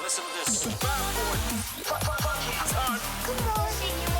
listen to this. Bad boy. Time. Come on, señor.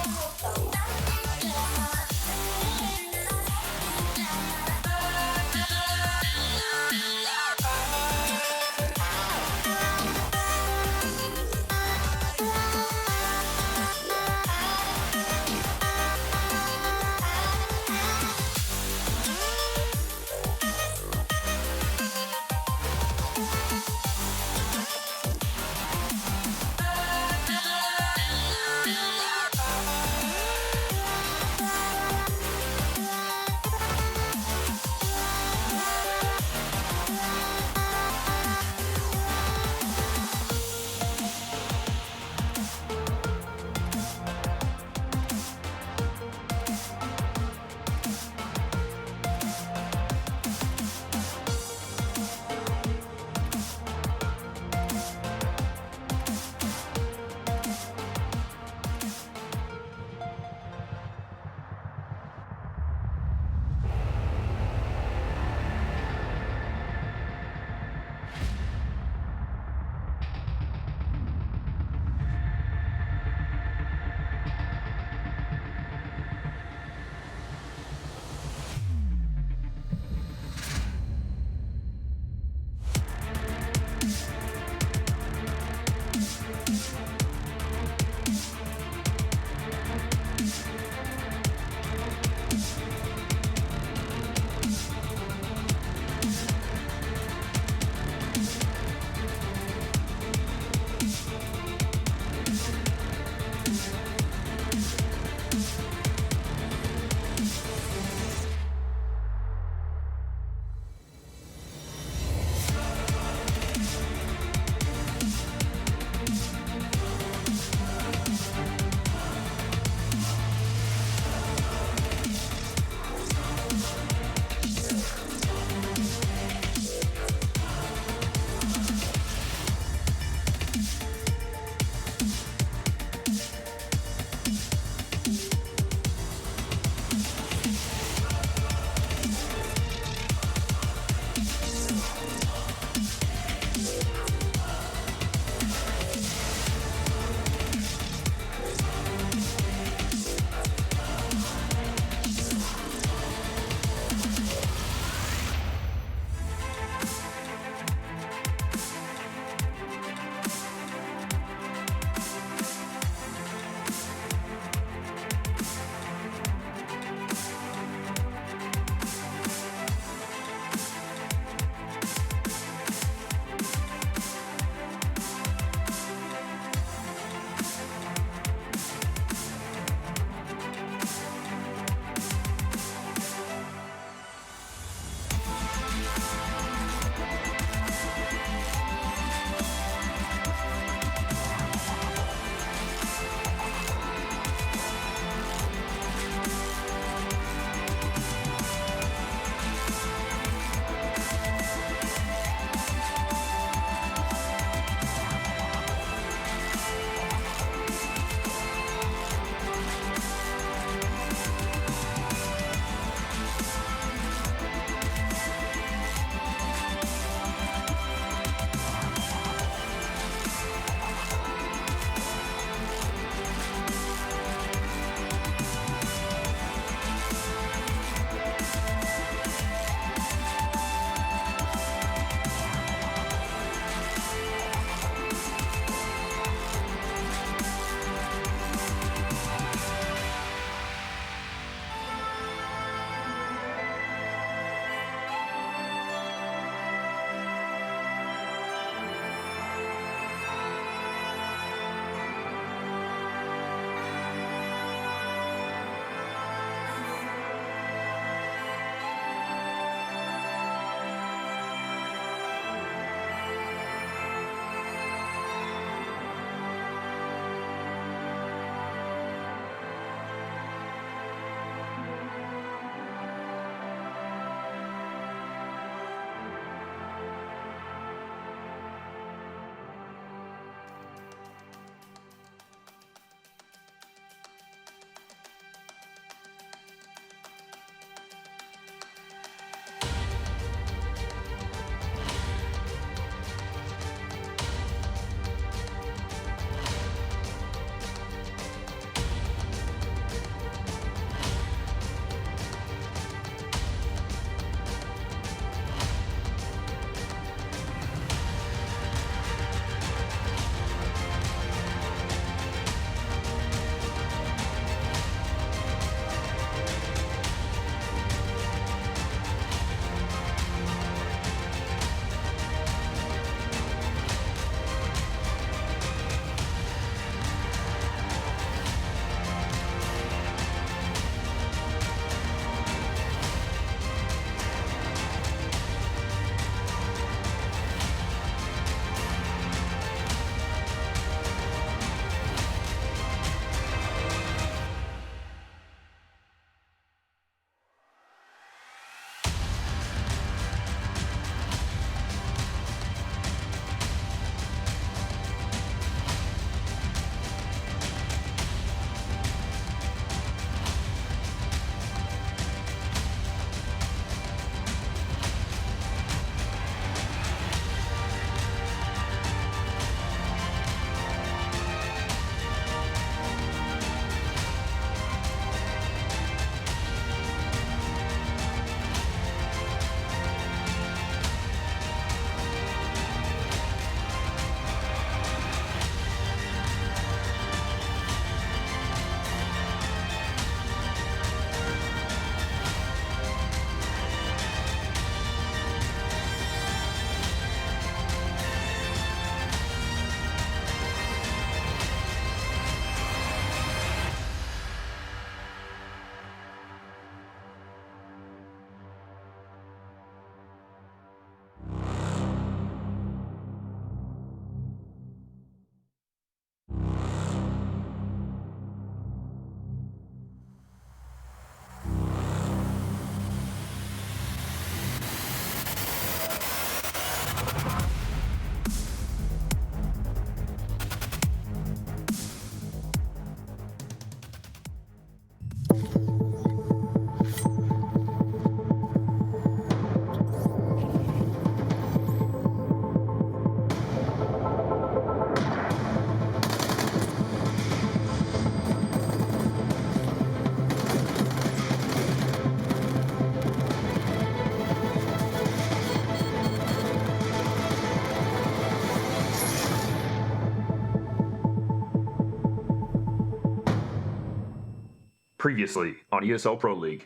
Previously on ESL Pro League.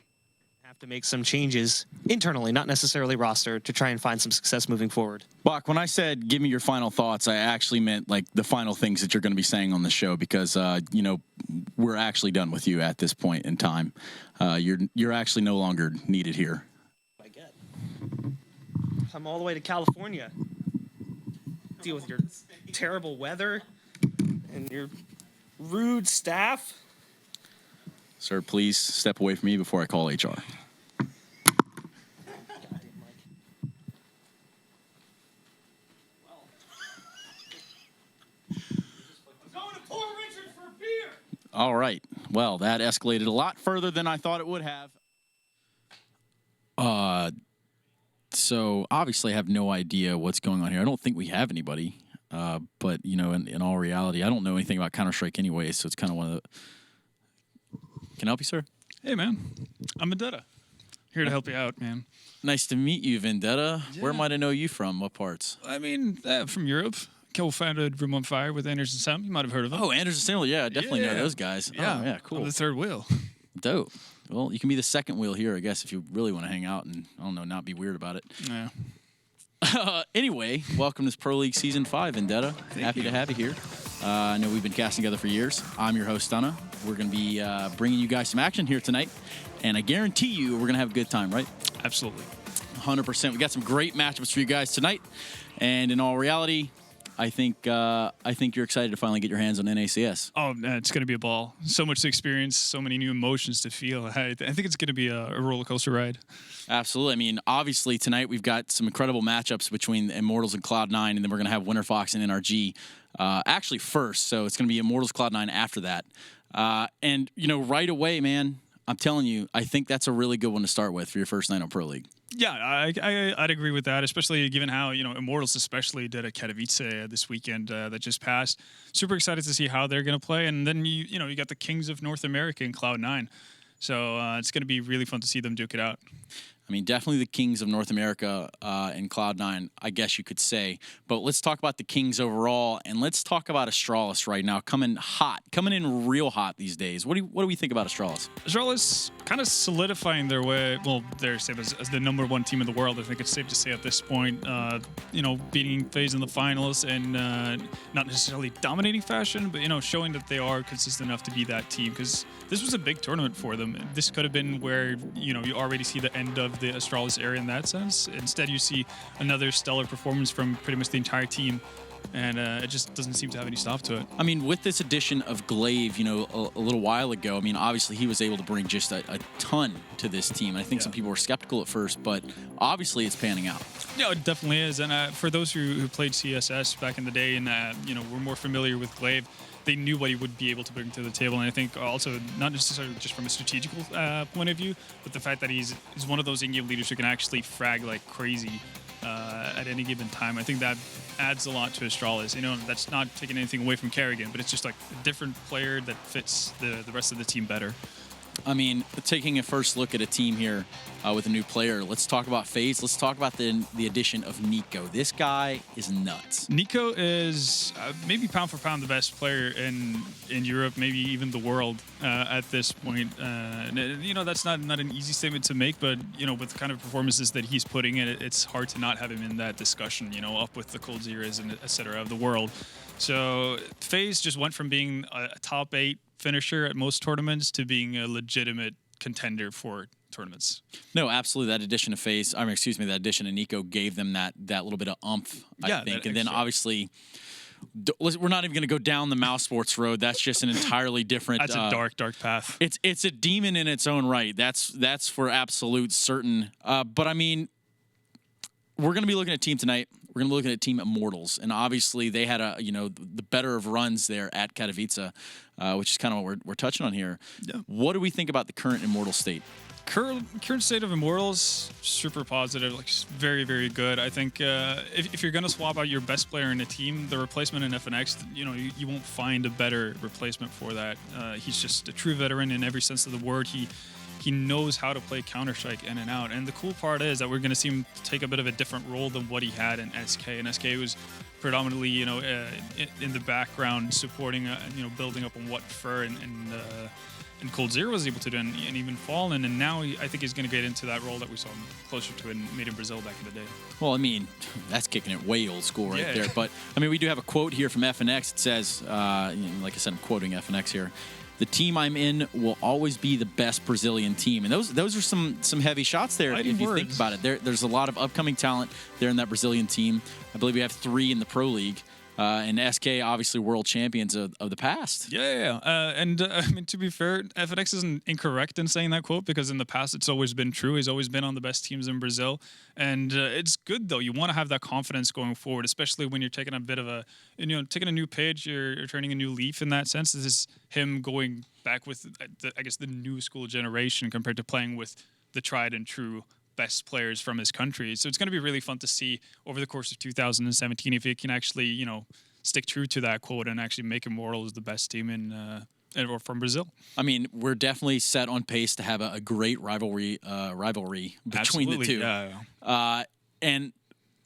Have to make some changes internally, not necessarily roster, to try and find some success moving forward. Bach, when I said give me your final thoughts, I actually meant like the final things that you're going to be saying on the show because, we're actually done with you at this point in time. You're actually no longer needed here. I get. Come all the way to California. Deal with your terrible weather and your rude staff. Sir, please step away from me before I call HR. All right. Well, that escalated a lot further than I thought it would have. So obviously I have no idea what's going on here. I don't think we have anybody. But, in all reality, I don't know anything about Counter-Strike anyway, so it's kind of one of the... Can I help you, sir? Hey, man. I'm Vendetta. Here to help you out, man. Nice to meet you, Vendetta. Yeah. Where might I know you from? What parts? I mean, from Europe. Co-founded Room on Fire with Anderson Sam. You might have heard of him. Oh, Anderson Stanley. Yeah, I definitely know those guys. Yeah. Oh, yeah, cool. I'm the third wheel. Dope. Well, you can be the second wheel here, I guess, if you really want to hang out and, I don't know, not be weird about it. Yeah. Anyway, welcome to Pro League Season 5, Vendetta. Happy to have you here. I know we've been casting together for years. I'm your host, Stunna. We're going to be bringing you guys some action here tonight, and I guarantee you we're going to have a good time, right? Absolutely. 100%. We got some great matchups for you guys tonight, and in all reality, I think you're excited to finally get your hands on NACS. Oh, man, it's going to be a ball. So much to experience, so many new emotions to feel. I think it's going to be a roller coaster ride. Absolutely. I mean, obviously, tonight we've got some incredible matchups between Immortals and Cloud9, and then we're going to have Winterfox and NRG actually first. So it's going to be Immortals, Cloud9 after that. And, right away, man, I'm telling you, I think that's a really good one to start with for your first night on Pro League. Yeah, I'd agree with that, especially given how, Immortals especially did at Katowice this weekend that just passed. Super excited to see how they're going to play. And then, you got the Kings of North America in Cloud9. So it's going to be really fun to see them duke it out. I mean, definitely the Kings of North America in Cloud9, I guess you could say. But let's talk about the Kings overall, and let's talk about Astralis right now, coming in real hot these days. What do we think about Astralis? Astralis kind of solidifying their way. Well, they're safe as the #1 team in the world. I think it's safe to say at this point. Beating FaZe in the finals and not necessarily dominating fashion, but showing that they are consistent enough to be that team. Because this was a big tournament for them. This could have been where you already see the end of the Astralis era in that sense. Instead, you see another stellar performance from pretty much the entire team, and it just doesn't seem to have any stop to it. I mean, with this addition of Glaive, a little while ago, I mean, obviously he was able to bring just a ton to this team. I think some people were skeptical at first, but obviously it's panning out. Yeah, it definitely is. And for those who played CSS back in the day and were more familiar with Glaive, they knew what he would be able to bring to the table. And I think also, not necessarily just from a strategical point of view, but the fact that he's one of those in-game leaders who can actually frag like crazy at any given time. I think that adds a lot to Astralis. That's not taking anything away from Kerrigan, but it's just like a different player that fits the rest of the team better. I mean, taking a first look at a team here with a new player, let's talk about FaZe. Let's talk about the addition of Nico. This guy is nuts. Nico is maybe pound for pound the best player in Europe, maybe even the world at this point. That's not an easy statement to make, but with the kind of performances that he's putting in, it's hard to not have him in that discussion. Up with the Cold Zeras and et cetera of the world. So FaZe just went from being a top 8 finisher at most tournaments to being a legitimate contender for tournaments. No, absolutely. That addition of FaZe, that addition of Nico gave them that little bit of oomph, I think. And then obviously, we're not even going to go down the mouse sports road. That's just an entirely different. That's a dark path. It's a demon in its own right. That's for absolute certain. But I mean, we're going to be looking at team tonight. We're going to be looking at Team Immortals, and obviously they had the better of runs there at Katowice, which is kind of what we're touching on here. Yeah. What do we think about the current Immortal state? Current state of Immortals, super positive, like very, very good. I think if you're going to swap out your best player in a team, the replacement in FNX, you won't find a better replacement for that. He's just a true veteran in every sense of the word. He he knows how to play Counter-Strike in and out. And the cool part is that we're going to see him take a bit of a different role than what he had in SK. And SK was predominantly, in the background, supporting, building up on what Fur and Cold Zero was able to do, and even Fallen. And now I think he's going to get into that role that we saw him closer to in Made in Brazil back in the day. Well, I mean, that's kicking it way old school right Yeah. there. But, I mean, we do have a quote here from FNX. It says, like I said, I'm quoting FNX here. The team I'm in will always be the best Brazilian team. And those are some heavy shots there Fighting if you words. think about it. There's a lot of upcoming talent there in that Brazilian team. I believe we have 3 in the Pro League. And SK, obviously, world champions of the past. Yeah. I mean, to be fair, FNX isn't incorrect in saying that quote, because in the past it's always been true. He's always been on the best teams in Brazil. And it's good, though. You want to have that confidence going forward, especially when you're taking a bit of taking a new page, you're turning a new leaf in that sense. This is him going back with, the new school generation compared to playing with the tried and true best players from his country. So it's going to be really fun to see over the course of 2017 if he can actually, stick true to that quote and actually make Immortals the best team or from Brazil. I mean, we're definitely set on pace to have a great rivalry between the two. Yeah. And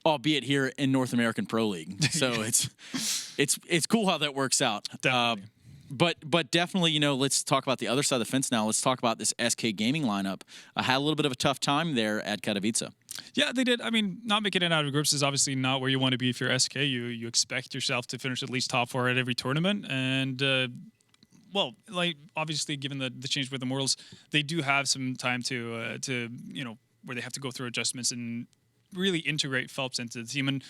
albeit here in North American Pro League. So it's cool how that works out. Definitely. But definitely, let's talk about the other side of the fence now. Let's talk about this SK Gaming lineup. Had a little bit of a tough time there at Katowice. Yeah, they did. I mean, not making it out of groups is obviously not where you want to be if you're SK. You expect yourself to finish at least top 4 at every tournament. And, obviously, given the change with Immortals, they do have some time to where they have to go through adjustments and really integrate Phelps into the team. And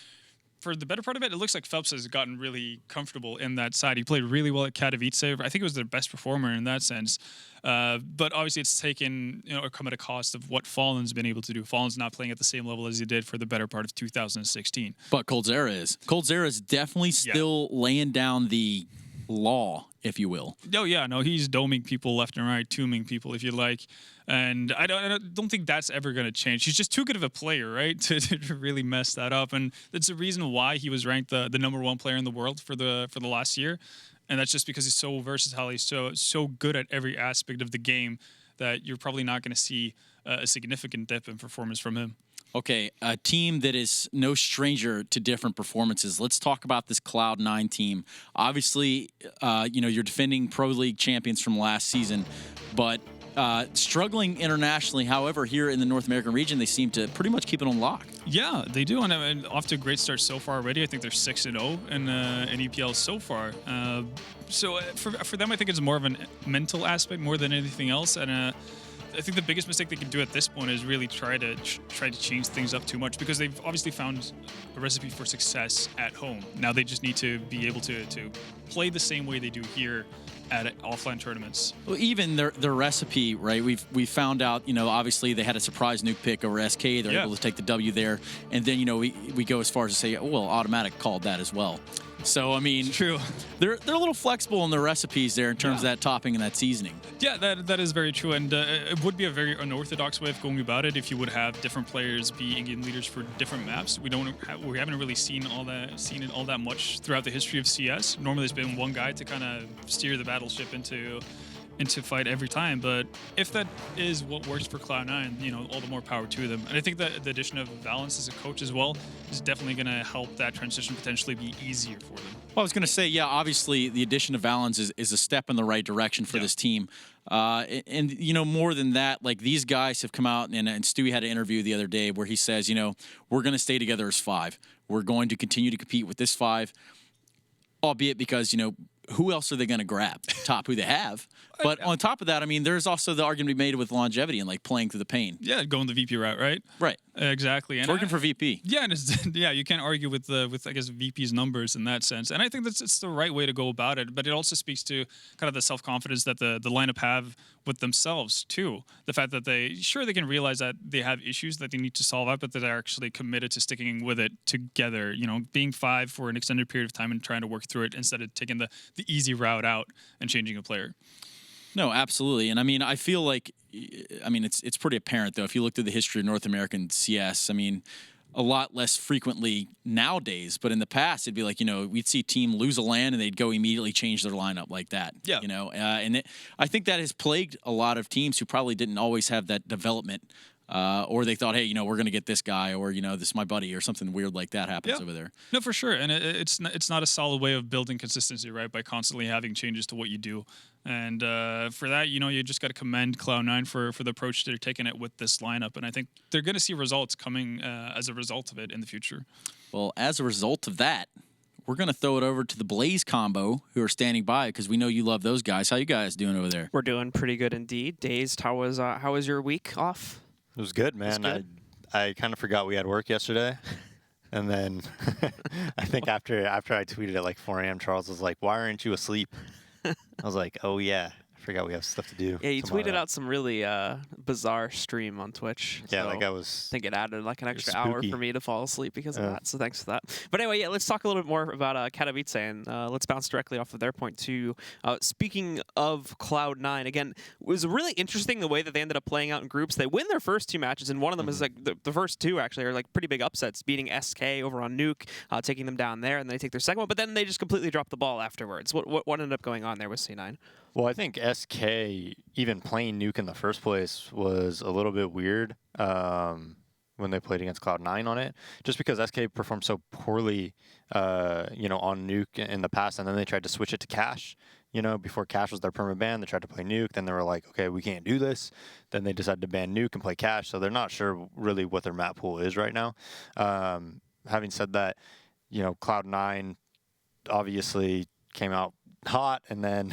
for the better part of it, it looks like Phelps has gotten really comfortable in that side. He played really well at Katowice. I think it was their best performer in that sense. But obviously it's taken, or come at a cost of what Fallen's been able to do. Fallen's not playing at the same level as he did for the better part of 2016. But Coldzera is. Coldzera is definitely still laying down the law, if you will. Oh, yeah. No, he's doming people left and right, tombing people, if you like. And I don't think that's ever going to change. He's just too good of a player, right, to really mess that up. And that's the reason why he was ranked the number 1 player in the world for the last year. And that's just because he's so versatile. He's so good at every aspect of the game that you're probably not going to see a significant dip in performance from him. Okay, a team that is no stranger to different performances. Let's talk about this Cloud9 team. Obviously, you're defending Pro League champions from last season, but struggling internationally. However, here in the North American region, they seem to pretty much keep it on lock. Yeah, they do, and off to a great start so far already. I think they're 6-0 in EPL so far. So for them, I think it's more of a mental aspect more than anything else, and I think the biggest mistake they can do at this point is really try to change things up too much, because they've obviously found a recipe for success at home. Now they just need to be able to play the same way they do here at offline tournaments. Well, even their recipe, right? We found out, obviously they had a surprise nuke pick over SK. They're able to take the W there, and then we go as far as to say, well, Automatic called that as well. So I mean, It's true. They're a little flexible in their recipes there in terms of that topping and that seasoning. Yeah, that is very true, and it would be a very unorthodox way of going about it if you would have different players be in-game leaders for different maps. We haven't really seen it all that much throughout the history of CS. Normally, there's been one guy to kind of steer the battleship into fight every time, but if that is what works for Cloud9, all the more power to them. And I think that the addition of Valence as a coach as well is definitely going to help that transition potentially be easier for them. Well, I was going to say, yeah, obviously the addition of Valens is a step in the right direction for this team. And more than that, like these guys have come out, and Stewie had an interview the other day where he says, we're going to stay together as 5. We're going to continue to compete with this 5, albeit because, who else are they going to grab? Top who they have. But on top of that, I mean, there's also the argument to be made with longevity and like playing through the pain. Yeah, going the VP route, right? Right. Exactly. And it's working for VP. Yeah, and you can't argue with I guess VP's numbers in that sense. And I think it's the right way to go about it. But it also speaks to kind of the self-confidence that the lineup have with themselves too. The fact that they can realize that they have issues that they need to solve out, but that they're actually committed to sticking with it together. Being 5 for an extended period of time and trying to work through it instead of taking the easy route out and changing a player. No, absolutely. And I mean, I feel like, it's pretty apparent though. If you look through the history of North American CS, I mean, a lot less frequently nowadays, but in the past it'd be like, we'd see a team lose a LAN and they'd go immediately change their lineup like that. Yeah. I think that has plagued a lot of teams who probably didn't always have that development, or they thought, hey, we're going to get this guy, or this is my buddy, or something weird like that happens over there. No, for sure, and it's not a solid way of building consistency, right? By constantly having changes to what you do, and for that, you just got to commend Cloud9 for the approach they're taking it with this lineup, and I think they're going to see results coming as a result of it in the future. Well, as a result of that, we're going to throw it over to the Blaze combo, who are standing by, because we know you love those guys. How you guys doing over there? We're doing pretty good indeed. Dazed, how was your week off? It was good, man. Good? I kind of forgot we had work yesterday. And then I think after I tweeted at like 4 a.m., Charles was like, "Why aren't you asleep?" I was like, "Oh, yeah. I forgot we have stuff to do." Yeah, you tomorrow." tweeted out some really bizarre stream on Twitch. Yeah, so like I was. I think it added like an was extra hour spooky. for me to fall asleep because of that. So thanks for that. But anyway, yeah, let's talk a little bit more about Katowice, and let's bounce directly off of their point too. Speaking of Cloud9, again, it was really interesting the way that they ended up playing out in groups. They win their first 2 matches, and one of them is like the first 2 actually are like pretty big upsets, beating SK over on Nuke, taking them down there, and then they take their second one. But then they just completely drop the ball afterwards. What ended up going on there with C9? Well, I think SK even playing Nuke in the first place was a little bit weird when they played against Cloud9 on it, just because SK performed so poorly, on Nuke in the past, and then they tried to switch it to Cash. Before Cash was their permaban, they tried to play Nuke. Then they were like, okay, we can't do this. Then they decided to ban Nuke and play Cash. So they're not sure really what their map pool is right now. Having said that, Cloud9 obviously came out hot and then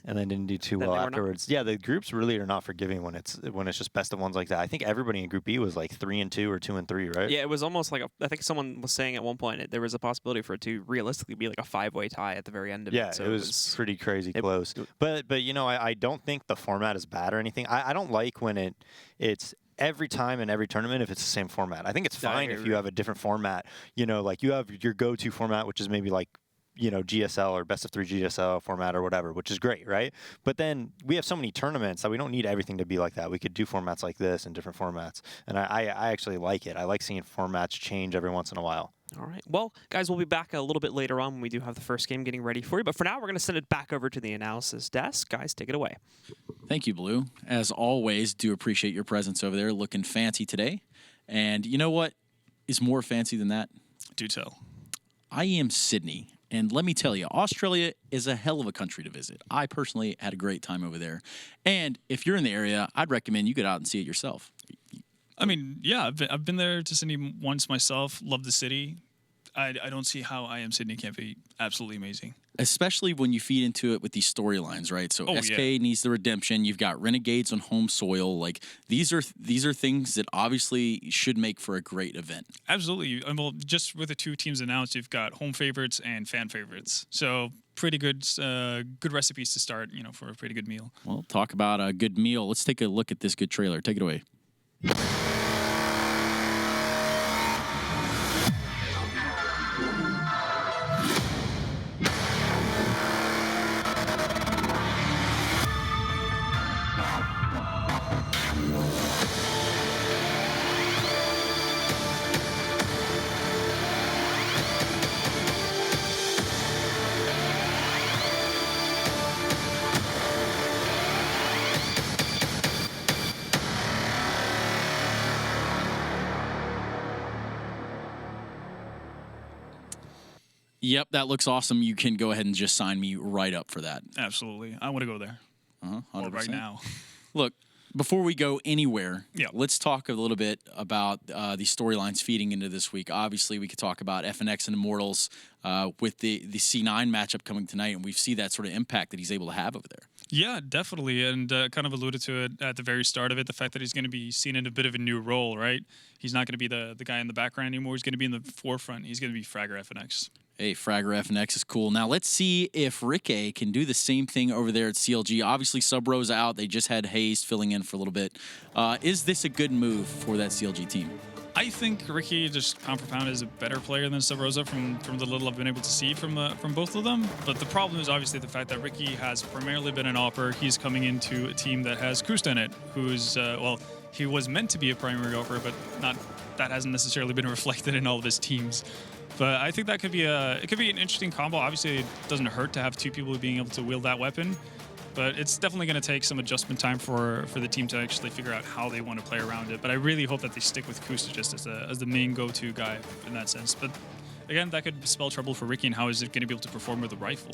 and then didn't do too well afterwards. Yeah, the groups really are not forgiving when it's just best of ones like that. I think everybody in Group B was like 3-2 or 2-3, right? Yeah, it was almost like I think someone was saying at one point there was a possibility for it to realistically be like a 5-way tie at the very end of it. Yeah, So it was pretty crazy close. But I don't think the format is bad or anything. I don't like when it's every time in every tournament if it's the same format. I think it's fine if you have a different format. Like you have your go-to format, which is maybe like GSL or best of 3 GSL format or whatever, which is great, right? But then we have so many tournaments that we don't need everything to be like that. We could do formats like this in different formats. And I actually like it. I like seeing formats change every once in a while. All right. Well, guys, we'll be back a little bit later on when we do have the first game getting ready for you. But for now, we're going to send it back over to the analysis desk. Guys, take it away. Thank you, Blue. As always, do appreciate your presence over there, looking fancy today. And you know what is more fancy than that? Do tell. I am Sydney. And let me tell you, Australia is a hell of a country to visit. I personally had a great time over there. And if you're in the area, I'd recommend you get out and see it yourself. I mean, yeah, I've been there to Sydney once myself. Love the city. I don't see how I Am Sydney can't be absolutely amazing. Especially when you feed into it with these storylines, right? So SK needs the redemption. You've got Renegades on home soil. Like these are things that obviously should make for a great event. Absolutely. Well, just with the 2 teams announced, you've got home favorites and fan favorites. So pretty good recipes to start, for a pretty good meal. Well, talk about a good meal. Let's take a look at this good trailer. Take it away. Yep, that looks awesome. You can go ahead and just sign me right up for that. Absolutely. I want to go there. 100%. Right now. Look, before we go anywhere, Yeah. let's talk a little bit about the storylines feeding into this week. Obviously, we could talk about FNX and Immortals with the C9 matchup coming tonight, and we see that sort of impact that he's able to have over there. Yeah, definitely, and kind of alluded to it at the very start of it, the fact that he's going to be seen in a bit of a new role, right? He's not going to be the guy in the background anymore. He's going to be in the forefront. He's going to be Fragger FNX. Hey, Fragger FNX is cool. Now, let's see if Ricky can do the same thing over there at CLG. Obviously, Sub-Ro's out. They just had Hayes filling in for a little bit. Is this a good move for that CLG team? I think Ricky, just pound for pound, is a better player than Sub-Rosa from the little I've been able to see from both of them. But the problem is obviously the fact that Ricky has primarily been an AWPer. He's coming into a team that has Kusta in it, who's, he was meant to be a primary golfer, but that hasn't necessarily been reflected in all of his teams. But I think that could be an interesting combo. Obviously, it doesn't hurt to have two people being able to wield that weapon, but it's definitely going to take some adjustment time for the team to actually figure out how they want to play around it. But I really hope that they stick with Kusta just as the main go-to guy in that sense. But again, that could spell trouble for Ricky, and how is it going to be able to perform with a rifle?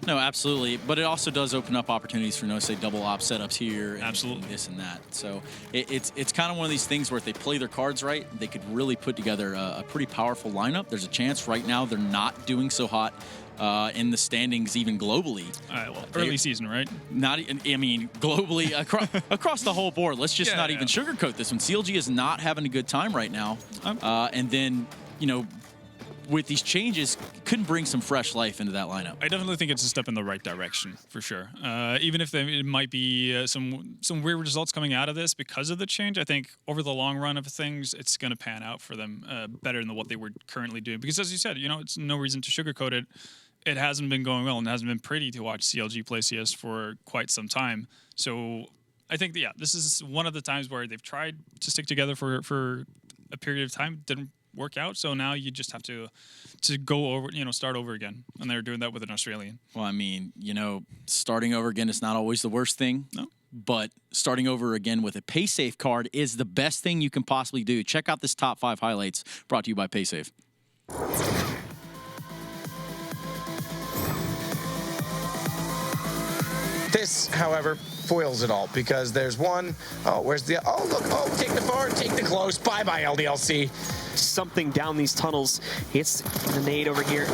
No, absolutely. But it also does open up opportunities for, say, double op setups here. And absolutely. This and that. So it's kind of one of these things where if they play their cards right, they could really put together a pretty powerful lineup. There's a chance right now they're not doing so hot in the standings, even globally. All right, well, early season, right? Not, I mean, globally, across the whole board. Let's just not even sugarcoat this one. CLG is not having a good time right now. And then, with these changes, couldn't bring some fresh life into that lineup. I definitely think it's a step in the right direction, for sure. Even if it might be some weird results coming out of this because of the change, I think over the long run of things, it's going to pan out for them better than what they were currently doing. Because as you said, it's no reason to sugarcoat it. It hasn't been going well, and it hasn't been pretty to watch CLG play CS for quite some time. So I think, this is one of the times where they've tried to stick together for a period of time. Didn't work out, so now you just have to go over, start over again, and they're doing that with an Australian. Well, I mean, starting over again is not always the worst thing. No. But starting over again with a PaySafe card is the best thing you can possibly do. Check out this top 5 highlights brought to you by PaySafe. This, however, foils it all, because there's one. Oh, where's the? Oh, look. Oh, take the far, take the close. Bye-bye, LDLC. Something down these tunnels. Hits the nade over here.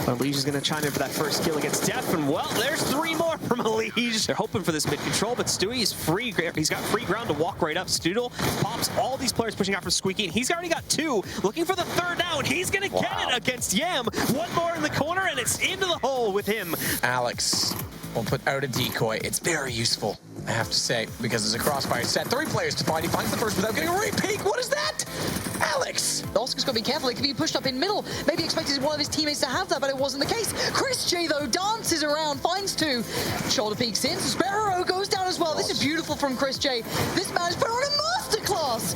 Elige is going to chime in for that first kill against Def, and well, there's 3 more from Elige. They're hoping for this mid control, but Stewie is free. He's got free ground to walk right up. Stoodle pops all these players pushing out for Squeaky, and he's already got 2. Looking for the 3rd now, and he's going to get it against Yam. 1 more in the corner, and it's into the hole with him. Alex will put out a decoy. It's very useful, I have to say, because there's a crossfire set. 3 players to find. He finds the first without getting a re-peek. What is that? Alex! Oscar's got to be careful. It could be pushed up in middle. Maybe expected one of his teammates to have that, but it wasn't the case. Chris J, though, dances around, finds 2. Shoulder peeks in. Sparrow goes down as well. This is beautiful from Chris J. This man has put on a masterclass.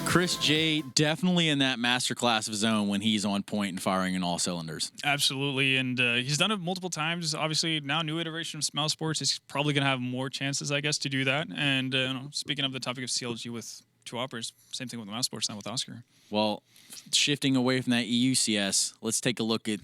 Chris J definitely in that masterclass of his own when he's on point and firing in all cylinders. Absolutely, and he's done it multiple times. Obviously, now new iteration of Smell Sports is probably going to have more chances, I guess, to do that. And speaking of the topic of CLG with 2 operas, same thing with Mouse Sports now with Oscar. Well, shifting away from that EU CS, let's take a look at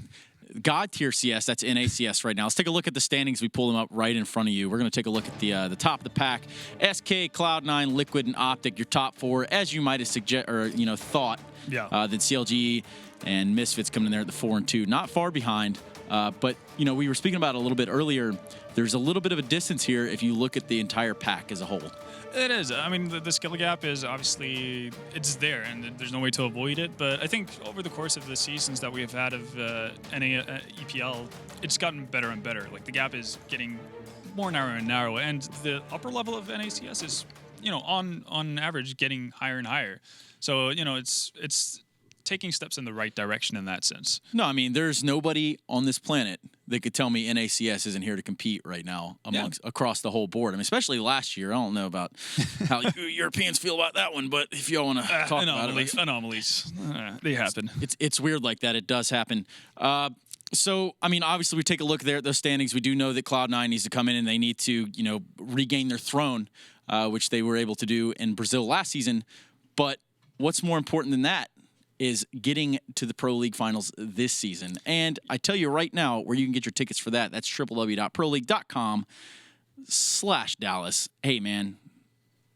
God tier CS. That's NACS right now. Let's take a look at the standings. We pull them up right in front of you. We're going to take a look at the top of the pack. SK, Cloud9, Liquid, and Optic. Your top 4, as you might have thought. Yeah. That CLG and Misfits coming in there at the 4 and 2, not far behind. But we were speaking about it a little bit earlier. There's a little bit of a distance here if you look at the entire pack as a whole. It is. I mean, the skill gap is obviously, it's there, and there's no way to avoid it. But I think over the course of the seasons that we have had of EPL, it's gotten better and better. Like, the gap is getting more narrow and narrow, and the upper level of NACS is, on average, getting higher and higher. So, it's taking steps in the right direction in that sense. No, I mean, there's nobody on this planet that could tell me NACS isn't here to compete right now across the whole board. I mean, especially last year. I don't know about how Europeans feel about that one, but if y'all want to talk about it. Anomalies. They happen. It's weird like that. It does happen. So, I mean, obviously, we take a look there at those standings. We do know that Cloud9 needs to come in and they need to, regain their throne, which they were able to do in Brazil last season. But what's more important than that is getting to the Pro League finals this season. And I tell you right now where you can get your tickets for that. That's www.proleague.com/Dallas. Hey, man,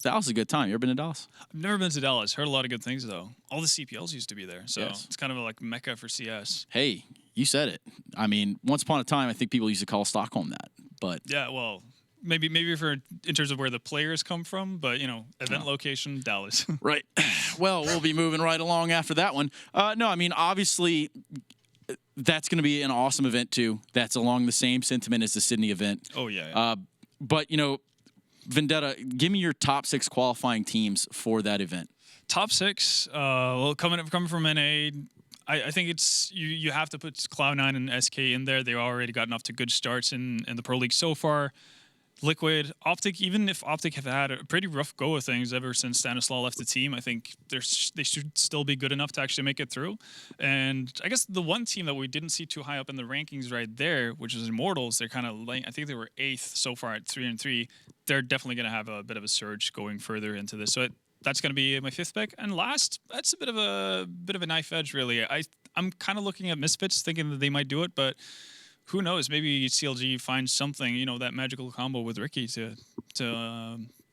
Dallas is a good time. You ever been to Dallas? I've never been to Dallas. Heard a lot of good things, though. All the CPLs used to be there. So It's kind of like Mecca for CS. Hey, you said it. I mean, once upon a time, I think people used to call Stockholm that. But yeah, well, maybe in terms of where the players come from, but event location, Dallas. Right. Well, we'll be moving right along after that one. No, I mean, obviously, that's going to be an awesome event too. That's along the same sentiment as the Sydney event. Oh yeah. But Vendetta, give me your top 6 qualifying teams for that event. Top 6. Well, coming from NA, I think it's you have to put Cloud9 and SK in there. They've already gotten off to good starts in the Pro League so far. Liquid, Optic, even if Optic have had a pretty rough go of things ever since Stanislaw left the team, I think they should still be good enough to actually make it through. And I guess the one team that we didn't see too high up in the rankings right there, which is Immortals, they're kind of late. I think they were 8th so far at 3-3. They're definitely going to have a bit of a surge going further into this. So that's going to be my 5th pick. And last, that's a bit of a knife edge, really. I'm kind of looking at Misfits, thinking that they might do it, but who knows? Maybe CLG finds something, you know, that magical combo with Ricky to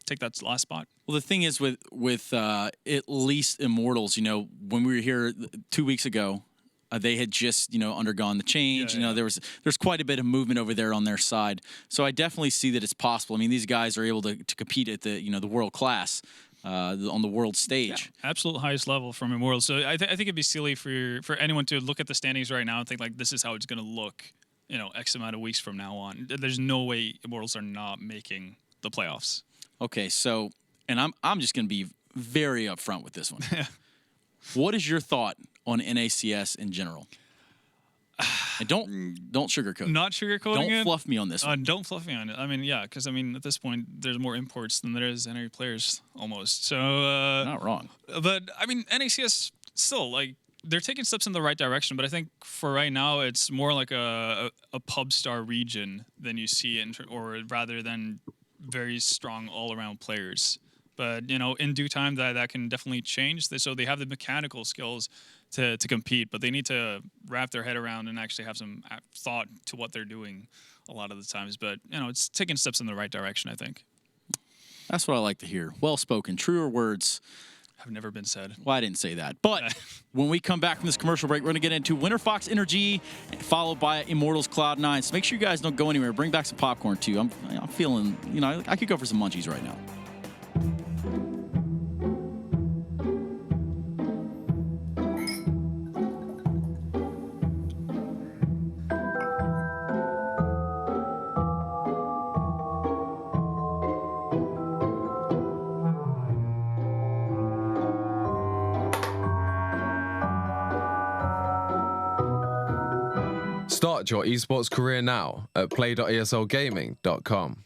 take that last spot. Well, the thing is with at least Immortals, you know, when we were here 2 weeks ago, they had just, you know, undergone the change. Yeah, there's quite a bit of movement over there on their side. So I definitely see that it's possible. I mean, these guys are able to compete at the, you know, the world class. On the world stage. Yeah, absolute highest level from Immortals. So I think it'd be silly for anyone to look at the standings right now and think like this is how it's going to look, you know, X amount of weeks from now on. There's no way Immortals are not making the playoffs. Okay, so, and I'm just going to be very upfront with this one. What is your thought on NACS in general? And don't sugarcoat. Not sugarcoating it. Don't fluff me on this one. Don't fluff me on it. I mean, yeah, because I mean, at this point, there's more imports than there is NA players almost. So not wrong. But I mean, NACS still like they're taking steps in the right direction. But I think for right now, it's more like a pub star region than you see, or rather than very strong all around players. But you know, in due time, that can definitely change. So they have the mechanical skills to compete, but they need to wrap their head around and actually have some thought to what they're doing a lot of the times. But, you know, it's taking steps in the right direction, I think. That's what I like to hear. Well spoken. Truer words have never been said. Well, I didn't say that. But when we come back from this commercial break, we're going to get into Winterfox NRG, followed by Immortals Cloud9. So make sure you guys don't go anywhere. Bring back some popcorn, too. I'm feeling, you know, I could go for some munchies right now. Start your esports career now at play.eslgaming.com.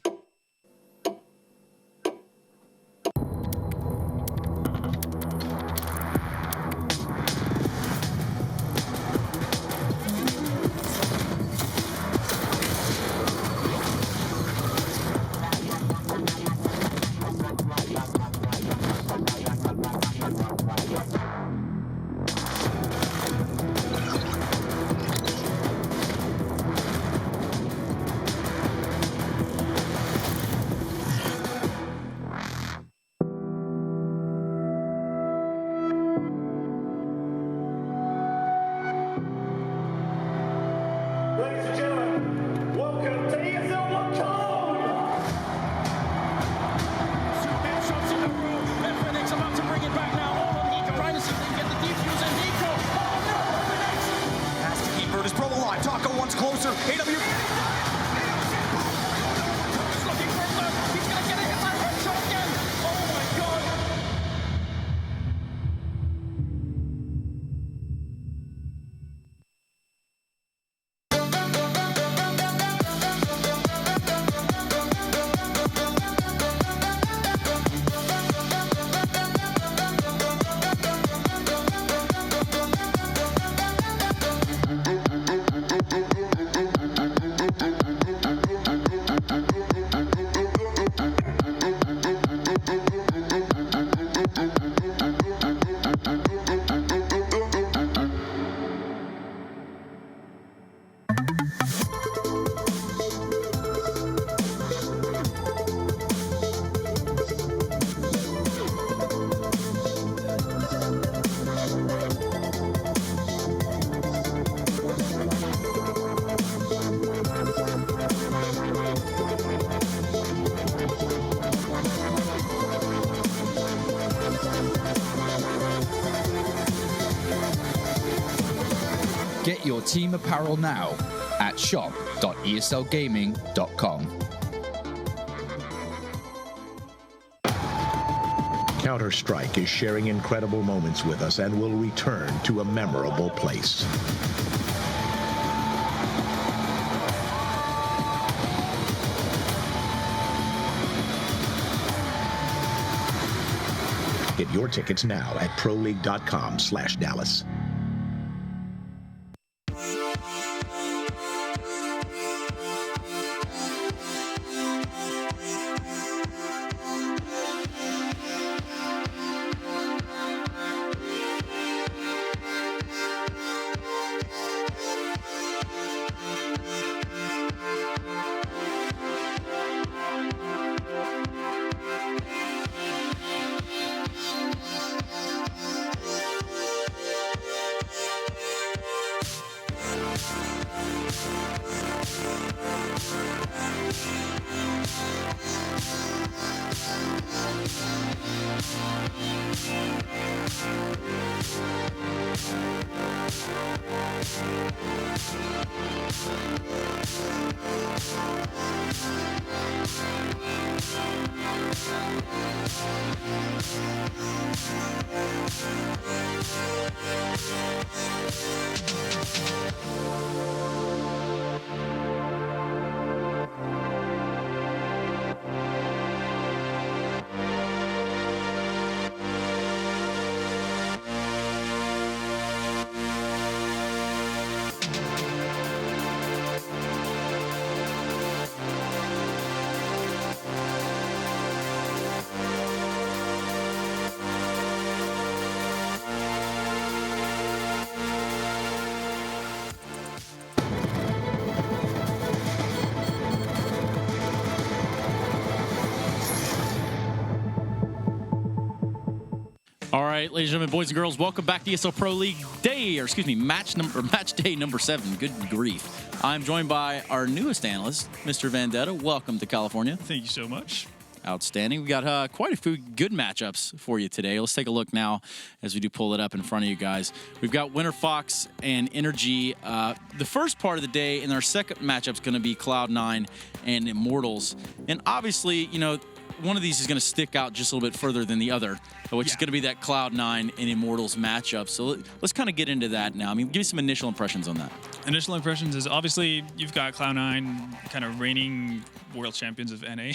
Ladies and gentlemen, welcome to ESL.com! Superman shots in a row. Phoenix about to bring it back now. All on Nico. Trying to see if they can get the defuse and Nico. Oh no, Phoenix! Has to keep Brutus Pro alive. Taco once closer. AW. He's looking for a look. He's going to get it. It's a headshot again. Oh my god. Get your team apparel now at shop.eslgaming.com. Counter-Strike is sharing incredible moments with us and will return to a memorable place. Get your tickets now at proleague.com/Dallas. All right, ladies and gentlemen, boys and girls, welcome back to ESL Pro League Day, or excuse me, match day number 7. Good grief. I'm joined by our newest analyst, Mr. Vendetta. Welcome to California. Thank you so much. Outstanding. We got quite a few good matchups for you today. Let's take a look now as we do pull it up in front of you guys. We've got Winterfox and NRG. The first part of the day, and our second matchup is going to be Cloud9 and Immortals. And obviously, you know, one of these is going to stick out just a little bit further than the other, which is going to be that Cloud9 and Immortals matchup. So let's kind of get into that now. I mean, give me some initial impressions on that. Initial impressions is obviously you've got Cloud9 kind of reigning world champions of NA,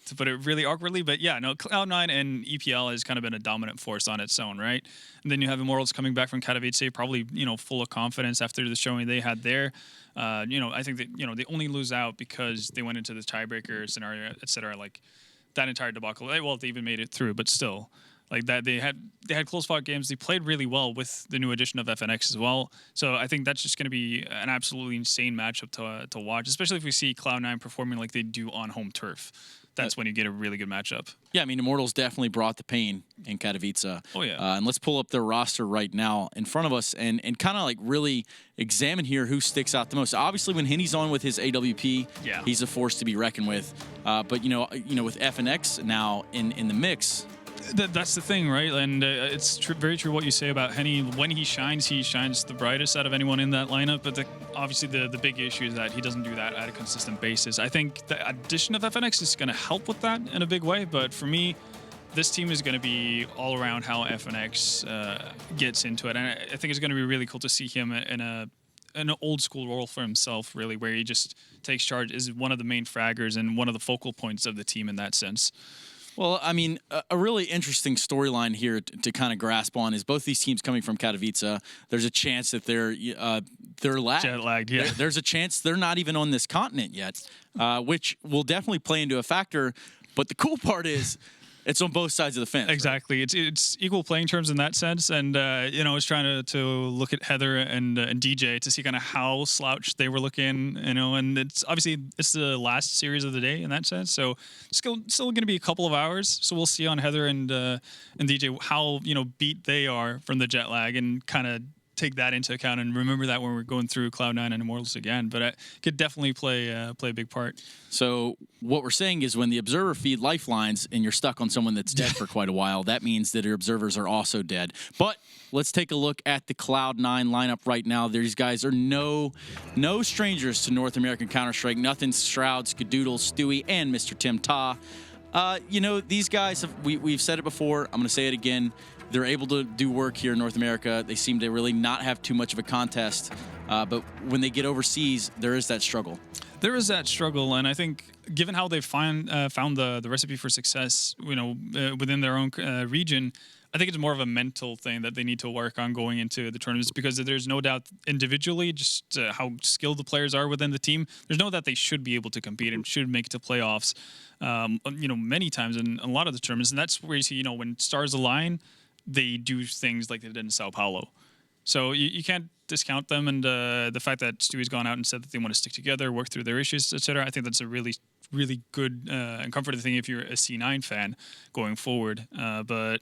to put it really awkwardly. But yeah, no, Cloud9 and EPL has kind of been a dominant force on its own, right? And then you have Immortals coming back from Katowice, probably, you know, full of confidence after the showing they had there. You know, I think that, you know, they only lose out because they went into the tiebreaker scenario, et cetera. Like, that entire debacle. Well, they even made it through, but still, like that, they had close fought games. They played really well with the new addition of FNX as well. So I think that's just going to be an absolutely insane matchup to watch, especially if we see Cloud9 performing like they do on home turf. That's when you get a really good matchup. Yeah, I mean, Immortals definitely brought the pain in Katowice. Oh, yeah. And let's pull up their roster right now in front of us and kind of like really examine here who sticks out the most. Obviously, when Henny's on with his AWP, he's a force to be reckoned with. But, you know, with FNX now in the mix, That's the thing, right? And it's very true what you say about Henny. When he shines the brightest out of anyone in that lineup. But obviously the big issue is that he doesn't do that at a consistent basis. I think the addition of FNX is going to help with that in a big way. But for me, this team is going to be all around how FNX gets into it. And I think it's going to be really cool to see him in an old school role for himself, really, where he just takes charge, is one of the main fraggers and one of the focal points of the team in that sense. Well, I mean, a really interesting storyline here to kind of grasp on is both these teams coming from Katowice. There's a chance that they're lagged. Jet lagged, yeah. There's a chance they're not even on this continent yet, which will definitely play into a factor. But the cool part is, it's on both sides of the fence. Exactly. Right? It's equal playing terms in that sense. And, you know, I was trying to look at Heather and DJ to see kind of how slouched they were looking, you know, and it's obviously it's the last series of the day in that sense. So still going to be a couple of hours. So we'll see on Heather and DJ how, you know, beat they are from the jet lag and kind of take that into account and remember that when we're going through Cloud9 and Immortals again. But it could definitely play a big part. So what we're saying is when the observer feed lifelines and you're stuck on someone that's dead for quite a while, that means that your observers are also dead. But let's take a look at the Cloud9 lineup right now. These guys are no strangers to North American Counter-Strike. Nothing Shroud, Skadoodle, Stewie, and Mr. Tim Ta. You know, these guys, we've said it before. I'm going to say it again. They're able to do work here in North America. They seem to really not have too much of a contest. But when they get overseas, there is that struggle. There is that struggle, and I think given how they found the recipe for success, within their own region, I think it's more of a mental thing that they need to work on going into the tournaments, because there's no doubt individually just how skilled the players are within the team. There's no doubt they should be able to compete and should make it to playoffs, many times in a lot of the tournaments. And that's where you see, when stars align, they do things like they did in Sao Paulo. So you can't discount them, and the fact that Stewie's gone out and said that they want to stick together, work through their issues, etc. I think that's a really, really good and comforting thing if you're a C9 fan going forward. But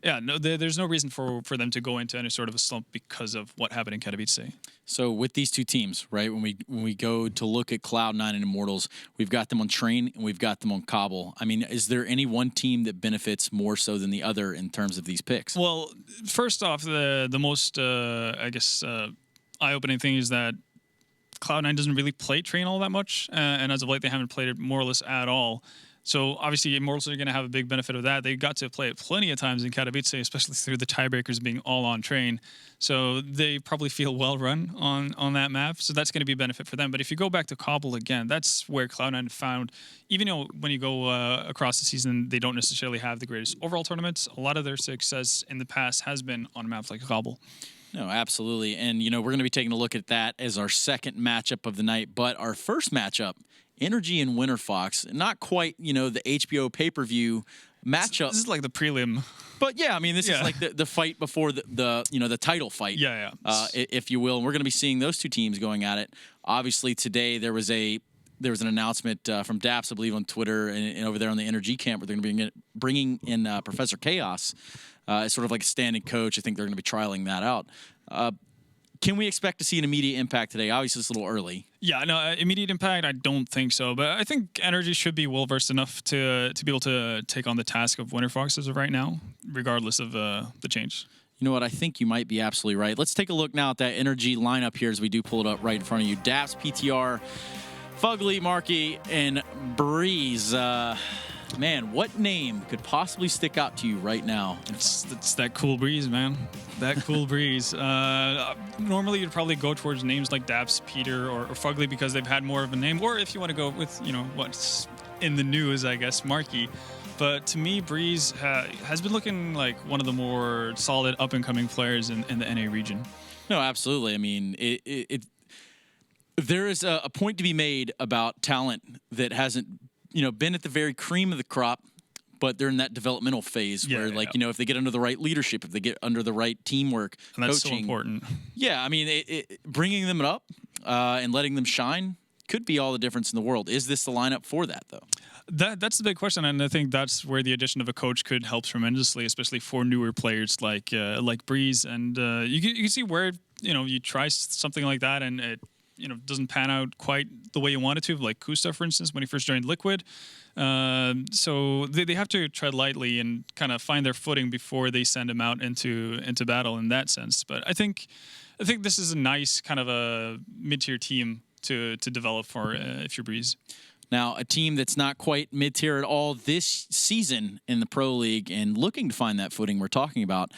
yeah, no, there's no reason for them to go into any sort of a slump because of what happened in Katowice. So with these two teams, right, when we go to look at Cloud9 and Immortals, we've got them on Train and we've got them on Cobble. I mean, is there any one team that benefits more so than the other in terms of these picks? Well, first off, the most, eye-opening thing is that Cloud9 doesn't really play Train all that much, and as of late, they haven't played it more or less at all. So obviously, Immortals are going to have a big benefit of that. They got to play it plenty of times in Katowice, especially through the tiebreakers being all on Train. So they probably feel well run on that map. So that's going to be a benefit for them. But if you go back to Cobble again, that's where Cloud9 found, even though when you go across the season, they don't necessarily have the greatest overall tournaments. A lot of their success in the past has been on maps like Cobble. No, absolutely. And, we're going to be taking a look at that as our second matchup of the night. But our first matchup, NRG and Winterfox, not quite, the HBO pay-per-view matchup. This is like the prelim. But yeah, I mean, this is like the fight before the title fight. Yeah. If you will. And we're going to be seeing those two teams going at it. Obviously, today there was an announcement from Daps, I believe, on Twitter and over there on the NRG camp where they're going to be bringing in Professor Chaos as sort of like a standing coach. I think they're going to be trialing that out. Can we expect to see an immediate impact today? Obviously, it's a little early. Yeah, no, immediate impact, I don't think so. But I think NRG should be well-versed enough to be able to take on the task of Winterfox as of right now, regardless of the change. You know what? I think you might be absolutely right. Let's take a look now at that NRG lineup here as we do pull it up right in front of you. Daps, PTR, Fugly, Marky, and Breeze. Man, what name could possibly stick out to you right now? It's that cool breeze, man. That cool breeze. Normally, you'd probably go towards names like Daps, Peter, or Fugly because they've had more of a name. Or if you want to go with, what's in the news, I guess, Marky. But to me, Breeze has been looking like one of the more solid up-and-coming players in the NA region. No, absolutely. I mean, there is a point to be made about talent that hasn't been at the very cream of the crop, but they're in that developmental phase where, if they get under the right leadership, if they get under the right teamwork, and that's coaching, so important. Yeah, I mean, bringing them up and letting them shine could be all the difference in the world. Is this the lineup for that, though? That's the big question, and I think that's where the addition of a coach could help tremendously, especially for newer players like Breeze. And you can see where you try something like that and it doesn't pan out quite the way you want it to, like Kusta, for instance, when he first joined Liquid. So they have to tread lightly and kind of find their footing before they send him out into battle in that sense. But I think this is a nice kind of a mid-tier team to develop for if you're Breeze. Now, a team that's not quite mid-tier at all this season in the Pro League and looking to find that footing we're talking about,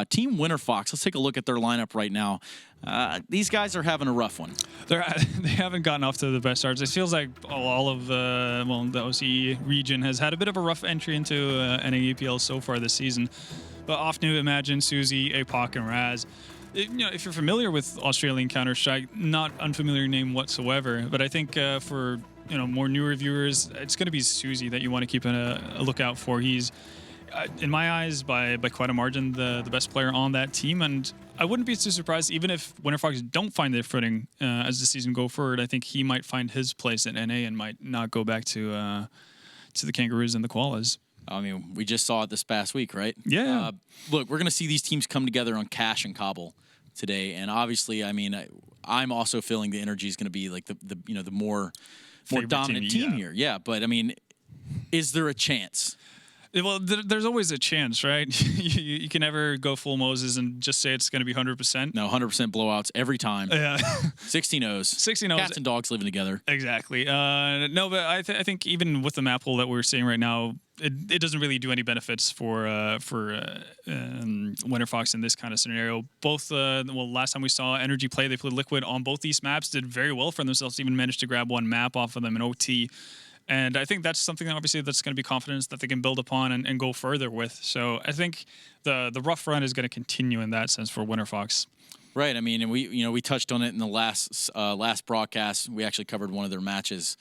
Team Winterfox. Let's take a look at their lineup right now. These guys are having a rough one. They haven't gotten off to the best starts. It feels like all of the OC region has had a bit of a rough entry into NAEPL so far this season. But Ofnu, Imagine, Suzy, APOC, and Raz. If you're familiar with Australian Counter-Strike, not unfamiliar name whatsoever. But I think for more newer viewers, it's going to be Suzy that you want to keep a lookout for. He's, in my eyes, by quite a margin, the best player on that team. And I wouldn't be too surprised, even if Winterfox don't find their footing as the season go forward. I think he might find his place in NA and might not go back to the Kangaroos and the Koalas. I mean, we just saw it this past week, right? Yeah. Look, we're going to see these teams come together on Cash and Cobble today. And obviously, I mean, I'm also feeling the NRG is going to be like the more dominant team here. Yeah, but I mean, is there a chance? Well, there's always a chance, right? you can never go full Moses and just say it's going to be 100%. No, 100% blowouts every time. Yeah. 16-0s. 16-0s. Cats and dogs living together. Exactly. No, but I think even with the map pool that we're seeing right now, it doesn't really do any benefits for Winterfox in this kind of scenario. Both, last time we saw NRG play, they played Liquid on both these maps, did very well for themselves, even managed to grab one map off of them in OT. And I think that's something that obviously that's going to be confidence that they can build upon and go further with. So I think the rough run is going to continue in that sense for Winterfox. Right. I mean, and we touched on it in the last broadcast. We actually covered one of their matches.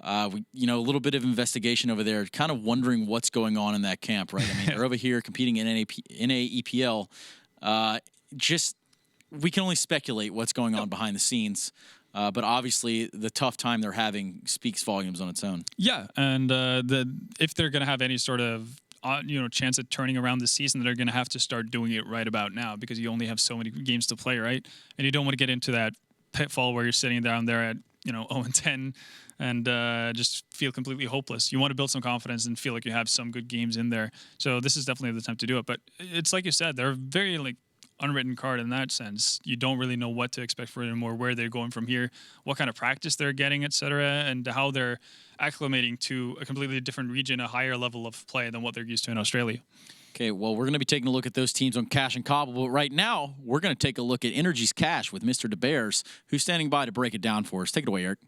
A little bit of investigation over there, kind of wondering what's going on in that camp, right? I mean, they're over here competing in NAEPL. We can only speculate what's going on behind the scenes. But obviously, the tough time they're having speaks volumes on its own. Yeah, and if they're going to have any sort of chance at turning around the season, they're going to have to start doing it right about now because you only have so many games to play, right? And you don't want to get into that pitfall where you're sitting down there at 0-10 and just feel completely hopeless. You want to build some confidence and feel like you have some good games in there. So this is definitely the time to do it. But it's like you said, they're very unwritten card in that sense. You don't really know what to expect for them or where they're going from here, what kind of practice they're getting, etc., and how they're acclimating to a completely different region, a higher level of play than what they're used to in Australia. Okay, well, we're going to be taking a look at those teams on Cash and Cobble, but right now, we're going to take a look at NRG's Cash with Mr. DeBears, who's standing by to break it down for us. Take it away, Eric.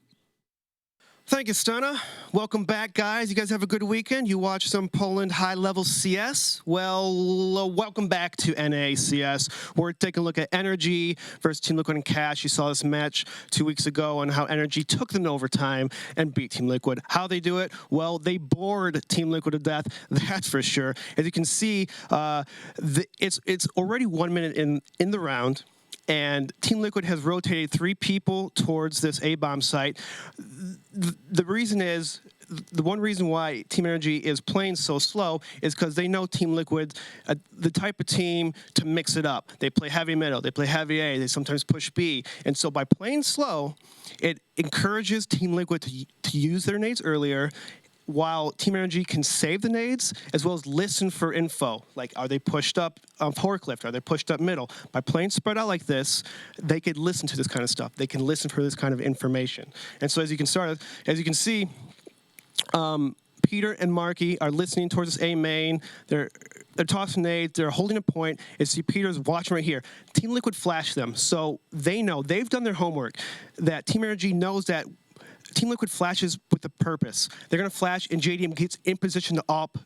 Thank you, Stunna. Welcome back, guys. You guys have a good weekend. You watched some Poland high-level CS. Well, welcome back to NACS. We're taking a look at NRG versus Team Liquid and Cash. You saw this match 2 weeks ago on how NRG took them to overtime and beat Team Liquid. How they do it? Well, they bored Team Liquid to death, that's for sure. As you can see, it's already 1 minute in the round. And Team Liquid has rotated 3 people towards this A-bomb site. The reason is, the one reason why Team NRG is playing so slow is because they know Team Liquid, the type of team to mix it up. They play heavy middle, they play heavy A, they sometimes push B. And so by playing slow, it encourages Team Liquid to use their nades earlier, while Team NRG can save the nades as well as listen for info. Like, are they pushed up forklift? Are they pushed up middle? By playing spread out like this, they could listen to this kind of stuff. They can listen for this kind of information. And so as you can see, Peter and Marky are listening towards this A main. They're tossing nades. They're holding a point. You see Peter's watching right here. Team Liquid flashed them. So they know, they've done their homework, that Team NRG knows that Team Liquid flashes with a purpose. They're going to flash, and JDM gets in position to op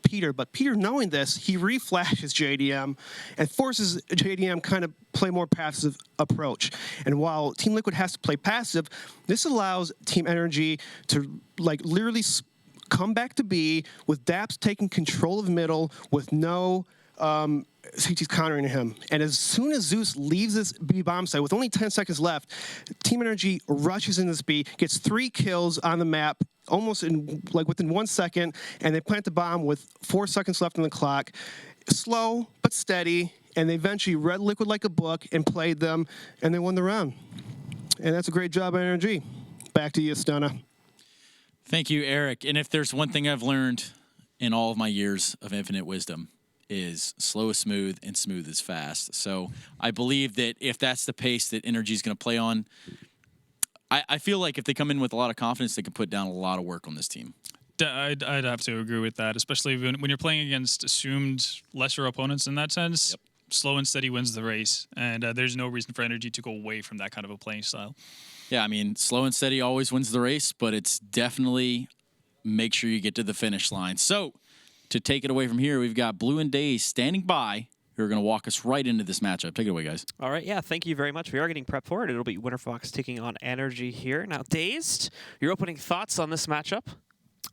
Peter. But Peter, knowing this, he reflashes JDM and forces JDM kind of play more passive approach. And while Team Liquid has to play passive, this allows Team NRG to literally come back to B with Daps taking control of middle with no CT's countering him. And as soon as Zeus leaves this B bomb site with only 10 seconds left, Team NRG rushes in this B, gets 3 kills on the map, almost in within 1 second, and they plant the bomb with 4 seconds left on the clock. Slow but steady, and they eventually read Liquid like a book and played them, and they won the round. And that's a great job by NRG. Back to you, Stunna. Thank you, Eric. And if there's one thing I've learned in all of my years of infinite wisdom, is slow is smooth and smooth is fast. So I believe that if that's the pace that NRG is going to play on, I feel like if they come in with a lot of confidence, they can put down a lot of work on this team. I'd have to agree with that, especially when you're playing against assumed lesser opponents in that sense. Yep. Slow and steady wins the race, and there's no reason for NRG to go away from that kind of a playing style. Yeah, I mean, slow and steady always wins the race, but it's definitely make sure you get to the finish line. So to take it away from here, we've got Blue and Daze standing by, who are going to walk us right into this matchup. Take it away, guys. All right, yeah, thank you very much. We are getting prepped for it. It'll be Winterfox taking on NRG here. Now, Dazed, your opening thoughts on this matchup?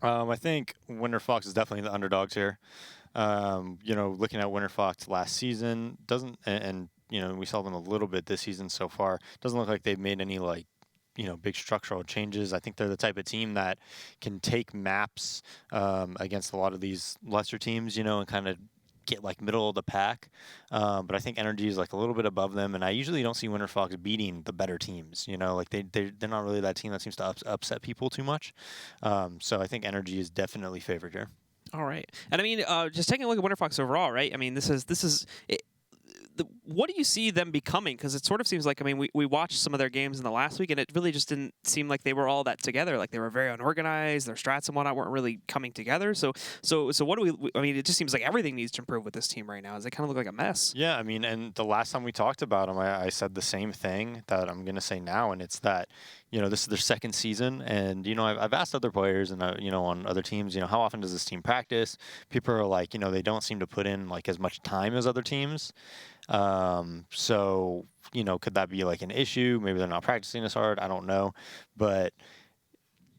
I think Winterfox is definitely the underdogs here. Looking at Winterfox last season, we saw them a little bit this season so far. Doesn't look like they've made any big structural changes. I think they're the type of team that can take maps against a lot of these lesser teams, and kind of get middle of the pack. But I think NRG is a little bit above them, and I usually don't see Winterfox beating the better teams. They're not really that team that seems to upset people too much. So I think NRG is definitely favored here. All right, and I mean, just taking a look at Winterfox overall, right? I mean, this is what do you see them becoming? Because it sort of seems like, I mean, we watched some of their games in the last week, and it really just didn't seem like they were all that together. Like they were very unorganized. Their strats and whatnot weren't really coming together. So what do we? I mean, it just seems like everything needs to improve with this team right now. As they kind of look like a mess. Yeah, I mean, and the last time we talked about them, I said the same thing that I'm gonna say now, and it's that, you know, this is their second season, and you know, I've asked other players and you know, on other teams, you know, how often does this team practice? People are like, you know, they don't seem to put in like as much time as other teams. So, you know, could that be like an issue? Maybe they're not practicing as hard. I don't know, but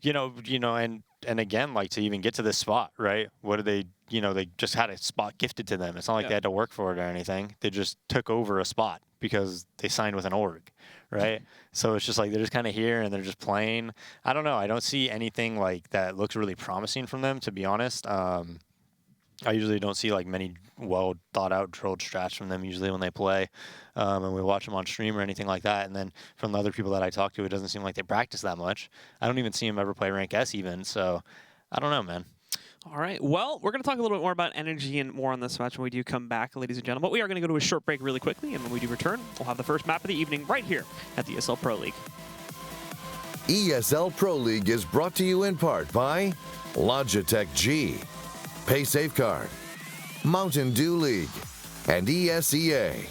you know, and again, like to even get to this spot, right? What did they? You know, they just had a spot gifted to them. It's not like they had to work for it or anything. They just took over a spot because they signed with an org, right? So it's just like they're just kind of here and they're just playing. I don't know. I don't see anything like that looks really promising from them, to be honest. I usually don't see like many well thought out drilled strats from them usually when they play, and we watch them on stream or anything like that. And then from the other people that I talk to, it doesn't seem like they practice that much. I don't even see them ever play rank S even. So I don't know, man. All right. Well, we're going to talk a little bit more about energy and more on this match when we do come back, ladies and gentlemen. But we are going to go to a short break really quickly, and when we do return, we'll have the first map of the evening right here at the ESL Pro League. ESL Pro League is brought to you in part by Logitech G, Pay Safeguard, Mountain Dew League, and ESEA.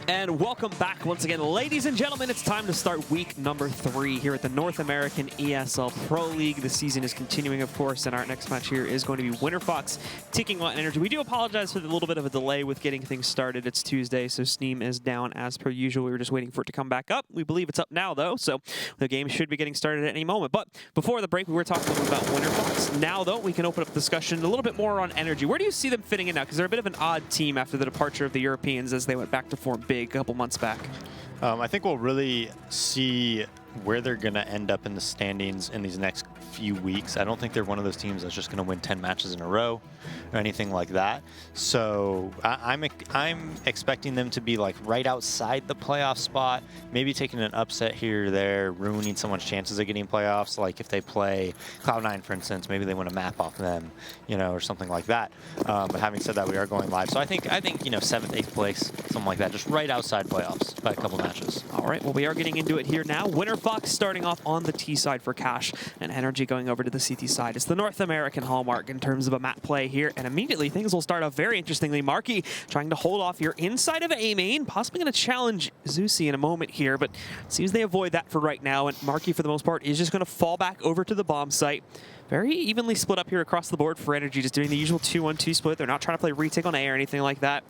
And welcome back once again, ladies and gentlemen. It's time to start week number 3 here at the North American ESL Pro League. The season is continuing, of course, and our next match here is going to be Winterfox taking on NRG. We do apologize for the little bit of a delay with getting things started. It's Tuesday, so Steam is down as per usual. We were just waiting for it to come back up. We believe it's up now, though, so the game should be getting started at any moment. But before the break, we were talking a little about Winterfox. Now, though, we can open up discussion a little bit more on NRG. Where do you see them fitting in now? Because they're a bit of an odd team after the departure of the Europeans as they went back to form big a couple months back. I think we'll really see where they're going to end up in the standings in these next few weeks. I don't think they're one of those teams that's just going to win 10 matches in a row or anything like that. So I'm expecting them to be like right outside the playoff spot, maybe taking an upset here or there, ruining someone's chances of getting playoffs. Like if they play Cloud9, for instance, maybe they win a map off them, you know, or something like that. But having said that, we are going live. So I think you know, 7th, 8th place, something like that, just right outside playoffs by a couple matches. All right, well, we are getting into it here now. Winterfox starting off on the T side for Cash, and NRG going over to the CT side. It's the North American hallmark in terms of a map play here, and immediately things will start off very interestingly. Marky trying to hold off here inside of A main, possibly going to challenge Zeusy in a moment here, but it seems they avoid that for right now, and Marky, for the most part, is just going to fall back over to the bomb site. Very evenly split up here across the board for NRG, just doing the usual 2-1-2 split. They're not trying to play retake on A or anything like that.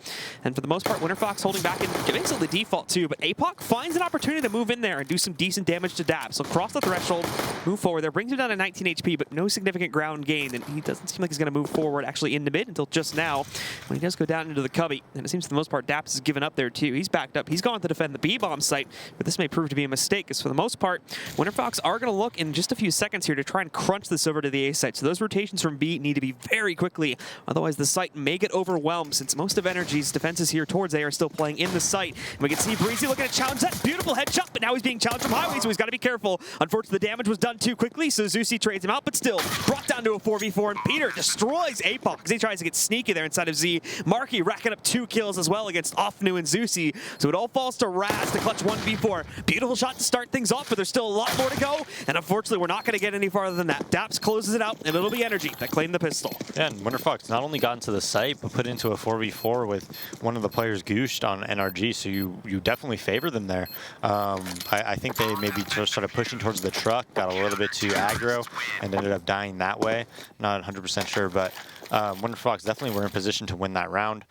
And for the most part, Winterfox holding back and basically the default too, but APOC finds an opportunity to move in there and do some decent damage to Dab. So cross the threshold, move forward there, brings him down to 19 HP, but no significant ground gain, and he doesn't seem like he's going to move forward actually into mid until just now when he does go down into the cubby. And it seems for the most part, Daps has given up there too. He's backed up. He's gone to defend the B-bomb site, but this may prove to be a mistake, because for the most part, Winterfox are going to look in just a few seconds here to try and crunch this over to the A site. So those rotations from B need to be very quickly, otherwise the site may get overwhelmed, since most of NRG's defenses here towards A are still playing in the site. And we can see Breezy looking to challenge that beautiful headshot, but now he's being challenged from highway, so he's got to be careful. Unfortunately, the damage was done too quickly, so Zeusy trades him out, but still brought down to a 4v4, and Peter destroys APOC because he tries to get sneaky there inside of Z. Marky racking up 2 kills as well against Offnu and Zeusy, so it all falls to Raz to clutch 1v4. Beautiful shot to start things off, but there's still a lot more to go, and unfortunately, we're not going to get any farther than that. Daps closes it out, and it'll be NRG that claim the pistol. Yeah, and Winterfox not only got into the site, but put into a 4v4 with one of the players gooshed on NRG, so you definitely favor them there. I think they maybe just started pushing towards the truck, got a little bit too aggro, and ended up dying that way. Not 100% sure, but Winterfox definitely were in position to win that round.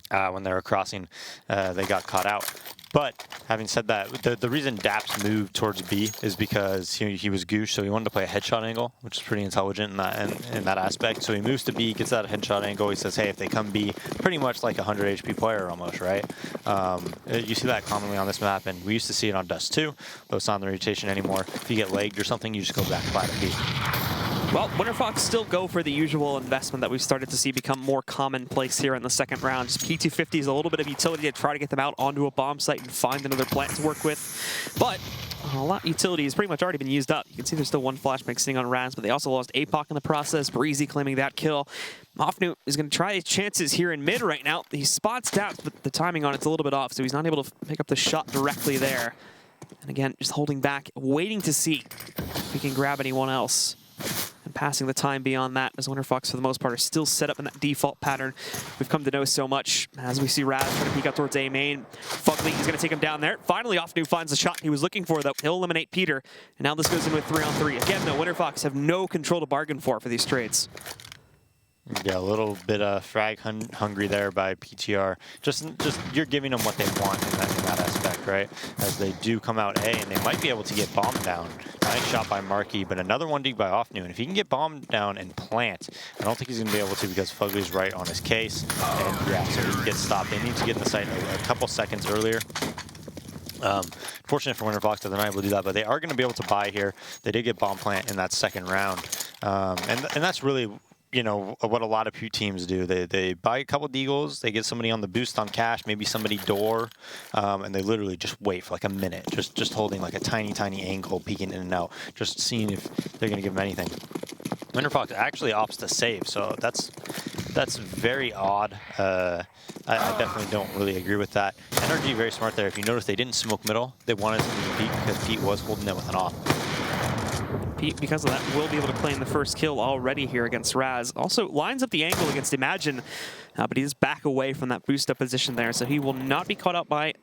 When they were crossing, they got caught out. But having said that, the reason Daps moved towards B is because he was goosh, so he wanted to play a headshot angle, which is pretty intelligent in that aspect. So he moves to B, gets that headshot angle. He says, hey, if they come B, pretty much like a 100 HP player almost, right? You see that commonly on this map, and we used to see it on Dust 2, though it's not in the rotation anymore. If you get legged or something, you just go back by to B. Well, Winterfox still go for the usual investment that we've started to see become more commonplace here in the second round. Just P250 is a little bit of utility to try to get them out onto a bomb site and find another plant to work with. But a lot of utility has pretty much already been used up. You can see there's still one flashbang sitting on Raz, but they also lost APOC in the process. Breezy claiming that kill. Offnu is going to try his chances here in mid right now. He spots Daps, but the timing on it's a little bit off, so he's not able to pick up the shot directly there. And again, just holding back, waiting to see if he can grab anyone else. And passing the time beyond that, as Winterfox, for the most part, are still set up in that default pattern we've come to know so much. As we see Raz trying to peek out towards A main. Fugly is going to take him down there. Finally, Offnu finds the shot he was looking for, though. He'll eliminate Peter. And now this goes in with 3-on-3. Again, though, Winterfox have no control to bargain for these trades. Yeah, a little bit of frag hungry there by PTR. Just you're giving them what they want in that aspect, right? As they do come out A, and they might be able to get bombed down. Nice shot by Marky, but another 1D by Offnu. And if he can get bombed down and plant, I don't think he's going to be able to, because Fugly's right on his case. And yeah, so he gets stopped. They need to get in the site a couple seconds earlier. Fortunate for Winterfox that they're not able to do that, but they are going to be able to buy here. They did get bomb plant in that second round. And that's really, you know, what a lot of teams do. They buy a couple deagles, they get somebody on the boost on Cash, maybe somebody door, and they literally just wait for like a minute, just holding like a tiny angle, peeking in and out, just seeing if they're going to give them anything. Winterfox actually opts to save, so that's very odd. I definitely don't really agree with that. NRG very smart there. If you notice, they didn't smoke middle. They wanted to move Pete because Pete was holding it with an off. Pete, because of that, will be able to claim the first kill already here against Raz. Also lines up the angle against Imagine. but he is back away from that boost up position there, so he will not be caught out by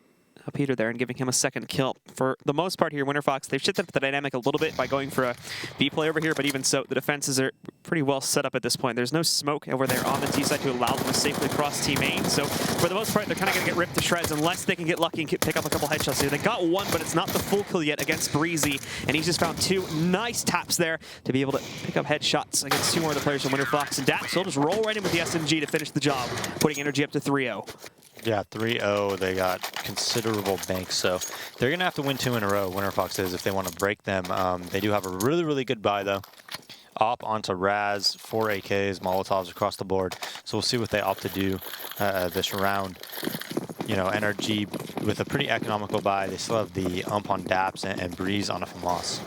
Peter there and giving him a second kill. For the most part here, Winterfox, they've shifted up the dynamic a little bit by going for a B play over here, but even so, the defenses are pretty well set up at this point. There's no smoke over there on the T side to allow them to safely cross T main, so for the most part, they're kind of going to get ripped to shreds unless they can get lucky and pick up a couple headshots here. They got one, but it's not the full kill yet against Breezy, and he's just found 2 nice taps there to be able to pick up headshots against 2 more of the players from Winterfox, and Daps will just roll right in with the SMG to finish the job, putting NRG up to 3-0. Yeah, 3-0. They got considerable banks, so they're going to have to win 2 in a row, Winterfox is, if they want to break them. They do have a really, really good buy, though. Op onto Raz, 4 AKs, Molotovs across the board. So we'll see what they opt to do this round. You know, NRG with a pretty economical buy. They still have the ump on Daps and Breeze on a FAMAS.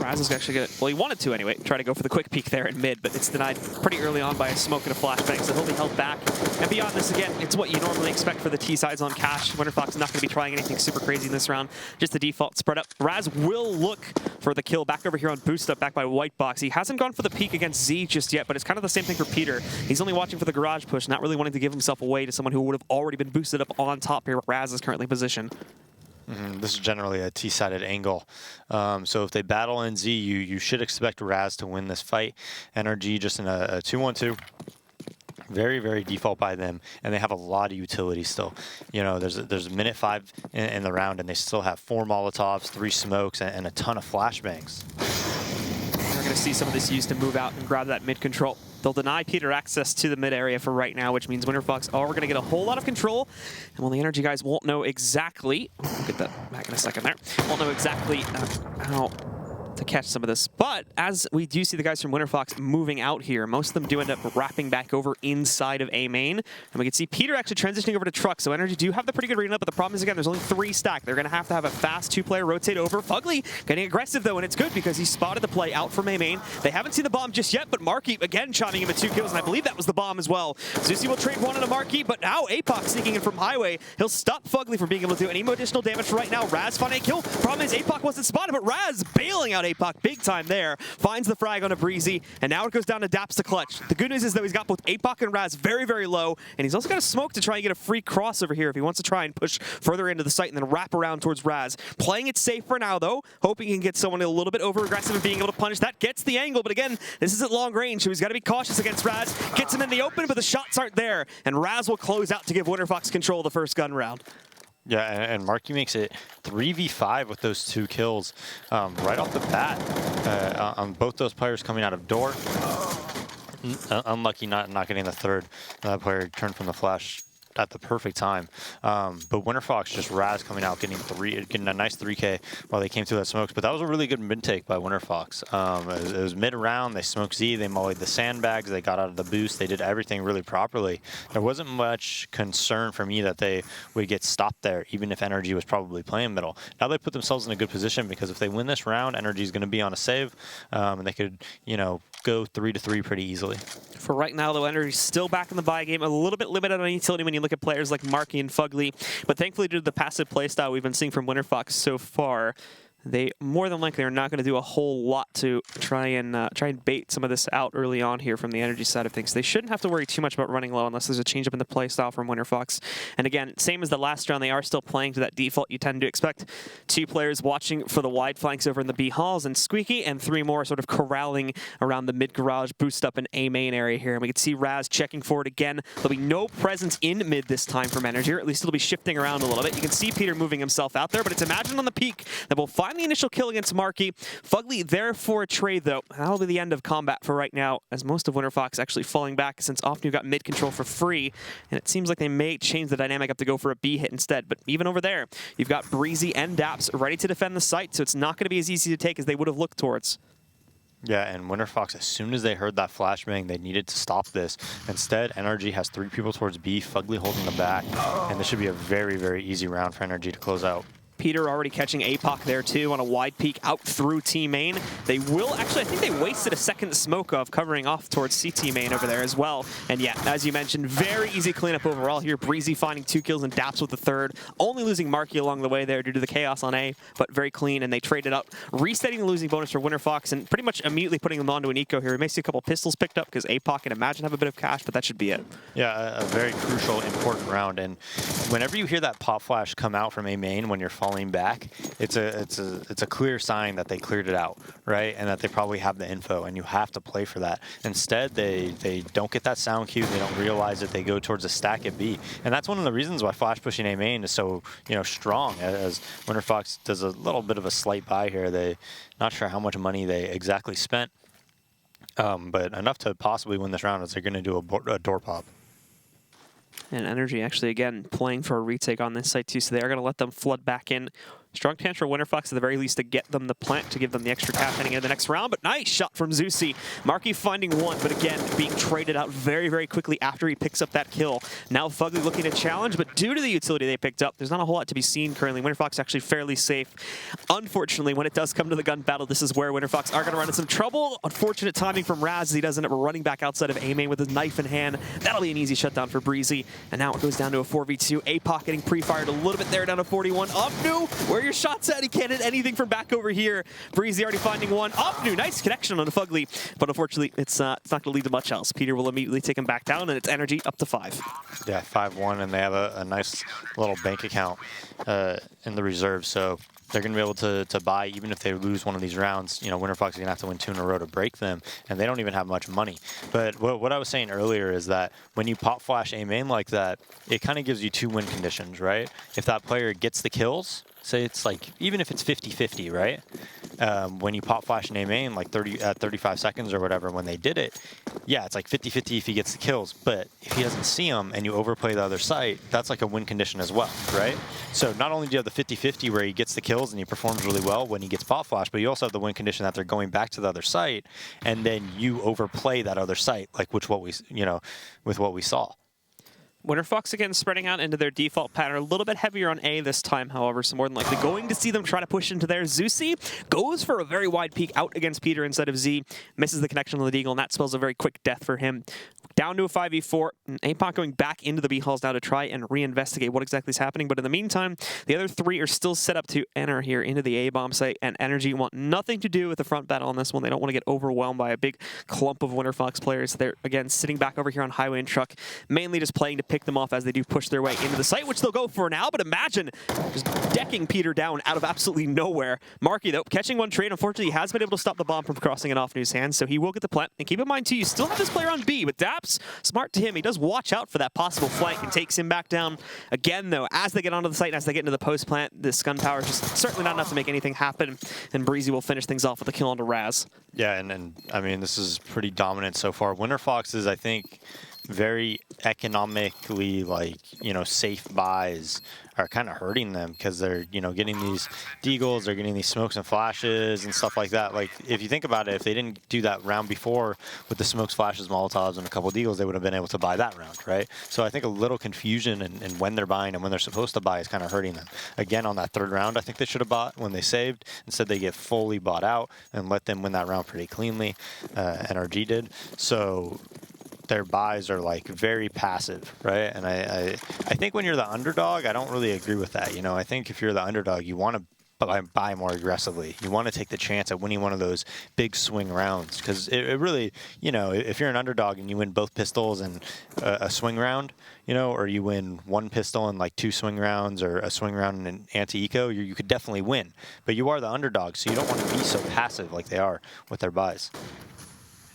Raz is actually going to, well, he wanted to anyway, try to go for the quick peek there in mid, but it's denied pretty early on by a smoke and a flashbang, so he'll be held back. And beyond this, again, it's what you normally expect for the T-sides on Cash. Winterfox is not going to be trying anything super crazy in this round, just the default spread up. Raz will look for the kill back over here on Boost Up, back by Whitebox. He hasn't gone for the peek against Z just yet, but it's kind of the same thing for Peter. He's only watching for the garage push, not really wanting to give himself away to someone who would have already been boosted up on top here where Raz is currently positioned. This is generally a T-sided angle. So if they battle in Z, you should expect Raz to win this fight. NRG just in a 2-1-2. Very, very default by them, and they have a lot of utility still. You know, there's a minute 5 in the round, and they still have 4 Molotovs, 3 smokes, and a ton of flashbangs. We're going to see some of this used to move out and grab that mid control. They'll deny Peter access to the mid area for right now, which means Winterfox are going to get a whole lot of control. And while the NRG guys won't know exactly, we'll get that back in a second there, won't know exactly how to catch some of this. But as we do see the guys from Winterfox moving out here, most of them do end up wrapping back over inside of A main. And we can see Peter actually transitioning over to Truck. So NRG do have the pretty good read up, but the problem is, again, there's only 3 stacked. They're going to have a fast 2-player rotate over. Fugly getting aggressive, though, and it's good because he spotted the play out from A main. They haven't seen the bomb just yet, but Marky, again, chiming in with 2 kills, and I believe that was the bomb as well. Zusi will trade 1 into Marky, but now APOC sneaking in from Highway. He'll stop Fugly from being able to do any more additional damage for right now. Raz finding a kill. Problem is APOC wasn't spotted, but Raz bailing out APOC big time there. Finds the frag on a Breezy, and now it goes down to Daps to clutch. The good news is, though, he's got both APOC and Raz very, very low, and he's also got a smoke to try and get a free cross over here if he wants to try and push further into the site and then wrap around towards Raz. Playing it safe for now, though, hoping he can get someone a little bit over-aggressive and being able to punish. That gets the angle, but again, this is at long range, so he's got to be cautious against Raz. Gets him in the open, but the shots aren't there, and Raz will close out to give Winterfox control of the first gun round. Yeah, and Marky makes it 3v5 with those 2 kills right off the bat on both those players coming out of door. Unlucky not getting the third. That player turned from the flash at the perfect time. But Winterfox just Raz coming out, getting a nice 3K while they came through that smokes. But that was a really good mid take by Winterfox. It was mid round. They smoked Z. They mollied the sandbags. They got out of the boost. They did everything really properly. There wasn't much concern for me that they would get stopped there, even if NRG was probably playing middle. Now they put themselves in a good position because if they win this round, NRG is going to be on a save, and they could, you know, go 3-3 pretty easily. For right now, though, NRG still back in the buy game. A little bit limited on utility when you look at players like Marky and Fugly, but thankfully due to the passive playstyle we've been seeing from Winterfox so far, they more than likely are not going to do a whole lot to try and bait some of this out early on here from the NRG side of things. They shouldn't have to worry too much about running low unless there's a change up in the play style from Winterfox. And again, same as the last round, they are still playing to that default. You tend to expect 2 players watching for the wide flanks over in the B halls and Squeaky, and 3 more sort of corralling around the mid garage boost up in A main area here. And we can see Raz checking forward again. There'll be no presence in mid this time from NRG, or at least it'll be shifting around a little bit. You can see Peter moving himself out there, but it's imagined on the peak that we'll find the initial kill against Marky. Fugly there for a trade, though. That'll be the end of combat for right now, as most of Winterfox actually falling back since Ofnu got mid control for free, and it seems like they may change the dynamic up to go for a B hit instead. But even over there, you've got Breezy and Daps ready to defend the site, so it's not going to be as easy to take as they would have looked towards. Yeah, and Winterfox, as soon as they heard that flashbang, they needed to stop this. Instead, NRG has 3 people towards B, Fugly holding the back, and this should be a very, very easy round for NRG to close out. Peter already catching APOC there too on a wide peek out through T main. They will actually, I think they wasted a second smoke of covering off towards CT main over there as well. And yeah, as you mentioned, very easy cleanup overall here. Breezy finding 2 kills and Daps with the 3rd. Only losing Marky along the way there due to the chaos on A, but very clean. And they traded up, resetting the losing bonus for Winterfox and pretty much immediately putting them onto an eco here. We may see a couple pistols picked up because APOC and Imagine have a bit of cash, but that should be it. Yeah, a very crucial, important round. And whenever you hear that pop flash come out from A main when you're falling back, it's a clear sign that they cleared it out, right? And that they probably have the info, and you have to play for that. Instead, they don't get that sound cue. They don't realize it. They go towards a stack at B, and that's one of the reasons why flash pushing A main is so strong. As Winterfox does a little bit of a slight buy here. They not sure how much money they exactly spent, but enough to possibly win this round as they're going to do a door pop. And NRG actually, again, playing for a retake on this site too, so they are going to let them flood back in. Strong chance for Winterfox at the very least to get them the plant to give them the extra cash heading into the next round, but nice shot from Zeusy. Marky finding 1, but again, being traded out very, very quickly after he picks up that kill. Now Fugly looking to challenge, but due to the utility they picked up, there's not a whole lot to be seen currently. Winterfox actually fairly safe. Unfortunately, when it does come to the gun battle, this is where Winterfox are going to run into some trouble. Unfortunate timing from Raz as he does end up running back outside of A main with his knife in hand. That'll be an easy shutdown for Breezy. And now it goes down to a 4v2. APOC getting pre-fired a little bit there, down to 41. Upnu, where are your shots at? He can't hit anything from back over here. Breezy already finding 1. Upnu, nice connection on the Fugly, but unfortunately, it's not going to lead to much else. Peter will immediately take him back down, and it's NRG up to 5. Yeah, 5-1, and they have a nice little bank account in the reserve, so they're going to be able to buy even if they lose one of these rounds. Winterfox is going to have to win 2 in a row to break them, and they don't even have much money. But what I was saying earlier is that when you pop flash A main like that, it kind of gives you 2 win conditions, right? If that player gets the kills, say it's like, even if it's 50-50, right? When you pop flash in A main, like 35 seconds or whatever, when they did it, yeah, it's like 50-50 if he gets the kills. But if he doesn't see them and you overplay the other site, that's like a win condition as well, right? So not only do you have the 50-50 where he gets the kills and he performs really well when he gets pop flash, but you also have the win condition that they're going back to the other site, and then you overplay that other site, like with what we saw. Winterfox again spreading out into their default pattern, a little bit heavier on A this time, however, so more than likely going to see them try to push into there. Zeusy goes for a very wide peek out against Peter instead of Z, misses the connection on the Deagle, and that spells a very quick death for him. Down to a 5v4, and APOC going back into the B halls now to try and reinvestigate what exactly is happening, but in the meantime, the other 3 are still set up to enter here into the A bomb site, and NRG want nothing to do with the front battle on this one. They don't want to get overwhelmed by a big clump of Winterfox players. They're, again, sitting back over here on Highway and Truck, mainly just playing to pick them off as they do push their way into the site, which they'll go for now, but Imagine just decking Peter down out of absolutely nowhere. Marky, though, catching 1 trade. Unfortunately, he has been able to stop the bomb from crossing it off in his hands, so he will get the plant. And keep in mind, too, you still have this player on B, but Daps, smart to him. He does watch out for that possible flank and takes him back down. Again, though, as they get onto the site and as they get into the post plant, this gun power is just certainly not enough to make anything happen, and Breezy will finish things off with a kill onto Raz. Yeah, and I mean, this is pretty dominant so far. Winterfox is, I think, very economically, safe buys are kind of hurting them because they're, getting these deagles, they're getting these smokes and flashes and stuff like that. Like, if you think about it, if they didn't do that round before with the smokes, flashes, Molotovs, and a couple deagles, they would have been able to buy that round, right? So I think a little confusion in when they're buying and when they're supposed to buy is kind of hurting them. Again, on that 3rd round, I think they should have bought when they saved. Instead, they get fully bought out and let them win that round pretty cleanly. NRG did. So their buys are very passive, right? And I think when you're the underdog, I don't really agree with that. I think if you're the underdog, you want to buy more aggressively. You want to take the chance at winning one of those big swing rounds because it really, if you're an underdog and you win both pistols and a swing round, or you win 1 pistol and 2 swing rounds or a swing round and an anti-eco, you could definitely win. But you are the underdog, so you don't want to be so passive like they are with their buys.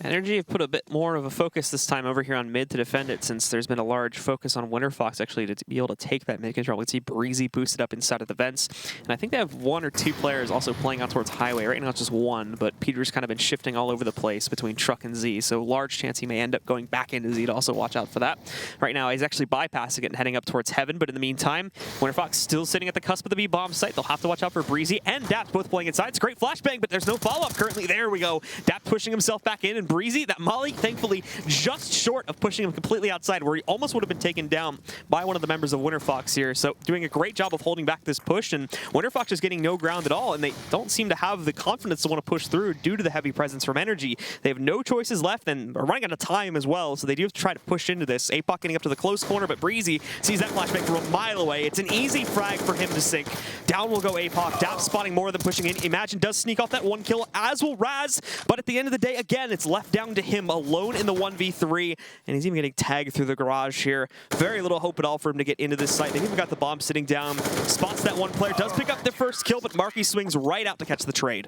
NRG have put a bit more of a focus this time over here on mid to defend it, since there's been a large focus on Winterfox actually to be able to take that mid control. We can see Breezy boosted up inside of the vents, and I think they have 1 or 2 players also playing out towards Highway. Right now it's just 1, but Peter's kind of been shifting all over the place between Truck and Z, so large chance he may end up going back into Z to also watch out for that. Right now he's actually bypassing it and heading up towards Heaven, but in the meantime, Winterfox still sitting at the cusp of the B bomb site. They'll have to watch out for Breezy and Daps both playing inside. It's a great flashbang, but there's no follow-up currently. There we go. Daps pushing himself back in, and Breezy. That molly, thankfully, just short of pushing him completely outside, where he almost would have been taken down by one of the members of Winterfox here. So doing a great job of holding back this push, and Winterfox is getting no ground at all, and they don't seem to have the confidence to want to push through due to the heavy presence from NRG. They have no choices left, and are running out of time as well, so they do have to try to push into this. APOC getting up to the close corner, but Breezy sees that flashbang from a mile away. It's an easy frag for him to sink. Down will go APOC. Dap spotting more than pushing in. Imagine does sneak off that one kill, as will Raz, but at the end of the day, again, it's left down to him alone in the 1v3, and he's even getting tagged through the garage here. Very little hope at all for him to get into this site. They've even got the bomb sitting down. Spots that one player, does pick up the first kill, but Marky swings right out to catch the trade.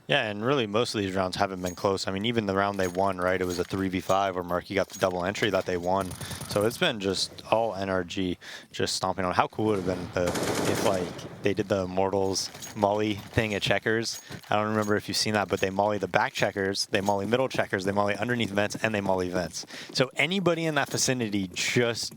Yeah, and really most of these rounds haven't been close. I mean, even the round they won, right, it was a 3v5 where Marky got the double entry that they won. So it's been just all NRG just stomping on. How cool would it have been if like they did the Immortals molly thing at checkers. I don't remember if you've seen that, but they molly the back checkers, they molly middle checkers, they molly underneath vents, and they molly vents. So anybody in that vicinity just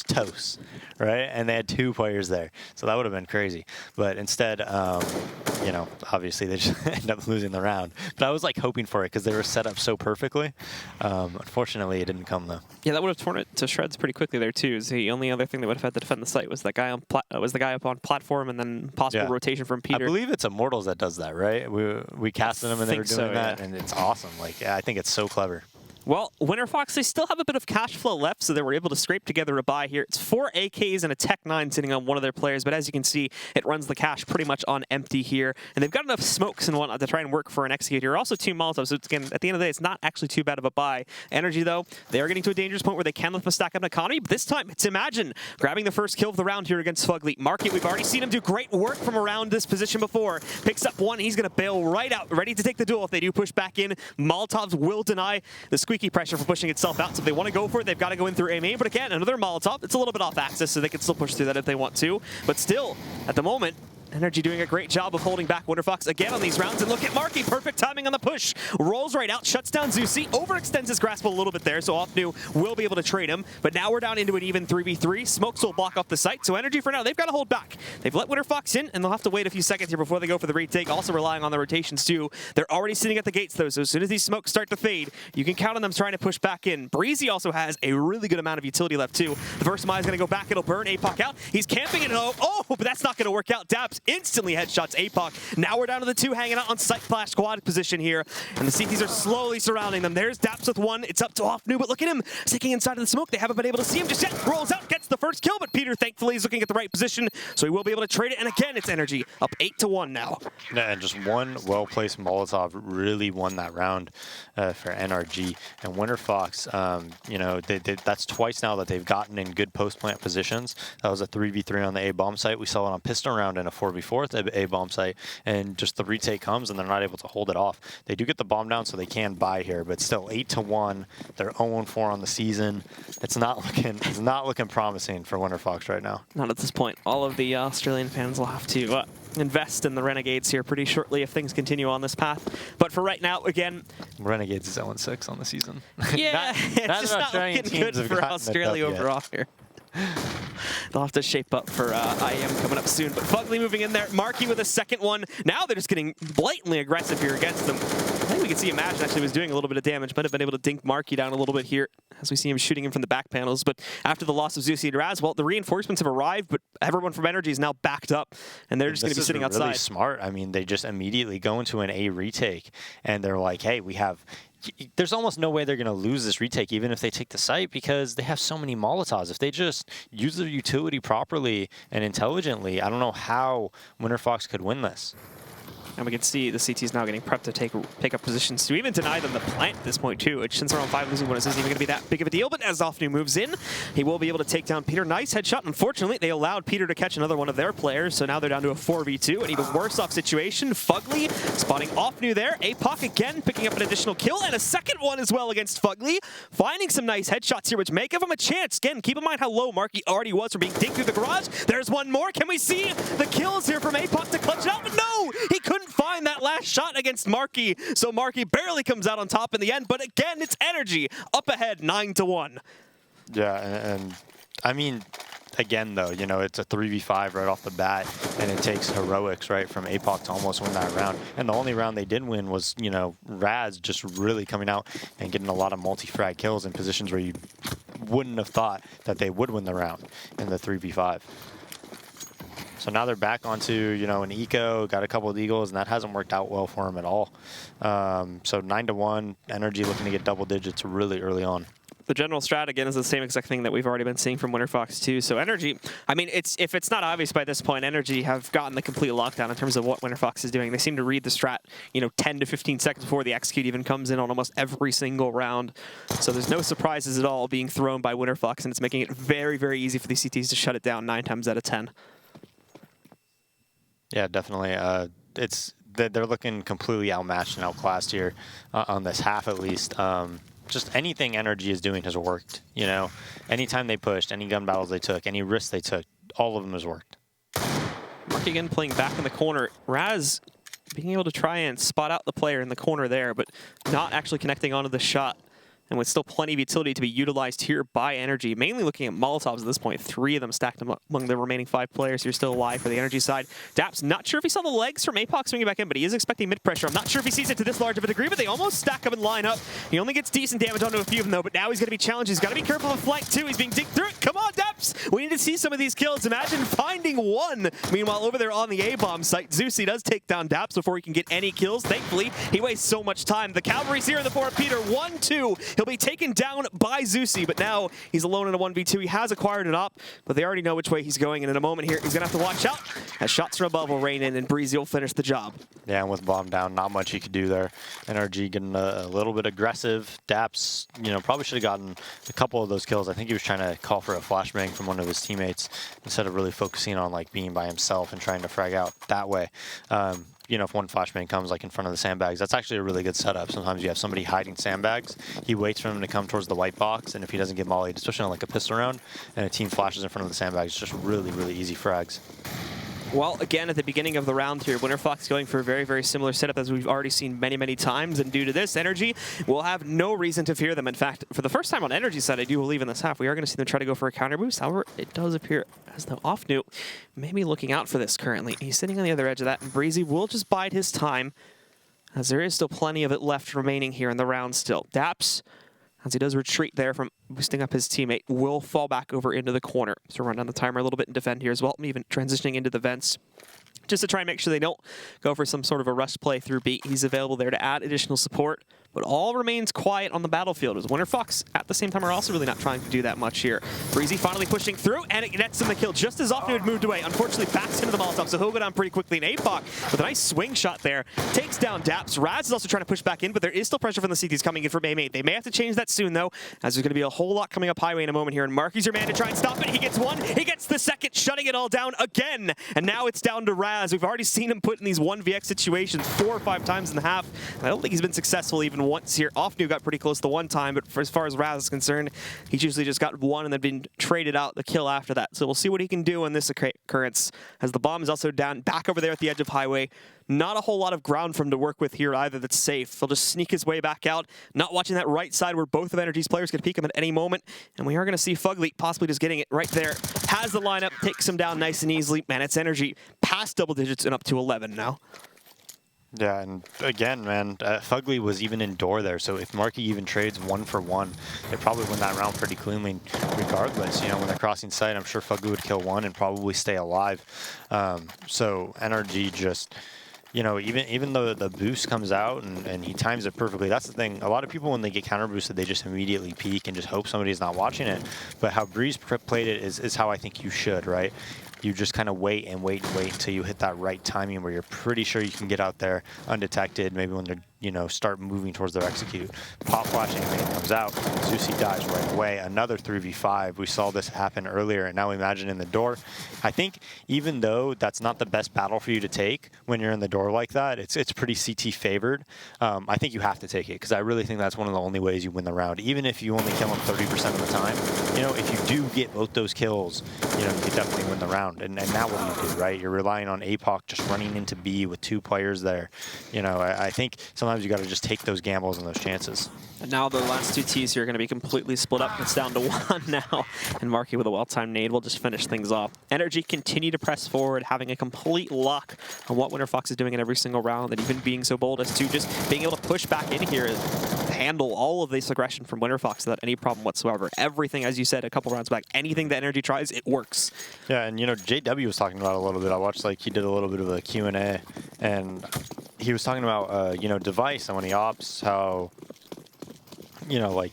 toasts, right? And they had 2 players there. So that would have been crazy. But instead, you know, obviously they just end up losing the round. But I was like hoping for it because they were set up so perfectly. Unfortunately, it didn't come though. Yeah, that would have torn it to shreds pretty quickly there too. So the only other thing that would have had to defend the site was that guy on the guy up on platform, and then possible rotation from Peter. I believe it's Immortals that does that, right? We casted them and they were doing that, and it's awesome. Like, I think it's so clever. Well, Winterfox, they still have a bit of cash flow left, so they were able to scrape together a buy here. It's 4 AKs and a Tech 9 sitting on one of their players, but as you can see, it runs the cash pretty much on empty here. And they've got enough smokes and whatnot to try and work for an execute here. Also 2 Molotovs, so it's, again, at the end of the day, it's not actually too bad of a buy. NRG, though, they are getting to a dangerous point where they can lift a stack up an economy, but this time, it's Imagine grabbing the first kill of the round here against Fugly. Market, we've already seen him do great work from around this position before. Picks up one, he's going to bail right out, ready to take the duel if they do push back in. Molotovs will deny the squeaky pressure for pushing itself out, so if they want to go for it, they've got to go in through A-main, but again, another Molotov. It's a little bit off axis, so they can still push through that if they want to, but still, at the moment, NRG doing a great job of holding back Winterfox again on these rounds, and look at Marky, perfect timing on the push. Rolls right out, shuts down Zeusy, overextends his grasp a little bit there, so Offnu will be able to trade him, but now we're down into an even 3v3. Smokes will block off the site, so NRG for now, they've got to hold back. They've let Winterfox in, and they'll have to wait a few seconds here before they go for the retake, also relying on the rotations too. They're already sitting at the gates though, so as soon as these smokes start to fade, you can count on them trying to push back in. Breezy also has a really good amount of utility left too. The first mine is going to go back, it'll burn APOC out. He's camping it, oh, but that's not going to work out. Daps instantly headshot APOC. Now we're down to the 2 hanging out on site flash squad position here, and the CTs are slowly surrounding them. There's Daps with 1. It's up to Offnu, but look at him sticking inside of the smoke. They haven't been able to see him just yet. Rolls out, gets the first kill, but Peter thankfully is looking at the right position, so he will be able to trade it. And again, it's NRG up 8-1 now. Yeah, and just one well-placed Molotov really won that round for NRG. And Winterfox, you know, that's twice now that they've gotten in good post-plant positions. That was a 3v3 on the A-bomb site. We saw it on Piston round and a 4v4 at the A-bomb site, and just the retake comes and they're not able to hold it off. They do get the bomb down, so they can buy here, but still 8-1. They're 0-4 on the season. It's not looking promising for Winterfox right now. Not at this point. All of the Australian fans will have to invest in the Renegades here pretty shortly if things continue on this path. But for right now, again, Renegades is 0-6 on the season. Yeah, it's just not looking good for Australia overall here. They'll have to shape up for IM coming up soon. But Fugly moving in there. Marky with a second one. Now they're just getting blatantly aggressive here against them. I think we can see Imagine actually was doing a little bit of damage. Might have been able to dink Marky down a little bit here as we see him shooting him from the back panels. But after the loss of Zeusy and Raz, well, the reinforcements have arrived, but everyone from NRG is now backed up, and they're just going to be sitting outside. Really smart. I mean, they just immediately go into an A retake, and they're like, hey, we have... There's almost no way they're going to lose this retake, even if they take the site, because they have so many Molotovs. If they just use their utility properly and intelligently, I don't know how Winterfox could win this. And we can see the CTs now getting prepped to pick up positions to even deny them the plant at this point too, which since they're on 5 losing bonus isn't even going to be that big of a deal. But as Offnu moves in, he will be able to take down Peter. Nice headshot. Unfortunately, they allowed Peter to catch another one of their players, so now they're down to a 4v2, an even worse off situation. Fugly spotting Offnu there. APOC again picking up an additional kill, and a second one as well against Fugly. Finding some nice headshots here, which may give him a chance. Again, keep in mind how low Marky already was from being dinked through the garage. There's one more. Can we see the kills here from APOC to clutch it out? But no! He couldn't find that last shot against Marky, so Marky barely comes out on top in the end, but again, it's NRG up ahead 9-1. Yeah, and I mean, again, though, you know, it's a 3v5 right off the bat, and it takes heroics, right, from APOC to almost win that round. And the only round they did win was, you know, Raz just really coming out and getting a lot of multi-frag kills in positions where you wouldn't have thought that they would win the round in the 3v5. So now they're back onto, you know, an eco, got a couple of eagles, and that hasn't worked out well for them at all. So 9-1, NRG looking to get double digits really early on. The general strat, again, is the same exact thing that we've already been seeing from Winterfox, too. So NRG, I mean, if it's not obvious by this point, NRG have gotten the complete lockdown in terms of what Winterfox is doing. They seem to read the strat, you know, 10 to 15 seconds before the execute even comes in on almost every single round. So there's no surprises at all being thrown by Winterfox, and it's making it very, very easy for these CTs to shut it down 9 times out of 10. Yeah, definitely. They're looking completely outmatched and outclassed here on this half at least. Just anything NRG is doing has worked, you know. Anytime they pushed, any gun battles they took, any risks they took, all of them has worked. Mark again playing back in the corner. Raz being able to try and spot out the player in the corner there, but not actually connecting onto the shot. And with still plenty of utility to be utilized here by NRG, mainly looking at Molotovs at this point. 3 of them stacked among the remaining 5 players who are still alive for the NRG side. Daps, not sure if he saw the legs from APOC swinging back in, but he is expecting mid-pressure. I'm not sure if he sees it to this large of a degree, but they almost stack up and line up. He only gets decent damage onto a few of them, though, but now he's going to be challenged. He's got to be careful of flank, too. He's being digged through it. Come on, Daps! We need to see some of these kills. Imagine finding one. Meanwhile, over there on the A-bomb site, Zeusy does take down Daps before he can get any kills. Thankfully, he wastes so much time. The cavalry's here in the form of Peter. 1-2. He'll be taken down by Zeusy, but now he's alone in a 1v2. He has acquired an op, but they already know which way he's going, and in a moment here, he's going to have to watch out as shots from above will rain in, and Breezy will finish the job. Yeah, and with bomb down, not much he could do there. NRG getting a little bit aggressive. Daps, you know, probably should have gotten a couple of those kills. I think he was trying to call for a flashbang from one of his teammates instead of really focusing on, like, being by himself and trying to frag out that way. You know, if one flashbang comes like in front of the sandbags, that's actually a really good setup. Sometimes you have somebody hiding sandbags. He waits for him to come towards the white box, and if he doesn't get mollied, especially on like a pistol round, and a team flashes in front of the sandbags, it's just really, really easy frags. Well, again, at the beginning of the round here, Winterfox going for a very, very similar setup as we've already seen many, many times. And due to this, NRG will have no reason to fear them. In fact, for the first time on NRG side, I do believe in this half, we are going to see them try to go for a counter boost. However, it does appear as though Offnu may be looking out for this currently. He's sitting on the other edge of that, and Breezy will just bide his time, as there is still plenty of it left remaining here in the round still. Daps, as he does retreat there from boosting up his teammate, will fall back over into the corner. So run down the timer a little bit and defend here as well, even transitioning into the vents, just to try and make sure they don't go for some sort of a rush play through B. He's available there to add additional support, but all remains quiet on the battlefield as Winterfox at the same time are also really not trying to do that much here. Breezy finally pushing through, and it nets him the kill just as Offnu had moved away. Unfortunately, backs into the Molotov, so he'll go down pretty quickly. And APOC, with a nice swing shot there, takes down Daps. Raz is also trying to push back in, but there is still pressure from the CTs coming in for Maymay. They may have to change that soon, though, as there's going to be a whole lot coming up highway in a moment here. And Marky's your man to try and stop it. He gets one, he gets the second, shutting it all down again. And now it's down to Raz. We've already seen him put in these 1vx situations 4 or 5 times in the half, and I don't think he's been successful even once here. Offnu got pretty close the one time, but for as far as Raz is concerned, he's usually just got one and then been traded out the kill after that. So we'll see what he can do in this occurrence, as the bomb is also down back over there at the edge of highway. Not a whole lot of ground for him to work with here either that's safe. He'll just sneak his way back out, not watching that right side where both of NRG's players could peek him at any moment. And we are going to see Fugly possibly just getting it right there. Has the lineup, takes him down nice and easily. Man, it's NRG past double digits and up to 11 now. Yeah, and again, man, Fugly was even in door there, so if Marky even trades 1 for 1, they probably win that round pretty cleanly regardless. You know, when they're crossing sight, I'm sure Fugly would kill 1 and probably stay alive. So NRG just, you know, even though the boost comes out and he times it perfectly, that's the thing. A lot of people, when they get counter boosted, they just immediately peek and just hope somebody's not watching it. But how Breeze played it is how I think you should, right? You just kind of wait and wait and wait until you hit that right timing where you're pretty sure you can get out there undetected, maybe when they're, you know, start moving towards their execute. Pop flash animation comes out, Zeusy dies right away. Another 3v5. We saw this happen earlier, and now imagine in the door. I think even though that's not the best battle for you to take when you're in the door like that, it's pretty CT favored. I think you have to take it, because I really think that's one of the only ways you win the round. Even if you only kill them 30% of the time, you know, if you do get both those kills, you know, you could definitely win the round. And now what do, right? You're relying on APOC just running into B with 2 players there. You know, I think sometimes sometimes you got to just take those gambles and those chances. And now the last two Ts here are going to be completely split up. It's down to one now. And Marky with a well-timed nade will just finish things off. NRG continue to press forward, having a complete lock on what Winterfox is doing in every single round, and even being so bold as to just being able to push back in here and handle all of this aggression from Winterfox without any problem whatsoever. Everything, as you said a couple rounds back, anything that NRG tries, it works. Yeah, and you know, JW was talking about it a little bit. I watched, like, he did a little bit of a Q&A, and he was talking about, you know, Device and when he opts, how, you know, like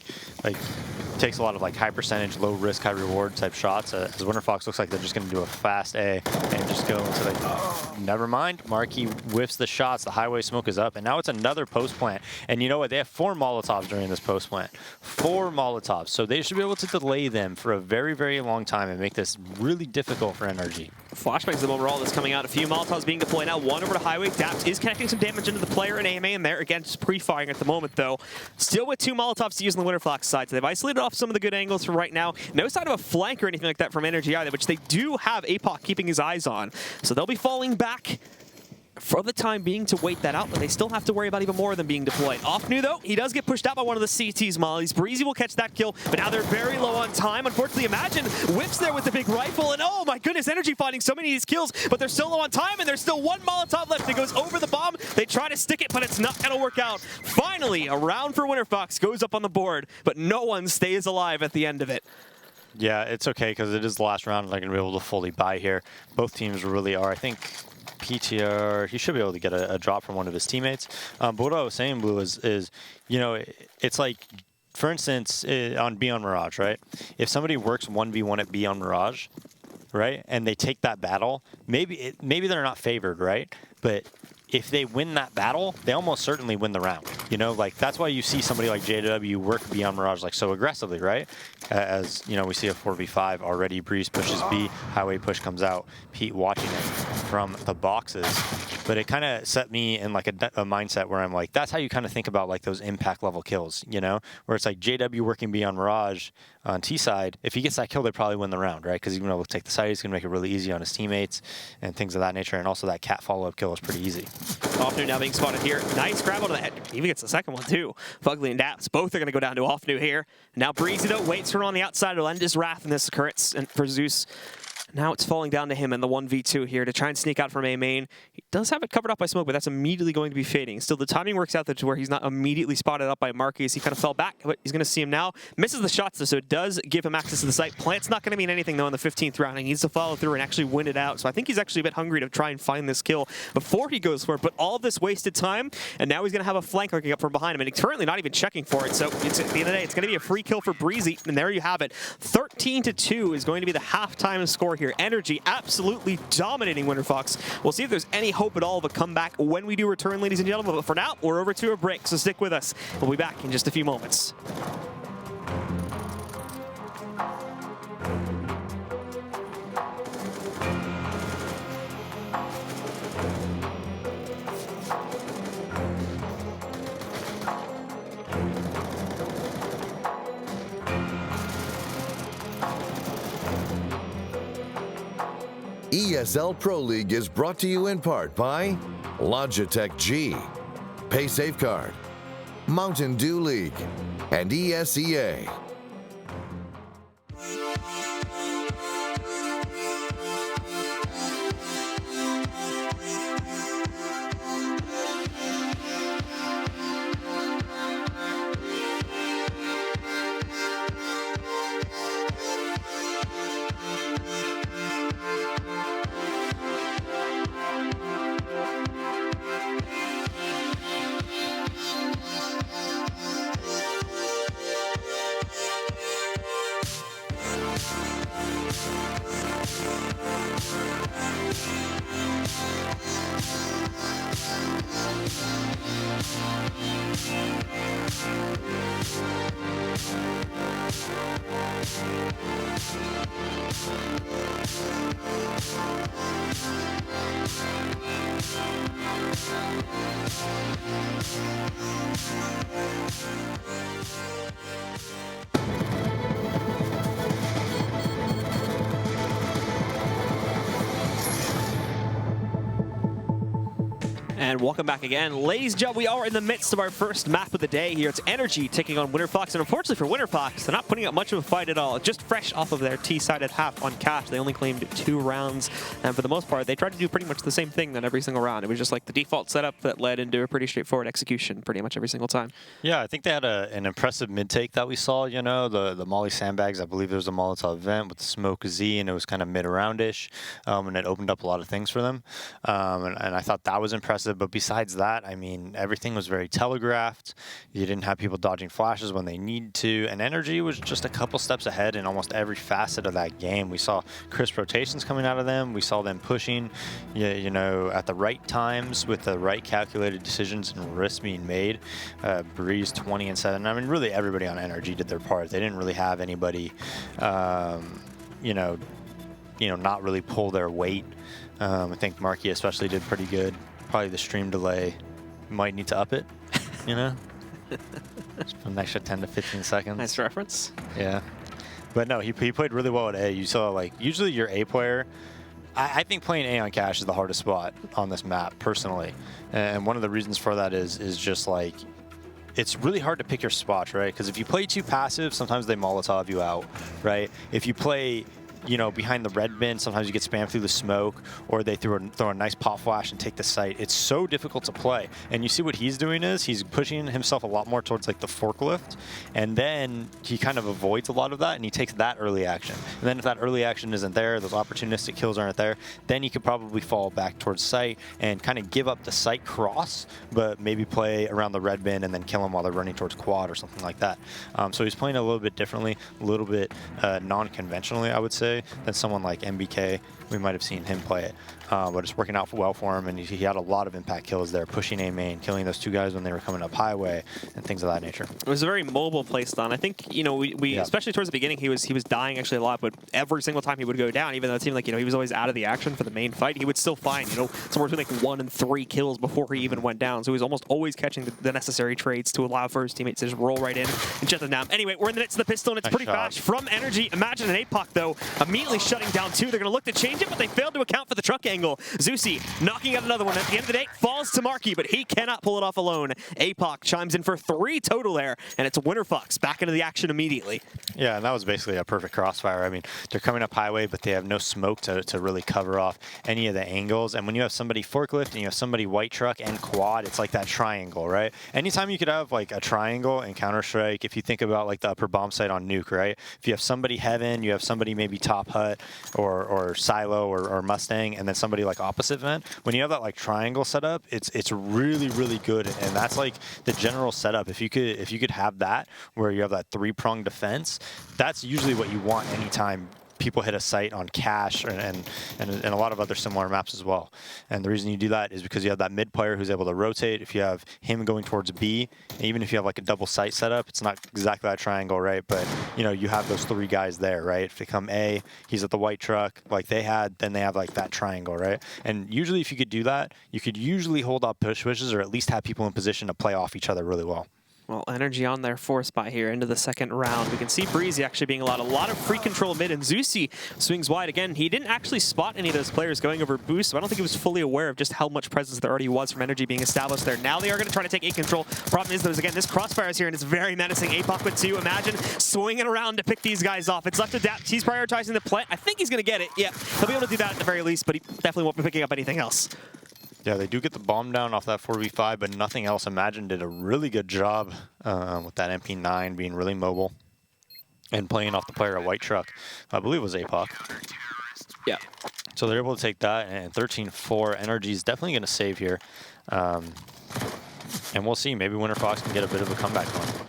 takes a lot of like high percentage, low risk, high reward type shots. As Winterfox looks like they're just going to do a fast A and just go into the. Never mind. Marky whiffs the shots. The highway smoke is up, and now it's another post plant. And you know what? They have 4 Molotovs during this post plant. 4 Molotovs. So they should be able to delay them for a very, very long time and make this really difficult for NRG. Flashbangs of overall that's coming out. A few Molotovs being deployed now. One over to highway. Daps is connecting some damage into the player and AMA in there. Again, just pre-firing at the moment, though. Still with 2 Molotovs to use on the Winterfox side. So they've isolated off some of the good angles for right now. No sign of a flank or anything like that from NRG either, which they do have APOC keeping his eyes on. So they'll be falling back for the time being to wait that out, but they still have to worry about even more of them being deployed. Offnu, though, he does get pushed out by one of the CT's mollies. Breezy will catch that kill, but now they're very low on time. Unfortunately, Imagine whips there with the big rifle, and oh my goodness, NRG finding so many of these kills, but they're still low on time, and there's still 1 Molotov left. It goes over the bomb. They try to stick it, but it's not going to work out. Finally, a round for Winterfox goes up on the board, but no one stays alive at the end of it. Yeah, it's okay because it is the last round and they're going to be able to fully buy here. Both teams really are. I think PTR, he should be able to get a drop from one of his teammates. But what I was saying, Blue, is, you know, it's like, for instance, on B on Mirage, right? If somebody works 1v1 at B on Mirage, right, and they take that battle, maybe they're not favored, right? But if they win that battle, they almost certainly win the round. You know, like that's why you see somebody like JW work beyond Mirage like so aggressively, right? As you know, we see a 4v5 already. Breeze pushes B, highway push comes out. Pete watching it from the boxes, but it kind of set me in like a mindset where I'm like, that's how you kind of think about like those impact level kills, you know, where it's like JW working beyond Mirage on T side. If he gets that kill, they probably win the round, right? Because he's going to take the side, he's going to make it really easy on his teammates and things of that nature. And also that cat follow-up kill is pretty easy. Offnu now being spotted here. Nice grab out of the head. Even gets the second one too. Fugly and Daps both are going to go down to Offnu here. Now Breezy though waits for him on the outside to lend his wrath in this occurrence and for Zeus. Now it's falling down to him in the 1v2 here to try and sneak out from A main. He does have it covered up by smoke, but that's immediately going to be fading. Still, the timing works out there to where he's not immediately spotted up by Marky as he kind of fell back, but he's going to see him now. Misses the shots, though, so it does give him access to the site. Plant's not going to mean anything, though, in the 15th round. He needs to follow through and actually win it out. So I think he's actually a bit hungry to try and find this kill before he goes for it. But all of this wasted time, and now he's going to have a flank looking up from behind him, and he's currently not even checking for it. So it's, at the end of the day, it's going to be a free kill for Breezy, and there you have it. 13-2 is going to be the halftime score here. NRG absolutely dominating Winterfox. We'll see if there's any hope at all of a comeback when we do return, ladies and gentlemen. But for now, we're over to a break, so stick with us. We'll be back in just a few moments. ESL Pro League is brought to you in part by Logitech G, Pay Safeguard, Mountain Dew League, and ESEA. And welcome back again. Ladies and gentlemen, we are in the midst of our first map of the day here. It's NRG taking on Winterfox, and unfortunately for Winterfox, they're not putting up much of a fight at all. Just fresh off of their T-sided half on cash, they only claimed 2 rounds, and for the most part, they tried to do pretty much the same thing then every single round. It was just like the default setup that led into a pretty straightforward execution pretty much every single time. Yeah, I think they had an impressive mid-take that we saw, you know, the Molly sandbags. I believe there was a Molotov event with the Smoke Z, and it was kind of mid-roundish, and it opened up a lot of things for them, and I thought that was impressive, but besides that, I mean, everything was very telegraphed. You didn't have people dodging flashes when they need to, and NRG was just a couple steps ahead in almost every facet of that game. We saw crisp rotations coming out of them. We saw them pushing, you know, at the right times with the right calculated decisions and risks being made. Breeze 20 and 7. I mean, really everybody on NRG did their part. They didn't really have anybody, you know, not really pull their weight. I think Marky especially did pretty good. Probably the stream delay might need to up it, you know? From an extra 10 to 15 seconds. Nice reference. Yeah. But no, he played really well at A. You saw, like, usually your A player, I think playing A on cash is the hardest spot on this map, personally. And one of the reasons for that is just, like, it's really hard to pick your spots, right? Because if you play too passive, sometimes they Molotov you out, right? If you play, you know, behind the red bin, sometimes you get spammed through the smoke, or they throw a nice pop flash and take the site. It's so difficult to play. And you see what he's doing is he's pushing himself a lot more towards like the forklift, and then he kind of avoids a lot of that, and he takes that early action. And then if that early action isn't there, those opportunistic kills aren't there, then he could probably fall back towards site and kind of give up the site cross, but maybe play around the red bin and then kill him while they're running towards quad or something like that. So he's playing a little bit differently, a little bit non-conventionally, I would say, than someone like MBK. We might have seen him play it, but it's working out well for him, and he had a lot of impact kills there, pushing A main, killing those 2 guys when they were coming up highway, and things of that nature. It was a very mobile play stun. I think, you know, we especially towards the beginning, he was dying actually a lot, but every single time he would go down, even though it seemed like, you know, he was always out of the action for the main fight, he would still find, you know, somewhere between like 1 and 3 kills before he even went down. So he was almost always catching the necessary trades to allow for his teammates to just roll right in and shut them down. Anyway, we're in the midst of the pistol, and it's pretty fast from NRG. Imagine an APOC, though, immediately shutting down 2. They're going to look to change it, but they failed to account for the truck angle. Zusi knocking out another one. At the end of the day, falls to Marky, but he cannot pull it off alone. APOC chimes in for 3 total there, and it's Winterfox back into the action immediately. Yeah, and that was basically a perfect crossfire. I mean, they're coming up highway, but they have no smoke to really cover off any of the angles. And when you have somebody forklift and you have somebody white truck and quad, it's like that triangle, right? Anytime you could have like a triangle in Counter-Strike, if you think about like the upper bomb site on Nuke, right? If you have somebody heaven, you have somebody maybe top hut or silo or Mustang, and then somebody like opposite vent, when you have that like triangle setup, it's really, really good. And that's like the general setup. If you could have that where you have that 3-pronged defense, that's usually what you want anytime people hit a site on cash and a lot of other similar maps as well. And the reason you do that is because you have that mid player who's able to rotate. If you have him going towards B, even if you have like a double site setup, it's not exactly that triangle, right? But you know, you have those 3 guys there, right? If they come A, he's at the white truck like they had, then they have like that triangle, right? And usually if you could do that, you could usually hold up pushes or at least have people in position to play off each other really well. Well, NRG on their 4 spot here into the second round. We can see Breezy actually being allowed a lot of free control mid, and Zusi swings wide again. He didn't actually spot any of those players going over boost, so I don't think he was fully aware of just how much presence there already was from NRG being established there. Now they are going to try to take A control. Problem is, though, again, this crossfire is here, and it's very menacing. APOC with 2. Imagine swinging around to pick these guys off. It's left to Dapt. He's prioritizing the plant. I think he's going to get it. Yeah, he'll be able to do that at the very least, but he definitely won't be picking up anything else. Yeah, they do get the bomb down off that 4v5, but nothing else. Imagine did a really good job with that MP9 being really mobile and playing off the player at white truck. I believe it was APOC. Yeah. So they're able to take that, and 13-4. NRG is definitely going to save here. And we'll see. Maybe Winterfox can get a bit of a comeback going.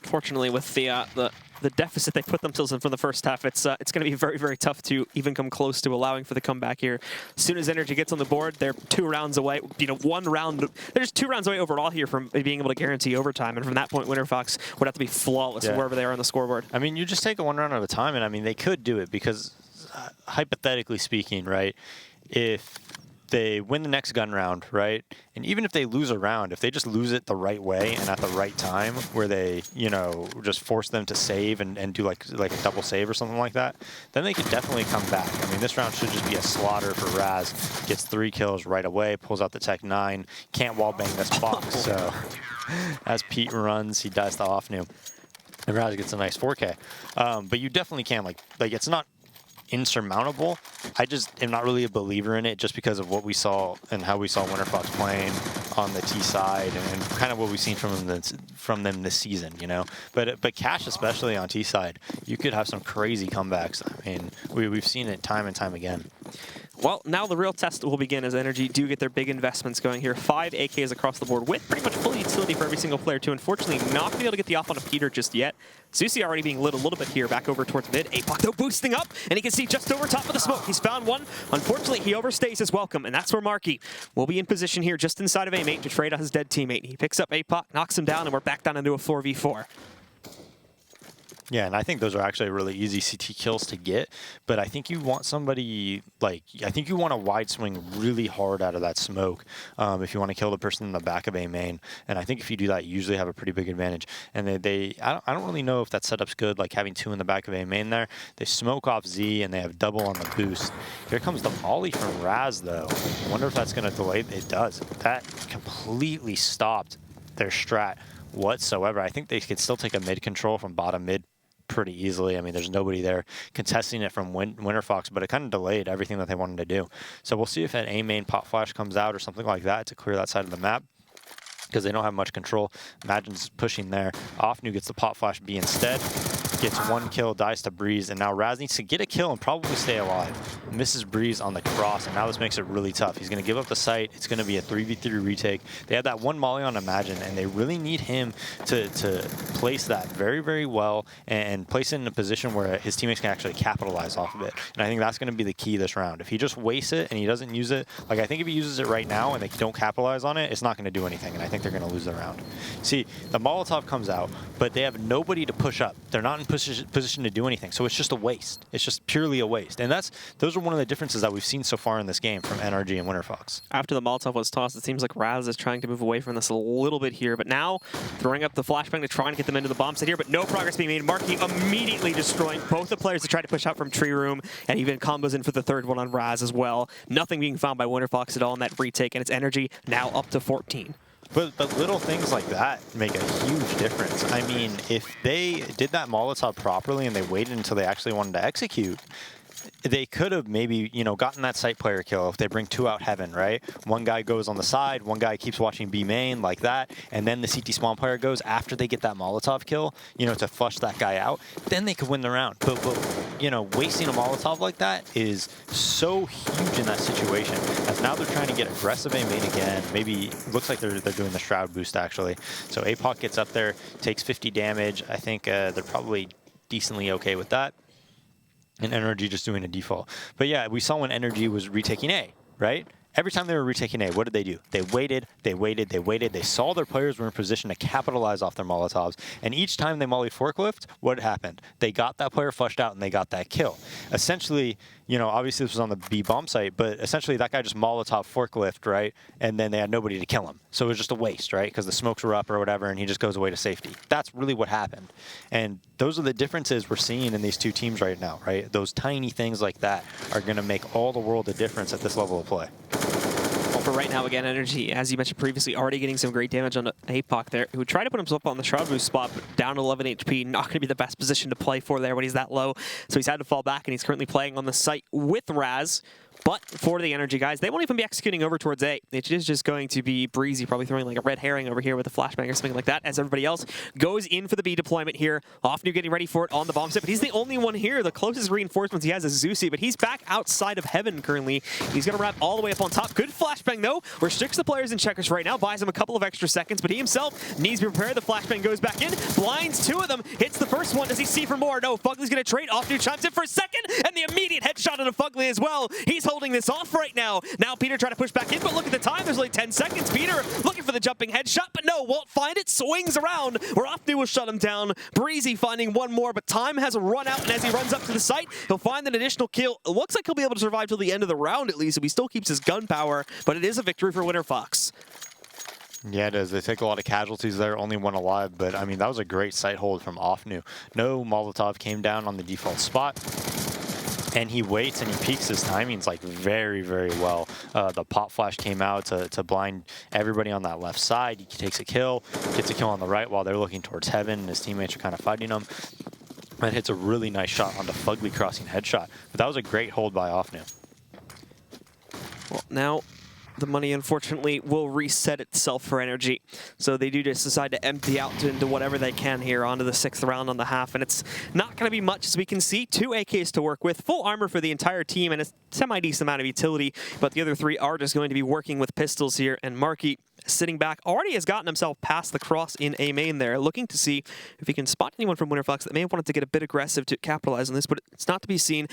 Fortunately, with the deficit they put themselves in from the first half, it's going to be very, very tough to even come close to allowing for the comeback here. As soon as NRG gets on the board, they're 2 rounds away. You know, 1 round. They're just 2 rounds away overall here from being able to guarantee overtime. And from that point, Winterfox would have to be flawless wherever they are on the scoreboard. I mean, you just take it 1 round at a time, and I mean, they could do it because, hypothetically speaking, right, if they win the next gun round, right? And even if they lose a round, if they just lose it the right way and at the right time, where they, you know, just force them to save and do like a double save or something like that, then they could definitely come back. I mean, this round should just be a slaughter for Raz. Gets 3 kills right away, pulls out the Tech 9, can't wallbang this box. So as Pete runs, he dies to Offnu. And Raz gets a nice 4K. But you definitely can, like it's not insurmountable. I just am not really a believer in it just because of what we saw and how we saw Winterfox playing on the T side and kind of what we've seen from them this season, you know. But Cash, especially on T side, you could have some crazy comebacks. I mean, we've seen it time and time again. Well, now the real test will begin as NRG do get their big investments going here. 5 AKs across the board with pretty much full utility for every single player too. Unfortunately, not going to be able to get the off on a Peter just yet. Zusi already being lit a little bit here, back over towards mid. Apoc though boosting up, and he can see just over top of the smoke. He's found one. Unfortunately, he overstays his welcome, and that's where Marky will be in position here just inside of A-Mate to trade out his dead teammate. He picks up Apoc, knocks him down, and we're back down into a 4v4. Yeah, and I think those are actually really easy CT kills to get, but I think you want somebody, like, I think you want a wide swing really hard out of that smoke if you want to kill the person in the back of A main, and I think if you do that, you usually have a pretty big advantage. And I don't really know if that setup's good, like having 2 in the back of A main there. They smoke off Z, and they have double on the boost. Here comes the molly from Raz, though. I wonder if that's going to delay. It does. That completely stopped their strat whatsoever. I think they could still take a mid control from bottom mid pretty easily. I mean, there's nobody there contesting it from Winterfox, but it kind of delayed everything that they wanted to do. So we'll see if an A main pop flash comes out or something like that to clear that side of the map, because they don't have much control. Imagine's pushing there. Offnu gets the pop flash B instead. Gets 1 kill, dies to Breeze, and now Raz needs to get a kill and probably stay alive. Misses Breeze on the cross, and now this makes it really tough. He's going to give up the site. It's going to be a 3v3 retake. They have that 1 molly on Imagine, and they really need him to place that very, very well and place it in a position where his teammates can actually capitalize off of it. And I think that's going to be the key this round. If he just wastes it and he doesn't use it, like I think if he uses it right now and they don't capitalize on it, it's not going to do anything, and I think they're going to lose the round. See, the Molotov comes out, but they have nobody to push up. They're not in position to do anything, so it's just a waste. It's just purely a waste, and those are one of the differences that we've seen so far in this game from NRG and Winterfox. After the Molotov was tossed, it seems like Raz is trying to move away from this a little bit here, but now throwing up the flashbang to try and get them into the bomb site here, but no progress being made. Marky immediately destroying both the players to try to push out from Tree Room, and even combos in for the 3rd one on Raz as well. Nothing being found by Winterfox at all in that retake, and it's NRG now up to 14. But little things like that make a huge difference. I mean, if they did that Molotov properly and they waited until they actually wanted to execute, they could have maybe, you know, gotten that site player kill if they bring 2 out heaven, right? 1 guy goes on the side, 1 guy keeps watching B main like that, and then the CT spawn player goes after they get that Molotov kill, you know, to flush that guy out. Then they could win the round. But you know, wasting a Molotov like that is so huge in that situation, as now they're trying to get aggressive A main again. Maybe looks like they're doing the Shroud boost actually. So Apoc gets up there, takes 50 damage. I think they're probably decently okay with that. And NRG just doing a default. But yeah, we saw when NRG was retaking A, right? Every time they were retaking A, what did they do? They waited, they waited, they waited. They saw their players were in position to capitalize off their Molotovs. And each time they molly forklift, what happened? They got that player flushed out and they got that kill. Essentially, you know, obviously this was on the B bomb site, but essentially that guy just Molotov forklift, right? And then they had nobody to kill him. So it was just a waste, right? Because the smokes were up or whatever, and he just goes away to safety. That's really what happened. And those are the differences we're seeing in these 2 teams right now, right? Those tiny things like that are going to make all the world of difference at this level of play. For right now, again, NRG, as you mentioned previously, already getting some great damage on Apoc there, who tried to put himself on the Shroud Boost spot, but down to 11 HP, not going to be the best position to play for there when he's that low. So he's had to fall back, and he's currently playing on the site with Raz. But for the NRG guys, they won't even be executing over towards A. It is just going to be Breezy, probably throwing like a red herring over here with a flashbang or something like that, as everybody else goes in for the B deployment here. Offnu getting ready for it on the bomb set, but he's the only one here. The closest reinforcements he has is Zusi, but he's back outside of heaven currently. He's going to wrap all the way up on top. Good flashbang, though. Restricts the players in checkers right now, buys him a couple of extra seconds, but he himself needs to be prepared. The flashbang goes back in, blinds 2 of them, hits the first one. Does he see for more? No, Fugly's going to trade. Offnu chimes in for a second, and the immediate headshot on and Fugly as well. He's holding this off right now. Now Peter trying to push back in, but look at the time. There's only 10 seconds. Peter looking for the jumping headshot, but no, won't find it. Swings around. Rafnu will shut him down. Breezy finding one more, but time has run out, and as he runs up to the site, he'll find an additional kill. It looks like he'll be able to survive till the end of the round at least, if he still keeps his gun power, but it is a victory for Winterfox. Yeah, it is. They take a lot of casualties there, only one alive, but I mean, that was a great sight hold from Offnu. No Molotov came down on the default spot, and he waits and he peeks his timings like very, very well. The pop flash came out to blind everybody on that left side. He takes a kill, gets a kill on the right while they're looking towards heaven, and his teammates are kind of fighting him. And hits a really nice shot onto Fugly crossing headshot. But that was a great hold by Offnu. Well, now the money, unfortunately, will reset itself for NRG. So they do just decide to empty out into whatever they can here onto the 6th round on the half. And it's not going to be much, as we can see. 2 AKs to work with, full armor for the entire team, and a semi-decent amount of utility. But the other 3 are just going to be working with pistols here. And Marky, sitting back, already has gotten himself past the cross in A main there, looking to see if he can spot anyone from Winterfox that may have wanted to get a bit aggressive to capitalize on this, but it's not to be seen.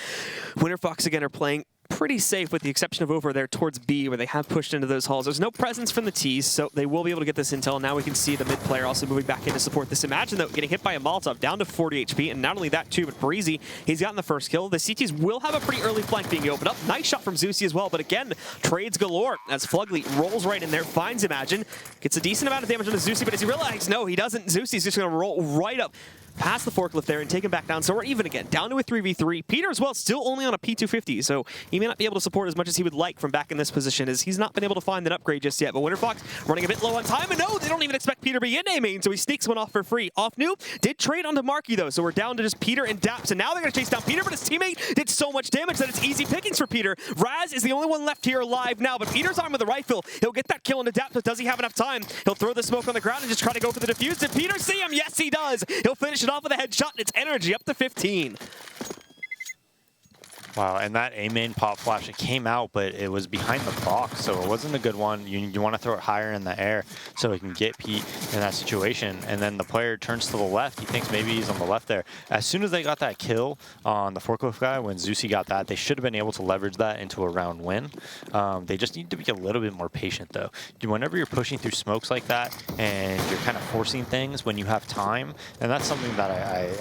Winterfox, again, are playing pretty safe with the exception of over there towards B, where they have pushed into those halls. There's no presence from the T's, so they will be able to get this intel. Now we can see the mid player also moving back in to support this. Imagine, though, getting hit by a Molotov down to 40 HP, and not only that, too, but Breezy, he's gotten the first kill. The CTs will have a pretty early flank being opened up. Nice shot from Zeusy as well, but again, trades galore as Fugly rolls right in there, finds Imagine, gets a decent amount of damage on the Zeusy, but as he realizes, no, he doesn't. Zeusy's just going to roll right up past the forklift there and take him back down. So we're even again, down to a 3v3. Peter as well, still only on a P250, so he may not be able to support as much as he would like from back in this position, as he's not been able to find an upgrade just yet. But Winterfox running a bit low on time, and no, they don't even expect Peter to be in A main, so he sneaks one off for free. Offnu did trade onto Marky, though, so we're down to just Peter and Daps, and now they're going to chase down Peter, but his teammate did so much damage that it's easy pickings for Peter. Raz is the only one left here alive now, but Peter's armed with a rifle. He'll get that kill into Daps, but does he have enough time? He'll throw the smoke on the ground and just try to go for the defuse. Did Peter see him? Yes, he does. He'll finish it off with a headshot. It's NRG up to 15. Wow, and that A main pop flash, it came out, but it was behind the box, so it wasn't a good one. You want to throw it higher in the air so it can get Pete in that situation. And then the player turns to the left. He thinks maybe he's on the left there. As soon as they got that kill on the forklift guy, when Zeusy got that, they should have been able to leverage that into a round win. They just need to be a little bit more patient, though. Whenever you're pushing through smokes like that and you're kind of forcing things when you have time, and that's something that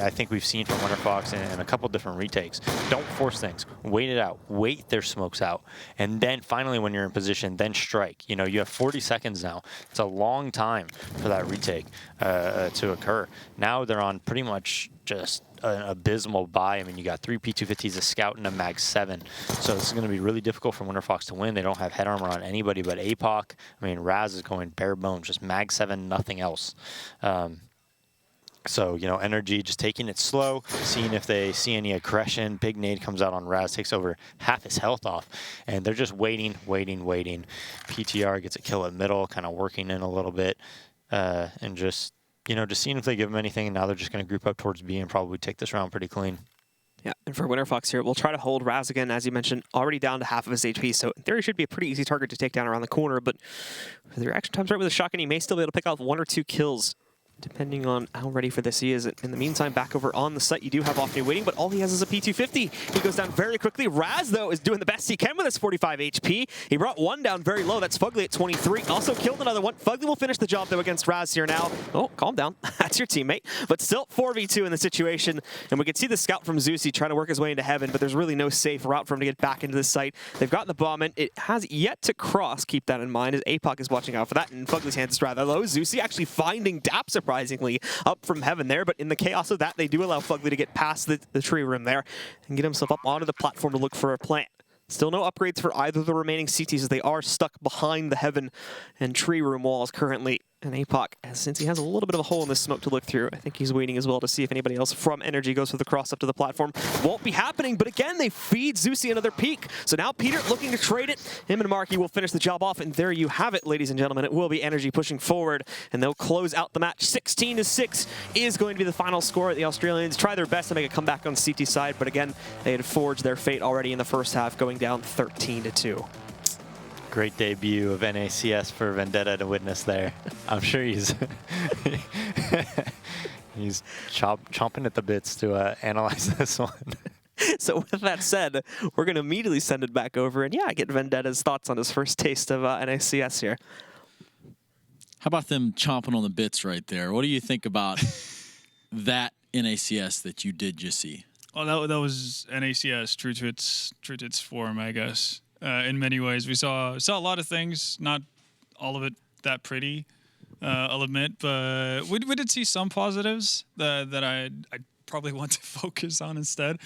I think we've seen from Winterfox in a couple different retakes. Don't force things. Wait it out. Wait their smokes out. And then finally, when you're in position, then strike. You know, you have 40 seconds now. It's a long time for that retake to occur. Now they're on pretty much just an abysmal buy. I mean, you got 3 P250s, a scout, and a mag 7. So this is going to be really difficult for Winterfox to win. They don't have head armor on anybody but APOC. I mean, Raz is going bare bones, just mag 7, nothing else. So, you know, NRG just taking it slow, seeing if they see any aggression. Big nade comes out on Raz, takes over half his health off. And they're just waiting. PTR gets a kill at middle, kind of working in a little bit. And just, you know, just seeing if they give him anything. And now they're just going to group up towards B and probably take this round pretty clean. Yeah, and for Winterfox here, we'll try to hold Raz again, as you mentioned, already down to half of his HP, so in theory should be a pretty easy target to take down around the corner, but with the reaction times right with a shotgun, he may still be able to pick off 1 or 2 kills, depending on how ready for this he is. In the meantime, back over on the site, you do have Offnu waiting, but all he has is a P250. He goes down very quickly. Raz, though, is doing the best he can with his 45 HP. He brought one down very low. That's Fugly at 23. Also killed another one. Fugly will finish the job, though, against Raz here now. Oh, calm down. That's your teammate. But still 4v2 in the situation. And we can see the scout from Zeusy trying to work his way into heaven, but there's really no safe route for him to get back into the site. They've gotten the bomb in. It has yet to cross. Keep that in mind, as APOC is watching out for that. And Fugly's hands is rather low. Zeusy actually finding Dap, surprisingly, up from heaven there, but in the chaos of that, they do allow Fugly to get past the tree room there and get himself up onto the platform to look for a plant. Still no upgrades for either of the remaining CTs, as they are stuck behind the heaven and tree room walls currently. And APOC, since he has a little bit of a hole in this smoke to look through, I think he's waiting as well to see if anybody else from NRG goes for the cross up to the platform. Won't be happening, but again, they feed Zeusy another peek. So now Peter looking to trade it. Him and Marky will finish the job off, and there you have it, ladies and gentlemen. It will be NRG pushing forward, and they'll close out the match. 16-6 is going to be the final score. The Australians try their best to make a comeback on CT side, but again, they had forged their fate already in the first half, going down 13-2. Great debut of NACS for Vendetta to witness there. I'm sure he's he's chomping at the bits to analyze this one. So with that said, we're going to immediately send it back over and get Vendetta's thoughts on his first taste of NACS here. How about them chomping on the bits right there? What do you think about that NACS that you did just see? Oh, that was NACS true to its form, I guess. In many ways, we saw a lot of things, not all of it that pretty, I'll admit, but we did see some positives that I probably want to focus on instead,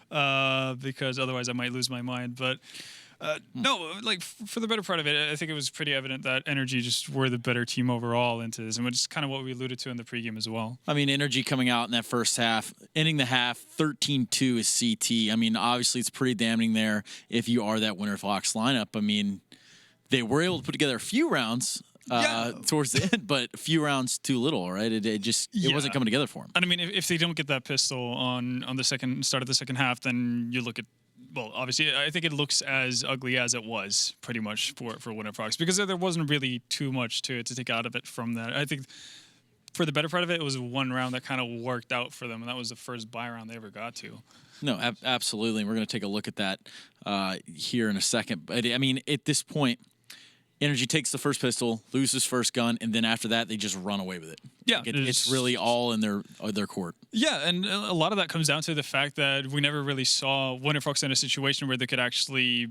because otherwise I might lose my mind. But no, like for the better part of it, I think it was pretty evident that NRG just were the better team overall into this, and which is kind of what we alluded to in the pregame as well. I mean, NRG coming out in that first half, ending the half 13-2 is CT. I mean, obviously it's pretty damning there if you are that Winterfox lineup. I mean, they were able to put together a few rounds towards the end, but a few rounds too little, right? It wasn't coming together for them. And I mean, if they don't get that pistol on the start of the second half, then you look at, well, obviously, I think it looks as ugly as it was pretty much for Winterfox, because there wasn't really too much to take out of it from that. I think for the better part of it, it was one round that kind of worked out for them, and that was the first buy round they ever got to. No, absolutely. We're going to take a look at that here in a second. But I mean, at this point, NRG takes the first pistol, loses first gun, and then after that, they just run away with it. Yeah, like it's really all in their court. Yeah, and a lot of that comes down to the fact that we never really saw Winterfox in a situation where they could actually,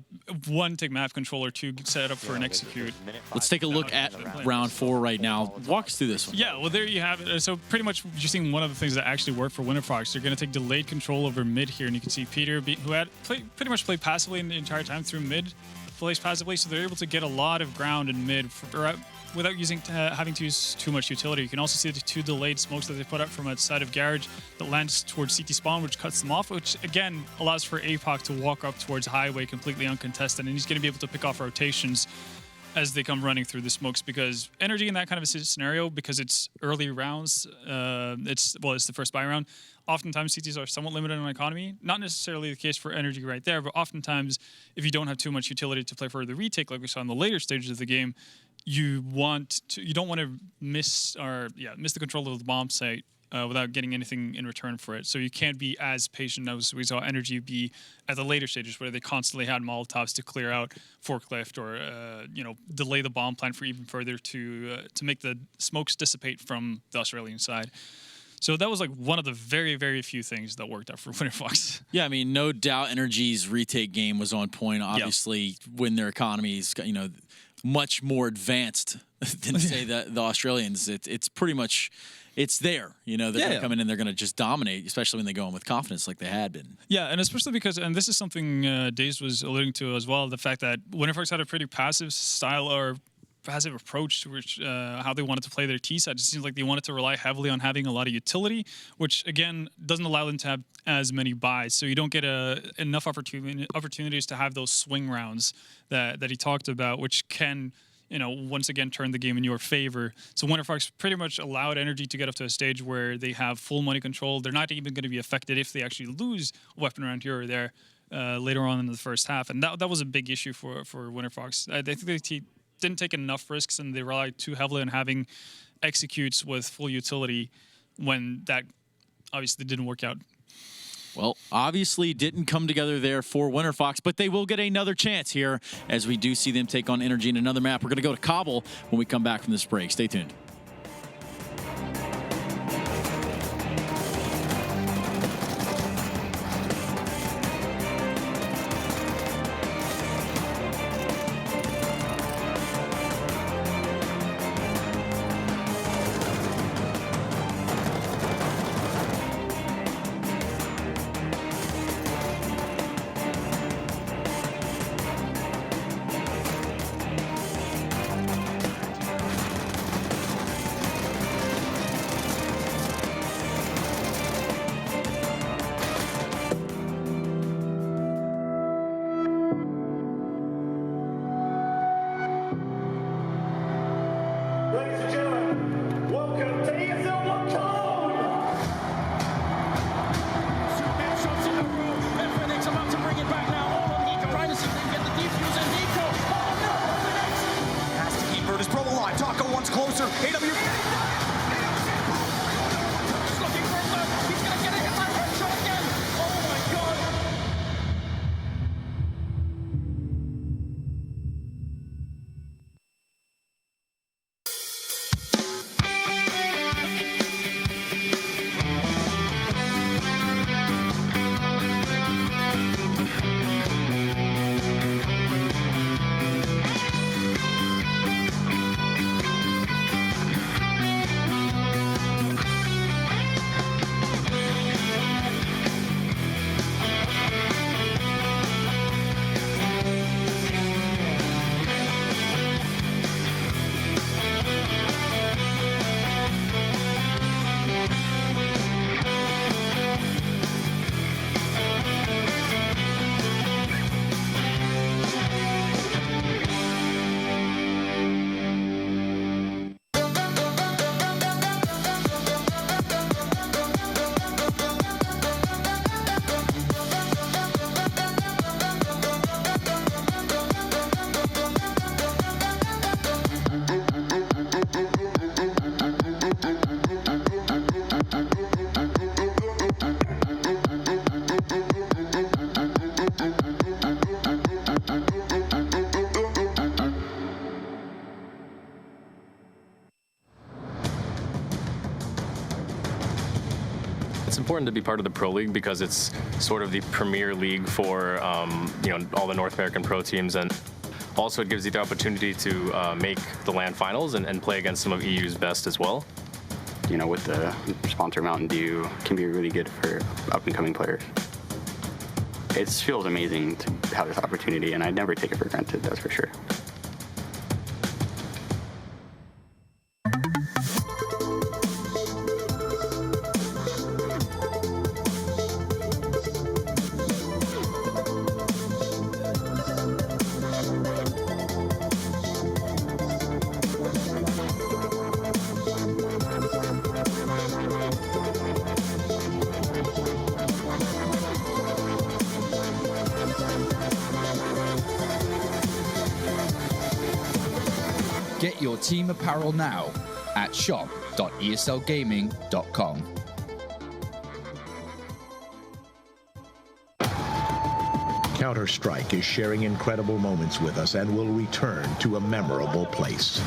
one, take map control, or two, set up for an execute. Let's take a look at round 4 right now. Walk us through this one. Yeah, well, there you have it. So pretty much you're seeing one of the things that actually worked for Winterfox. They're going to take delayed control over mid here, and you can see Peter, who had pretty much played passively the entire time through mid, plays passively, so they're able to get a lot of ground in mid without having to use too much utility. You can also see the 2 delayed smokes that they put up from outside of Garage that lands towards CT spawn, which cuts them off, which again allows for APOC to walk up towards highway completely uncontested, and he's going to be able to pick off rotations as they come running through the smokes, because NRG in that kind of a scenario, because it's early rounds, it's the first buy round, oftentimes CTs are somewhat limited on economy. Not necessarily the case for NRG right there, but oftentimes if you don't have too much utility to play for the retake like we saw in the later stages of the game, you don't want to miss the control of the bomb site without getting anything in return for it. So you can't be as patient as we saw NRG be at the later stages, where they constantly had Molotovs to clear out forklift or delay the bomb plant for even further to make the smokes dissipate from the Australian side. So that was like one of the very, very few things that worked out for Winterfox. Yeah, I mean, no doubt NRG's retake game was on point. Obviously, when their economy is, much more advanced than, say, the Australians, it's pretty much, it's there. They're going to come in and they're going to just dominate, especially when they go in with confidence like they had been. Yeah, and especially because, and this is something Daze was alluding to as well, the fact that Winterfox had a pretty passive style or passive approach to which how they wanted to play their T side. It seems like they wanted to rely heavily on having a lot of utility, which again doesn't allow them to have as many buys. So you don't get enough opportunities to have those swing rounds that he talked about, which can once again turn the game in your favor. So Winterfox pretty much allowed NRG to get up to a stage where they have full money control. They're not even going to be affected if they actually lose a weapon round here or there later on in the first half, and that was a big issue for Winterfox. I think they didn't take enough risks, and they relied too heavily on having executes with full utility when that obviously didn't work out. Well, obviously didn't come together there for Winterfox, but they will get another chance here as we do see them take on NRG in another map. We're going to go to Cobble when we come back from this break. Stay tuned. Ladies and gentlemen, welcome to ESL Lockdown! 2 big shots in a row, and Phoenix about to bring it back now. All on Nico, trying to see if they can get the defuse, and Nico, oh no, Phoenix! Has to keep Brutus Pro alive, Taco once closer, AW... He's looking for a look, he's gonna get a hit by headshot again! Oh my god! It's important to be part of the Pro League because it's sort of the premier league for all the North American pro teams, and also it gives you the opportunity to make the LAN finals and play against some of EU's best as well. With the sponsor Mountain Dew, can be really good for up-and-coming players. It feels amazing to have this opportunity, and I'd never take it for granted, that's for sure. Get your team apparel now at shop.eslgaming.com. Counter-Strike is sharing incredible moments with us and will return to a memorable place.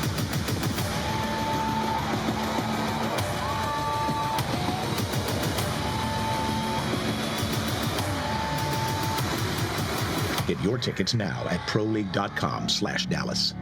Get your tickets now at proleague.com/Dallas.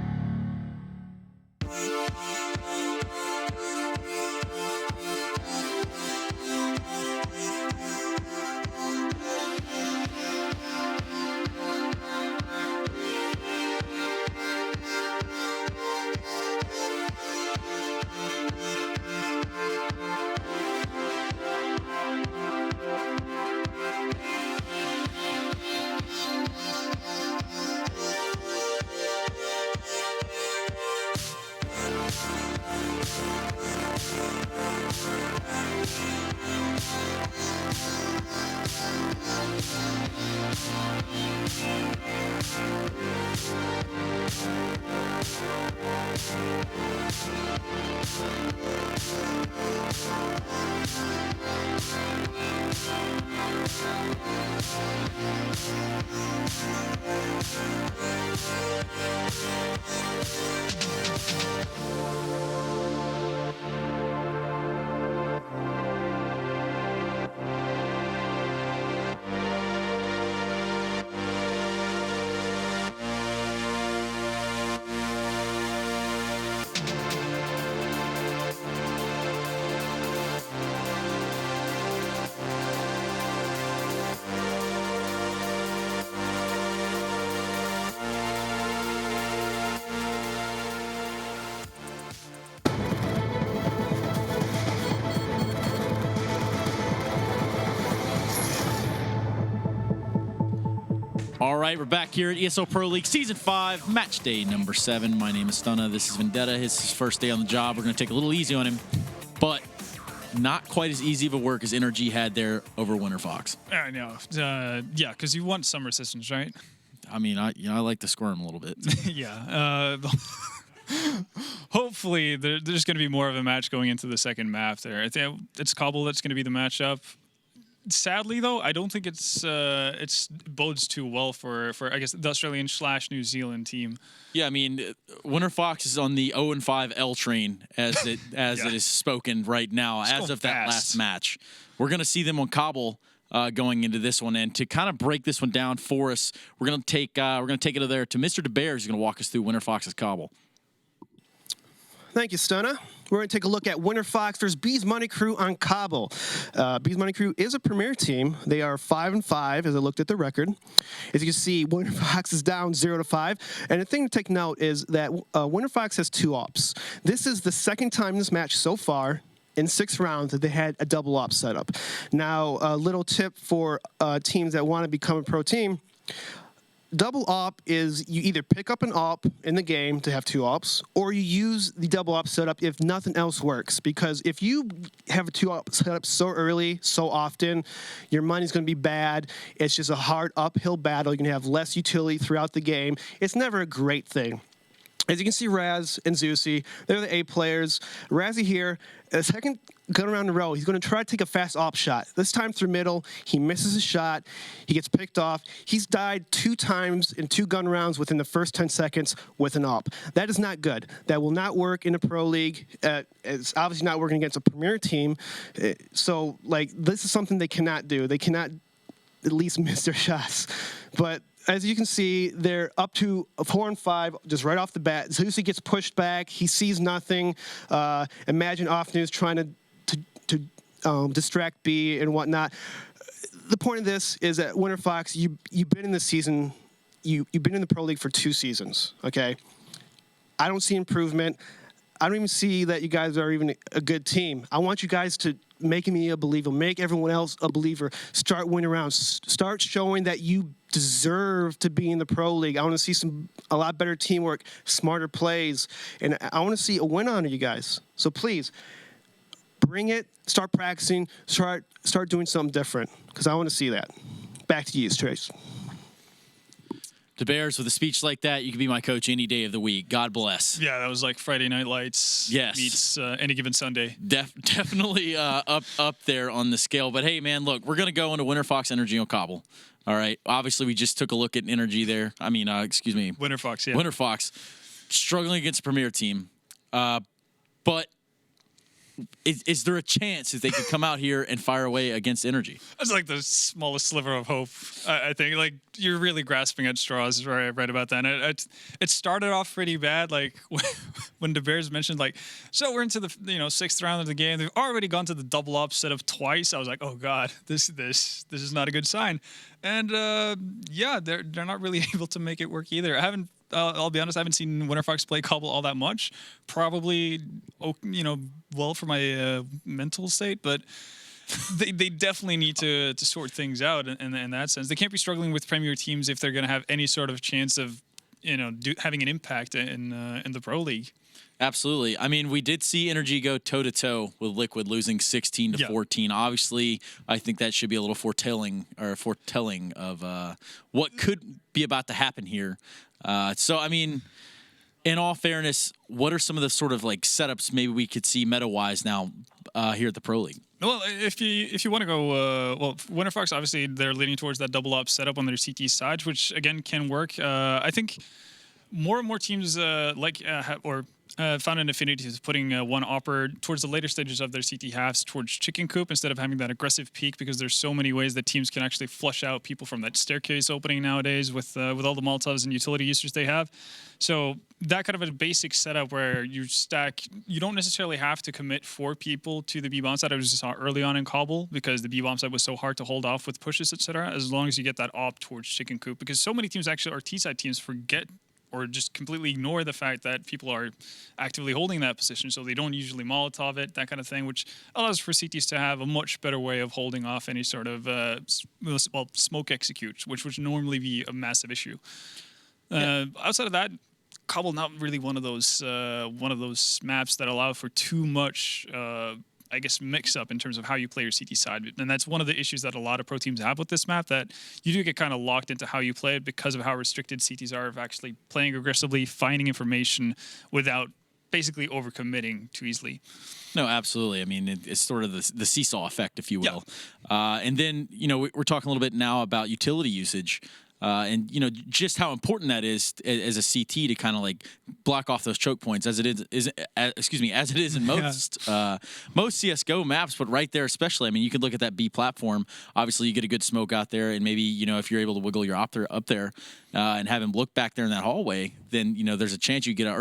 All right, we're back here at ESL Pro League Season 5, Match Day number 7. My name is Stunna. This is Vendetta. It's his first day on the job. We're going to take a little easy on him, but not quite as easy of a work as NRG had there over Winterfox. I know. Yeah, because you want some resistance, right? I mean, I like to squirm a little bit. Yeah. Hopefully, there's going to be more of a match going into the second map there. I think it's Cobble that's going to be the matchup. Sadly, though, I don't think it's bodes too well for I guess the Australian/New Zealand team. Yeah, I mean, Winterfox is on the 0-5 L train as it it is spoken right now as of that last match. We're gonna see them on Cobble going into this one, and to kind of break this one down for us, we're gonna take it there to Mr. DeBear, who's gonna walk us through Winterfox's Cobble. Thank you, Stunna. We're going to take a look at Winterfox versus Bees Money Crew on Cobble. Bees Money Crew is a premier team. They are 5-5 as I looked at the record. As you can see, Winterfox is down 0-5. And the thing to take note is that Winterfox has 2 ops. This is the second time in this match so far in 6 rounds that they had a double op setup. Now, a little tip for teams that want to become a pro team. Double op is you either pick up an op in the game to have 2 ops, or you use the double op setup if nothing else works. Because if you have a 2 op setup so early, so often, your money's going to be bad. It's just a hard uphill battle. You're going to have less utility throughout the game. It's never a great thing. As you can see, Raz and Zeusy, they're the A players. Razzie here, a second gun around the row. He's going to try to take a fast op shot. This time through middle, he misses his shot. He gets picked off. He's died 2 times in 2 gun rounds within the first 10 seconds with an op. That is not good. That will not work in a pro league. It's obviously not working against a premier team. So, like, this is something they cannot do. They cannot at least miss their shots. But as you can see, they're up to 4 and 5 just right off the bat. Zeusy gets pushed back. He sees nothing. Imagine Off News trying to distract B and whatnot. The point of this is that Winterfox, you've been in the season, you've been in the Pro League for 2 seasons, okay? I don't see improvement. I don't even see that you guys are even a good team. I want you guys to make me a believer, make everyone else a believer, start winning rounds, start showing that you deserve to be in the Pro League. I want to see a lot better teamwork, smarter plays, and I want to see a win on you guys. So please, bring it, start practicing, start doing something different, because I want to see that. Back to you, Trace. The Bears, with a speech like that, you can be my coach any day of the week. God bless. Yeah, that was like Friday Night Lights meets Any Given Sunday. Definitely up there on the scale. But hey, man, look, we're going to go into Winterfox NRG on Cobble. All right. Obviously, we just took a look at NRG there. I mean, excuse me. Winterfox, yeah. Winterfox, struggling against a premier team. But is there a chance that they could come out here and fire away against NRG? That's like the smallest sliver of hope, I think. Like, you're really grasping at straws right about that. And it started off pretty bad. Like, when the Bears mentioned, like, so we're into the 6th round of the game. They've already gone to the double up set of twice. I was like, oh, God, this is not a good sign. And, yeah, they're not really able to make it work either. I'll be honest, I haven't seen Winterfox play Cobble all that much. Probably, well for my mental state, but they definitely need to sort things out in that sense. They can't be struggling with premier teams if they're going to have any sort of chance of, having an impact in the Pro League. Absolutely. I mean, we did see NRG go toe-to-toe with Liquid, losing 16-14. Obviously, I think that should be a little foretelling of what could be about to happen here. So, I mean, in all fairness, what are some of the sort of like setups maybe we could see meta-wise now here at the Pro League? Well, if you want to go, Winterfox, obviously, they're leaning towards that double up setup on their CT side, which, again, can work. I think more and more teams found an affinity to putting one opper towards the later stages of their CT halves towards chicken coop instead of having that aggressive peak, because there's so many ways that teams can actually flush out people from that staircase opening nowadays with all the Molotovs and utility users they have. So that kind of a basic setup where you don't necessarily have to commit 4 people to the B-bomb side. I just saw early on in Cobble, because the B-bomb side was so hard to hold off with pushes, etc., as long as you get that op towards chicken coop, because so many teams actually, or T-side teams, forget or just completely ignore the fact that people are actively holding that position, so they don't usually Molotov it, that kind of thing, which allows for CTs to have a much better way of holding off any sort of smoke execute, which would normally be a massive issue. Outside of that, Cobble not really one of those maps that allow for too much mix up in terms of how you play your CT side. And that's one of the issues that a lot of pro teams have with this map, that you do get kind of locked into how you play it because of how restricted CTs are of actually playing aggressively, finding information without basically overcommitting too easily. No, absolutely. I mean, it's sort of the seesaw effect, if you will. Yeah. And then, we're talking a little bit now about utility usage. And just how important that is as a CT to kind of like block off those choke points, as it is in most CS:GO maps, but right there especially. I mean, you could look at that B platform. Obviously, you get a good smoke out there, and maybe if you're able to wiggle your op up there and have him look back there in that hallway, then there's a chance you get an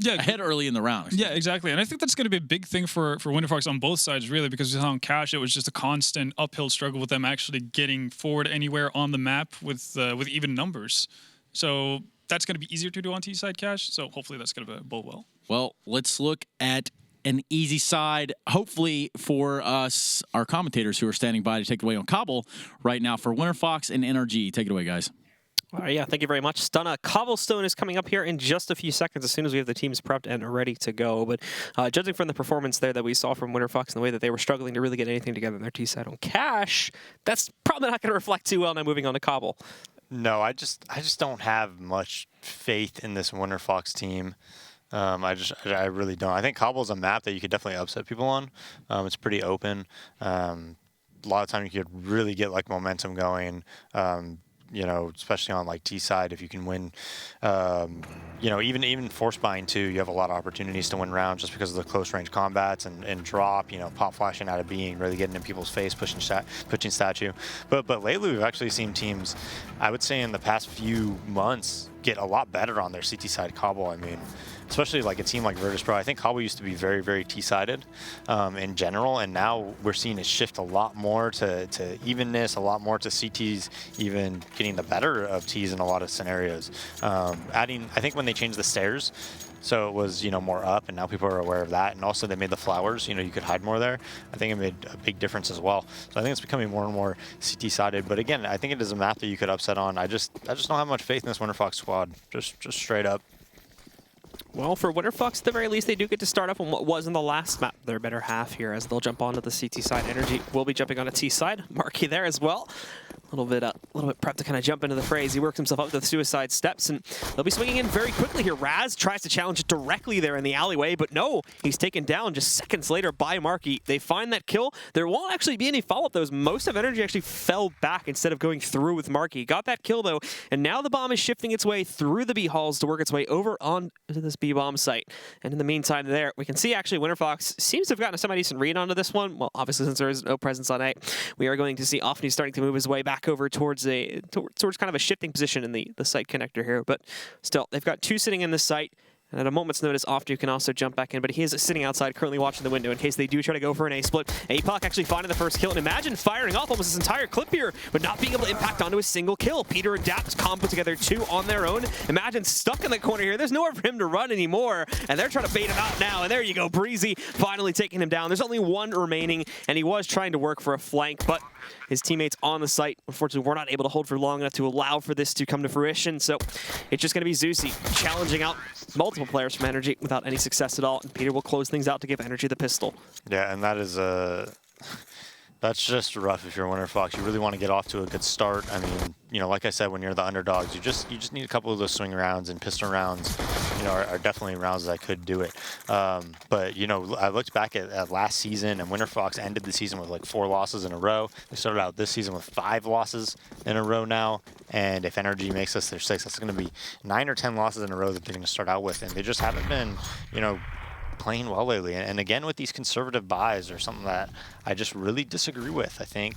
ahead early in the round. Yeah, exactly. And I think that's going to be a big thing for Winterfox on both sides, really, because on Cash, it was just a constant uphill struggle with them actually getting forward anywhere on the map with even numbers. So that's going to be easier to do on T-side Cash, so hopefully that's going to bode well. Well, let's look at an easy side, hopefully for us, our commentators who are standing by to take it away on Cobble right now for Winterfox and NRG. Take it away, guys. All right, yeah, thank you very much, Stunna. Cobblestone is coming up here in just a few seconds as soon as we have the teams prepped and ready to go. But judging from the performance there that we saw from Winterfox and the way that they were struggling to really get anything together in their T-side on Cash, that's probably not going to reflect too well now moving on to Cobble. No, I just don't have much faith in this Winterfox team. I really don't. I think Cobble's a map that you could definitely upset people on. It's pretty open. A lot of time you could really get like momentum going. Especially on like T side, if you can win, even force buying too, you have a lot of opportunities to win rounds just because of the close range combats and drop, pop flashing out of being, really getting in people's face, pushing statue. But lately we've actually seen teams, I would say in the past few months, get a lot better on their CT side Cobble. I mean, especially like a team like Virtus.pro. I think Cobble used to be very, very T-sided in general, and now we're seeing it shift a lot more to evenness, a lot more to CTs even getting the better of Ts in a lot of scenarios. I think when they changed the stairs, so it was, more up, and now people are aware of that. And also they made the flowers, you could hide more there. I think it made a big difference as well. So I think it's becoming more and more CT-sided. But again, I think it is a map that you could upset on. I just don't have much faith in this Winterfox squad, just straight up. Well, for Winterfox, at the very least, they do get to start up on what was in the last map, their better half here, as they'll jump onto the CT side. NRG will be jumping on a T side. Marky there as well. A little bit prepped to kind of jump into the phrase. He works himself up to the suicide steps, and they'll be swinging in very quickly here. Raz tries to challenge it directly there in the alleyway, but no, he's taken down just seconds later by Marky. They find that kill. There won't actually be any follow-up, though, as most of NRG actually fell back instead of going through with Marky. Got that kill, though, and now the bomb is shifting its way through the B halls to work its way over onto this B bomb site. And in the meantime there, we can see actually Winterfox seems to have gotten a semi-decent read onto this one. Well, obviously, since there is no presence on A, we are going to see Offny starting to move his way back over towards kind of a shifting position in the site connector here. But still, they've got two sitting in the site. And at a moment's notice, Offny can also jump back in, but he is sitting outside, currently watching the window in case they do try to go for an A-split. APOC actually finding the first kill, and imagine firing off almost this entire clip here, but not being able to impact onto a single kill. Peter and Daps combo together two on their own. Imagine stuck in the corner here. There's nowhere for him to run anymore, and they're trying to bait him out now, and there you go, Breezy finally taking him down. There's only one remaining, and he was trying to work for a flank, but his teammates on the site, unfortunately, were not able to hold for long enough to allow for this to come to fruition, so it's just going to be Zeusy challenging out multiple players from NRG without any success at all, and Peter will close things out to give NRG the pistol. Yeah, and that is that's just rough if you're Winterfox. You really want to get off to a good start. I mean, like I said, when you're the underdogs, you just need a couple of those swing rounds, and pistol rounds, are definitely rounds that could do it. But, I looked back at last season, and Winterfox ended the season with like 4 losses in a row. They started out this season with 5 losses in a row now, and if NRG makes us their 6, that's going to be 9 or 10 losses in a row that they're going to start out with, and they just haven't been, playing well lately. And again, with these conservative buys are something that I just really disagree with. I think,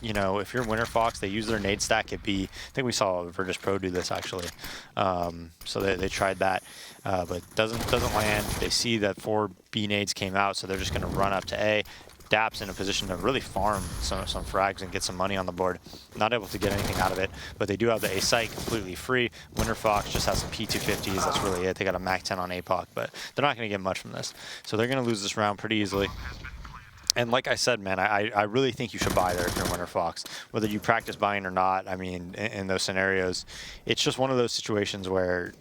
if you're Winterfox, they use their nade stack at B. I think we saw Virtus.pro do this actually. So they tried that, but doesn't land. They see that 4 B nades came out, so they're just going to run up to A. Daps in a position to really farm some frags and get some money on the board. Not able to get anything out of it, but they do have the A site completely free. Winterfox just has some P250s. That's really it. They got a Mac 10 on APOC, but they're not going to get much from this. So they're going to lose this round pretty easily. And like I said, man, I really think you should buy there if you're Winterfox. Whether you practice buying or not, I mean, in those scenarios, it's just one of those situations where,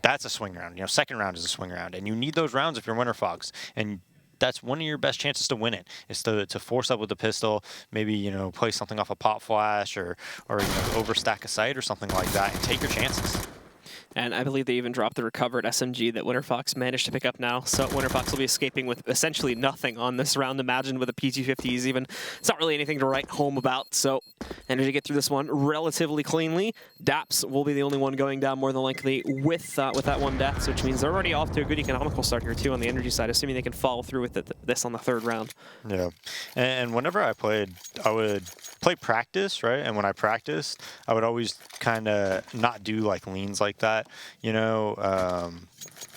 that's a swing round. Second round is a swing round, and you need those rounds if you're Winterfox. And that's one of your best chances to win it, is to force up with the pistol, maybe, play something off a pop flash or overstack a site or something like that, and take your chances. And I believe they even dropped the recovered SMG that Winterfox managed to pick up now. So Winterfox will be escaping with essentially nothing on this round. Imagine with a P250s even. It's not really anything to write home about. So NRG get through this one relatively cleanly. Daps will be the only one going down more than likely with that one death, which means they're already off to a good economical start here too on the NRG side, assuming they can follow through with this on the 3rd round. Yeah, and whenever I played, I would play practice, right? And when I practiced, I would always kind of not do like leans like that,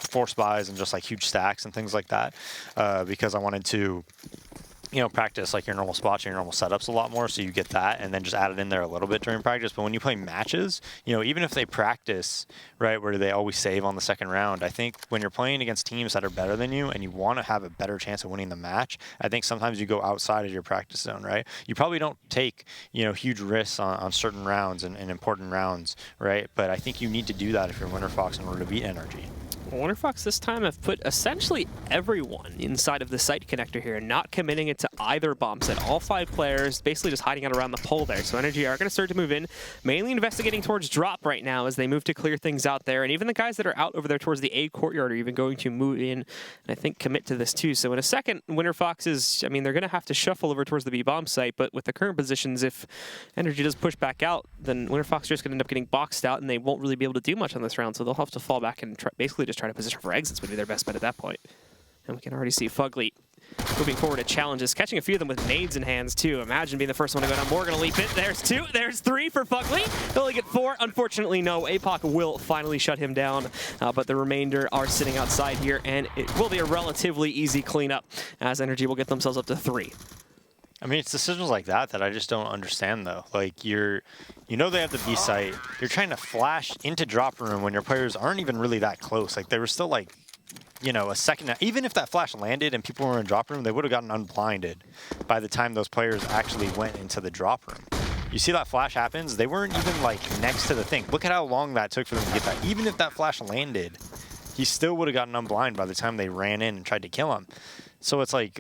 force buys and just like huge stacks and things like that, because I wanted to, practice like your normal spots, your normal setups a lot more, so you get that, and then just add it in there a little bit during practice. But when you play matches, even if they practice, right, where they always save on the 2nd round, I think when you're playing against teams that are better than you and you want to have a better chance of winning the match, I think sometimes you go outside of your practice zone, right? You probably don't take, huge risks on certain rounds and important rounds, right? But I think you need to do that if you're Winterfox in order to beat NRG. Winterfox this time have put essentially everyone inside of the site connector here, not committing it to either bomb set. All 5 players basically just hiding out around the pole there. So NRG are going to start to move in, mainly investigating towards drop right now as they move to clear things out there. And even the guys that are out over there towards the A courtyard are even going to move in and I think commit to this too. So in a second, Winterfox is, I mean, they're going to have to shuffle over towards the B bomb site, but with the current positions, if NRG does push back out, then Winterfox are just going to end up getting boxed out and they won't really be able to do much on this round. So they'll have to fall back and basically just try to position for exits would be their best bet at that point. And we can already see Fugly moving forward at challenges, catching a few of them with nades in hands too. Imagine being the first one to go down. More gonna leap it. There's 2, there's 3 for Fugly. They'll only get 4. Unfortunately, no. APOC will finally shut him down, but the remainder are sitting outside here, and it will be a relatively easy cleanup as NRG will get themselves up to 3. I mean, it's decisions like that I just don't understand, though. Like, you know they have the B site. You're trying to flash into drop room when your players aren't even really that close. Like, they were still, like, you know, a second. Even if that flash landed and people were in drop room, they would have gotten unblinded by the time those players actually went into the drop room. You see that flash happens, they weren't even, like, next to the thing. Look at how long that took for them to get that. Even if that flash landed, he still would have gotten unblind by the time they ran in and tried to kill him. So it's like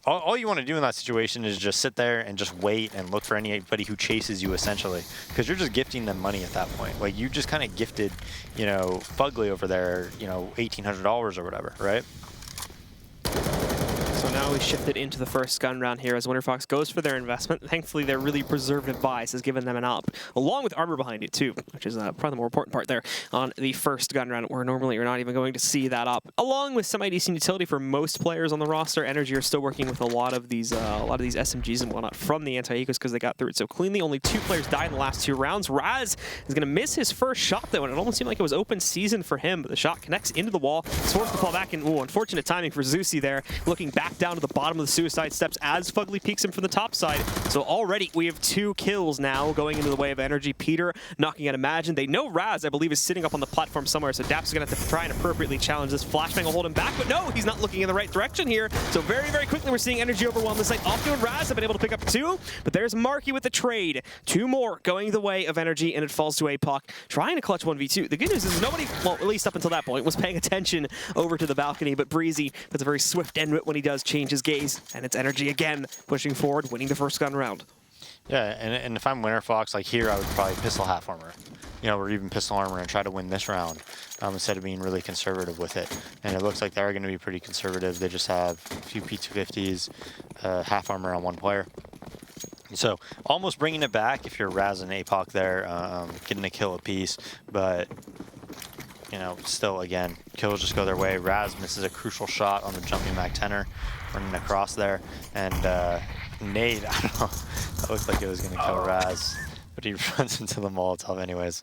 all you want to do in that situation is just sit there and just wait and look for anybody who chases you, essentially, because you're just gifting them money at that point. Like, you just kind of gifted, you know, Fugly over there, you know, $1,800 or whatever, right? So now we shifted into the first gun round here as Winterfox goes for their investment. Thankfully, their really preservative bias has given them an up, along with armor behind it too, which is probably the more important part there on the first gun round, where normally you're not even going to see that up. Along with semi-decent utility for most players on the roster, NRG are still working with a lot of these SMGs and whatnot from the anti-ecos because they got through it so cleanly. Only 2 players died in the last 2 rounds. Raz is going to miss his first shot though, and it almost seemed like it was open season for him, but the shot connects into the wall. He's forced to fall back, and unfortunate timing for Zeusy there, looking back down to the bottom of the suicide steps as Fugly peeks him from the top side. So already we have 2 kills now going into the way of NRG. Peter knocking out Imagine. They know Raz, I believe, is sitting up on the platform somewhere, so Daps is going to have to try and appropriately challenge this. Flashbang will hold him back, but no, he's not looking in the right direction here. So very, very quickly we're seeing NRG overwhelm the site. Opto and Raz have been able to pick up 2, but there's Marky with the trade. 2 more going the way of NRG, and it falls to APOC, trying to clutch 1v2. The good news is nobody, well, at least up until that point, was paying attention over to the balcony, but Breezy puts a very swift end when he does change his gaze, and it's NRG again pushing forward, winning the first gun round. Yeah, and if I'm Winterfox, like here, I would probably pistol half armor, you know, or even pistol armor and try to win this round instead of being really conservative with it. And it looks like they're going to be pretty conservative. They just have a few P250s, half armor on 1 player. So almost bringing it back if you're Raz and APOC there, getting a kill apiece, but you know, still, again, kills just go their way. Raz misses a crucial shot on the jumping back tenor, running across there, and nade, I don't know, that looked like it was going to kill Raz, but he runs into the Molotov anyways.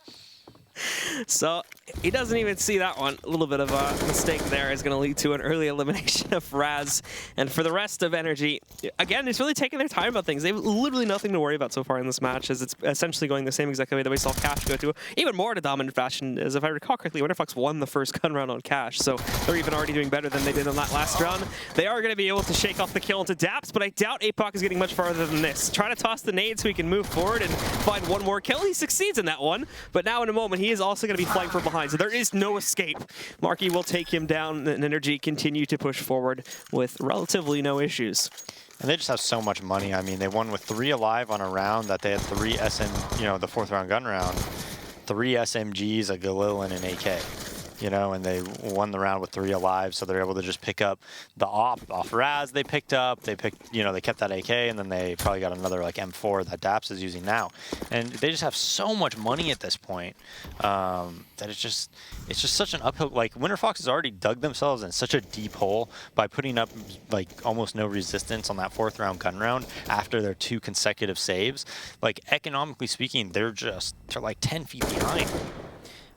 So he doesn't even see that one. A little bit of a mistake there is going to lead to an early elimination of Raz. And for the rest of NRG, again, it's really taking their time about things. They have literally nothing to worry about so far in this match, as it's essentially going the same exact way that we saw Cash go to, even more to dominant fashion, as if I recall correctly, Winterfox won the first gun round on Cash, so they're even already doing better than they did on that last round. They are going to be able to shake off the kill into Daps, but I doubt APOC is getting much farther than this. Trying to toss the nade so he can move forward and find 1 more kill. He succeeds in that one, but now in a moment, he is also going to be flying from behind, so there is no escape. Marky will take him down, and NRG continue to push forward with relatively no issues. And they just have so much money. I mean, they won with 3 alive on a round that they had 3 you know, the 4th round gun round, 3 SMGs, a Galil, and an AK. You know, and they won the round with 3 alive, so they're able to just pick up the op off Raz they picked up. They picked, you know, they kept that AK, and then they probably got another like M4 that Daps is using now. And they just have so much money at this point that it's just such an uphill. Like, Winterfox has already dug themselves in such a deep hole by putting up like almost no resistance on that 4th round gun round after their 2 consecutive saves. Like, economically speaking, they're like 10 feet behind.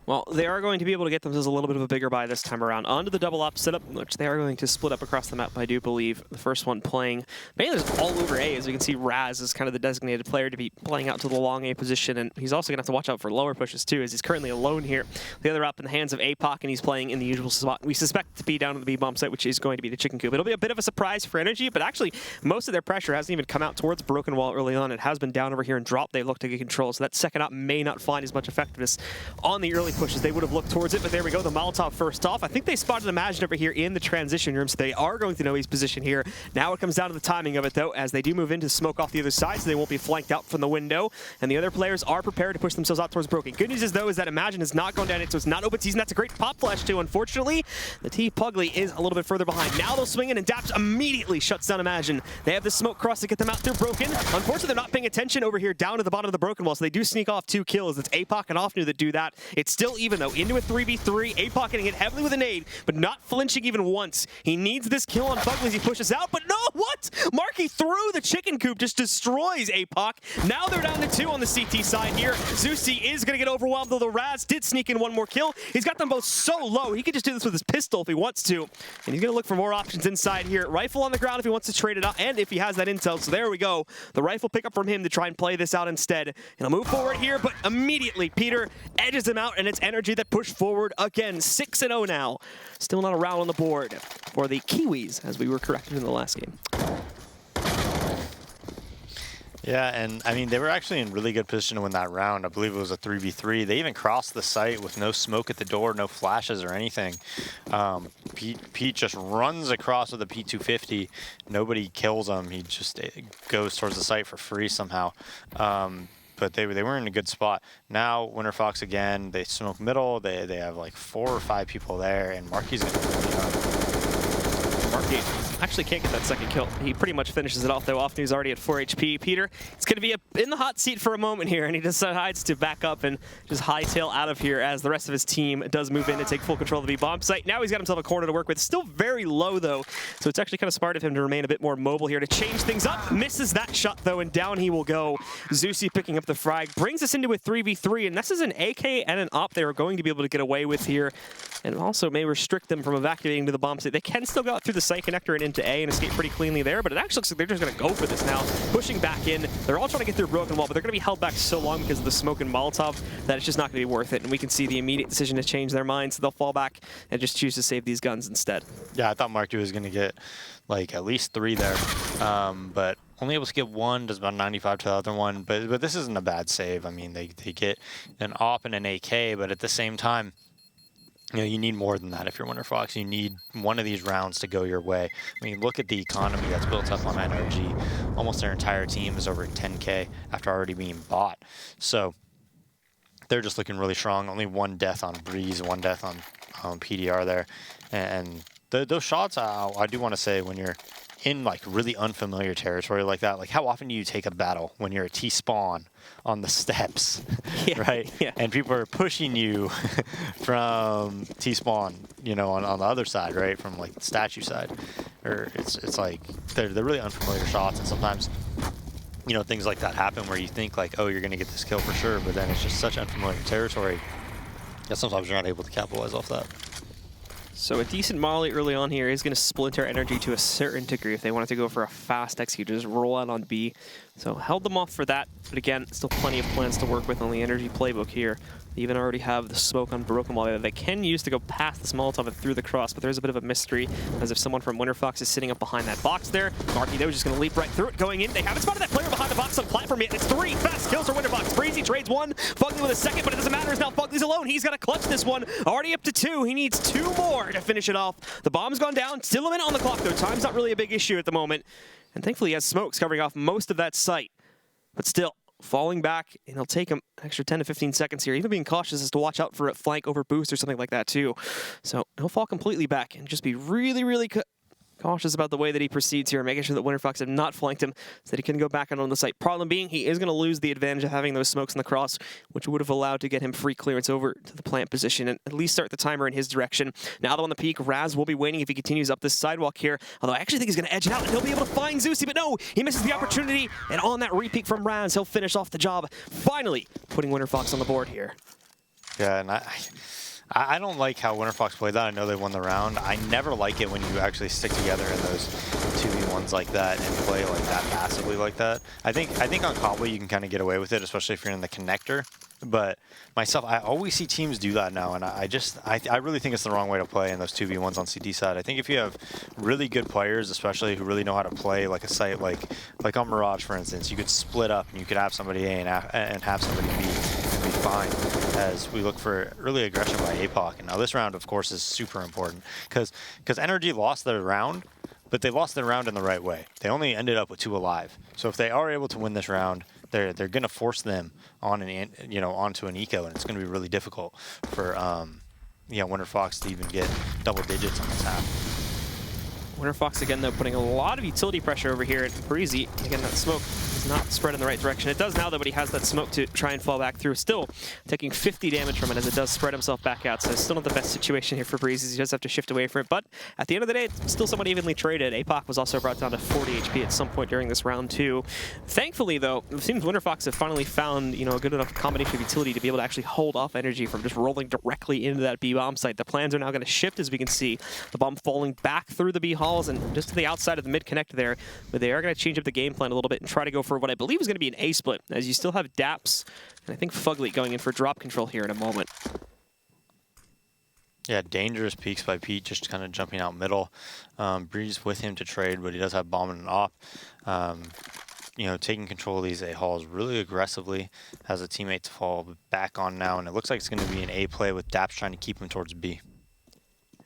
Well, they are going to be able to get themselves a little bit of a bigger buy this time around. Onto the double op setup, which they are going to split up across the map, I do believe. The first one playing mainly all over A, as we can see Raz is kind of the designated player to be playing out to the long A position, and he's also going to have to watch out for lower pushes too, as he's currently alone here. The other op in the hands of APOC, and he's playing in the usual spot we suspect to be down on the B bomb site, which is going to be the chicken coop. It'll be a bit of a surprise for NRG, but actually most of their pressure hasn't even come out towards Broken Wall early on. It has been down over here and dropped. They look to get control, so that second op may not find as much effectiveness on the early pushes. They would have looked towards it, but there we go. The Molotov first off. I think they spotted Imagine over here in the transition room, so they are going to know his position here. Now it comes down to the timing of it, though, as they do move into smoke off the other side, so they won't be flanked out from the window. And the other players are prepared to push themselves out towards Broken. Good news is, though, is that Imagine is not going down it, so it's not open season. That's a great pop flash, too. Unfortunately, the T Pugly is a little bit further behind. Now they'll swing in, and Daps immediately shuts down Imagine. They have the smoke cross to get them out through Broken. Unfortunately, they're not paying attention over here down to the bottom of the Broken wall, so they do sneak off 2 kills. It's APOC and Offnu that do that. It's still even, though, into a 3v3. APOC getting hit heavily with a nade, but not flinching even once. He needs this kill on Pugly as he pushes out, but no, what? Marky through the chicken coop, just destroys APOC. Now they're down to 2 on the CT side here. Zeusy is going to get overwhelmed, though the Raz did sneak in 1 more kill. He's got them both so low. He could just do this with his pistol if he wants to. And he's going to look for more options inside here. Rifle on the ground if he wants to trade it out, and if he has that intel. So there we go. The rifle pickup from him to try and play this out instead. He'll move forward here, but immediately Peter edges him out, and it's NRG that push forward again. 6-0 now. Still not a round on the board for the Kiwis, as we were corrected in the last game. Yeah, and I mean, they were actually in really good position to win that round. I believe it was a 3v3. They even crossed the site with no smoke at the door, no flashes or anything. Pete just runs across with a P250. Nobody kills him. He just goes towards the site for free somehow. But they were in a good spot. Now, Winterfox again, they smoke middle. They have like 4 or 5 people there, and Marky's going to really Marky actually can't get that second kill. He pretty much finishes it off, though. Offnu's already at 4 HP. Peter, it's going to be in the hot seat for a moment here, and he decides to back up and just hightail out of here as the rest of his team does move in and take full control of the B-bomb site. Now he's got himself a corner to work with. Still very low, though, so it's actually kind of smart of him to remain a bit more mobile here to change things up. Misses that shot, though, and down he will go. Zeusy picking up the frag. Brings us into a 3v3, and this is an AK and an op they are going to be able to get away with here, and also may restrict them from evacuating to the bomb site. They can still go out through the site connector and into A and escape pretty cleanly there, but it actually looks like they're just going to go for this now. Pushing back in. They're all trying to get through Broken Wall, but they're going to be held back so long because of the smoke and Molotov that it's just not going to be worth it. And we can see the immediate decision to change their minds. So they'll fall back and just choose to save these guns instead. Yeah, I thought Marky was going to get like at least 3 there, but only able to get 1, does about 95 to the other one. But this isn't a bad save. I mean, they get an op and an AK, but at the same time, you know, you need more than that if you're Winterfox. You need one of these rounds to go your way. I mean, look at the economy that's built up on NRG. Almost their entire team is over 10K after already being bought. So they're just looking really strong. Only 1 death on Breeze, 1 death on PDR there. And those shots, I do want to say, when you're in like really unfamiliar territory like that, like how often do you take a battle when you're a T-spawn on the steps, right? Yeah. And people are pushing you from T-spawn, you know, on the other side, right? From like the statue side. Or it's like they're really unfamiliar shots, and sometimes, you know, things like that happen where you think like, oh, you're going to get this kill for sure, but then it's just such unfamiliar territory that sometimes you're not able to capitalize off that. So a decent molly early on here is going to splinter NRG to a certain degree if they wanted to go for a fast execute, just roll out on B. So held them off for that, but again, still plenty of plans to work with on the NRG playbook here. They even already have the smoke on Broken Wall that they can use to go past this Molotov and through the cross, but there's a bit of a mystery, as if someone from Winterfox is sitting up behind that box there. Marky, though, is just going to leap right through it, going in. They haven't spotted that player behind the box on platform yet, and it's 3 fast kills for Winterfox. Breezy trades 1, Fugly with a second, but it doesn't matter, as now Fugly's alone. He's got to clutch this one, already up to 2. He needs 2 more to finish it off. The bomb's gone down, still a minute on the clock, though. Time's not really a big issue at the moment, and thankfully he has smokes covering off most of that site, but still, falling back, and it'll take him an extra 10 to 15 seconds here, even being cautious as to watch out for a flank over boost or something like that too. So he'll fall completely back and just be really, really cautious about the way that he proceeds here, making sure that Winterfox have not flanked him so that he can go back on the site. Problem being, he is going to lose the advantage of having those smokes in the cross, which would have allowed to get him free clearance over to the plant position and at least start the timer in his direction. Now though on the peak, Raz will be waiting if he continues up this sidewalk here, although I actually think he's going to edge it out and he'll be able to find Zeusy, but no, he misses the opportunity, and on that repeat from Raz, he'll finish off the job, finally putting Winterfox on the board here. Yeah, and I don't like how Winterfox played that. I know they won the round. I never like it when you actually stick together in those 2v1s like that and play like that passively like that. I think on Cobble you can kind of get away with it, especially if you're in the connector. But myself, I always see teams do that now, and I really think it's the wrong way to play in those 2v1s on CD side. I think if you have really good players, especially who really know how to play like a site like on Mirage, for instance, you could split up and you could have somebody A and have somebody B. behind as we look for early aggression by APOC. And now this round, of course, is super important because NRG lost their round, but they lost their round in the right way. They only ended up with 2 alive. So if they are able to win this round, they're going to force them on onto an eco, and it's going to be really difficult for Winterfox to even get double digits on the tap. Winterfox again, though, putting a lot of utility pressure over here at Breezy. Again, that smoke does not spread in the right direction. It does now, though, but he has that smoke to try and fall back through. Still taking 50 damage from it as it does spread himself back out. So it's still not the best situation here for Breezy. He does have to shift away from it. But at the end of the day, it's still somewhat evenly traded. APOC was also brought down to 40 HP at some point during this round, too. Thankfully, though, it seems Winterfox have finally found a good enough combination of utility to be able to actually hold off energy from just rolling directly into that B bomb site. The plans are now going to shift, as we can see. The bomb falling back through the B halls and just to the outside of the mid connect there, but they are going to change up the game plan a little bit and try to go for what I believe is going to be an A split, as you still have Daps and I think Fugly going in for drop control here in a moment. Yeah, dangerous peeks by Pete, just kind of jumping out middle. Breeze with him to trade, but he does have bomb and an op. Taking control of these A halls really aggressively, has a teammate to fall back on now, and it looks like it's going to be an A play with Daps trying to keep him towards B.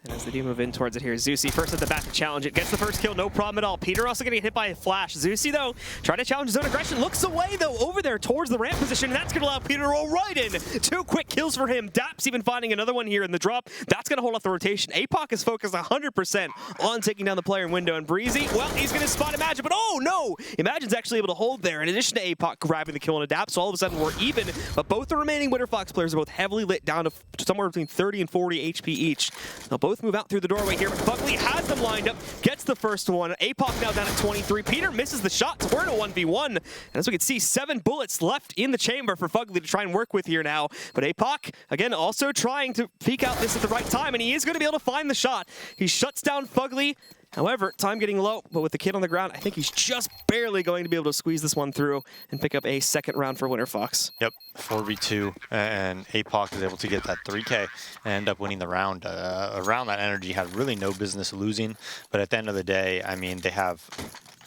And as they do move in towards it here, Zeusy first at the bat to challenge it. Gets the first kill, no problem at all. Peter also getting hit by a flash. Zeusy, though, trying to challenge his own aggression. Looks away, though, over there towards the ramp position. And that's going to allow Peter to roll right in. 2 quick kills for him. Daps even finding another one here in the drop. That's going to hold off the rotation. APOC is focused 100% on taking down the player in window. And Breezy, well, he's going to spot Imagine. But oh, no! Imagine's actually able to hold there. In addition to APOC grabbing the kill on a Daps, so all of a sudden we're even. But both the remaining Winterfox players are both heavily lit down to somewhere between 30 and 40 HP each. They'll both move out through the doorway here, but Fugly has them lined up, gets the first one. APOC now down at 23. Peter misses the shot, so we're in a 1v1. And as we can see, 7 bullets left in the chamber for Fugly to try and work with here now. But APOC, again, also trying to peek out this at the right time, and he is going to be able to find the shot. He shuts down Fugly. However, time getting low, but with the kid on the ground, I think he's just barely going to be able to squeeze this one through and pick up a second round for Winterfox. Yep, 4v2, and APOC is able to get that 3K and end up winning the round. A round that NRG had really no business losing, but at the end of the day, I mean, they have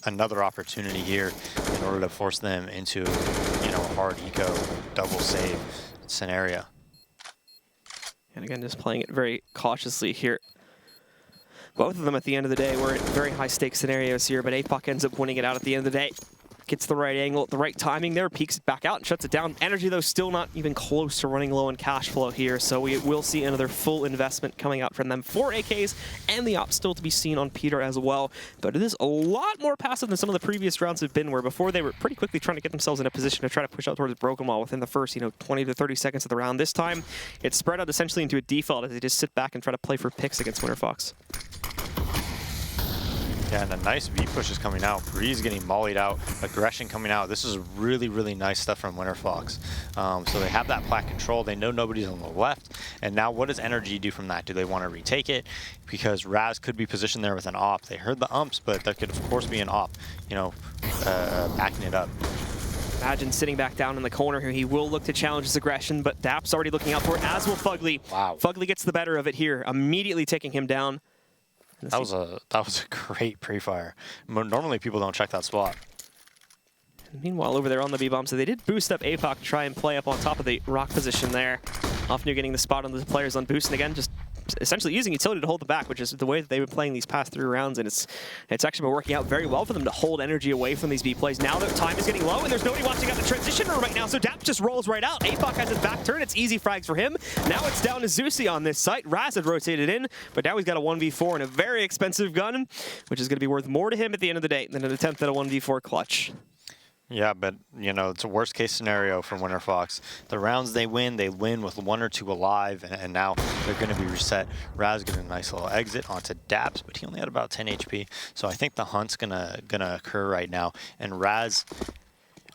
another opportunity here in order to force them into, a hard eco double save scenario. And again, just playing it very cautiously here. Both of them at the end of the day were in very high stakes scenarios here, but APOC ends up winning it out at the end of the day. Gets the right angle at the right timing there, peeks it back out and shuts it down. Energy, though, still not even close to running low on cash flow here, so we will see another full investment coming out from them. 4 AKs and the op still to be seen on Peter as well, but it is a lot more passive than some of the previous rounds have been, where before they were pretty quickly trying to get themselves in a position to try to push out towards Broken Wall within the first 20 to 30 seconds of the round. This time, it's spread out essentially into a default as they just sit back and try to play for picks against Winterfox. Yeah, and a nice V push is coming out. Breeze getting mollied out. Aggression coming out. This is really, really nice stuff from Winterfox. So they have that plat control. They know nobody's on the left. And now what does NRG do from that? Do they want to retake it? Because Raz could be positioned there with an op. They heard the umps, but that could, of course, be an op, backing it up. Imagine sitting back down in the corner here. He will look to challenge his aggression, but Daps already looking out for it, as will Fugly. Wow. Fugly gets the better of it here, immediately taking him down. That was a great pre-fire. Normally people don't check that spot. Meanwhile, over there on the B-bomb, so they did boost up APOC to try and play up on top of the rock position there. Often getting the spot on the players on boost, and again, just essentially using utility to hold them back, which is the way that they've been playing these past 3 rounds, and it's actually been working out very well for them to hold energy away from these B plays. Now their time is getting low, and there's nobody watching out the transition room right now, so Daps just rolls right out. APOC has his back turn. It's easy frags for him. Now it's down to Zeusy on this site. Raz had rotated in, but now he's got a 1v4 and a very expensive gun, which is going to be worth more to him at the end of the day than an attempt at a 1v4 clutch. Yeah, but, it's a worst-case scenario for Winterfox. The rounds they win with 1 or 2 alive, and now they're going to be reset. Raz getting a nice little exit onto Daps, but he only had about 10 HP, so I think the hunt's gonna occur right now. And Raz,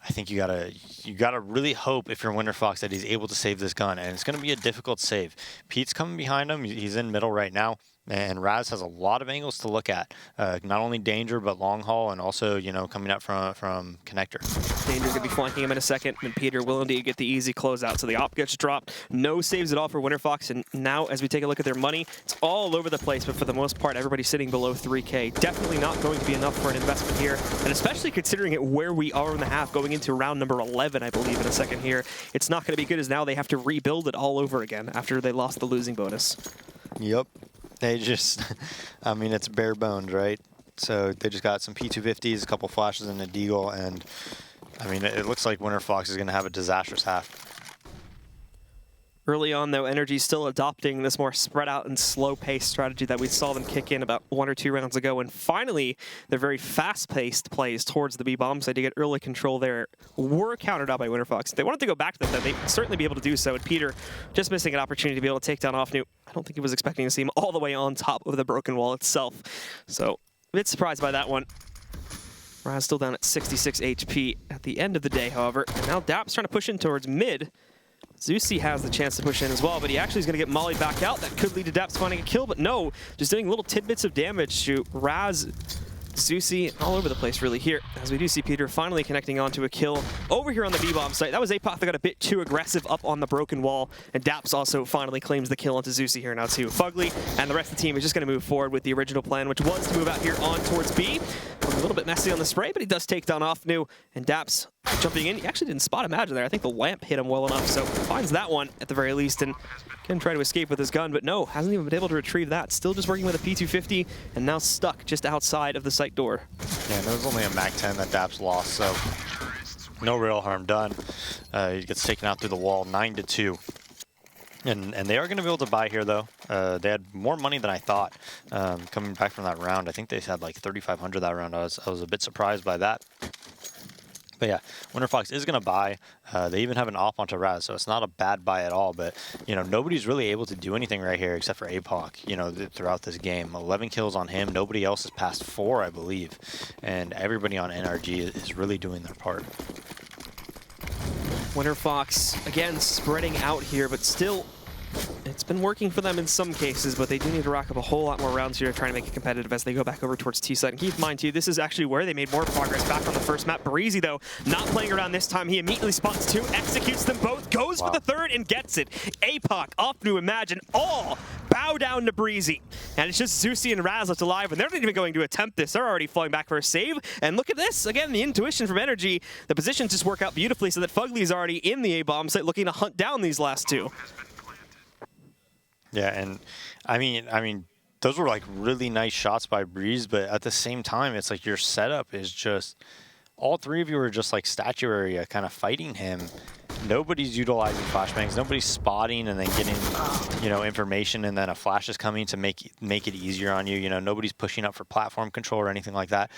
I think you gotta really hope, if you're Winterfox, that he's able to save this gun, and it's gonna be a difficult save. Pete's coming behind him. He's in middle right now. And Raz has a lot of angles to look at. Not only danger, but long haul, and also, you know, coming up from connector. Danger's going to be flanking him in a second, and Peter will indeed get the easy closeout. So the op gets dropped. No saves at all for Winterfox, and now as we take a look at their money, it's all over the place, but for the most part, everybody's sitting below 3K. Definitely not going to be enough for an investment here, and especially considering it where we are in the half, going into round number 11, I believe, in a second here. It's not going to be good, as now they have to rebuild it all over again after they lost the losing bonus. Yep. They just, I mean, it's bare bones, right? So they just got some P250s, a couple flashes, and a deagle, and I mean, it looks like Winterfox is going to have a disastrous half. Early on, though, NRG still adopting this more spread out and slow-paced strategy that we saw them kick in about 1 or 2 rounds ago. And finally, their very fast-paced plays towards the B-bomb side to get early control there were countered out by Winterfox. If they wanted to go back to that, then they'd certainly be able to do so. And Peter just missing an opportunity to be able to take down Offnu. I don't think he was expecting to see him all the way on top of the broken wall itself. So a bit surprised by that one. Raz still down at 66 HP at the end of the day, however. And now Dap's trying to push in towards mid. Zusi has the chance to push in as well, but he actually is going to get mollied back out. That could lead to Daps finding a kill, but no, just doing little tidbits of damage to Raz, Zusi, all over the place really here, as we do see Peter finally connecting onto a kill over here on the B-bomb site. That was Apoc that got a bit too aggressive up on the broken wall, and Daps also finally claims the kill onto Zusi here now too. Fugly and the rest of the team is just going to move forward with the original plan, which was to move out here on towards B. A little bit messy on the spray, but he does take down Offnu, and Daps jumping in. He actually didn't spot Imagine there. I think the lamp hit him well enough, so finds that one at the very least, and can try to escape with his gun, but no, hasn't even been able to retrieve that. Still just working with a P250, and now stuck just outside of the site door. Yeah, and it was only a MAC-10 that Daps lost, so no real harm done. He gets taken out through the wall, 9-2. And they are going to be able to buy here, though. They had more money than I thought coming back from that round. I think they had like 3,500 that round. I was a bit surprised by that. But yeah, Winterfox is going to buy. They even have an op onto Raz, so it's not a bad buy at all. But, you know, nobody's really able to do anything right here except for Apoc, you know, throughout this game. 11 kills on him. Nobody else has passed 4, I believe. And everybody on NRG is really doing their part. Winterfox, again, spreading out here, but still, it's been working for them in some cases, but they do need to rack up a whole lot more rounds here trying to make it competitive as they go back over towards T-side. And keep in mind, too, this is actually where they made more progress back on the first map. Breezy, though, not playing around this time. He immediately spots 2, executes them both, goes for the 3rd, and gets it. Apoc, Offnu, Imagine, all bow down to Breezy. And it's just Zusi and Raz left alive, and they're not even going to attempt this. They're already falling back for a save. And look at this. Again, the intuition from NRG. The positions just work out beautifully so that Fugly is already in the A-bomb site looking to hunt down these last 2. Yeah, and I mean, those were like really nice shots by Breeze, but at the same time, it's like your setup is just, all 3 of you are just like statue area kind of fighting him. Nobody's utilizing flashbangs, nobody's spotting and then getting, you know, information, and then a flash is coming to make it easier on you. You know, nobody's pushing up for platform control or anything like that.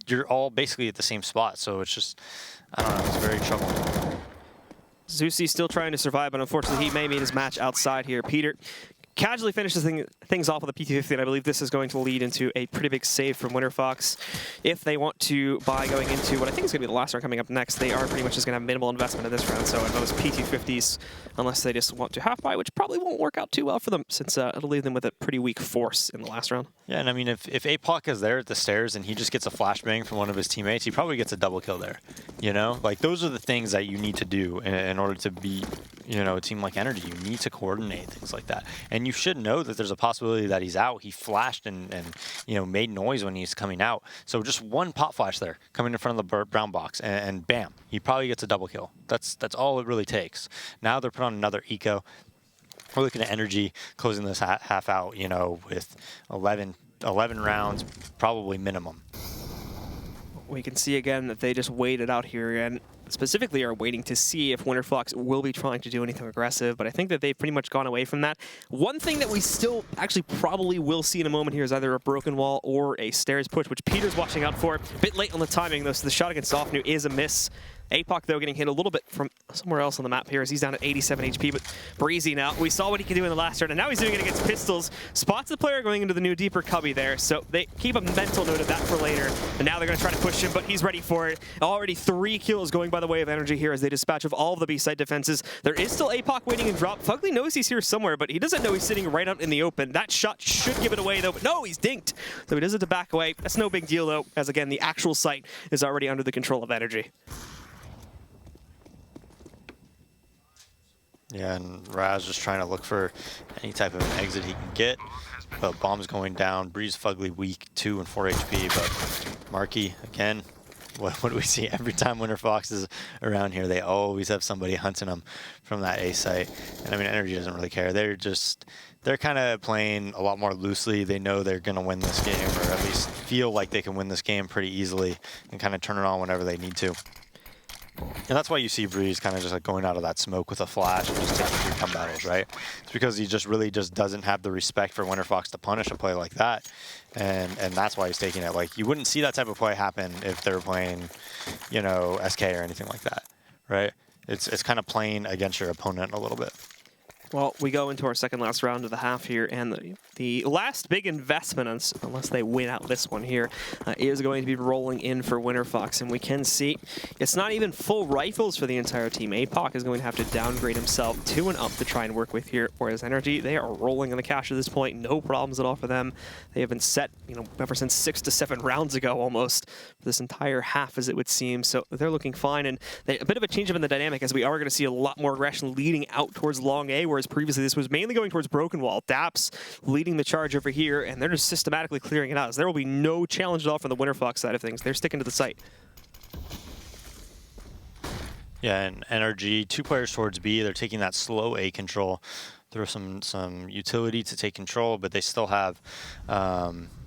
You're all basically at the same spot, so it's just, I don't know, it's very troubling. Zusi still trying to survive, but unfortunately he may meet his match outside here. Peter casually finishes things off with a P250, and I believe this is going to lead into a pretty big save from Winterfox. If they want to buy going into what I think is going to be the last round coming up next, they are pretty much just going to have minimal investment in this round, so in those P250s, unless they just want to half buy, which probably won't work out too well for them, since it'll leave them with a pretty weak force in the last round. Yeah, and I mean, if Apoc is there at the stairs and he just gets a flashbang from one of his teammates, he probably gets a double kill there. You know? Like, those are the things that you need to do in order to be, you know, a team like NRG. You need to coordinate things like that. And you should know that there's a possibility that he's out. He flashed and you know, made noise when he's coming out. So just one pop flash there coming in front of the brown box, and bam, he probably gets a double kill. That's all it really takes. Now they're put on another eco. We're looking at NRG closing this half out, you know, with 11 rounds, probably minimum. We can see again that they just waited out here and specifically are waiting to see if Winterfox will be trying to do anything aggressive, but I think that they've pretty much gone away from that. One thing that we still actually probably will see in a moment here is either a broken wall or a stairs push, which Peter's watching out for. A bit late on the timing, though, so the shot against Offnu is a miss. APOC, though, getting hit a little bit from somewhere else on the map here as he's down at 87 HP, but Breezy now. We saw what he could do in the last round, and now he's doing it against Pistols. Spots the player going into the new deeper cubby there, so they keep a mental note of that for later. And now they're going to try to push him, but he's ready for it. Already 3 kills going by the way of NRG here as they dispatch of all of the B-side defenses. There is still APOC waiting in drop. Fugly knows he's here somewhere, but he doesn't know he's sitting right out in the open. That shot should give it away, though, but no, he's dinked. So he does it to back away. That's no big deal, though, as again, the actual site is already under the control of NRG. Yeah, and Raz just trying to look for any type of an exit he can get. But bomb's going down. Breeze Fugly weak, 2 and 4 HP. But Marky, again, what do we see every time Winterfox is around here? They always have somebody hunting them from that A site. And I mean, NRG doesn't really care. They're kind of playing a lot more loosely. They know they're going to win this game, or at least feel like they can win this game pretty easily and kind of turn it on whenever they need to. And that's why you see Breeze kind of just like going out of that smoke with a flash and just taking 3 come battles, right? It's because he just really just doesn't have the respect for Winterfox to punish a play like that. And that's why he's taking it. Like, you wouldn't see that type of play happen if they were playing, you know, SK or anything like that, right? It's kind of playing against your opponent a little bit. Well, we go into our second last round of the half here, and the last big investment, unless they win out this one here, is going to be rolling in for Winterfox. And we can see it's not even full rifles for the entire team. APOC is going to have to downgrade himself 2 and up to try and work with here, whereas NRG, they are rolling on the cash at this point. No problems at all for them. They have been set, you know, ever since 6 to 7 rounds ago almost, for this entire half as it would seem. So they're looking fine, and a bit of a change up in the dynamic as we are going to see a lot more aggression leading out towards long A, whereas previously this was mainly going towards Broken Wall. Daps leading the charge over here, and they're just systematically clearing it out. So there will be no challenge at all from the Winterfox side of things. They're sticking to the site. Yeah, and NRG, 2 players towards B. They're taking that slow A control. Throw some utility to take control, but they still have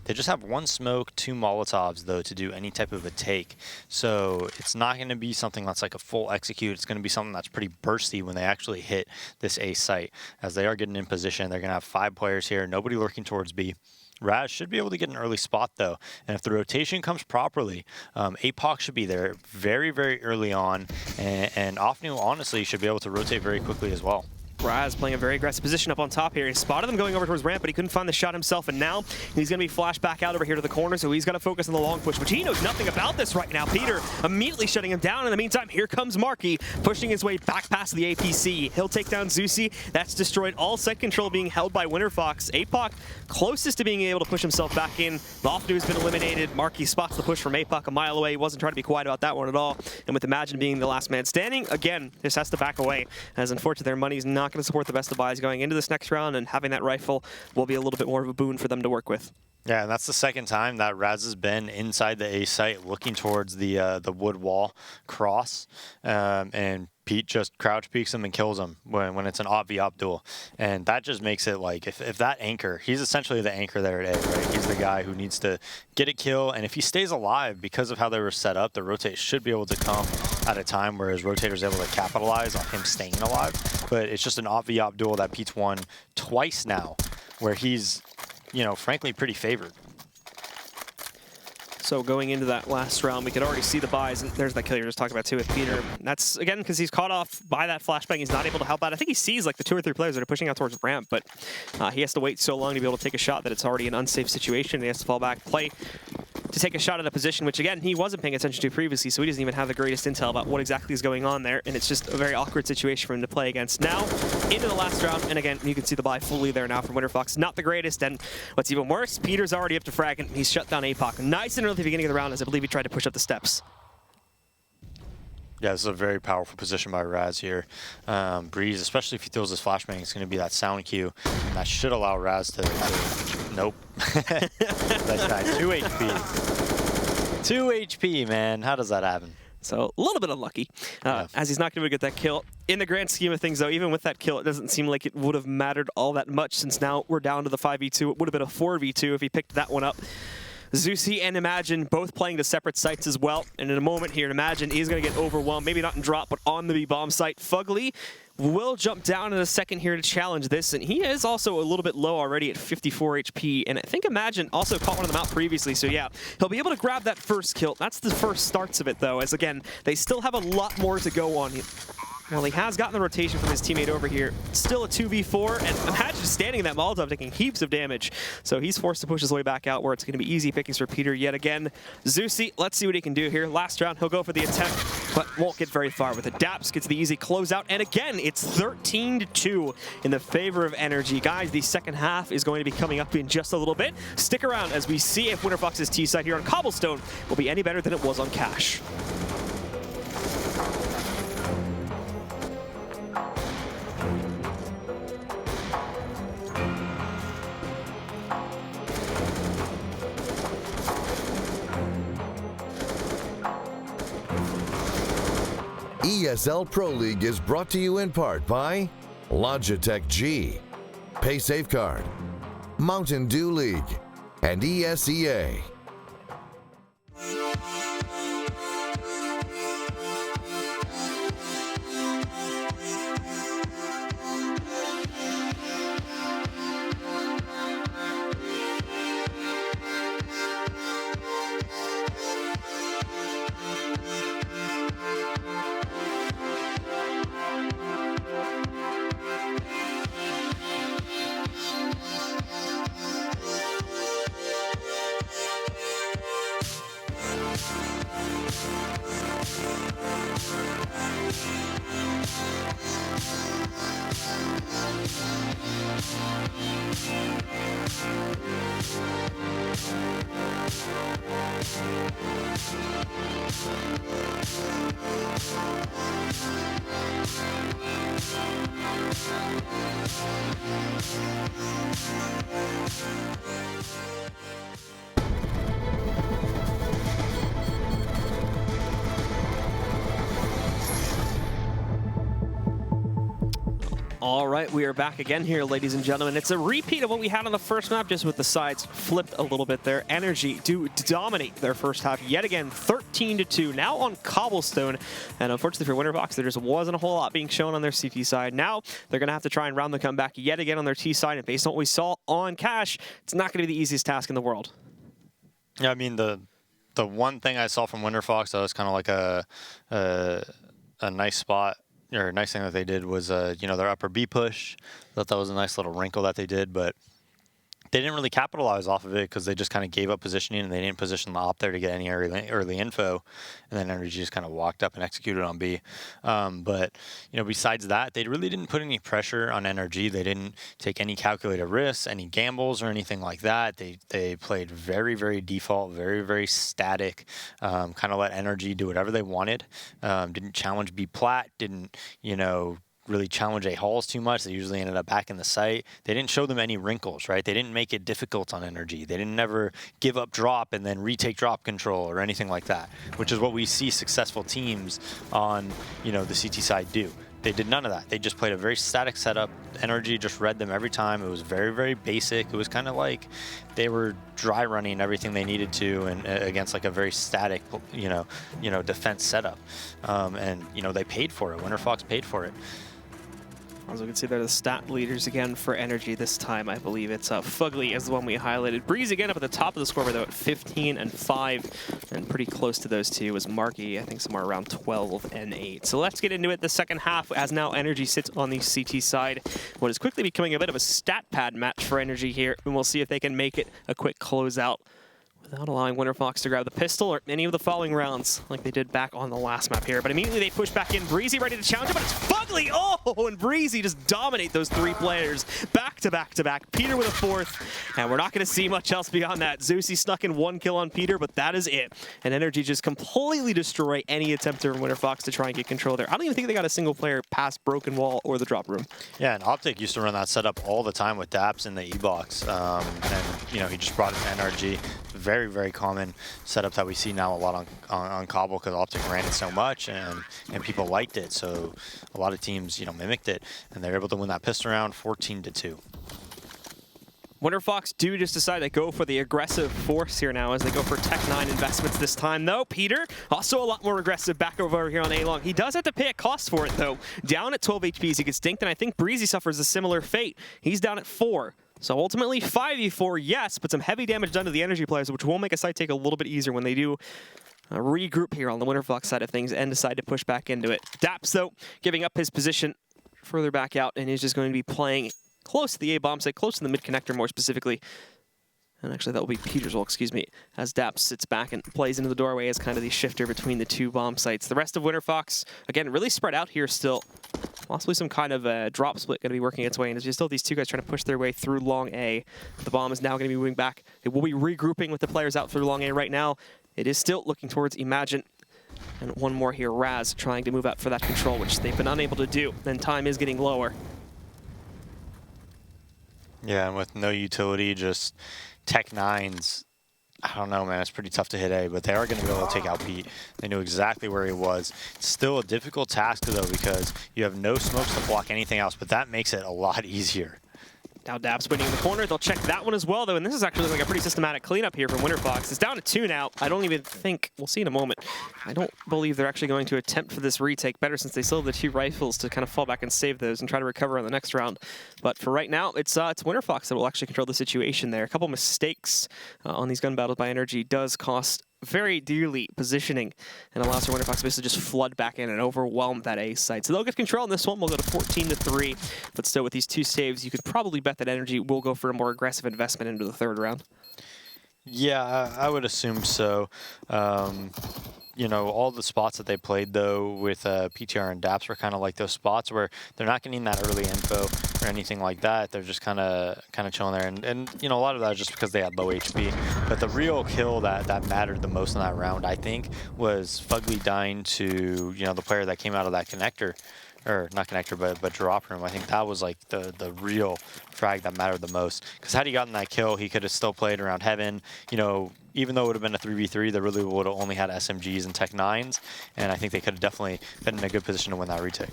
they just have 1 smoke, 2 Molotovs, though, to do any type of a take. So it's not going to be something that's like a full execute. It's going to be something that's pretty bursty when they actually hit this A site. As they are getting in position, they're going to have 5 players here, nobody lurking towards B. Raz should be able to get an early spot, though. And if the rotation comes properly, APOC should be there very, very early on. And Ofnu, honestly, should be able to rotate very quickly as well. Raz playing a very aggressive position up on top here. He spotted them going over towards ramp, but he couldn't find the shot himself, and now he's going to be flashed back out over here to the corner, so he's got to focus on the long push, which he knows nothing about this right now. Peter immediately shutting him down. In the meantime, here comes Marky, pushing his way back past the APC. He'll take down Zeusy. That's destroyed. All site control being held by Winterfox. APOC closest to being able to push himself back in. Lofnu has been eliminated. Marky spots the push from APOC a mile away. He wasn't trying to be quiet about that one at all. And with Imagine being the last man standing, again, this has to back away, as unfortunately their money's not going to support the best of buys going into this next round, and having that rifle will be a little bit more of a boon for them to work with. Yeah, and that's the second time that Raz has been inside the A site looking towards the wood wall cross, and Pete just crouch peeks him and kills him when it's an op-v-op duel. And that just makes it like, if that anchor, he's essentially the anchor there at A, right? He's the guy who needs to get a kill, and if he stays alive, because of how they were set up, the rotate should be able to come at a time where his rotator's able to capitalize on him staying alive. But it's just an op-v-op duel that Pete's won twice now, where he's, you know, frankly pretty favored. So going into that last round, we could already see the buys, and there's that kill you were just talking about too with Peter. That's, again, because he's caught off by that flashbang. He's not able to help out. I think he sees like the 2 or 3 players that are pushing out towards ramp, but he has to wait so long to be able to take a shot that it's already an unsafe situation. He has to fall back, play to take a shot at a position, which again, he wasn't paying attention to previously, so he doesn't even have the greatest intel about what exactly is going on there, and it's just a very awkward situation for him to play against. Now, into the last round, and again, you can see the buy fully there now from Winterfox. Not the greatest, and what's even worse, Peter's already up to frag, and he's shut down APOC. Nice and early at the beginning of the round, as I believe he tried to push up the steps. Yeah, this is a very powerful position by Raz here. Breeze, especially if he throws his flashbang, it's going to be that sound cue, and that should allow Raz to nope. That's not 2 HP. 2 HP, man. How does that happen? So a little bit unlucky, as he's not going to get that kill. In the grand scheme of things, though, even with that kill, it doesn't seem like it would have mattered all that much, since now we're down to the 5v2. It would have been a 4v2 if he picked that one up. Zeusy and Imagine both playing to separate sites as well. And in a moment here, Imagine is going to get overwhelmed. Maybe not in drop, but on the B-bomb site. Fugly will jump down in a second here to challenge this, and he is also a little bit low already at 54 HP, and I think Imagine also caught one of them out previously, so yeah, he'll be able to grab that first kill. That's the first starts of it, though, as again, they still have a lot more to go on. Well, he has gotten the rotation from his teammate over here. Still a 2v4, and Imagine standing in that Molotov taking heaps of damage. So he's forced to push his way back out where it's going to be easy pickings for Peter yet again. Zusi, let's see what he can do here. Last round, he'll go for the attempt, but won't get very far with it. Daps gets the easy closeout, and again, it's 13-2 in the favor of NRG. Guys, the second half is going to be coming up in just a little bit. Stick around as we see if Winterfox's T side here on Cobblestone will be any better than it was on Cash. ESL Pro League is brought to you in part by Logitech G, Pay Safeguard, Mountain Dew League, and ESEA. All right, we are back again here, ladies and gentlemen. It's a repeat of what we had on the first map, just with the sides flipped a little bit there. NRG do dominate their first half yet again, 13-2. Now on Cobblestone, and unfortunately for Winterfox, there just wasn't a whole lot being shown on their CT side. Now they're going to have to try and round the comeback yet again on their T side, and based on what we saw on Cash, it's not going to be the easiest task in the world. Yeah, I mean, the one thing I saw from Winterfox that was kind of like a nice spot, or a nice thing that they did was, you know, their upper B push. I thought that was a nice little wrinkle that they did, but they didn't really capitalize off of it because they just kind of gave up positioning and they didn't position the op there to get any early info. And then NRG just kind of walked up and executed on B. But, you know, besides that, they really didn't put any pressure on NRG. They didn't take any calculated risks, any gambles or anything like that. They played very, very default, very, very static, kind of let NRG do whatever they wanted. Didn't challenge B plat, didn't, you know, really challenge A halls too much. They usually ended up back in the site. They didn't show them any wrinkles, right? They didn't make it difficult on NRG. They didn't never give up drop and then retake drop control or anything like that, which is what we see successful teams on, you know, the CT side do. They did none of that. They just played a very static setup. NRG just read them every time. It was very, very basic. It was kind of like they were dry running everything they needed to, and against like a very static, you know, defense setup. And you know, they paid for it. Winterfox paid for it. As we can see, they're the stat leaders again for NRG this time. I believe it's Fugly is the one we highlighted. Breeze again up at the top of the scoreboard, though, at 15 and 5. And pretty close to those two was Marky, I think somewhere around 12 and 8. So let's get into it. The second half, as now NRG sits on the CT side. What is quickly becoming a bit of a stat pad match for NRG here. And we'll see if they can make it a quick closeout without allowing Winterfox to grab the pistol or any of the following rounds like they did back on the last map here. But immediately they push back in. Breezy ready to challenge him, but it's Fugly! Oh, and Breezy just dominate those three players back to back to back. Peter with a fourth, and we're not going to see much else beyond that. Zusi snuck in one kill on Peter, but that is it. And NRG just completely destroy any attempt from Winterfox to try and get control there. I don't even think they got a single player past Broken Wall or the drop room. Yeah, and Optic used to run that setup all the time with Daps in the E-box. And, you know, he just brought it to NRG. Very, very common setup that we see now a lot on Cobble because Optic ran it so much and people liked it. So a lot of teams, you know, mimicked it, and they're able to win that pistol round 14-2. Winterfox do just decide to go for the aggressive force here now as they go for Tech 9 investments this time, though. Peter, also a lot more aggressive back over here on A-Long. He does have to pay a cost for it, though. Down at 12 HP as he gets dinked, and I think Breezy suffers a similar fate. He's down at 4. So ultimately 5v4, yes, but some heavy damage done to the energy players, which will make a side take a little bit easier when they do regroup here on the Winterfox side of things and decide to push back into it. Daps, though, giving up his position further back out, and is just going to be playing close to the A-bomb site, close to the mid-connector more specifically. And actually, that will be Peter's role, excuse me, as Daps sits back and plays into the doorway as kind of the shifter between the two bomb sites. The rest of Winterfox, again, really spread out here still. Possibly some kind of drop split going to be working its way in. As you still have these two guys trying to push their way through long A. The bomb is now going to be moving back. It will be regrouping with the players out through long A right now. It is still looking towards Imagine. And one more here, Raz, trying to move out for that control, which they've been unable to do. And time is getting lower. Yeah, and with no utility, just Tech 9's, I don't know, man, it's pretty tough to hit A, but they are going to be able to take out Pete. They knew exactly where he was. It's still a difficult task, though, because you have no smokes to block anything else, but that makes it a lot easier. Now Daps waiting in the corner. They'll check that one as well, though, and this is actually like a pretty systematic cleanup here from Winterfox. It's down to 2 now. I don't even think, we'll see in a moment, I don't believe they're actually going to attempt for this retake. Better since they still have the 2 rifles to kind of fall back and save those and try to recover on the next round. But for right now, it's Winterfox that will actually control the situation there. A couple mistakes on these gun battles by NRG does cost very dearly positioning and allows for Winterfox to basically just flood back in and overwhelm that A site. So they'll get control on this one. We'll go to 14-3, but still with these 2 saves, you could probably bet that NRG will go for a more aggressive investment into the 3rd round. Yeah, I would assume so. You know, all the spots that they played, though, with PTR and Daps were kind of like those spots where they're not getting that early info or anything like that. They're just kind of chilling there. And, you know, a lot of that is just because they had low HP. But the real kill that mattered the most in that round, I think, was Fugly dying to, you know, the player that came out of that connector. Or not connector, but drop room. I think that was like the real frag that mattered the most. Because had he gotten that kill, he could have still played around Heaven. You know, even though it would have been a 3v3, they really would have only had SMGs and Tech 9s. And I think they could have definitely been in a good position to win that retake.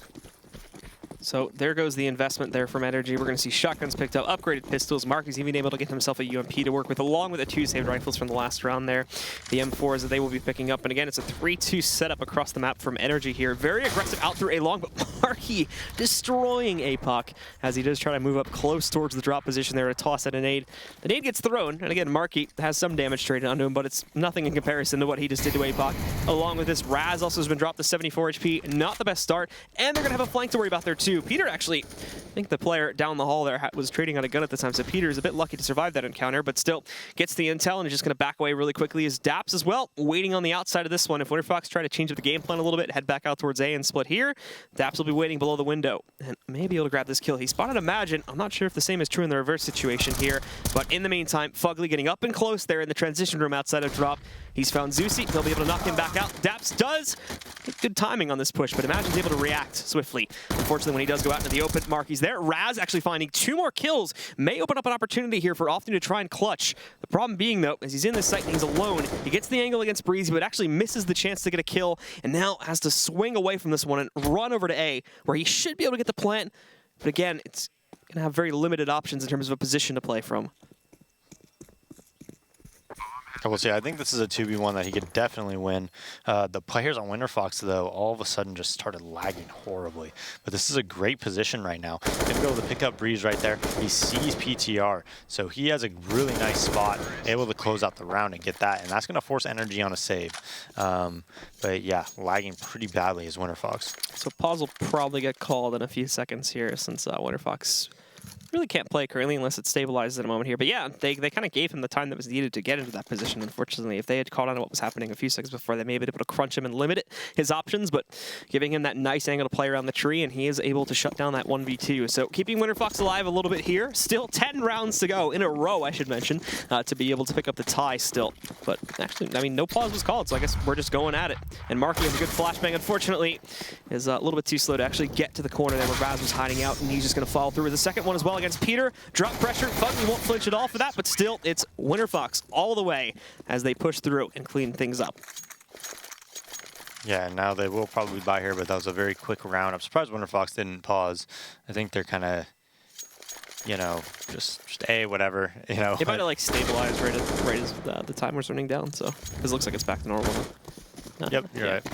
So there goes the investment there from NRG. We're going to see shotguns picked up, upgraded pistols. Marky's even able to get himself a UMP to work with, along with the 2 saved rifles from the last round there. The M4s that they will be picking up. And again, it's a 3-2 setup across the map from NRG here. Very aggressive out through A-Long, but Marky destroying APOC as he does try to move up close towards the drop position there to toss at a nade. The nade gets thrown, and again, Marky has some damage traded onto him, but it's nothing in comparison to what he just did to APOC. Along with this, Raz also has been dropped to 74 HP. Not the best start, and they're going to have a flank to worry about there too. Peter actually, I think the player down the hall there was trading on a gun at the time, so Peter is a bit lucky to survive that encounter, but still gets the intel and is just going to back away really quickly as Daps as well, waiting on the outside of this one. If Winterfox try to change up the game plan a little bit, head back out towards A and split here, Daps will be waiting below the window and may be able to grab this kill. He spotted Imagine. I'm not sure if the same is true in the reverse situation here, but in the meantime, Fugly getting up and close there in the transition room outside of drop. He's found Zeusy. He'll be able to knock him back out. Daps does get good timing on this push, but Imagine's able to react swiftly. Unfortunately, when he does go out into the open, Marky's there. Raz actually finding 2 more kills. May open up an opportunity here for Often to try and clutch. The problem being, though, is he's in this site and he's alone. He gets the angle against Breezy, but actually misses the chance to get a kill, and now has to swing away from this one and run over to A, where he should be able to get the plant. But again, it's going to have very limited options in terms of a position to play from. I will say, I think this is a 2v1 that he could definitely win. The players on Winterfox, though, all of a sudden just started lagging horribly. But this is a great position right now. He's going to be able to pick up Breeze right there. He sees PTR, so he has a really nice spot, able to close out the round and get that. And that's going to force NRG on a save. But yeah, lagging pretty badly as Winterfox. So pause will probably get called in a few seconds here since Winterfox really can't play currently unless it stabilizes in a moment here. But yeah, they kind of gave him the time that was needed to get into that position, unfortunately. If they had caught on to what was happening a few seconds before, they may have been able to crunch him and limit his options, but giving him that nice angle to play around the tree, and he is able to shut down that 1v2. So keeping Winterfox alive a little bit here. Still 10 rounds to go in a row, I should mention, to be able to pick up the tie still. But actually, I mean, no pause was called, so I guess we're just going at it. And Marky has a good flashbang, unfortunately, is a little bit too slow to actually get to the corner there where Raz was hiding out, and he's just going to follow through with the second one as well against Peter. Drop pressure, Fugly won't flinch at all for that, but still, it's Winterfox all the way as they push through and clean things up. Yeah, and now they will probably buy here, but that was a very quick round. I'm surprised Winterfox didn't pause. I think they're kind of, you know, just A, whatever, you know. It might have like stabilized right as the timer's running down, so because it looks like it's back to normal. No. Yep, you're right.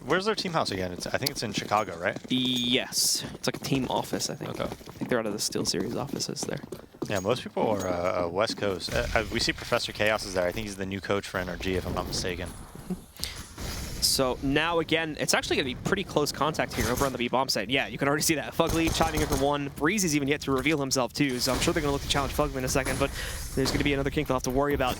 Where's their team house again? I think it's in Chicago, right? Yes, it's like a team office, I think. Okay. I think they're out of the Steel Series offices there. Yeah, most people are West Coast. We see Professor Chaos is there. I think he's the new coach for NRG, if I'm not mistaken. So now again, it's actually going to be pretty close contact here over on the B-bomb side. Yeah, you can already see that. Fugly chiming in for one. Breezy's even yet to reveal himself too, so I'm sure they're going to look to challenge Fugly in a second, but there's going to be another kink they'll have to worry about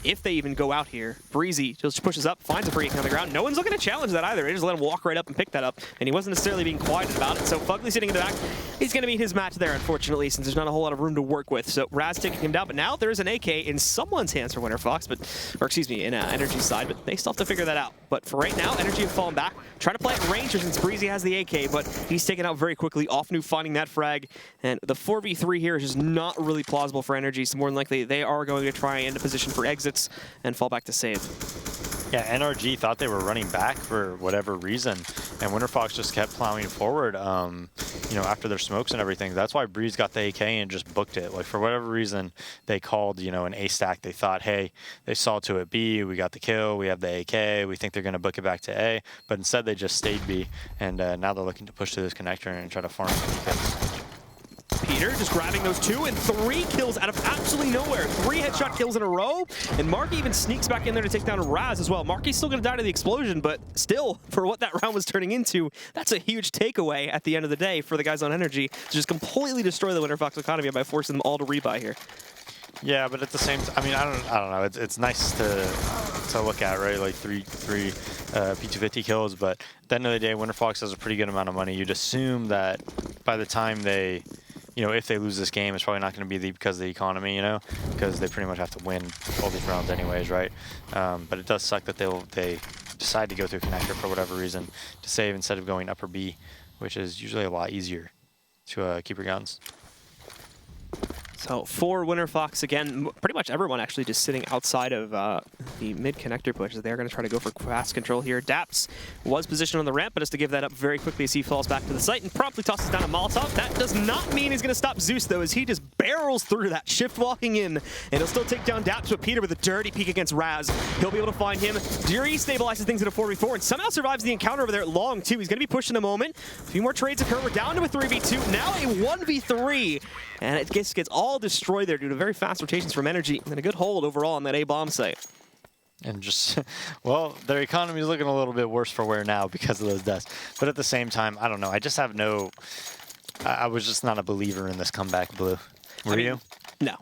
if they even go out here. Breezy just pushes up, finds a free kick on the ground. No one's looking to challenge that either. They just let him walk right up and pick that up, and he wasn't necessarily being quiet about it, so Fugly sitting in the back. He's going to be his match there, unfortunately, since there's not a whole lot of room to work with. So Raz taking him down, but now there's an AK in someone's hands for Winterfox, or excuse me, in Energy's side, but they still have to figure that out. But for right now, Energy have fallen back, trying to play at Ranger since Breezy has the AK, but he's taken out very quickly. Offnu finding that frag, and the 4v3 here is just not really plausible for Energy, so more than likely they are going to try and end a position for exits and fall back to save. Yeah, NRG thought they were running back for whatever reason, and Winterfox just kept plowing forward, you know, after their smokes and everything. That's why Breeze got the AK and just booked it. Like, for whatever reason, they called, you know, an A stack. They thought, hey, they saw to it B, we got the kill, we have the AK, we think they're going to book it back to A, but instead they just stayed B, and now they're looking to push to this connector and try to farm some kills. Peter just grabbing those 2 and 3 kills out of absolutely nowhere. 3 headshot kills in a row, and Marky even sneaks back in there to take down Raz as well. Marky's still going to die to the explosion, but still, for what that round was turning into, that's a huge takeaway at the end of the day for the guys on Energy to just completely destroy the Winterfox economy by forcing them all to rebuy here. Yeah, but at the same time, I mean, I don't know. It's nice to look at, right? Like three P250 kills, but at the end of the day, Winterfox has a pretty good amount of money. You'd assume that by the time they, you know, if they lose this game, it's probably not going to be because of the economy, you know, because they pretty much have to win all these rounds anyways, right? But it does suck that they decide to go through connector for whatever reason to save instead of going upper B, which is usually a lot easier to keep your guns. So for Winterfox, again, pretty much everyone actually just sitting outside of the mid connector push. They're going to try to go for fast control here. Daps was positioned on the ramp, but has to give that up very quickly as he falls back to the site and promptly tosses down a Molotov. That does not mean he's going to stop Zeus, though, as he just barrels through that, shift walking in, and he'll still take down Daps, but Peter with a dirty peek against Raz. He'll be able to find him. Deary stabilizes things at a 4v4 and somehow survives the encounter over there at Long, too. He's going to be pushed in a moment. A few more trades occur. We're down to a 3v2, now a 1v3, and it gets all destroyed there due to very fast rotations from Energy and a good hold overall on that A bomb site. And just, well, their economy is looking a little bit worse for wear now because of those deaths. But at the same time, I don't know. I just have no, I was just not a believer in this comeback, Blue. Were you? No.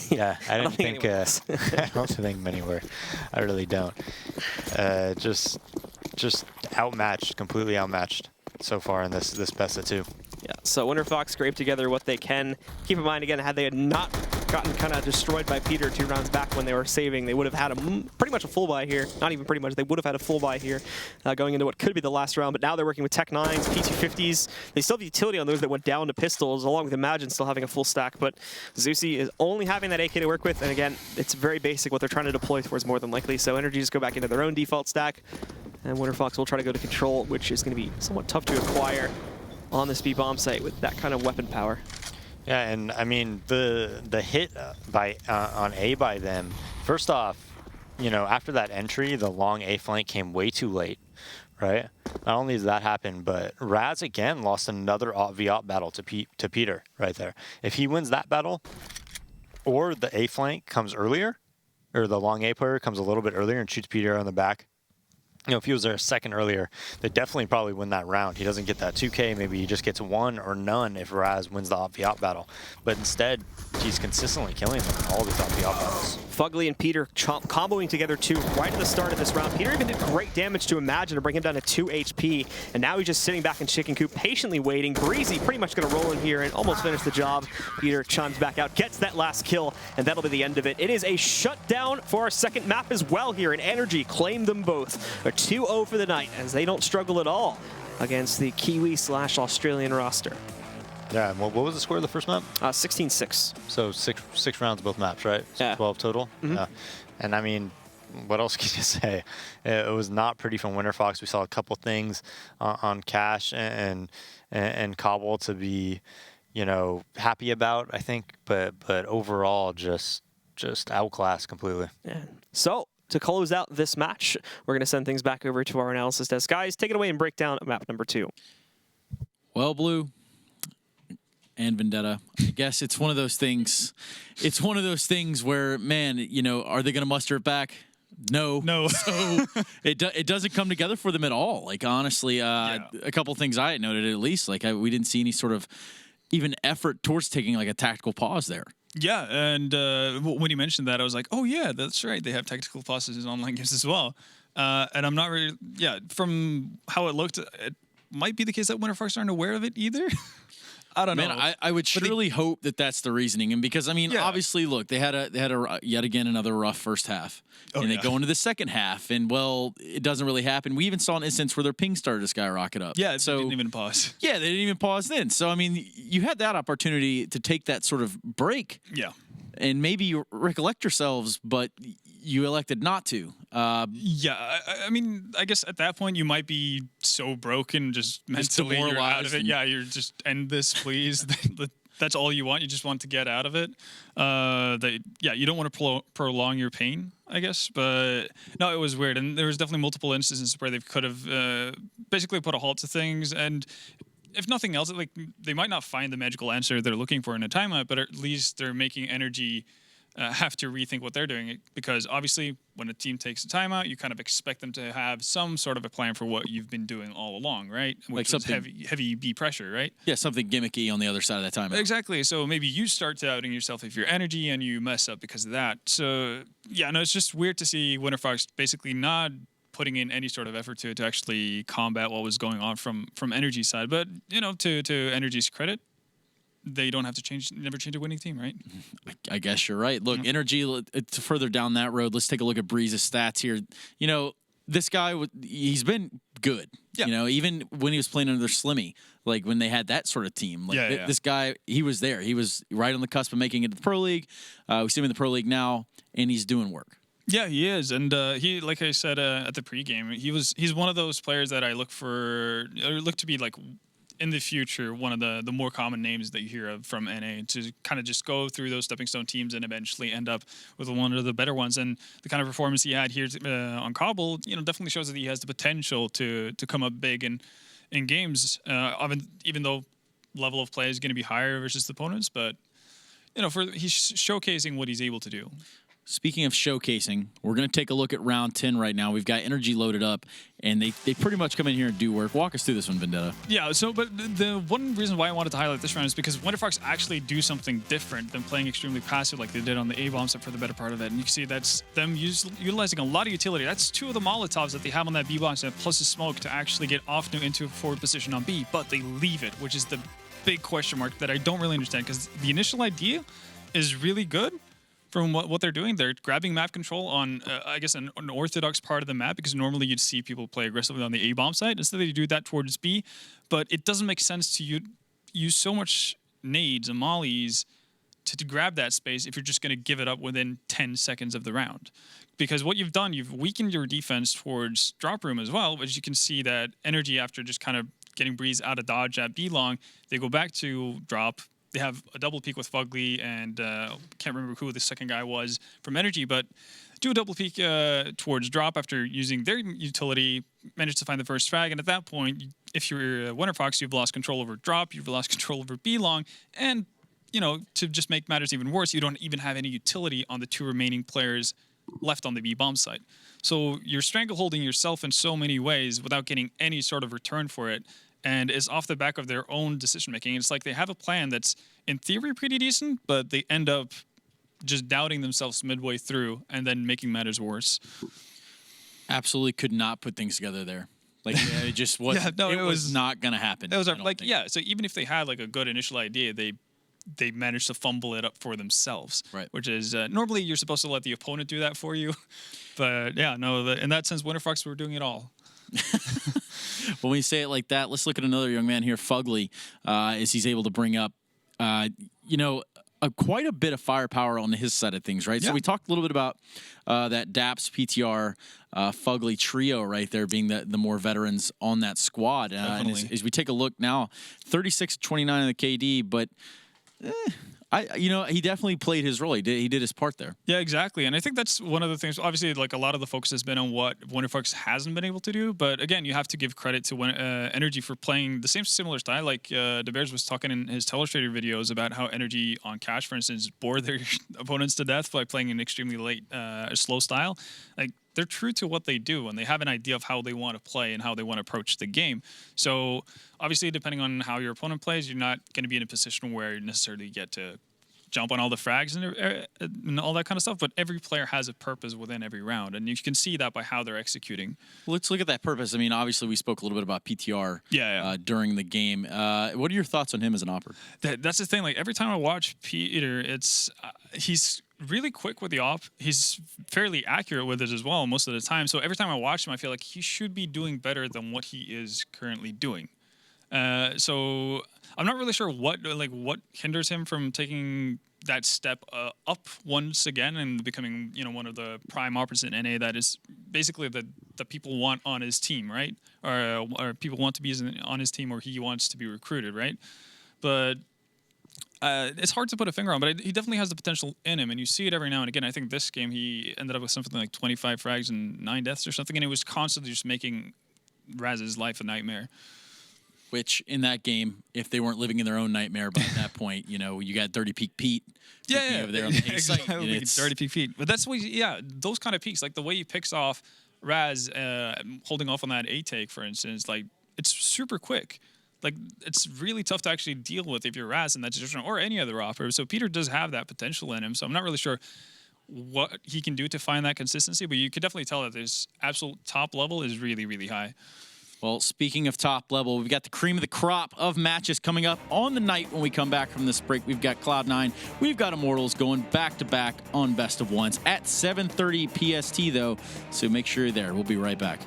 Yeah, I didn't think I don't think many were. I really don't. Just outmatched, completely outmatched so far in this best of 2. Yeah, so Winterfox scraped together what they can. Keep in mind, again, had they had not gotten kind of destroyed by Peter 2 rounds back when they were saving, they would have had pretty much a full buy here. Not even pretty much, they would have had a full buy here going into what could be the last round, but now they're working with Tech 9s, P250s. They still have utility on those that went down to pistols, along with Imagine still having a full stack, but Zeusy is only having that AK to work with, and again, it's very basic what they're trying to deploy towards more than likely, so Energy just go back into their own default stack, and Winterfox will try to go to control, which is going to be somewhat tough to acquire on this B-bomb site with that kind of weapon power. Yeah, and I mean, the hit on A by them, first off, you know, after that entry, the long A flank came way too late, right? Not only does that happen, but Raz again lost another op battle to Peter right there. If he wins that battle, or the A flank comes earlier, or the long A player comes a little bit earlier and shoots Peter on the back, you know, if he was there a second earlier, they definitely probably win that round. He doesn't get that 2K. Maybe he just gets 1 or none if Raz wins the op battle. But instead, he's consistently killing them in all these op battles. Fugly and Peter comboing together too right at the start of this round. Peter even did great damage to Imagine to bring him down to 2 HP. And now he's just sitting back in chicken coop, patiently waiting. Breezy pretty much going to roll in here and almost finish the job. Peter chimes back out, gets that last kill, and that'll be the end of it. It is a shutdown for our second map as well here, and Energy claimed them both. A 2-0 for the night, as they don't struggle at all against the Kiwi/Australian roster. Yeah, and what was the score of the first map? 16-6. So six rounds both maps, right? So yeah. 12 total? Mm-hmm. Yeah. And I mean, what else can you say? It was not pretty from Winterfox. We saw a couple things on Cash and Cobble to be happy about, I think, but overall just outclassed completely. Yeah. So to close out this match, we're going to send things back over to our analysis desk. Guys, take it away and break down map number 2. Well, Blue and Vendetta, I guess it's one of those things. It's one of those things where, man, are they going to muster it back? No. So it doesn't come together for them at all. Like, honestly, a couple things I had noted, at least, like we didn't see any sort of even effort towards taking like a tactical pause there. Yeah, and when you mentioned that, I was like, oh yeah, that's right. They have tactical pauses in online games as well. And I'm not really, from how it looked, it might be the case that Winterfox aren't aware of it either. I don't know. Man, I would surely hope that that's the reasoning, and because obviously, look, they had a yet again another rough first half, and they go into the second half, and it doesn't really happen. We even saw an instance where their ping started to skyrocket up. Yeah, so they didn't even pause. Yeah, they didn't even pause then. So I mean, you had that opportunity to take that sort of break. Yeah. And maybe you recollect yourselves, but you elected not to. I mean, I guess at that point you might be so broken, just mentally you're out of it. Yeah, you're just end this, please. That's all you want. You just want to get out of it. You don't want to prolong your pain, I guess. But no, it was weird, and there was definitely multiple instances where they could have basically put a halt to things. And if nothing else, like they might not find the magical answer they're looking for in a timeout, but at least they're making NRG have to rethink what they're doing, because obviously when a team takes a timeout, you kind of expect them to have some sort of a plan for what you've been doing all along, right? Which is heavy B pressure, right? Yeah, something gimmicky on the other side of that timeout. Exactly. So maybe you start doubting yourself if you're NRG and you mess up because of that. So yeah, no, it's just weird to see Winterfox basically not putting in any sort of effort to actually combat what was going on from NRG's side. But to NRG's credit, they don't have to never change a winning team, right? I guess you're right. Look, NRG, further down that road, let's take a look at Breeze's stats here. This guy, he's been good. Yeah. Even when he was playing under Slimmy, like when they had that sort of team. Like this guy, he was there. He was right on the cusp of making it to the Pro League. We see him in the Pro League now, and he's doing work. Yeah, he is, and he, like I said at the pregame, he's one of those players that I look to be like in the future one of the more common names that you hear of from NA, to kind of just go through those stepping stone teams and eventually end up with one of the better ones. And the kind of performance he had here on Cobble, definitely shows that he has the potential to come up big in games. Even though level of play is going to be higher versus the opponents, but he's showcasing what he's able to do. Speaking of showcasing, we're going to take a look at round 10 right now. We've got NRG loaded up, and they pretty much come in here and do work. Walk us through this one, Vendetta. Yeah, but the one reason why I wanted to highlight this round is because Winterfox actually do something different than playing extremely passive like they did on the A-bomb set for the better part of it. And you can see that's them utilizing a lot of utility. That's 2 of the Molotovs that they have on that B-bomb set, plus the smoke to actually get off into a forward position on B, but they leave it, which is the big question mark that I don't really understand, because the initial idea is really good. From what they're doing, they're grabbing map control on, I guess, an orthodox part of the map, because normally you'd see people play aggressively on the A-bomb side. Instead, they do that towards B. But it doesn't make sense to use so much nades and mollies to grab that space if you're just going to give it up within 10 seconds of the round. Because what you've done, you've weakened your defense towards drop room as well, which you can see that NRG, after just kind of getting Breeze out of dodge at B long, they go back to drop. They have a double peek with Fugly, and can't remember who the second guy was from NRG, but do a double peek towards drop after using their utility, managed to find the first frag, and at that point, if you're Winterfox, you've lost control over drop, you've lost control over B long, and to just make matters even worse, you don't even have any utility on the 2 remaining players left on the B bomb site. So you're strangleholding yourself in so many ways without getting any sort of return for it. And is off the back of their own decision-making. It's like they have a plan that's, in theory, pretty decent, but they end up just doubting themselves midway through and then making matters worse. Absolutely could not put things together there. Like, it just was, it was not going to happen. It was so even if they had like a good initial idea, they managed to fumble it up for themselves. Right. Which is, normally you're supposed to let the opponent do that for you. But yeah, no, in that sense, Winterfox were doing it all. When we say it like that, let's look at another young man here, Fugly, as he's able to bring up. quite a bit of firepower on his side of things, right? Yeah. So we talked a little bit about that DAPS, PTR, Fugly trio right there being the more veterans on that squad. And as we take a look now, 36-29 on the KD, but he definitely played his role. He did his part there. Yeah, exactly. And I think that's one of the things. Obviously, like a lot of the focus has been on what Winterfox hasn't been able to do. But again, you have to give credit to NRG for playing the similar style. Like De Beers was talking in his Telestrator videos about how NRG on Cash, for instance, bore their opponents to death by playing an extremely late, slow style. Like they're true to what they do, and they have an idea of how they want to play and how they want to approach the game. So obviously, depending on how your opponent plays, you're not going to be in a position where you necessarily get to jump on all the frags and all that kind of stuff, but every player has a purpose within every round, and you can see that by how they're executing. Let's look at that purpose. I mean, obviously, we spoke a little bit about PTR during the game. What are your thoughts on him as an opper? That's the thing. Like every time I watch Peter, it's he's really quick with the op. He's fairly accurate with it as well most of the time. So every time I watch him, I feel like he should be doing better than what he is currently doing. So I'm not really sure what hinders him from taking that step up once again and becoming, one of the prime operators in NA that is basically the people want on his team, right? Or people want to be on his team, or he wants to be recruited, right? But it's hard to put a finger on, but he definitely has the potential in him, and you see it every now and again. I think this game he ended up with something like 25 frags and 9 deaths or something, and it was constantly just making Raz's life a nightmare. Which in that game, if they weren't living in their own nightmare by that point, you got Dirty Peak Pete. Over there on the A site. Exactly. Dirty Peak Pete. But that's what, those kind of peaks, like the way he picks off Raz, holding off on that A take, for instance, like it's super quick. Like it's really tough to actually deal with if you're Raz in that situation, or any other operator. So Peter does have that potential in him. So I'm not really sure what he can do to find that consistency, but you could definitely tell that his absolute top level is really, really high. Well, speaking of top level, we've got the cream of the crop of matches coming up on the night when we come back from this break. We've got Cloud9, we've got Immortals going back-to-back on Best of Ones at 7:30 PST, though, so make sure you're there. We'll be right back.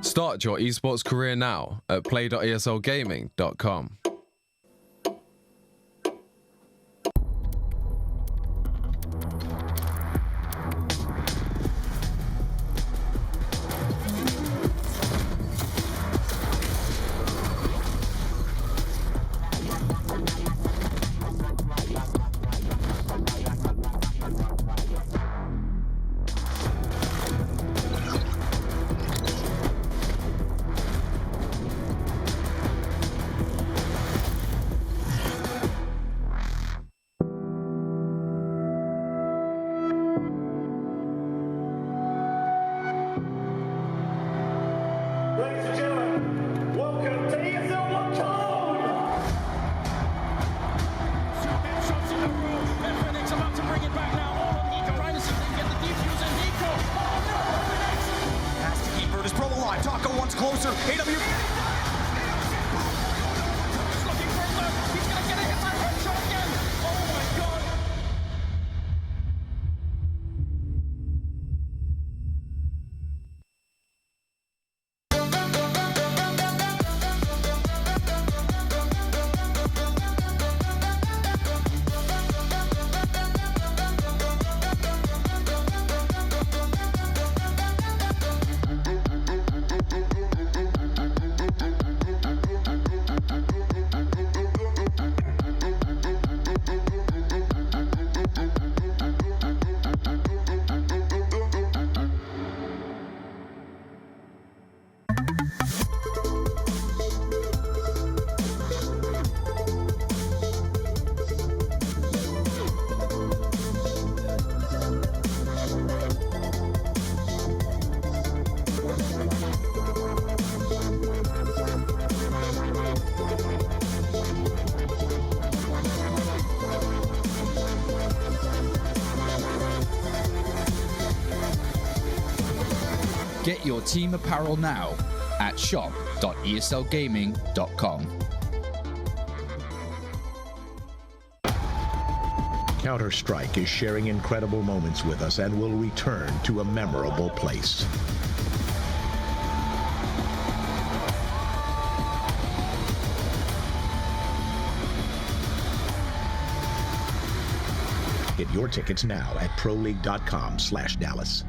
Start your esports career now at play.eslgaming.com. Closer, AW. Get your team apparel now at shop.eslgaming.com. Counter-Strike is sharing incredible moments with us and will return to a memorable place. Get your tickets now at proleague.com/Dallas.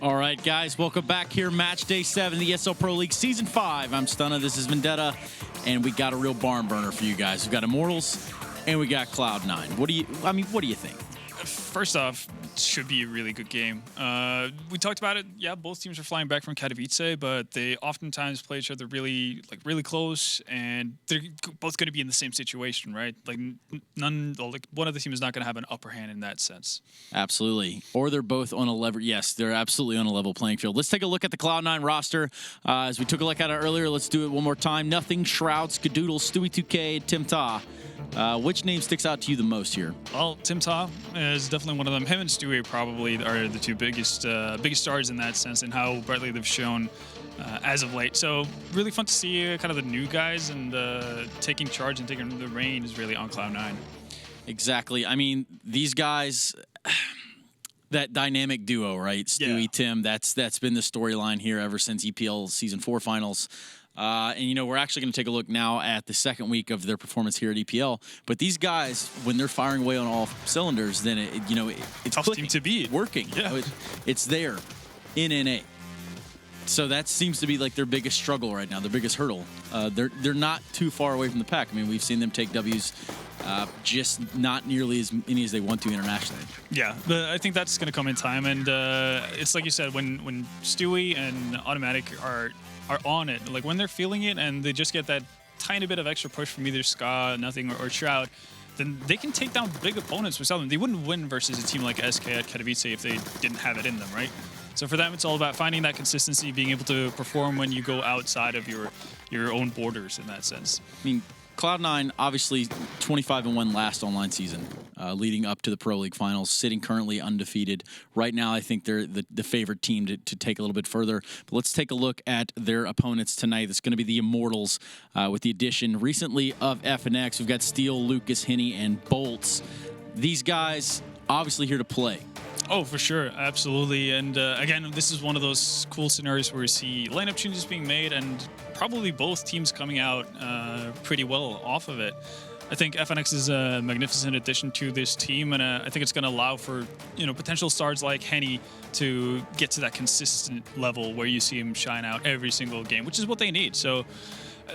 All right, guys, welcome back here. Match day 7, the ESL Pro League Season 5. I'm Stunna, this is Vendetta, and we got a real barn burner for you guys. We've got Immortals, and we got Cloud9. What do you think? First off, should be a really good game. We talked about it. Yeah, both teams are flying back from Katowice, but they oftentimes play each other really close, and they're both going to be in the same situation, right? Like one of the teams is not going to have an upper hand in that sense. Absolutely. Or they're both on a level. Yes, they're absolutely on a level playing field. Let's take a look at the Cloud9 roster. As we took a look at it earlier, let's do it one more time. Nothing, Shroud, Skadoodle, Stewie2K, Tim Ta. Which name sticks out to you the most here? Well, Tim Ta is definitely one of them. Him and Stewie probably are the two biggest stars in that sense, and how brightly they've shown as of late. So really fun to see kind of the new guys and taking charge and taking the reign is really on Cloud9. Exactly. I mean, these guys, that dynamic duo, right? Stewie, Tim, that's been the storyline here ever since EPL Season 4 finals. And, we're actually going to take a look now at the second week of their performance here at EPL. But these guys, when they're firing away on all cylinders, then, it's tough team to beat. Working. Yeah. It's there in NA. So that seems to be like their biggest struggle right now, their biggest hurdle. They're not too far away from the pack. I mean, we've seen them take W's, just not nearly as many as they want to internationally. Yeah, but I think that's going to come in time. And it's like you said, when Stewie and Automatic are on it, like when they're feeling it and they just get that tiny bit of extra push from either Ska, Nothing, or Shroud, then they can take down big opponents without them. They wouldn't win versus a team like SK at Katowice if they didn't have it in them, right? So for them, it's all about finding that consistency, being able to perform when you go outside of your own borders in that sense. I mean, Cloud9, obviously 25-1 last online season, leading up to the Pro League Finals, sitting currently undefeated. Right now, I think they're the favorite team to take a little bit further. But let's take a look at their opponents tonight. It's going to be the Immortals with the addition recently of FNX. We've got Steel, Lucas, Henny, and Bolts. These guys obviously here to play. Oh, for sure. Absolutely. And again, this is one of those cool scenarios where we see lineup changes being made and probably both teams coming out pretty well off of it. I think FNX is a magnificent addition to this team, and I think it's going to allow for potential stars like Henny to get to that consistent level where you see him shine out every single game, which is what they need. So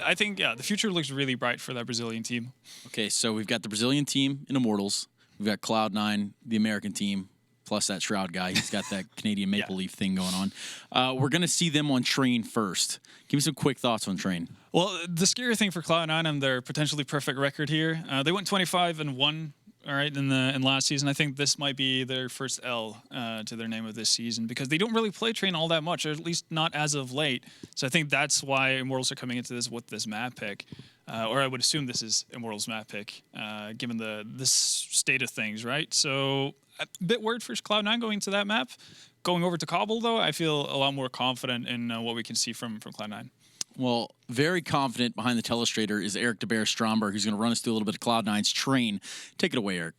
I think, the future looks really bright for that Brazilian team. Okay, so we've got the Brazilian team in Immortals. We've got Cloud9, the American team, plus that Shroud guy. He's got that Canadian Maple Leaf thing going on. We're going to see them on Train first. Give me some quick thoughts on Train. Well, the scary thing for Cloud9 and their potentially perfect record here, they went 25-1, all right, in last season. I think this might be their first L to their name of this season because they don't really play Train all that much, or at least not as of late. So I think that's why Immortals are coming into this with this map pick. Or I would assume this is Immortals map pick, given this state of things, right? So a bit worried for Cloud9 going to that map. Going over to Cobble, though, I feel a lot more confident in what we can see from Cloud9. Well, very confident behind the telestrator is Eric DeBear Stromberg, who's going to run us through a little bit of Cloud9's Train. Take it away, Eric.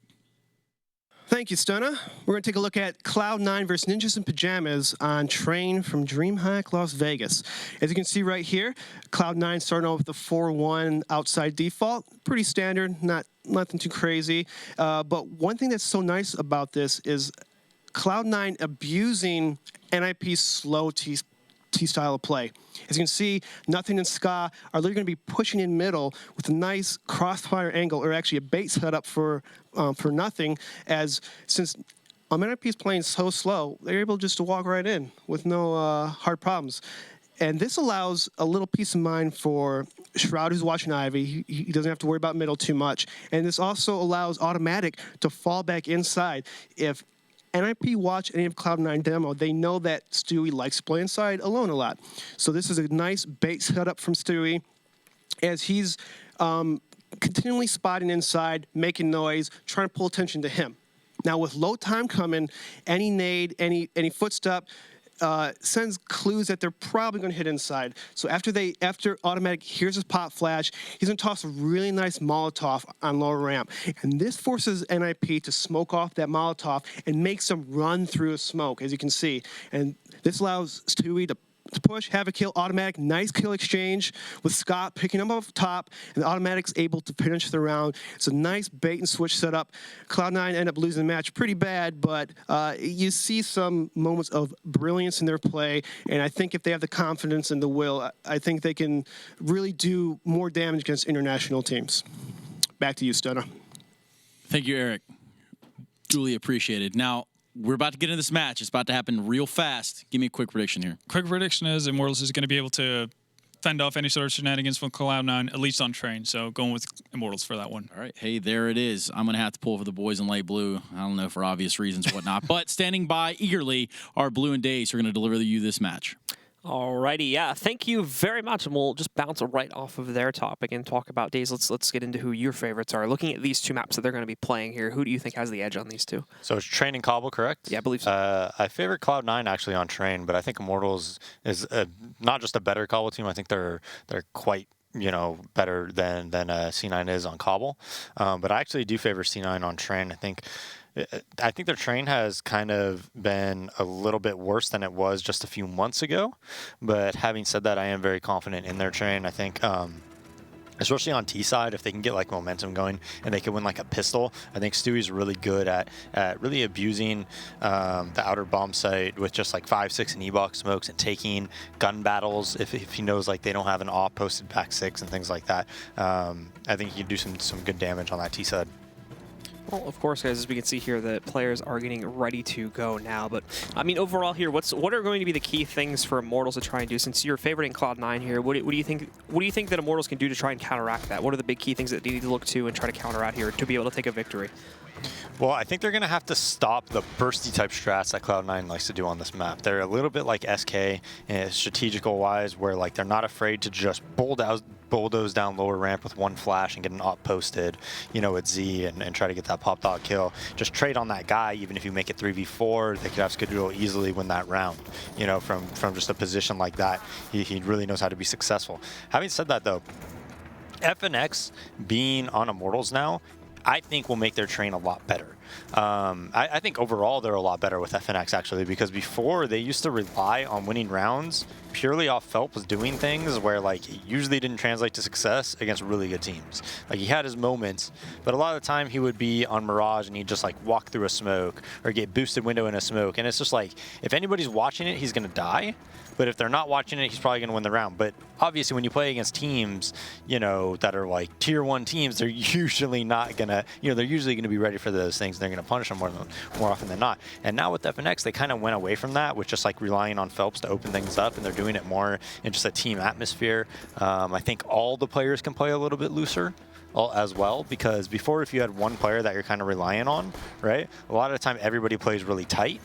Thank you, Stunna. We're going to take a look at Cloud9 versus Ninjas in Pajamas on Train from DreamHack Las Vegas. As you can see right here, Cloud9 starting off with a 4-1 outside default. Pretty standard, nothing too crazy. But one thing that's so nice about this is Cloud9 abusing NIP's slow T-style of play. As you can see, Nothing and Ska are literally going to be pushing in middle with a nice crossfire angle, or actually a bait set up for Nothing, as since NIP is playing so slow, they're able just to walk right in with no hard problems. And this allows a little peace of mind for Shroud, who's watching Ivy. He doesn't have to worry about middle too much. And this also allows Automatic to fall back inside. If NIP watch any of Cloud9 demo, they know that Stewie likes to play inside alone a lot. So this is a nice bait setup from Stewie as he's continually spotting inside, making noise, trying to pull attention to him. Now with low time coming, any nade, any footstep sends clues that they're probably going to hit inside. So after Automatic hears his pop flash, he's going to toss a really nice Molotov on lower ramp. And this forces NIP to smoke off that Molotov and makes them run through a smoke, as you can see. And this allows Stewie to to push, have a kill, automatic, nice kill exchange with Scott picking him up top, and the automatic's able to finish the round. It's a nice bait and switch setup. Cloud9 end up losing the match pretty bad, but you see some moments of brilliance in their play, and I think if they have the confidence and the will, I think they can really do more damage against international teams. Back to you, Stunna. Thank you, Eric. Duly appreciated. Now, we're about to get into this match. It's about to happen real fast. Give me a quick prediction here. Quick prediction is Immortals is going to be able to fend off any sort of shenanigans from Cloud9, at least on train. So going with Immortals for that one. All right. Hey, there it is. I'm going to have to pull for the boys in light blue. I don't know, for obvious reasons or whatnot. But standing by eagerly are Blue and Daze, who are going to deliver you this match. Alrighty, yeah, thank you very much, and we'll just bounce right off of their topic and talk about Daze. Let's get into who your favorites are. Looking at these two maps that they're going to be playing here, who do you think has the edge on these two? So it's Train and Cobble, correct? Yeah, I believe so. I favorite Cloud9 actually on Train, but I think Immortals is not just a better Cobble team. I think they're quite better than C9 is on Cobble. But I actually do favor C9 on Train. I think their train has kind of been a little bit worse than it was just a few months ago. But having said that, I am very confident in their train. I think, especially on T side, if they can get like momentum going and they can win like a pistol, I think Stewie's really good at really abusing the outer bomb site with just like 5-6 and E-box smokes and taking gun battles if he knows like they don't have an AWP posted back 6 and things like that. I think he can do some good damage on that T side. Well, of course, guys, as we can see here, the players are getting ready to go now. But, I mean, overall here, what are going to be the key things for Immortals to try and do? Since you're favoriting Cloud9 here, what do you think that Immortals can do to try and counteract that? What are the big key things that they need to look to and try to counter out here to be able to take a victory? Well, I think they're going to have to stop the bursty type strats that Cloud9 likes to do on this map. They're a little bit like SK, strategical wise, where like they're not afraid to just bulldoze down lower ramp with one flash and get an AWP posted, at Z and try to get that pop dot kill. Just trade on that guy, even if you make it 3v4, they could have Skidoo easily win that round. From just a position like that, he really knows how to be successful. Having said that, though, FNX being on Immortals now, I think will make their train a lot better. I think overall they're a lot better with FNX actually, because before they used to rely on winning rounds purely off Phelps doing things where like it usually didn't translate to success against really good teams. Like he had his moments, but a lot of the time he would be on Mirage and he'd just like walk through a smoke or get boosted window in a smoke, and it's just like if anybody's watching it, he's gonna die. But if they're not watching it, he's probably going to win the round. But obviously, when you play against teams, that are like tier 1 teams, they're usually not going to, they're usually going to be ready for those things. They're going to punish them more often than not. And now with FNX, they kind of went away from that with just like relying on Phelps to open things up, and they're doing it more in just a team atmosphere. I think all the players can play a little bit looser as well, because before, if you had one player that you're kind of relying on, right, a lot of the time everybody plays really tight,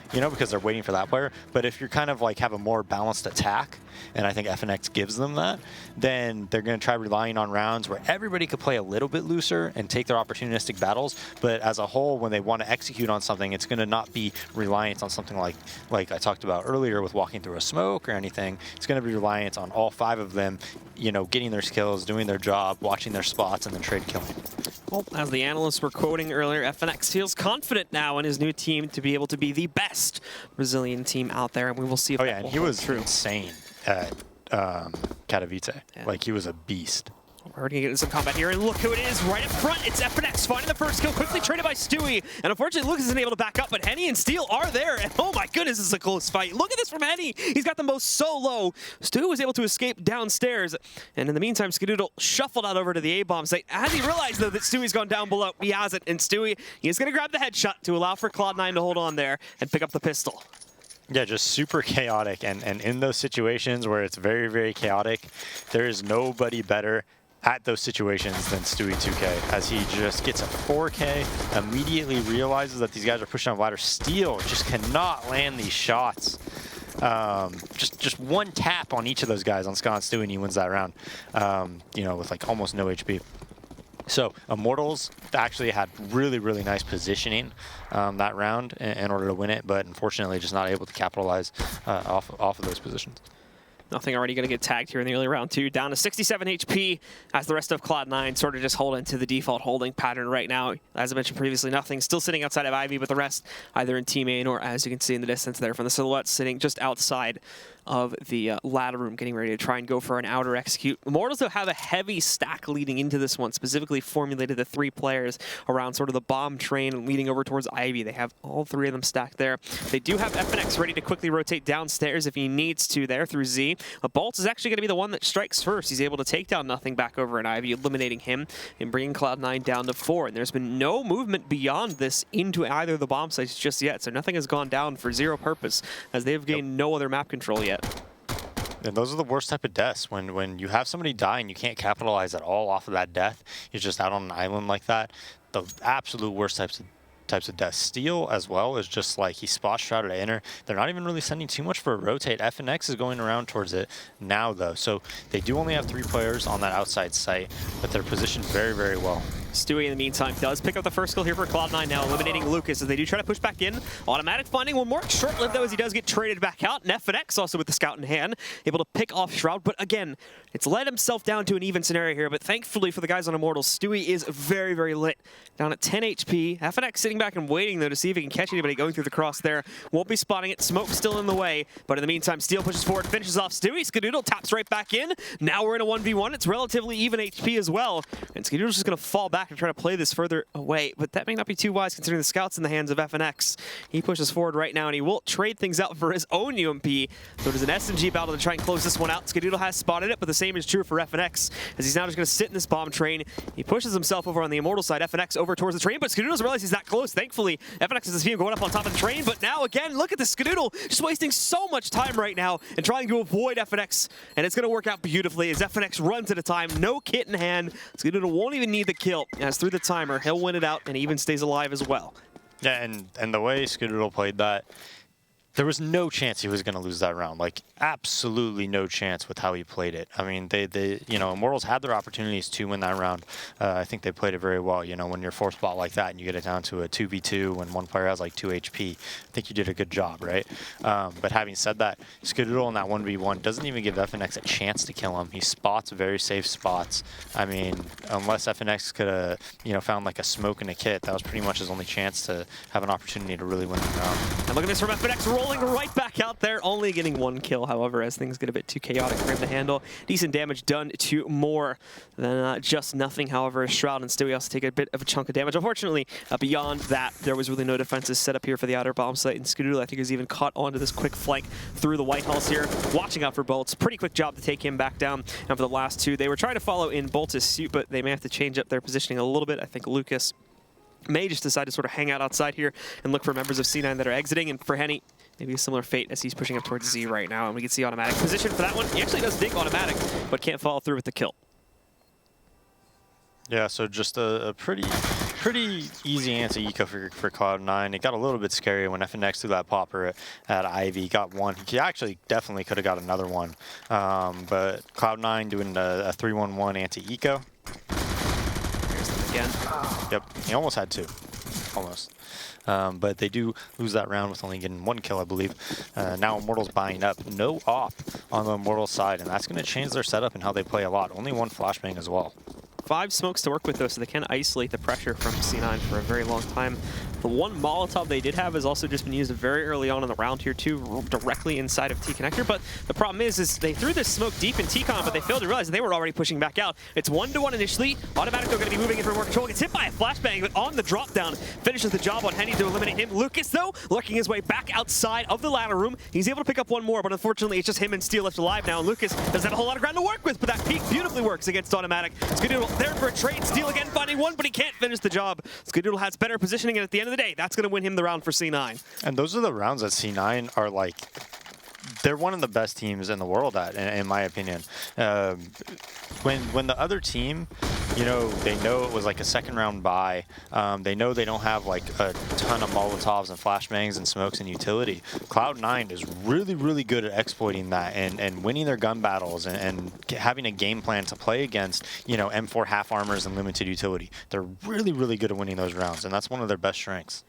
because they're waiting for that player. But if you're kind of like have a more balanced attack, and I think FNX gives them that, then they're going to try relying on rounds where everybody could play a little bit looser and take their opportunistic battles. But as a whole, when they want to execute on something, it's going to not be reliant on something like I talked about earlier with walking through a smoke or anything. It's going to be reliant on all 5 of them, getting their skills, doing their job, watching their spots, and then trade killing. Well, as the analysts were quoting earlier, FNX feels confident now in his new team to be able to be the best Brazilian team out there, and we will see if that will he was true. Insane at Katowice. Yeah. Like, he was a beast. We're going to get into some combat here, and look who it is right up front. It's FNX finding the first kill, quickly traded by Stewie. And unfortunately, Lucas isn't able to back up, but Henny and Steel are there. And oh my goodness, this is a close fight. Look at this from Henny. He's got them both so low. Stewie was able to escape downstairs. And in the meantime, Skadoodle shuffled out over to the A-bomb site. As he realized, though, that Stewie's gone down below, he has it. And Stewie, he is going to grab the headshot to allow for Cloud9 to hold on there and pick up the pistol. Yeah, just super chaotic. And in those situations where it's very, very chaotic, there is nobody better at those situations than Stewie 2K, as he just gets a 4K, immediately realizes that these guys are pushing on ladder. Steel just cannot land these shots. Just one tap on each of those guys on Scott and Stewie, and he wins that round, with like almost no HP. So Immortals actually had really, really nice positioning that round in order to win it, but unfortunately just not able to capitalize off of those positions. Nothing already going to get tagged here in the early round 2. Down to 67 HP as the rest of Cloud9 sort of just hold into the default holding pattern right now. As I mentioned previously, nothing still sitting outside of Ivy, but the rest either in team main or, as you can see in the distance there from the silhouette, sitting just outside of the ladder room, getting ready to try and go for an outer execute. Immortals, though, have a heavy stack leading into this one, specifically formulated the 3 players around sort of the bomb train leading over towards Ivy. They have all 3 of them stacked there. They do have FNX ready to quickly rotate downstairs if he needs to there through Z. But Bolt is actually going to be the one that strikes first. He's able to take down Nothing back over in Ivy, eliminating him and bringing Cloud9 down to 4. And there's been no movement beyond this into either of the bomb sites just yet, so Nothing has gone down for zero purpose as they've gained no other map control yet. And those are the worst type of deaths. When you have somebody die and you can't capitalize at all off of that death, you're just out on an island like that. The absolute worst types of death. Steel as well is just like he spot shrouded at inner. They're not even really sending too much for a rotate. FNX is going around towards it now though. So they do only have 3 players on that outside site, but they're positioned very, very well. Stewie, in the meantime, does pick up the first kill here for Cloud9 now, eliminating Lucas as they do try to push back in. Automatic finding one more. Short-lived, though, as he does get traded back out. And FNX also with the scout in hand, able to pick off Shroud. But again, it's led himself down to an even scenario here. But thankfully for the guys on Immortals, Stewie is very, very lit. Down at 10 HP. FNX sitting back and waiting, though, to see if he can catch anybody going through the cross there. Won't be spotting it. Smoke still in the way. But in the meantime, Steel pushes forward, finishes off Stewie. Skadoodle taps right back in. Now we're in a 1v1. It's relatively even HP as well. And Skadoodle's just going to fall back and try to play this further away, but that may not be too wise considering the scout's in the hands of FNX. He pushes forward right now, and he will trade things out for his own UMP. So it is an SMG battle to try and close this one out. Skadoodle has spotted it, but the same is true for FNX, as he's now just going to sit in this bomb train. He pushes himself over on the Immortal side, FNX over towards the train, but Skadoodle doesn't realize he's that close. Thankfully, FNX has his team going up on top of the train, but now again, look at this Skadoodle just wasting so much time right now and trying to avoid FNX, and it's going to work out beautifully as FNX runs at a time, no kit in hand. Skadoodle won't even need the kill, as through the timer, he'll win it out and even stays alive as well. Yeah, and the way Skadoodle played that, there was no chance he was going to lose that round. Like, absolutely no chance with how he played it. I mean, they you know, Immortals had their opportunities to win that round. I think they played it very well. You know, when you're 4 spot like that and you get it down to a 2v2 when one player has like 2 HP, I think you did a good job, right? But having said that, Skadoodle in that 1v1 doesn't even give FNX a chance to kill him. He spots very safe spots. I mean, unless FNX could have, you know, found like a smoke and a kit, that was pretty much his only chance to have an opportunity to really win the round. And look at this from FNX rolling right back out there, only getting 1 kill, however, as things get a bit too chaotic for him to handle. Decent damage done to more than just Nothing, however, Shroud and Stewie also take a bit of a chunk of damage. Unfortunately, beyond that, there was really no defenses set up here for the outer bomb site, and Skadoodle, I think, is even caught onto this quick flank through the White Halls here, watching out for Bolts. Pretty quick job to take him back down. And for the last 2, they were trying to follow in Bolts' suit, but they may have to change up their positioning a little bit. I think Lucas may just decide to sort of hang out outside here and look for members of C9 that are exiting, and for Henny, maybe a similar fate as he's pushing up towards Z right now, and we can see Automatic position for that one. He actually does dig Automatic, but can't follow through with the kill. Yeah, so just a pretty easy anti-eco for Cloud9. It got a little bit scary when FNX threw that popper at Ivy. Got 1. He actually definitely could have got another one. But Cloud9 doing a 3-1-1 anti-eco. Here's them again. Yep, he almost had 2. Almost. But they do lose that round with only getting 1 kill, I believe. Now Immortals buying up. No op on the Immortals side, and that's going to change their setup and how they play a lot. Only 1 flashbang as well. 5 smokes to work with, though, so they can isolate the pressure from C9 for a very long time. The 1 Molotov they did have has also just been used very early on in the round here, too, directly inside of T-Connector. But the problem is they threw this smoke deep in T-Con, but they failed to realize that they were already pushing back out. It's 1-to-1 initially. Automatic, they're going to be moving in for more control. Gets hit by a flashbang, but on the drop down, finishes the job on Henny to eliminate him. Lucas, though, lurking his way back outside of the ladder room. He's able to pick up 1 more, but unfortunately, it's just him and Steel left alive now. And Lucas doesn't have a whole lot of ground to work with, but that peek beautifully works against Automatic. Skadoodle there for a trade. Steel again finding 1, but he can't finish the job. Skadoodle has better positioning, and at the end of the day, that's going to win him the round for C9. And those are the rounds that C9 are like, they're one of the best teams in the world at, in my opinion. When the other team, you know, they know it was like a 2nd round buy. They know they don't have like a ton of Molotovs and flashbangs and smokes and utility. Cloud9 is really, really good at exploiting that and winning their gun battles and having a game plan to play against, you know, M4 half armors and limited utility. They're really, really good at winning those rounds, and that's one of their best strengths.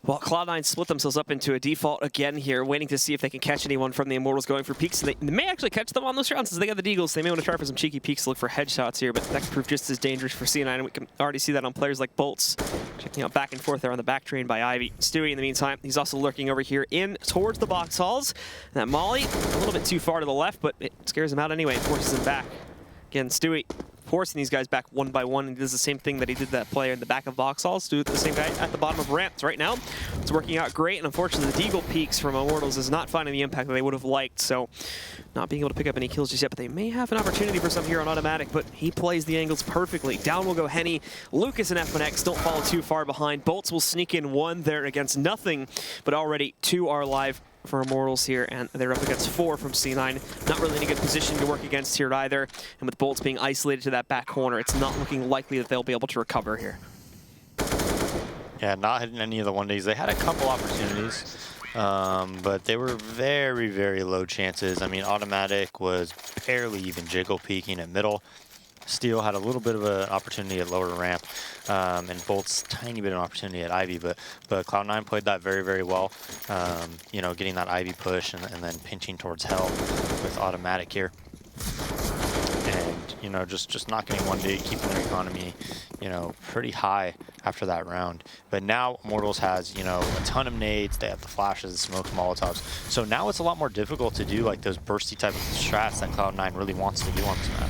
Well, Cloud9 split themselves up into a default again here, waiting to see if they can catch anyone from the Immortals going for peeks. They may actually catch them on those rounds since they got the Deagles. They may want to try for some cheeky peeks to look for headshots here, but that could prove just as dangerous for C9, and we can already see that on players like Bolts. Checking out back and forth there on the back train by Ivy. Stewie, in the meantime, he's also lurking over here in towards the box halls. That Molly, a little bit too far to the left, but it scares him out anyway and forces him back. Again, Stewie forcing these guys back one by one, and he does the same thing that he did that player in the back of box halls, do the same guy at the bottom of ramps. Right now, it's working out great, and unfortunately the Deagle peaks from Immortals is not finding the impact that they would have liked, so not being able to pick up any kills just yet, but they may have an opportunity for some here on automatic, but he plays the angles perfectly. Down will go Henny. Lucas and FNX don't follow too far behind. Bolts will sneak in one there against nothing, but already 2 are live for Immortals here, and they're up against 4 from C9. Not really in a good position to work against here either, and with Bolts being isolated to that back corner, it's not looking likely that they'll be able to recover here. Yeah, not hitting any of the 1Ds. They had a couple opportunities, but they were very, very low chances. I mean, automatic was barely even jiggle peeking at middle. Steel had a little bit of an opportunity at lower ramp, and Bolt's tiny bit of an opportunity at Ivy, but Cloud9 played that very, very well. You know, getting that Ivy push and then pinching towards hell with automatic here. And, you know, just not getting 1D, keeping their economy, you know, pretty high after that round. But now Immortals has, you know, a ton of nades, they have the flashes, the smokes, molotovs. So now it's a lot more difficult to do like those bursty type of strats that Cloud9 really wants to do on this map.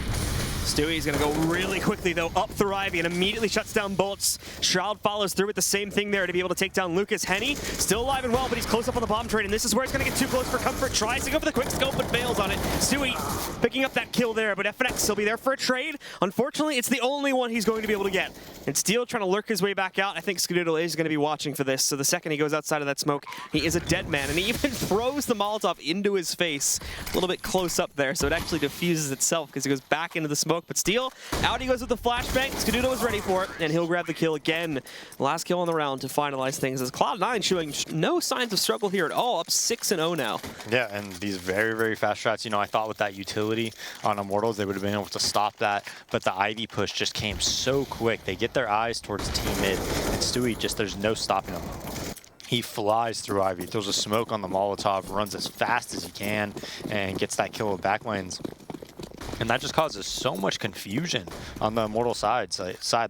Stewie's going to go really quickly, though, up through Ivy and immediately shuts down Bolts. Shroud follows through with the same thing there to be able to take down Lucas. Henny, still alive and well, but he's close up on the bomb train, and this is where it's going to get too close for comfort. Tries to go for the quick scope, but fails on it. Stewie picking up that kill there, but FNX will be there for a trade. Unfortunately, it's the only one he's going to be able to get. And Steel trying to lurk his way back out. I think Skadoodle is going to be watching for this, so the second he goes outside of that smoke, he is a dead man, and he even throws the Molotov into his face a little bit close up there, so it actually diffuses itself because he goes back into the smoke, but Steel, out he goes with the flashbang. Skadoodle is ready for it, and he'll grab the kill again. Last kill on the round to finalize things as Cloud9 showing no signs of struggle here at all, up 6-0 now. Yeah, and these very, very fast shots. You know, I thought with that utility on Immortals, they would have been able to stop that, but the Ivy push just came so quick. They get their eyes towards team mid, and Stewie just, there's no stopping him. He flies through Ivy, throws a smoke on the Molotov, runs as fast as he can, and gets that kill with backlanes. And that just causes so much confusion on the Immortal side.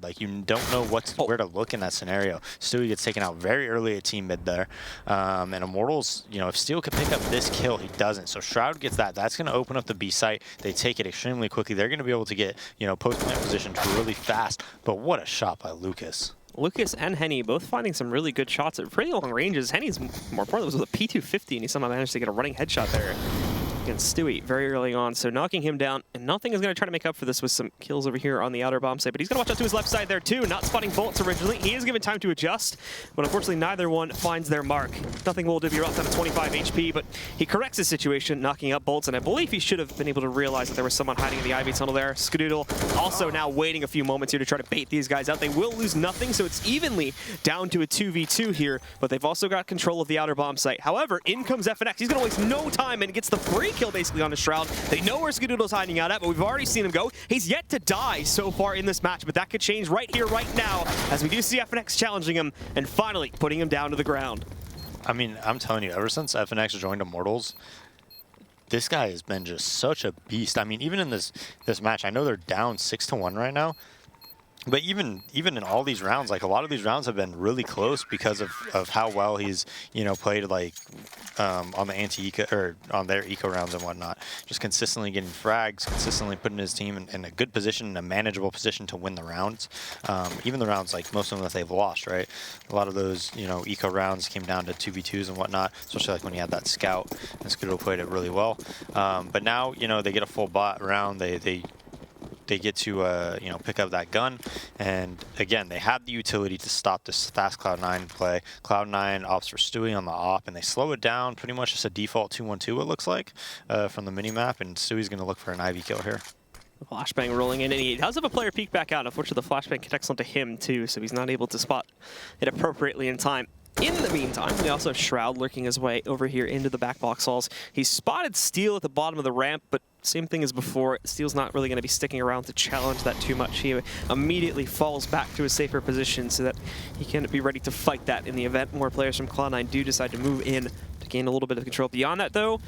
Like, you don't know where to look in that scenario. Stewie gets taken out very early at team mid there. And Immortals, you know, if Steel could pick up this kill, he doesn't. So Shroud gets that. That's going to open up the B site. They take it extremely quickly. They're going to be able to get, you know, post-plant positions really fast. But what a shot by Lucas. Lucas and Henny both finding some really good shots at pretty long ranges. Henny's, more importantly, was with a P250, and he somehow managed to get a running headshot there against Stewie very early on, so knocking him down, and Nothing is going to try to make up for this with some kills over here on the outer bomb site, but he's going to watch out to his left side there too, not spotting Bolts originally. He is given time to adjust, but unfortunately neither one finds their mark. Nothing will be rough down to 25 HP, but he corrects his situation, knocking up Bolts, and I believe he should have been able to realize that there was someone hiding in the Ivy tunnel there. Skadoodle also now waiting a few moments here to try to bait these guys out. They will lose nothing, so it's evenly down to a 2v2 here, but they've also got control of the outer bomb site. However, in comes FNX. He's going to waste no time and gets the free kill basically on the Shroud. They know where Skadoodle's hiding out at, but we've already seen him go. He's yet to die so far in this match, but that could change right here, right now, as we do see FNX challenging him and finally putting him down to the ground. I mean, I'm telling you, ever since FNX joined Immortals, this guy has been just such a beast. I mean, even in this match, I know they're down 6-1 right now, but even in all these rounds, like a lot of these rounds have been really close because of how well he's, you know, played like on the anti-eco or on their eco rounds and whatnot. Just consistently getting frags, consistently putting his team in a good position, in a manageable position to win the rounds. Even the rounds, like most of them that they've lost, right? A lot of those, you know, eco rounds came down to 2v2s and whatnot, especially like when he had that scout, and Skadoodle played it really well. But now, you know, they get a full bot round. They get to, you know, pick up that gun. And again, they have the utility to stop this fast Cloud9 play. Cloud9 opts for Stewie on the op, and they slow it down, pretty much just a default 2-1-2, it looks like, from the minimap. And Stewie's going to look for an Ivy kill here. Flashbang rolling in, and he does have a player peek back out. Unfortunately, the flashbang connects onto him too, so he's not able to spot it appropriately in time. In the meantime, we also have Shroud lurking his way over here into the back box halls. He spotted Steel at the bottom of the ramp, but same thing as before. Steel's not really going to be sticking around to challenge that too much. He immediately falls back to a safer position so that he can be ready to fight that in the event more players from Cloud9 do decide to move in to gain a little bit of control. Beyond that, though,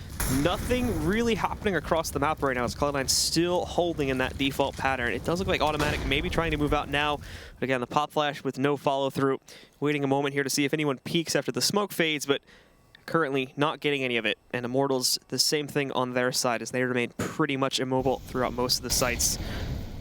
nothing really happening across the map right now as Cloud9 still holding in that default pattern. It does look like Automatic maybe trying to move out now. But again, the pop flash with no follow-through. Waiting a moment here to see if anyone peeks after the smoke fades, but currently not getting any of it. And Immortals, the same thing on their side as they remain pretty much immobile throughout most of the sites.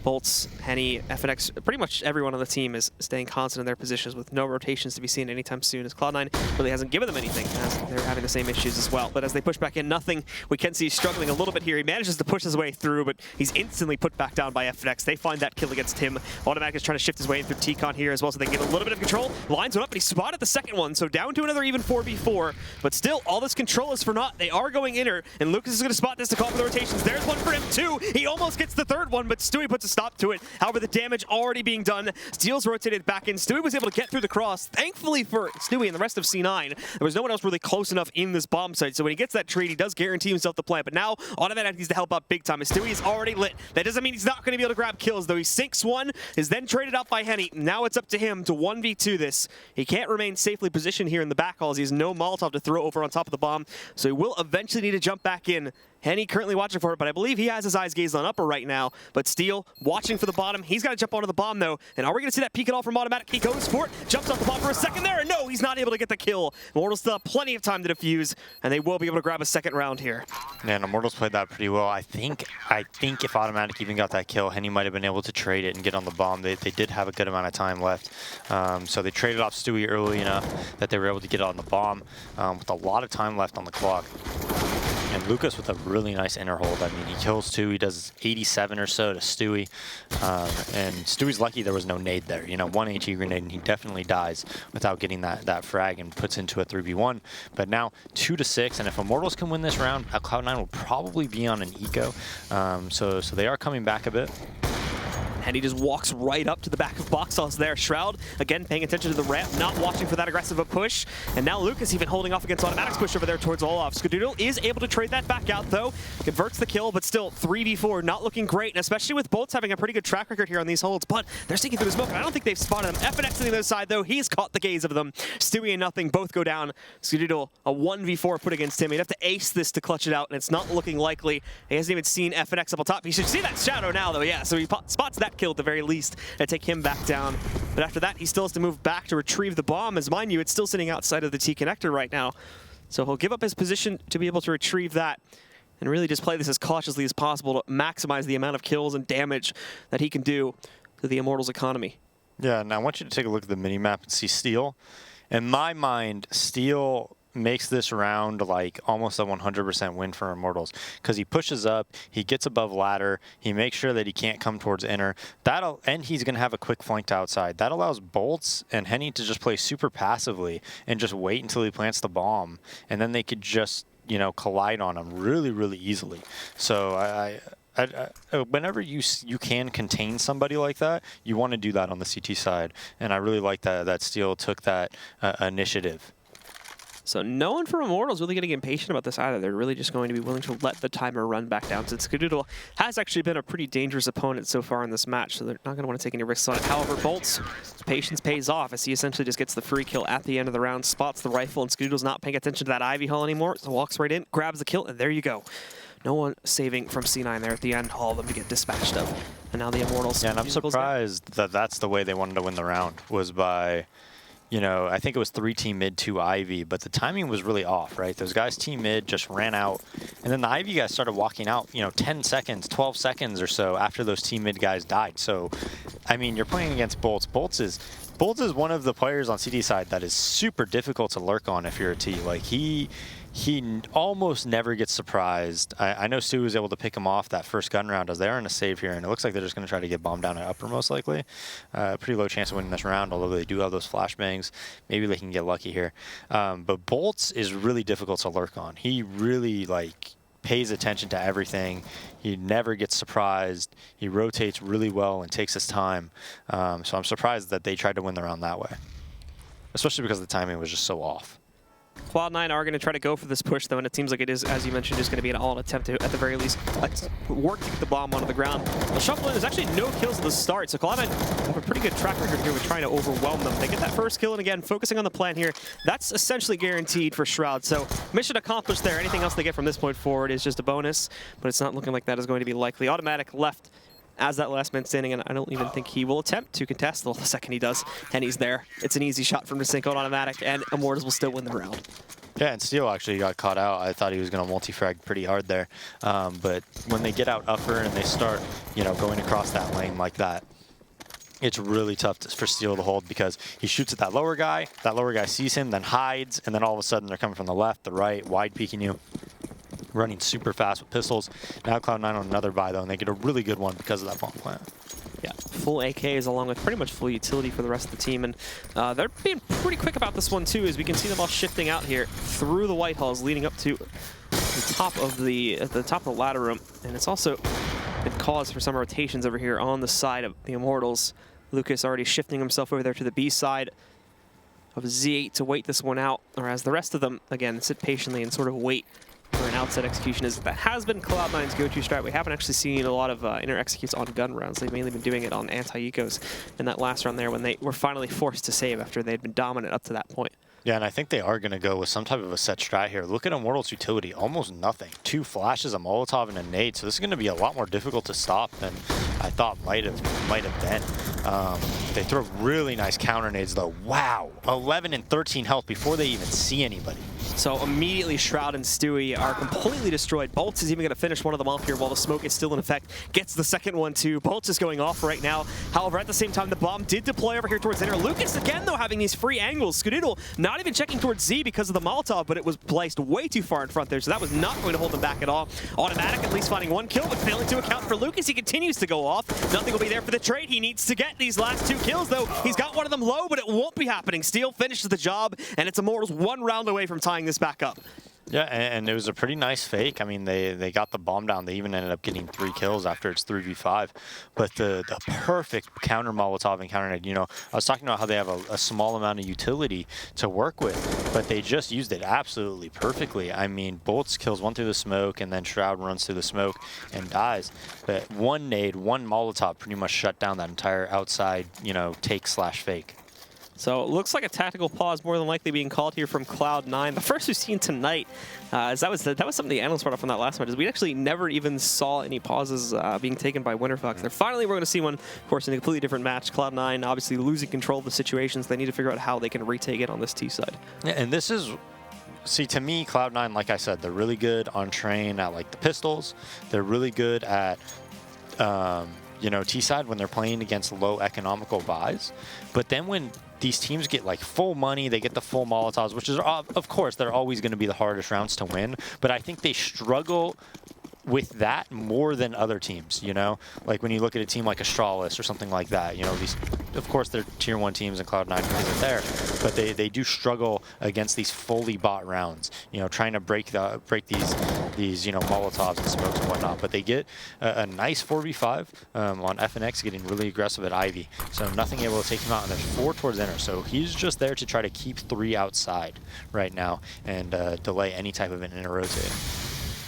Bolts, Henny, FNX, pretty much everyone on the team is staying constant in their positions with no rotations to be seen anytime soon, as Cloud9 really hasn't given them anything as they're having the same issues as well. But as they push back in, nothing. We can see he's struggling a little bit here. He manages to push his way through, but he's instantly put back down by FNX. They find that kill against him. Automatic is trying to shift his way in through T-Con here as well, so they can get a little bit of control. Lines went up, but he spotted the second one, so down to another even 4v4. But still, all this control is for naught. They are going inner, and Lucas is going to spot this to call for the rotations. There's one for him too. He almost gets the third one, but Stewie puts a stop to it. However, the damage already being done. Steel's rotated back in. Stewie was able to get through the cross. Thankfully for Stewie and the rest of C9, there was no one else really close enough in this bomb site. So when he gets that trade, he does guarantee himself the plant. But now, Automatic needs to help out big time. As Stewie is already lit. That doesn't mean he's not going to be able to grab kills, though. He sinks one, is then traded out by Henny. Now it's up to him to 1v2 this. He can't remain safely positioned here in the back halls. He has no Molotov to throw over on top of the bomb. So he will eventually need to jump back in. Henny currently watching for it, but I believe he has his eyes gazed on upper right now. But Steel watching for the bottom. He's got to jump onto the bomb, though. And are we going to see that peek at all from Automatic? He goes for it, jumps off the bomb for a second there, and no, he's not able to get the kill. Immortals still have plenty of time to defuse, and they will be able to grab a second round here. Yeah, and Immortals played that pretty well. I think if Automatic even got that kill, Henny might have been able to trade it and get on the bomb. They did have a good amount of time left. So they traded off Stewie early enough that they were able to get on the bomb with a lot of time left on the clock. And Lucas with a really nice inner hold. I mean, he kills two. He does 87 or so to Stewie. And Stewie's lucky there was no nade there. You know, one HE grenade, and he definitely dies without getting that frag and puts into a 3v1. But now 2-6, and if Immortals can win this round, Cloud9 will probably be on an eco. So they are coming back a bit. And he just walks right up to the back of box halls there. Shroud, again, paying attention to the ramp, not watching for that aggressive a push. And now Lucas even holding off against Automatic's push over there towards Olaf. Skadoodle is able to trade that back out, though. Converts the kill, but still 3v4, not looking great, and especially with Bolts having a pretty good track record here on these holds. But they're sneaking through the smoke, and I don't think they've spotted them. FNX on the other side, though, he's caught the gaze of them. Stewie and nothing, both go down. Skadoodle, a 1v4 put against him. He'd have to ace this to clutch it out, and it's not looking likely. He hasn't even seen FNX up on top. He should see that shadow now, though, yeah. So he spots that kill at the very least. And take him back down. But after that, he still has to move back to retrieve the bomb, as mind you, it's still sitting outside of the T connector right now. So he'll give up his position to be able to retrieve that and really just play this as cautiously as possible to maximize the amount of kills and damage that he can do to the Immortals economy. Yeah, and I want you to take a look at the mini-map and see Steel. In my mind, Steel makes this round like almost a 100% win for Immortals because he pushes up, he gets above ladder, he makes sure that he can't come towards inner. And he's going to have a quick flank to outside. That allows Bolts and Henny to just play super passively and just wait until he plants the bomb, and then they could just, you know, collide on him really, really easily. So whenever you can contain somebody like that, you want to do that on the CT side, and I really like that Steel took that initiative. So no one from Immortals really getting impatient about this either. They're really just going to be willing to let the timer run back down, since Skadoodle has actually been a pretty dangerous opponent so far in this match, so they're not going to want to take any risks on it. However, Bolt's patience pays off as he essentially just gets the free kill at the end of the round, spots the rifle, and Skadoodle's not paying attention to that Ivy Hall anymore, so walks right in, grabs the kill, and there you go. No one saving from C9 there at the end, all of them to get dispatched of. And now the Immortals... Yeah, and I'm surprised that that's the way they wanted to win the round, was by... You know, I think it was 3 team mid, 2 Ivy, but the timing was really off, right? Those guys team mid just ran out, and then the Ivy guys started walking out, you know, 10 seconds, 12 seconds or so after those team mid guys died. So, I mean, you're playing against Bolts. Bolts is one of the players on CT side that is super difficult to lurk on if you're a T. Like, he almost never gets surprised. I know Stu was able to pick him off that first gun round as they are in a save here, and it looks like they're just going to try to get bombed down at upper most likely. Pretty low chance of winning this round, although they do have those flashbangs. Maybe they can get lucky here. But Bolts is really difficult to lurk on. He really, like, pays attention to everything. He never gets surprised. He rotates really well and takes his time. So I'm surprised that they tried to win the round that way. especially because the timing was just so off. Cloud9 are going to try to go for this push, though, and it seems like it is, as you mentioned, just going to be an all-out attempt to, at the very least, work to get the bomb onto the ground. The shuffle in is actually no kills at the start, so Cloud9 have a pretty good track record here with trying to overwhelm them. They get that first kill, and again, focusing on the plan here, that's essentially guaranteed for Shroud. So mission accomplished there. Anything else they get from this point forward is just a bonus, but it's not looking like that is going to be likely. Automatic left as that last man standing, and I don't even think he will attempt to contest. Well, the second he does, and he's there. It's an easy shot from Sync on Automatic, and Immortals will still win the round. Yeah, and Steel actually got caught out. I thought he was going to multi-frag pretty hard there. But when they get out upper and they start, going across that lane like that, it's really tough for Steel to hold because he shoots at that lower guy sees him, then hides, and then all of a sudden they're coming from the left, the right, wide peeking you. Running super fast with pistols. Now Cloud9 on another buy, though, and they get a really good one because of that bomb plant. Yeah, full AKs along with pretty much full utility for the rest of the team, and they're being pretty quick about this one too, as we can see them all shifting out here through the White Halls, leading up to the top of the ladder room, and it's also been cause for some rotations over here on the side of the Immortals. Lucas already shifting himself over there to the B side of Z8 to wait this one out, whereas the rest of them again sit patiently and sort of wait for an outside execution. That has been Cloud9's go-to strat. We haven't actually seen a lot of inner executes on gun rounds. They've mainly been doing it on anti-ecos in that last round there when they were finally forced to save after they'd been dominant up to that point. Yeah, and I think they are going to go with some type of a set strat here. Look at Immortals' utility, almost nothing. 2 flashes, a Molotov, and a nade, so this is going to be a lot more difficult to stop than I thought might have been. They throw really nice counter nades, though. Wow, 11 and 13 health before they even see anybody. So immediately Shroud and Stewie are completely destroyed. Bolts is even going to finish one of them off here while the smoke is still in effect. Gets the second one too. Bolts is going off right now. However, at the same time, the bomb did deploy over here towards Inner. Lucas again, though, having these free angles. Skadoodle not even checking towards Z because of the Molotov, but it was placed way too far in front there, so that was not going to hold them back at all. Automatic at least finding 1 kill, but failing to account for Lucas. He continues to go off. Nothing will be there for the trade. He needs to get these last 2 kills, though. He's got one of them low, but it won't be happening. Steel finishes the job, and it's Immortals 1 round away from tying this back up. Yeah, and it was a pretty nice fake. I mean, they got the bomb down. They even ended up getting 3 kills after it's 3v5. But the perfect counter Molotov and counter nade, I was talking about how they have a small amount of utility to work with, but they just used it absolutely perfectly. I mean, Bolts kills 1 through the smoke, and then Shroud runs through the smoke and dies. But 1 nade, 1 Molotov pretty much shut down that entire outside, take/fake. So it looks like a tactical pause more than likely being called here from Cloud9. The first we've seen tonight, that was something the analysts brought up from that last match, is we actually never even saw any pauses being taken by Winterfox. There finally we're going to see one, of course, in a completely different match. Cloud9 obviously losing control of the situations. They need to figure out how they can retake it on this T side. Yeah, and this is... See, to me, Cloud9, like I said, they're really good on train at the pistols. They're really good at... T side when they're playing against low economical buys. But then when these teams get full money, they get the full Molotovs, which is, of course, they're always going to be the hardest rounds to win. But I think they struggle with that more than other teams, Like when you look at a team like Astralis or something like that, these, of course, they're tier 1 teams and Cloud9 isn't there, but they do struggle against these fully bought rounds, trying to break these Molotovs and smokes and whatnot. But they get a nice 4v5 on FNX, getting really aggressive at Ivy. So nothing able to take him out, and there's 4 towards Inner. So he's just there to try to keep 3 outside right now and delay any type of an Inner rotate.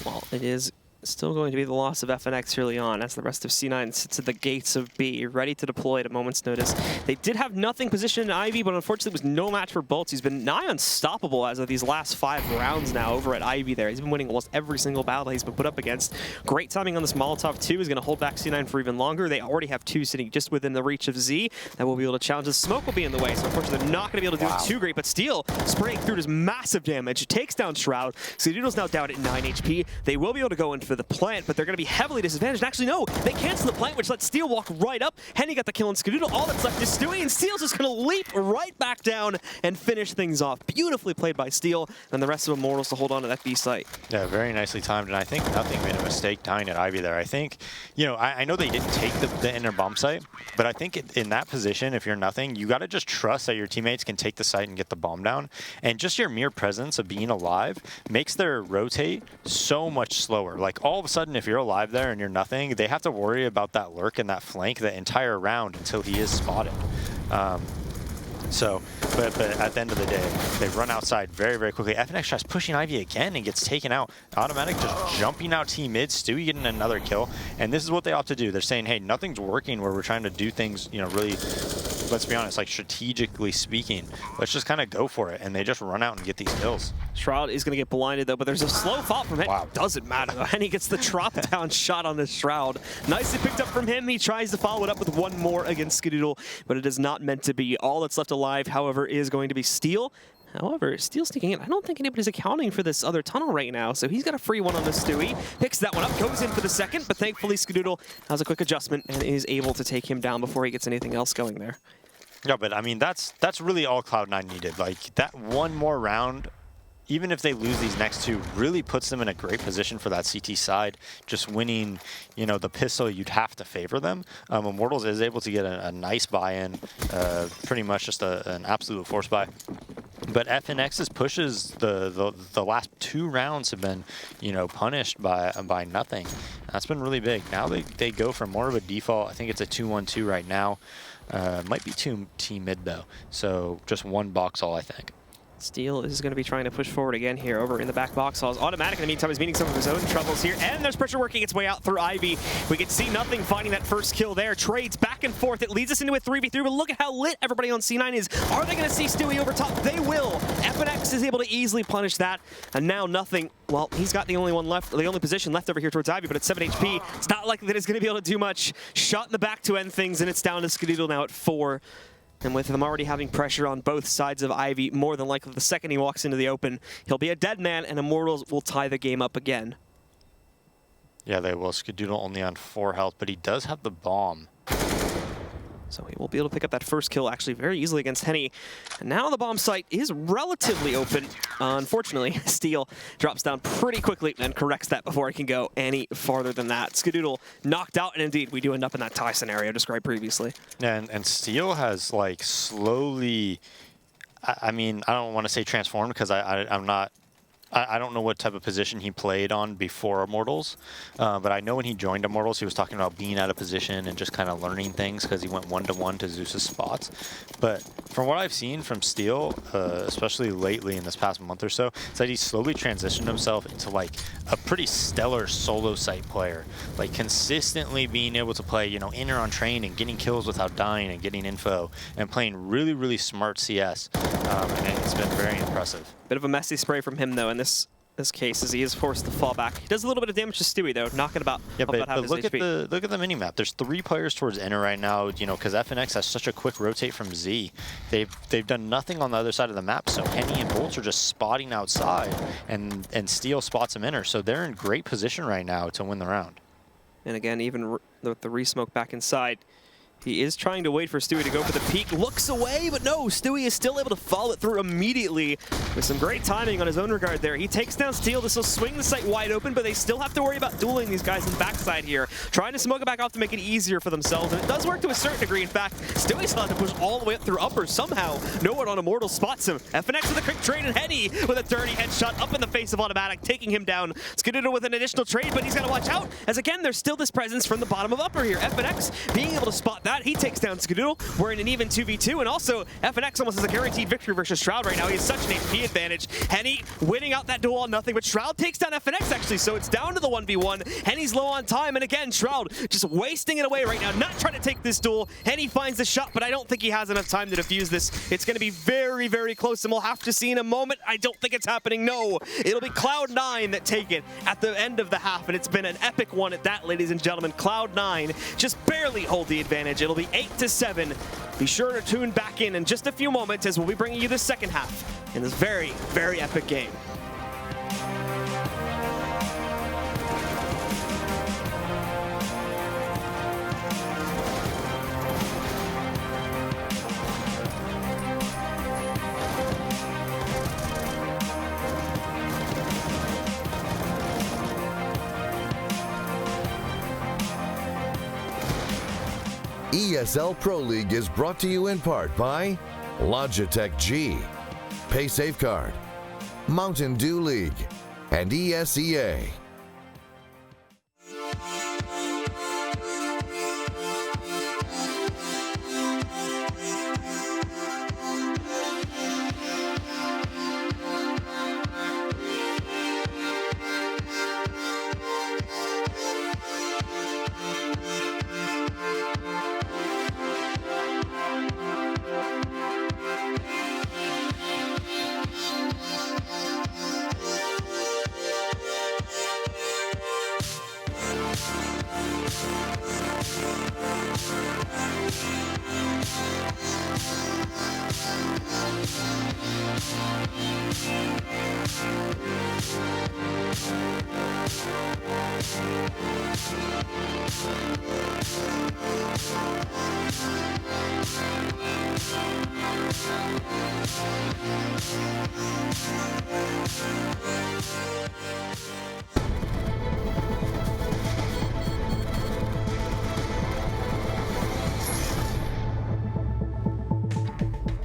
Well, it is still going to be the loss of FNX early on as the rest of C9 sits at the gates of B, ready to deploy at a moment's notice. They did have nothing positioned in Ivy, but unfortunately it was no match for Bolts. He's been nigh unstoppable as of these last 5 rounds now over at Ivy there. He's been winning almost every single battle he's been put up against. Great timing on this Molotov too. Is going to hold back C9 for even longer. They already have 2 sitting just within the reach of Z that will be able to challenge. The smoke will be in the way, so unfortunately they're not going to be able to do it too great, but Steel spraying through does massive damage. It takes down Shroud. Skadoodle's now down at 9 HP. They will be able to go in for the plant, but they're going to be heavily disadvantaged. Actually, no, they cancel the plant, which lets Steel walk right up. Henny got the kill on Skadoodle. All that's left is Stewie, and Steel's just going to leap right back down and finish things off. Beautifully played by Steel, and the rest of Immortals to hold on to that B site. Yeah, very nicely timed, and I think Nothing made a mistake dying at Ivy there. I think, I know they didn't take the inner bomb site, but I think in that position, if you're Nothing, you got to just trust that your teammates can take the site and get the bomb down, and just your mere presence of being alive makes their rotate so much slower. All of a sudden, if you're alive there and you're Nothing, they have to worry about that lurk and that flank the entire round until he is spotted. So, but at the end of the day, they run outside very, very quickly. FNX tries pushing Ivy again and gets taken out. Automatic just jumping out T mid, Stewie getting another kill. And this is what they opt to do. They're saying, hey, nothing's working where we're trying to do things, you know, really, let's be honest, like strategically speaking. Let's just kind of go for it. And they just run out and get these kills. Shroud is going to get blinded, though, but there's a slow fall from him. Wow. Doesn't matter, though. And he gets the drop-down shot on this Shroud. Nicely picked up from him. He tries to follow it up with one more against Skadoodle, but it is not meant to be. All that's left alive, however, is going to be Steel. However, Steel sneaking in. I don't think anybody's accounting for this other tunnel right now, so he's got a free one on the Stewie. Picks that one up, goes in for the second, but thankfully Skadoodle has a quick adjustment and is able to take him down before he gets anything else going there. Yeah, but I mean, that's really all Cloud9 needed. Like, that one more round, even if they lose these next two, really puts them in a great position for that CT side. Just winning, you know, the pistol, you'd have to favor them. Immortals is able to get a nice buy-in, pretty much just an absolute force buy. But FNX's pushes, the last 2 rounds have been, you know, punished by nothing. That's been really big. Now they go for more of a default. I think it's a 2-1-2 right now. Might be 2 team mid though. So just 1 box all, I think. Steel is going to be trying to push forward again here over in the back box. Automatic in the meantime is meeting some of his own troubles here. And there's pressure working its way out through Ivy. We can see nothing finding that first kill there. Trades back and forth. It leads us into a 3v3, but look at how lit everybody on C9 is. Are they going to see Stewie over top? They will. FNX is able to easily punish that. And now nothing. Well, he's got the only one left, the only position left over here towards Ivy, but it's 7 HP. It's not likely that it's going to be able to do much. Shot in the back to end things, and it's down to Skadoodle now at 4. And with them already having pressure on both sides of Ivy, more than likely the second he walks into the open, he'll be a dead man, and Immortals will tie the game up again. Yeah, they will. Skadoodle only on 4 health, but he does have the bomb. So he will be able to pick up that first kill actually very easily against Henny. And now the bomb site is relatively open. Unfortunately, Steel drops down pretty quickly and corrects that before it can go any farther than that. Skadoodle knocked out, and indeed, we do end up in that tie scenario described previously. And Steel has, like, slowly, I mean, I don't want to say transformed because I'm not, I don't know what type of position he played on before Immortals, but I know when he joined Immortals, he was talking about being out of position and just kind of learning things because he went 1-to-1 to Zeus's spots. But from what I've seen from Steel, especially lately in this past month or so, it's that he's slowly transitioned himself into like a pretty stellar solo site player, like consistently being able to play, you know, inner on train and getting kills without dying and getting info and playing really, really smart CS. And it's been very impressive. Bit of a messy spray from him, though, in this case, as he is forced to fall back. He does a little bit of damage to Stewie, though, knocking about half his look HP. at the minimap. There's 3 players towards Enter right now, you know, because FNX has such a quick rotate from Z. They've done nothing on the other side of the map, so Henny and Bolts are just spotting outside, and Steel spots him Enter, so they're in great position right now to win the round. And again, even with the re-smoke back inside, he is trying to wait for Stewie to go for the peek. Looks away, but no, Stewie is still able to follow it through immediately with some great timing on his own regard there. He takes down Steel. This will swing the site wide open, but they still have to worry about dueling these guys on the backside here, trying to smoke it back off to make it easier for themselves. And it does work to a certain degree. In fact, Stewie's allowed to push all the way up through upper somehow. No one on Immortal spots him. FNX with a quick trade, and Henny with a dirty headshot up in the face of Automatic, taking him down. Skadoodle with an additional trade, but he's got to watch out, as again, there's still this presence from the bottom of upper here. FNX being able to spot that, he takes down Skadoodle. We're in an even 2v2, and also FNX almost has a guaranteed victory versus Shroud right now. He has such an HP advantage. Henny winning out that duel on nothing, but Shroud takes down FNX actually, so it's down to the 1v1. Henny's low on time, and again, Shroud just wasting it away right now, not trying to take this duel. Henny finds the shot, but I don't think he has enough time to defuse this. It's going to be very, very close, and we'll have to see in a moment. I don't think it's happening. No, it'll be Cloud9 that take it at the end of the half, and it's been an epic one at that, ladies and gentlemen. Cloud9 just barely hold the advantage. It'll be 8-7. Be sure to tune back in just a few moments as we'll be bringing you the second half in this very, very epic game. ESL Pro League is brought to you in part by Logitech G, Pay Safeguard, Mountain Dew League, and ESEA.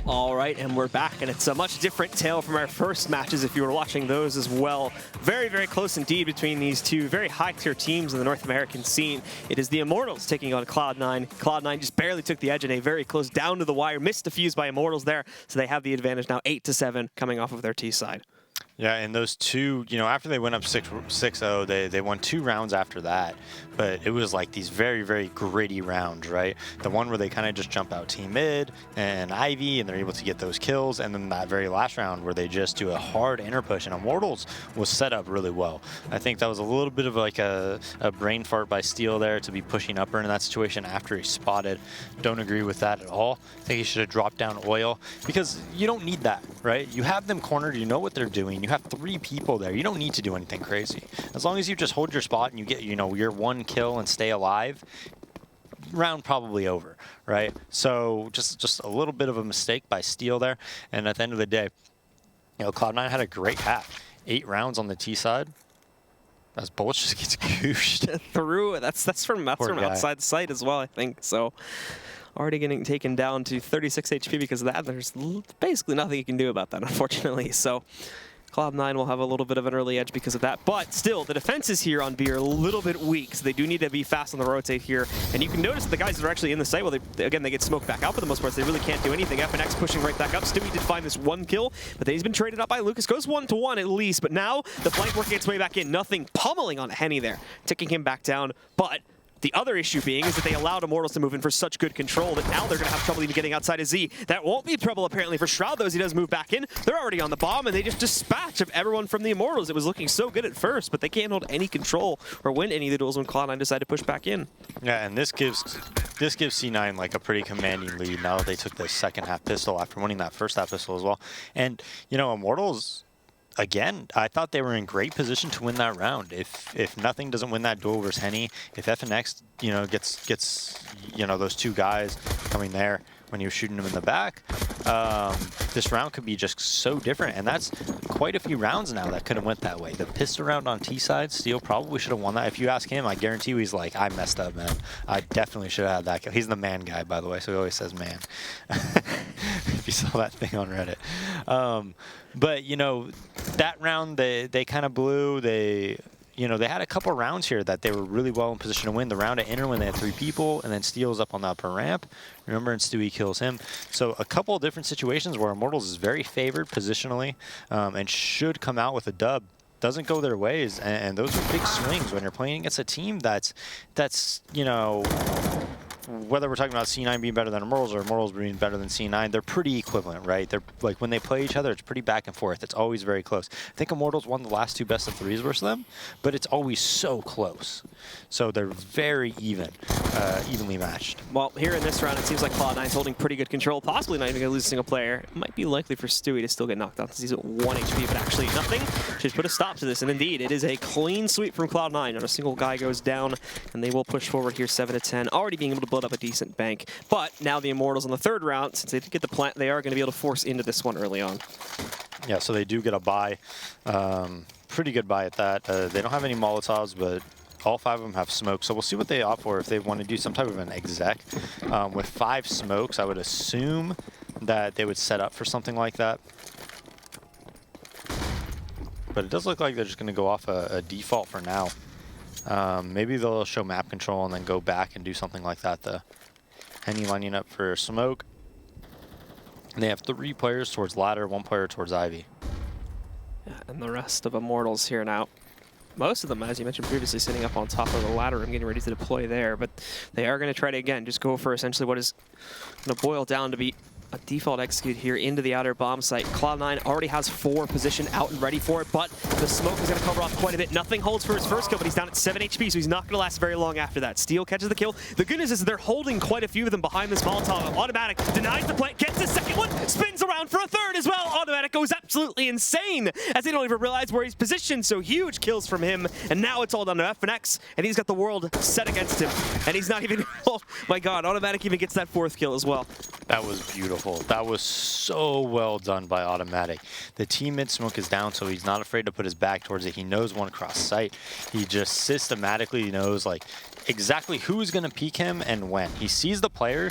All right, and we're back, and it's a much different tale from our first matches if you were watching those as well. Very, very close indeed between these two very high-tier teams in the North American scene. It is the Immortals taking on Cloud9. Cloud9 just barely took the edge in a very close down to the wire, missed a fuse by Immortals there, so they have the advantage now 8-7 coming off of their T side. Yeah, and those two, you know, after they went up 6-0, they won 2 rounds after that. But it was like these very, very gritty rounds, right? The one where they kind of just jump out team mid and Ivy, and they're able to get those kills. And then that very last round where they just do a hard inner push. And Immortals was set up really well. I think that was a little bit of like a brain fart by Steel there to be pushing upper in that situation after he spotted. Don't agree with that at all. I think he should have dropped down oil because you don't need that, right? You have them cornered. You know what they're doing. You have 3 people there. You don't need to do anything crazy. As long as you just hold your spot and you get, you know, your 1 kill and stay alive, round probably over, right? So just a little bit of a mistake by Steel there. And at the end of the day, you know, Cloud9 had a great half. 8 rounds on the T side. As Bullets just gets gooshed through. That's from outside the site as well, I think. So already getting taken down to 36 HP because of that. There's basically nothing you can do about that, unfortunately. So Cloud9 will have a little bit of an early edge because of that. But still, the defenses here on B are a little bit weak, so they do need to be fast on the rotate here. And you can notice that the guys that are actually in the site, well, again, they get smoked back out for the most part, so they really can't do anything. FNX pushing right back up. Stewie did find this 1 kill, but then he's been traded up by Lucas. Goes 1-1 at least, but now the flank working its way back in. Nothing pummeling on Henny there, ticking him back down. But the other issue being is that they allowed Immortals to move in for such good control that now they're going to have trouble even getting outside of Z. That won't be trouble apparently for Shroud, though, as he does move back in. They're already on the bomb, and they just dispatch of everyone from the Immortals. It was looking so good at first, but they can't hold any control or win any of the duels when Cloud9 decide to push back in. Yeah, and this gives C9 like a pretty commanding lead now that they took the second half pistol after winning that first half pistol as well. And, you know, Immortals, again, I thought they were in great position to win that round. If nothing doesn't win that duel versus Henny, if FNX, you know, gets you know, those 2 guys coming there when he was shooting them in the back, this round could be just so different. And that's quite a few rounds now that could have went that way. The pistol round on T side, Steel probably should have won that. If you ask him, I guarantee you he's like, I messed up, man. I definitely should have had that kill. He's the man guy, by the way, so he always says man. If you saw that thing on Reddit. But, you know, that round they kind of blew. You know, they had a couple rounds here that they were really well in position to win. The round at Inner when they had 3 people, and then Steel's up on the upper ramp. Remember, and Stewie kills him. So a couple of different situations where Immortals is very favored positionally and should come out with a dub. Doesn't go their ways, and those are big swings when you're playing against a team that's you know, whether we're talking about C9 being better than Immortals or Immortals being better than C9, they're pretty equivalent, right? They're like, when they play each other, it's pretty back and forth. It's always very close. I think Immortals won the last 2 best of 3s versus them, but it's always so close. So they're very evenly matched. Well, here in this round, it seems like Cloud9's holding pretty good control, possibly not even going to lose a single player. It might be likely for Stewie to still get knocked out since he's at 1 HP, but actually nothing should put a stop to this. And indeed, it is a clean sweep from Cloud9. Not a single guy goes down, and they will push forward here 7-10, already being able to build up a decent bank. But now the Immortals on the 3rd round, since they did get the plant, they are going to be able to force into this one early on. Yeah, so they do get a buy. Pretty good buy at that. They don't have any Molotovs, but all 5 of them have smoke. So we'll see what they opt for if they want to do some type of an exec. With 5 smokes, I would assume that they would set up for something like that. But it does look like they're just going to go off a default for now. Maybe they'll show map control and then go back and do something like that. The Henny lining up for smoke. And they have 3 players towards ladder, 1 player towards Ivy. Yeah, and the rest of Immortals here now. Most of them, as you mentioned previously, sitting up on top of the ladder and getting ready to deploy there. But they are going to try to, again, just go for essentially what is going to boil down to be a default execute here into the outer bomb site. Cloud9 already has 4 positioned out and ready for it, but the smoke is going to cover off quite a bit. Nothing holds for his first kill, but he's down at 7 HP, so he's not going to last very long after that. Steel catches the kill. The good news is they're holding quite a few of them behind this Molotov. Automatic denies the plant, gets the second one, spins around for a 3rd as well. Automatic goes absolutely insane as they don't even realize where he's positioned, so huge kills from him. And now it's all down to FNX, and he's got the world set against him. And he's not even, oh my god, Automatic even gets that 4th kill as well. That was beautiful. beautiful. That was so well done by Automatic. The team mid-smoke is down, so he's not afraid to put his back towards it. He knows one cross sight. He just systematically knows like exactly who's going to peek him and when. He sees the player.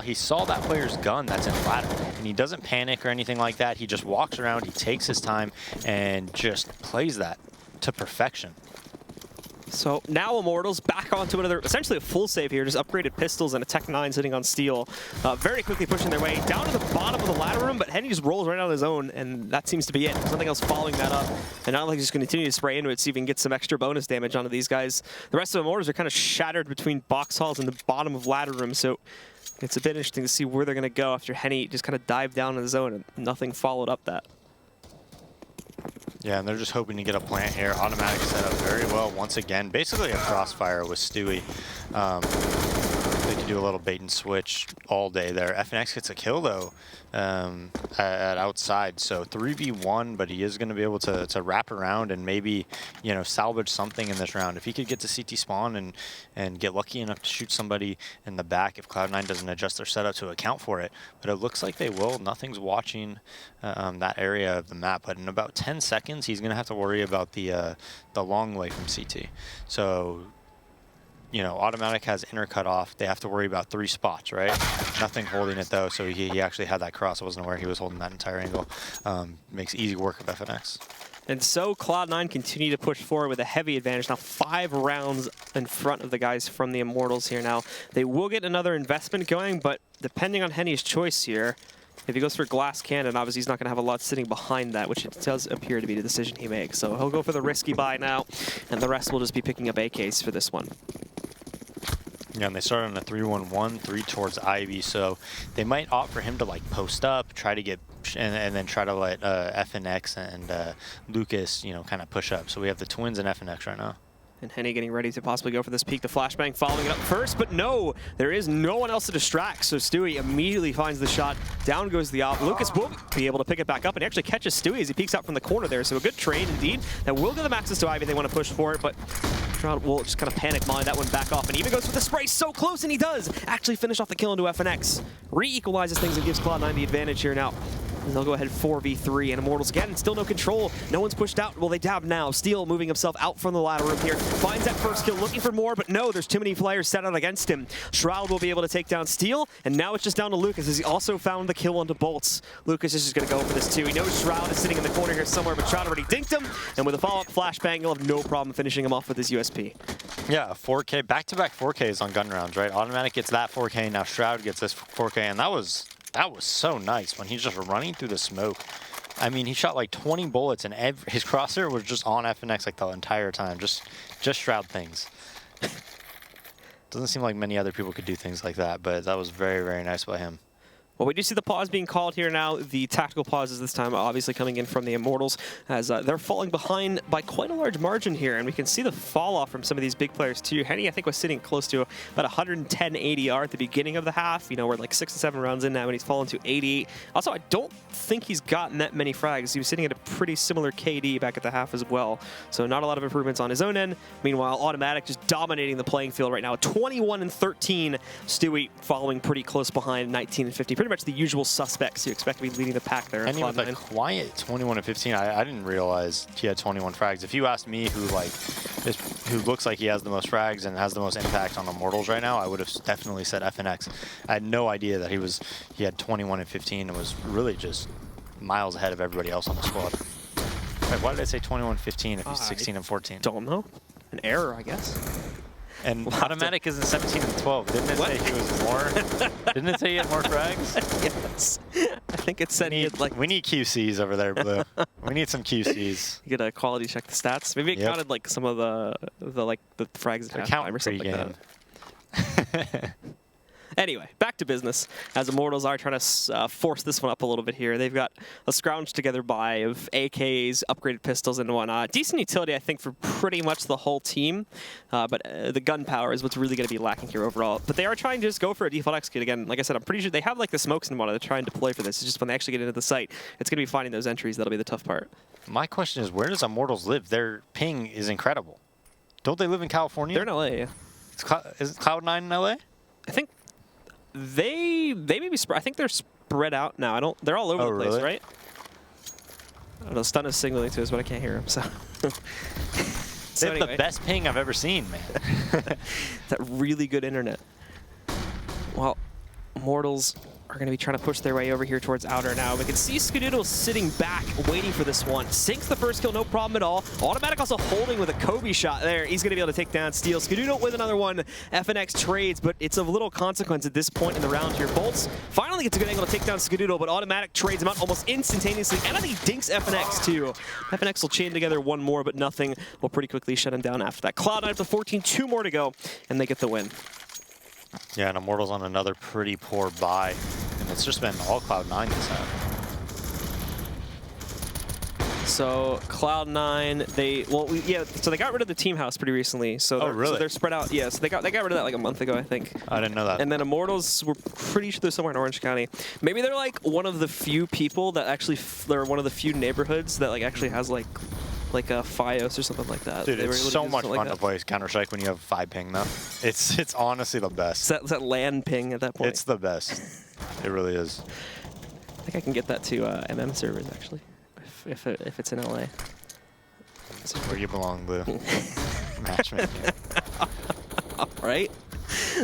He saw that player's gun that's in ladder, and he doesn't panic or anything like that. He just walks around, he takes his time, and just plays that to perfection. So now Immortals back onto another, essentially a full save here, just upgraded pistols and a Tech 9 sitting on Steel. Very quickly pushing their way down to the bottom of the ladder room, but Henny just rolls right on his own, and that seems to be it. There's nothing else following that up. And not like he's just going to continue to spray into it, see if he can get some extra bonus damage onto these guys. The rest of Immortals are kind of shattered between box halls and the bottom of ladder room, so it's a bit interesting to see where they're going to go after Henny just kind of dived down in the zone and nothing followed up that. Yeah, and they're just hoping to get a plant here. Automatic set up very well once again. Basically a crossfire with Stewie. They can do a little bait and switch all day there. FNX gets a kill though at outside. So 3v1, but he is going to be able to wrap around and maybe, you know, salvage something in this round. If he could get to CT spawn and get lucky enough to shoot somebody in the back, if Cloud9 doesn't adjust their setup to account for it. But it looks like they will. Nothing's watching that area of the map. But in about 10 seconds, he's going to have to worry about the long way from CT. So, you know, Automatic has inner cut off. They have to worry about 3 spots, right? Nothing holding it though, so he actually had that cross. I wasn't aware he was holding that entire angle. Makes easy work of FNX. And so Cloud9 continue to push forward with a heavy advantage. Now 5 rounds in front of the guys from the Immortals here now. They will get another investment going, but depending on Henny's choice here, if he goes for glass cannon, obviously he's not going to have a lot sitting behind that, which it does appear to be the decision he makes. So he'll go for the risky buy now, and the rest will just be picking up AKs for this one. Yeah, and they start on a 3-1-1, 3 towards Ivy, so they might opt for him to like post up, try to get, and then try to let FNX and Lucas, you know, kind of push up. So we have the Twins and FNX right now. And Henny getting ready to possibly go for this peek. The flashbang following it up first, but no, there is no one else to distract. So Stewie immediately finds the shot. Down goes the op. Lucas will be able to pick it back up and actually catches Stewie as he peeks out from the corner there. So a good trade indeed. That will give them access to Ivy. They want to push for it, but Shroud will just kind of panic mine that one back off and even goes for the spray. So close, and he does actually finish off the kill into FNX. Re-equalizes things and gives Cloud9 the advantage here now. And they'll go ahead 4v3, and Immortals again, still no control. No one's pushed out. Well, they dab now. Steel moving himself out from the ladder room here. Finds that first kill, looking for more, but no, there's too many players set out against him. Shroud will be able to take down Steel, and now it's just down to Lucas as he also found the kill onto Bolts. Lucas is just going to go for this too. He knows Shroud is sitting in the corner here somewhere, but Shroud already dinked him, and with a follow-up flashbang, he'll have no problem finishing him off with his USP. Yeah, 4K, back-to-back 4Ks on gun rounds, right? Automatic gets that 4K, now Shroud gets this 4K, and that was so nice when he's just running through the smoke. I mean, he shot like 20 bullets, and his crosshair was just on FNX like the entire time. Just Shroud things. Doesn't seem like many other people could do things like that, but that was very, very nice by him. Well, we do see the pause being called here now. The tactical pauses this time obviously coming in from the Immortals as they're falling behind by quite a large margin here. And we can see the fall off from some of these big players too. Henny, I think, was sitting close to about 110 ADR at the beginning of the half. You know, we're like 6 to 7 rounds in now and he's fallen to 88. Also, I don't think he's gotten that many frags. He was sitting at a pretty similar KD back at the half as well. So not a lot of improvements on his own end. Meanwhile, Automatic just dominating the playing field right now. 21-13. Stewie following pretty close behind, 19-50. Pretty much the usual suspects you expect to be leading the pack there. And with a quiet 21-15, I didn't realize he had 21 frags. If you asked me who looks like he has the most frags and has the most impact on Immortals right now, I would have definitely said FNX. I had no idea that he had 21-15 and was really just miles ahead of everybody else on the squad. Wait, why did I say 21-15 if he's 16-14? Don't know. An error, I guess. And Automatic isn't 17-12. Didn't it say he was more? Didn't it say he had more frags? Yes. I think it said he had like... We need QCs over there, Blue. We need some QCs. You gotta quality check the stats. Maybe it counted like some of the frags at halftime or something like that. Anyway, back to business, as Immortals are trying to force this one up a little bit here. They've got a scrounged together buy of AKs, upgraded pistols, and whatnot. Decent utility, I think, for pretty much the whole team, but the gunpowder is what's really going to be lacking here overall. But they are trying to just go for a default execute. Again, like I said, I'm pretty sure they have like the smokes and whatnot to try and deploy for this. It's just when they actually get into the site, it's going to be finding those entries that'll be the tough part. My question is, where does Immortals live? Their ping is incredible. Don't they live in California? They're in LA, yeah. Is Cloud9 in LA? I think they may be I think they're spread out now. They're all over the place, really? right? I don't know, Stun is signaling to us, but I can't hear him, so. They have the best ping I've ever seen, man. That really good internet. Well, Immortals are going to be trying to push their way over here towards Outer now. We can see Skadoodle sitting back, waiting for this one. Sinks the first kill, no problem at all. Automatic also holding with a Kobe shot there. He's going to be able to take down Steel. Skadoodle with another one. FNX trades, but it's of little consequence at this point in the round here. Bolts finally gets a good angle to take down Skadoodle, but Automatic trades him out almost instantaneously. And I think he dinks FNX too. FNX will chain together one more, but nothing will pretty quickly shut him down after that. Cloud9 up to 14, 2 more to go, and they get the win. Yeah, and Immortals on another pretty poor buy. And it's just been all Cloud9 this half. So Cloud9, so they got rid of the team house pretty recently. So really? So they're spread out. Yeah, so they got rid of that like a month ago, I think. I didn't know that. And then Immortals, we're pretty sure they're somewhere in Orange County. Maybe they're like one of the few people that actually, they're one of the few neighborhoods that like actually has like a FiOS or something like that. Dude, it's so much fun to play Counter-Strike when you have 5 ping, though. It's honestly the best. It's that LAN ping at that point. It's the best. It really is. I think I can get that to MM servers, actually, if it's in LA. Where you belong, Blue. Matchmaking. Right?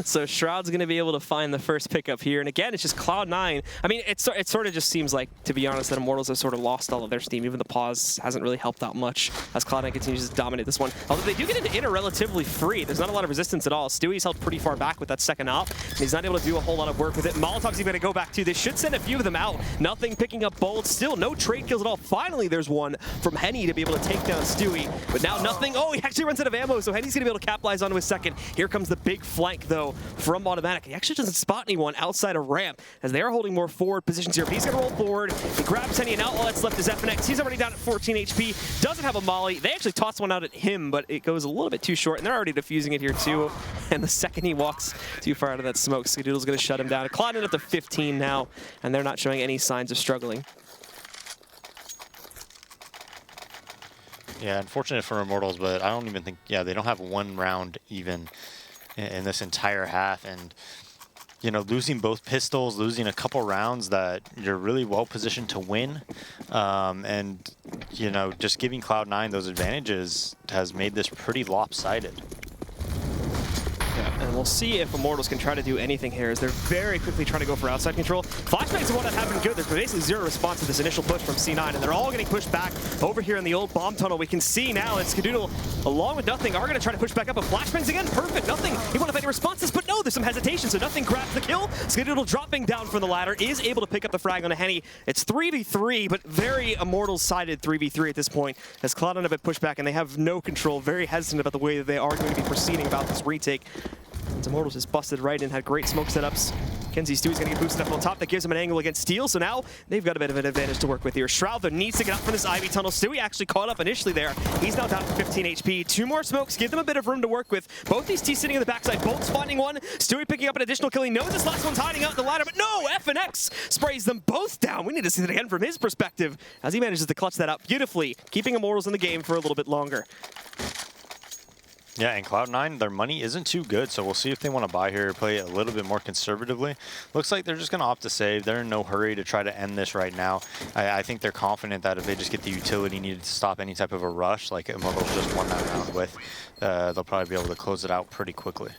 So Shroud's going to be able to find the first pickup here. And again, it's just Cloud9. I mean, it sort of just seems like, to be honest, that Immortals have sort of lost all of their steam. Even the pause hasn't really helped out much as Cloud9 continues to dominate this one. Although they do get into inner relatively free. There's not a lot of resistance at all. Stewie's held pretty far back with that second op, and he's not able to do a whole lot of work with it. Molotov's even going to go back too. They should send a few of them out. Nothing picking up Bold. Still no trade kills at all. Finally, there's one from Henny to be able to take down Stewie. But now nothing. Oh, he actually runs out of ammo, so Henny's going to be able to capitalize onto his second. Here comes the big flank, though, from Automatic. He actually doesn't spot anyone outside of ramp as they are holding more forward positions here. But he's going to roll forward. He grabs Henny, and now all that's left is FNX. He's already down at 14 HP. Doesn't have a molly. They actually toss one out at him, but it goes a little bit too short, and they're already defusing it here too. And the second he walks too far out of that smoke, Skadoodle's going to shut him down. Cloud9 up to 15 now, and they're not showing any signs of struggling. Yeah, unfortunate for Immortals, but I don't even think, they don't have one round even in this entire half. And, you know, losing both pistols, losing a couple rounds that you're really well positioned to win, and, you know, just giving Cloud9 those advantages has made this pretty lopsided. And we'll see if Immortals can try to do anything here as they're very quickly trying to go for outside control. Flashbangs are one that have been good. There's basically zero response to this initial push from C9, and they're all getting pushed back over here in the old bomb tunnel. We can see now that Skadoodle, along with Nothing, are going to try to push back up, but Flashbangs again, perfect. Nothing, he won't have any responses, but no, there's some hesitation, so Nothing grabs the kill. Skadoodle dropping down from the ladder is able to pick up the frag on a Henny. It's 3v3, but very Immortals-sided 3v3 at this point, as Cloud9 have been pushed back, and they have no control, very hesitant about the way that they are going to be proceeding about this retake. Immortals just busted right in, had great smoke setups. Kenzie Stewie's going to get boosted up on top. That gives him an angle against Steel, so now they've got a bit of an advantage to work with here. Shroud, though, needs to get up from this Ivy tunnel. Stewie actually caught up initially there. He's now down to 15 HP. 2 more smokes, give them a bit of room to work with. Both these T's sitting in the backside. Bolt's finding one. Stewie picking up an additional kill. He knows this last one's hiding out the ladder, but no! FNX sprays them both down. We need to see that again from his perspective as he manages to clutch that up beautifully, keeping Immortals in the game for a little bit longer. Yeah, and Cloud9, their money isn't too good, so we'll see if they want to buy here, play a little bit more conservatively. Looks like they're just going to opt to save. They're in no hurry to try to end this right now. I think they're confident that if they just get the utility needed to stop any type of a rush, like Immortals just won that round with, they'll probably be able to close it out pretty quickly.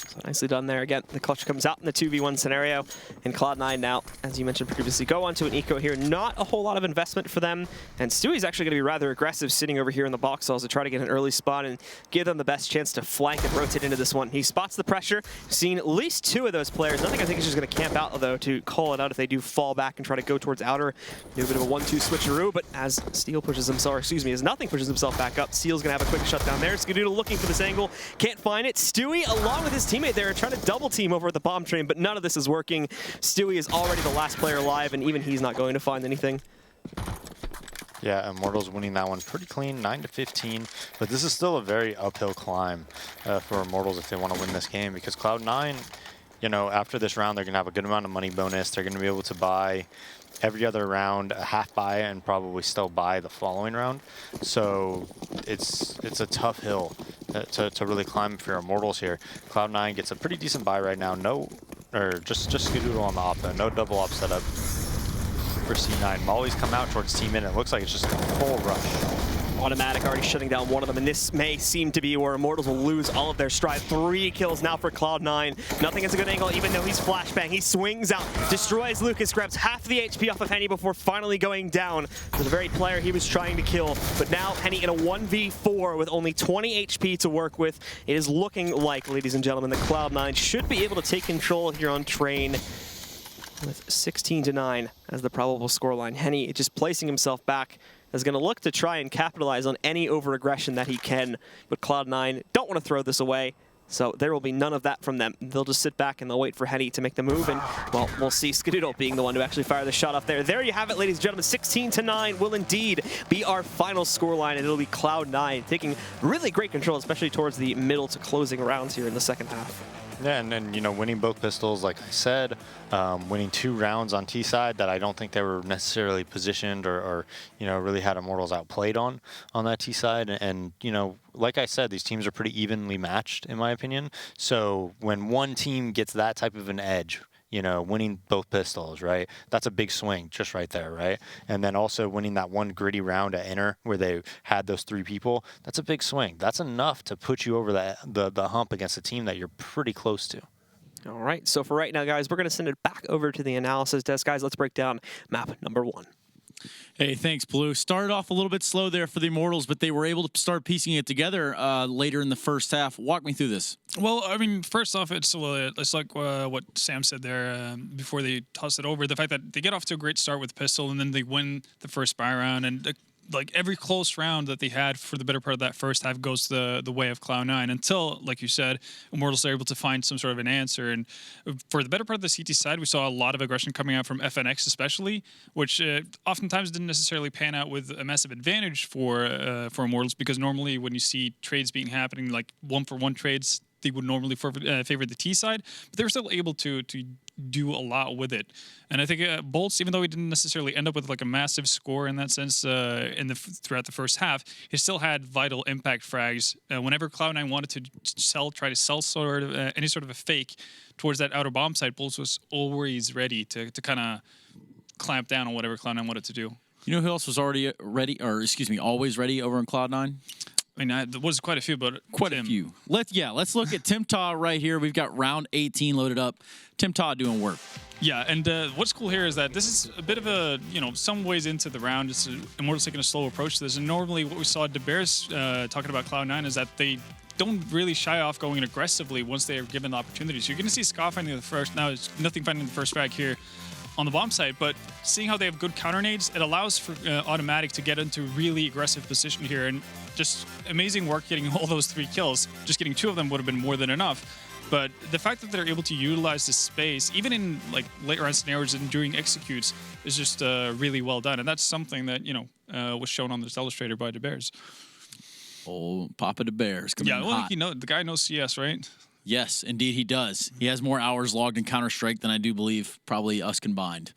So nicely done there. Again, the clutch comes out in the 2v1 scenario. And Cloud9 now, as you mentioned previously, go on to an eco here. Not a whole lot of investment for them. And Stewie's actually going to be rather aggressive sitting over here in the box halls to try to get an early spot and give them the best chance to flank and rotate into this one. He spots the pressure. Seen at least 2 of those players. Nothing I think is just going to camp out, though, to call it out if they do fall back and try to go towards outer. Do a bit of a 1-2 switcheroo, but as Steel pushes himself, or excuse me, as Nothing pushes himself back up, Steel's going to have a quick shutdown there. Skadoodle looking for this angle. Can't find it. Stewie, along with his teammate there, trying to double team over at the bomb train, but none of this is working. Stewie is already the last player alive, and even he's not going to find anything. Yeah, Immortals winning that one pretty clean, 9-15. But this is still a very uphill climb for Immortals if they want to win this game, because Cloud9, you know, after this round, they're going to have a good amount of money bonus. They're going to be able to buy every other round a half buy and probably still buy the following round. So it's a tough hill to really climb for your Immortals here. Cloud9 gets a pretty decent buy right now. Just Skadoodle on the op though. No double op setup. for C9. Molly's come out towards Team In. It looks like it's just a full rush. Automatic already shutting down one of them, and this may seem to be where Immortals will lose all of their stride. 3 kills now for Cloud9. Nothing is a good angle, even though he's flashbang. He swings out, destroys Lucas, grabs half the HP off of Henny before finally going down to the very player he was trying to kill. But now Henny in a 1v4 with only 20 HP to work with. It is looking like, ladies and gentlemen, that Cloud9 should be able to take control here on Train with 16-9 as the probable scoreline. Henny just placing himself back, is going to look to try and capitalize on any over-aggression that he can. But Cloud9 don't want to throw this away, so there will be none of that from them. They'll just sit back and they'll wait for Henny to make the move, and, well, we'll see Skadoodle being the one to actually fire the shot off there. There you have it, ladies and gentlemen. 16-9 will indeed be our final scoreline, and it'll be Cloud9 taking really great control, especially towards the middle to closing rounds here in the second half. Yeah, and then, you know, winning both pistols, like I said, winning 2 rounds on T side that I don't think they were necessarily positioned or you know, really had Immortals outplayed on that T side. And, you know, like I said, these teams are pretty evenly matched, in my opinion. So when one team gets that type of an edge, you know, winning both pistols, right? That's a big swing just right there, right? And then also winning that one gritty round at Inner where they had those 3 people, that's a big swing. That's enough to put you over the hump against a team that you're pretty close to. All right, so for right now, guys, we're going to send it back over to the analysis desk. Guys, let's break down map number 1. Hey, thanks, Blue. Started off a little bit slow there for the Immortals, but they were able to start piecing it together later in the first half. Walk me through this. Well, I mean, first off, it's like what Sam said there before they toss it over. The fact that they get off to a great start with pistol, and then they win the first buy round, and like every close round that they had for the better part of that first half goes the way of Cloud9 until, like you said, Immortals are able to find some sort of an answer. And for the better part of the CT side, we saw a lot of aggression coming out from FNX especially, which oftentimes didn't necessarily pan out with a massive advantage for Immortals, because normally when you see trades being happening, like 1-for-1 trades, they would normally favor the T side, but they were still able to do a lot with it. And I think Bolts, even though he didn't necessarily end up with like a massive score in that sense throughout the first half, he still had vital impact frags. Whenever Cloud9 wanted to try to sell sort of any sort of a fake towards that outer bomb site, Bolts was always ready to kind of clamp down on whatever Cloud9 wanted to do. You know who else was already ready, or excuse me, always ready over in Cloud9? I mean, there was quite a few, but quite a few. Let's look at Timtaw right here. We've got round 18 loaded up. Timtaw doing work. Yeah, and what's cool here is that this is a bit of a, you know, some ways into the round. It's Immortals taking a slow approach to this. And normally what we saw De Bears talking about Cloud9 is that they don't really shy off going aggressively once they are given the opportunity. So you're going to see Ska finding the first. Now, it's nothing finding the first frag here on the bomb site, but seeing how they have good counter nades, it allows for Automatic to get into really aggressive position here, and just amazing work getting all those 3 kills. Just getting 2 of them would have been more than enough. But the fact that they're able to utilize this space, even in like late round scenarios and during executes, is just really well done, and that's something that, you know, was shown on this illustrator by De Bears. Oh, Papa De Bears coming in hot. You know, the guy knows CS, right? Yes, indeed he does. He has more hours logged in Counter-Strike than I do believe probably us combined.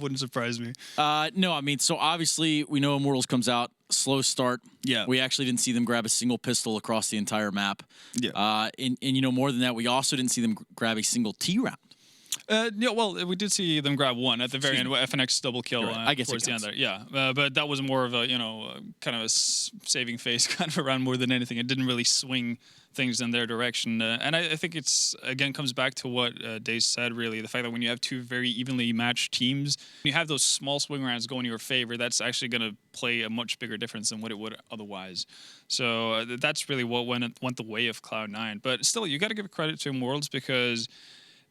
Wouldn't surprise me. No, I mean, so obviously we know Immortals comes out, slow start. Yeah. We actually didn't see them grab a single pistol across the entire map. Yeah. And you know, more than that, we also didn't see them grab a single T round. Yeah, well, we did see them grab one at the very end. FNX double kill Right. I guess towards the end there. Yeah, but that was more of a, you know, kind of a saving face kind of a round more than anything. It didn't really swing things in their direction. And I think it's, again, comes back to what Daze said, really. The fact that when you have 2 very evenly matched teams, you have those small swing rounds go in your favor, that's actually going to play a much bigger difference than what it would otherwise. So that's really what went the way of Cloud9. But still, you got to give credit to Immortals, because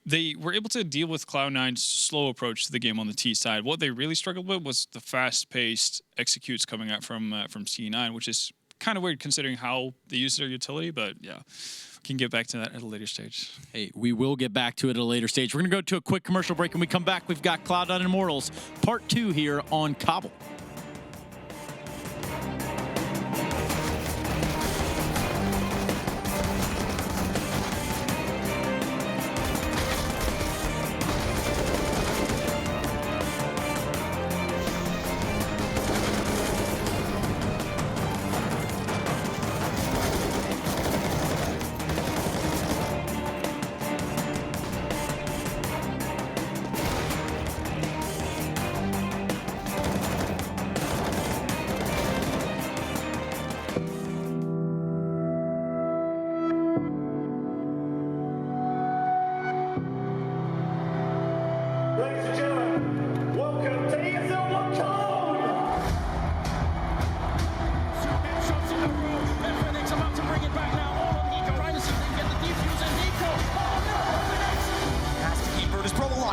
they were able to deal with Cloud9's slow approach to the game on the T side. What they really struggled with was the fast-paced executes coming out from C9, which is kind of weird considering how they use their utility, but yeah, we can get back to that at a later stage. Hey, we will get back to it at a later stage. We're going to go to a quick commercial break, and we come back, we've got Cloud9 and Immortals Part 2 here on Cobble.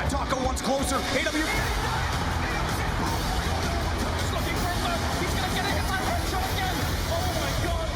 line. Taco once closer. AW. He's looking for a look. He's going to get a hit by headshot again. Oh my god.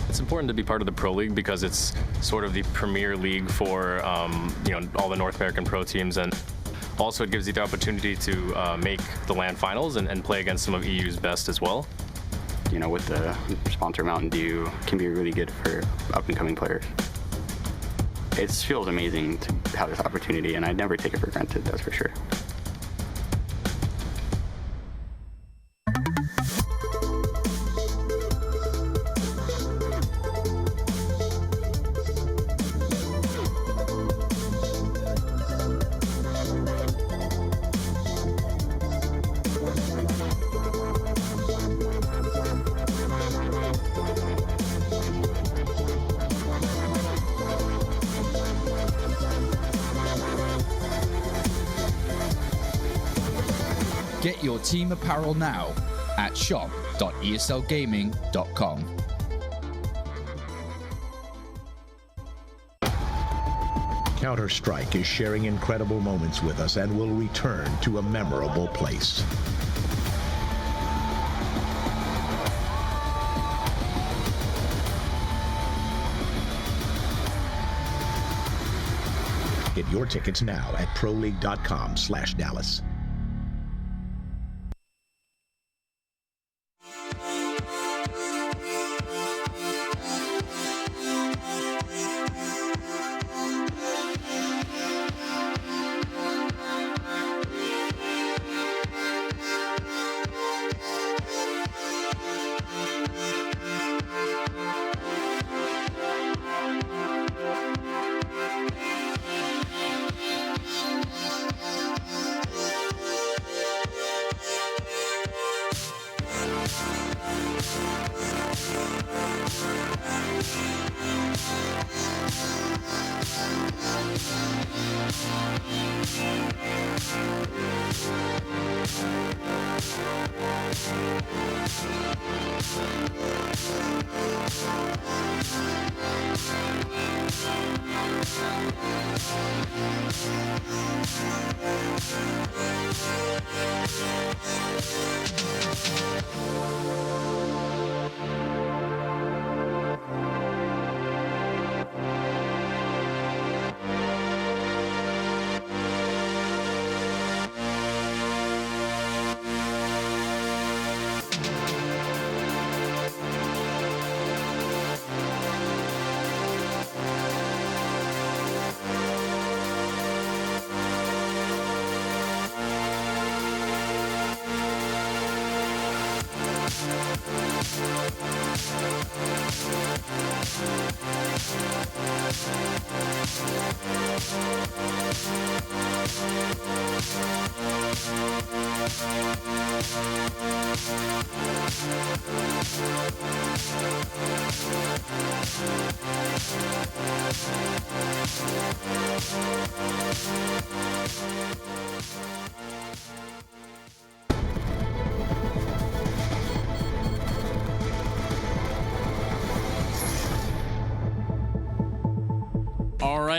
It's important to be part of the Pro League because it's sort of the premier league for all the North American pro teams, and also it gives you the opportunity to make the LAN finals and play against some of EU's best as well. You know, with the sponsor Mountain Dew, can be really good for up-and-coming players. It feels amazing to have this opportunity, and I'd never take it for granted, that's for sure. Get your team apparel now at shop.eslgaming.com. Counter-Strike is sharing incredible moments with us and will return to a memorable place. Get your tickets now at proleague.com/Dallas.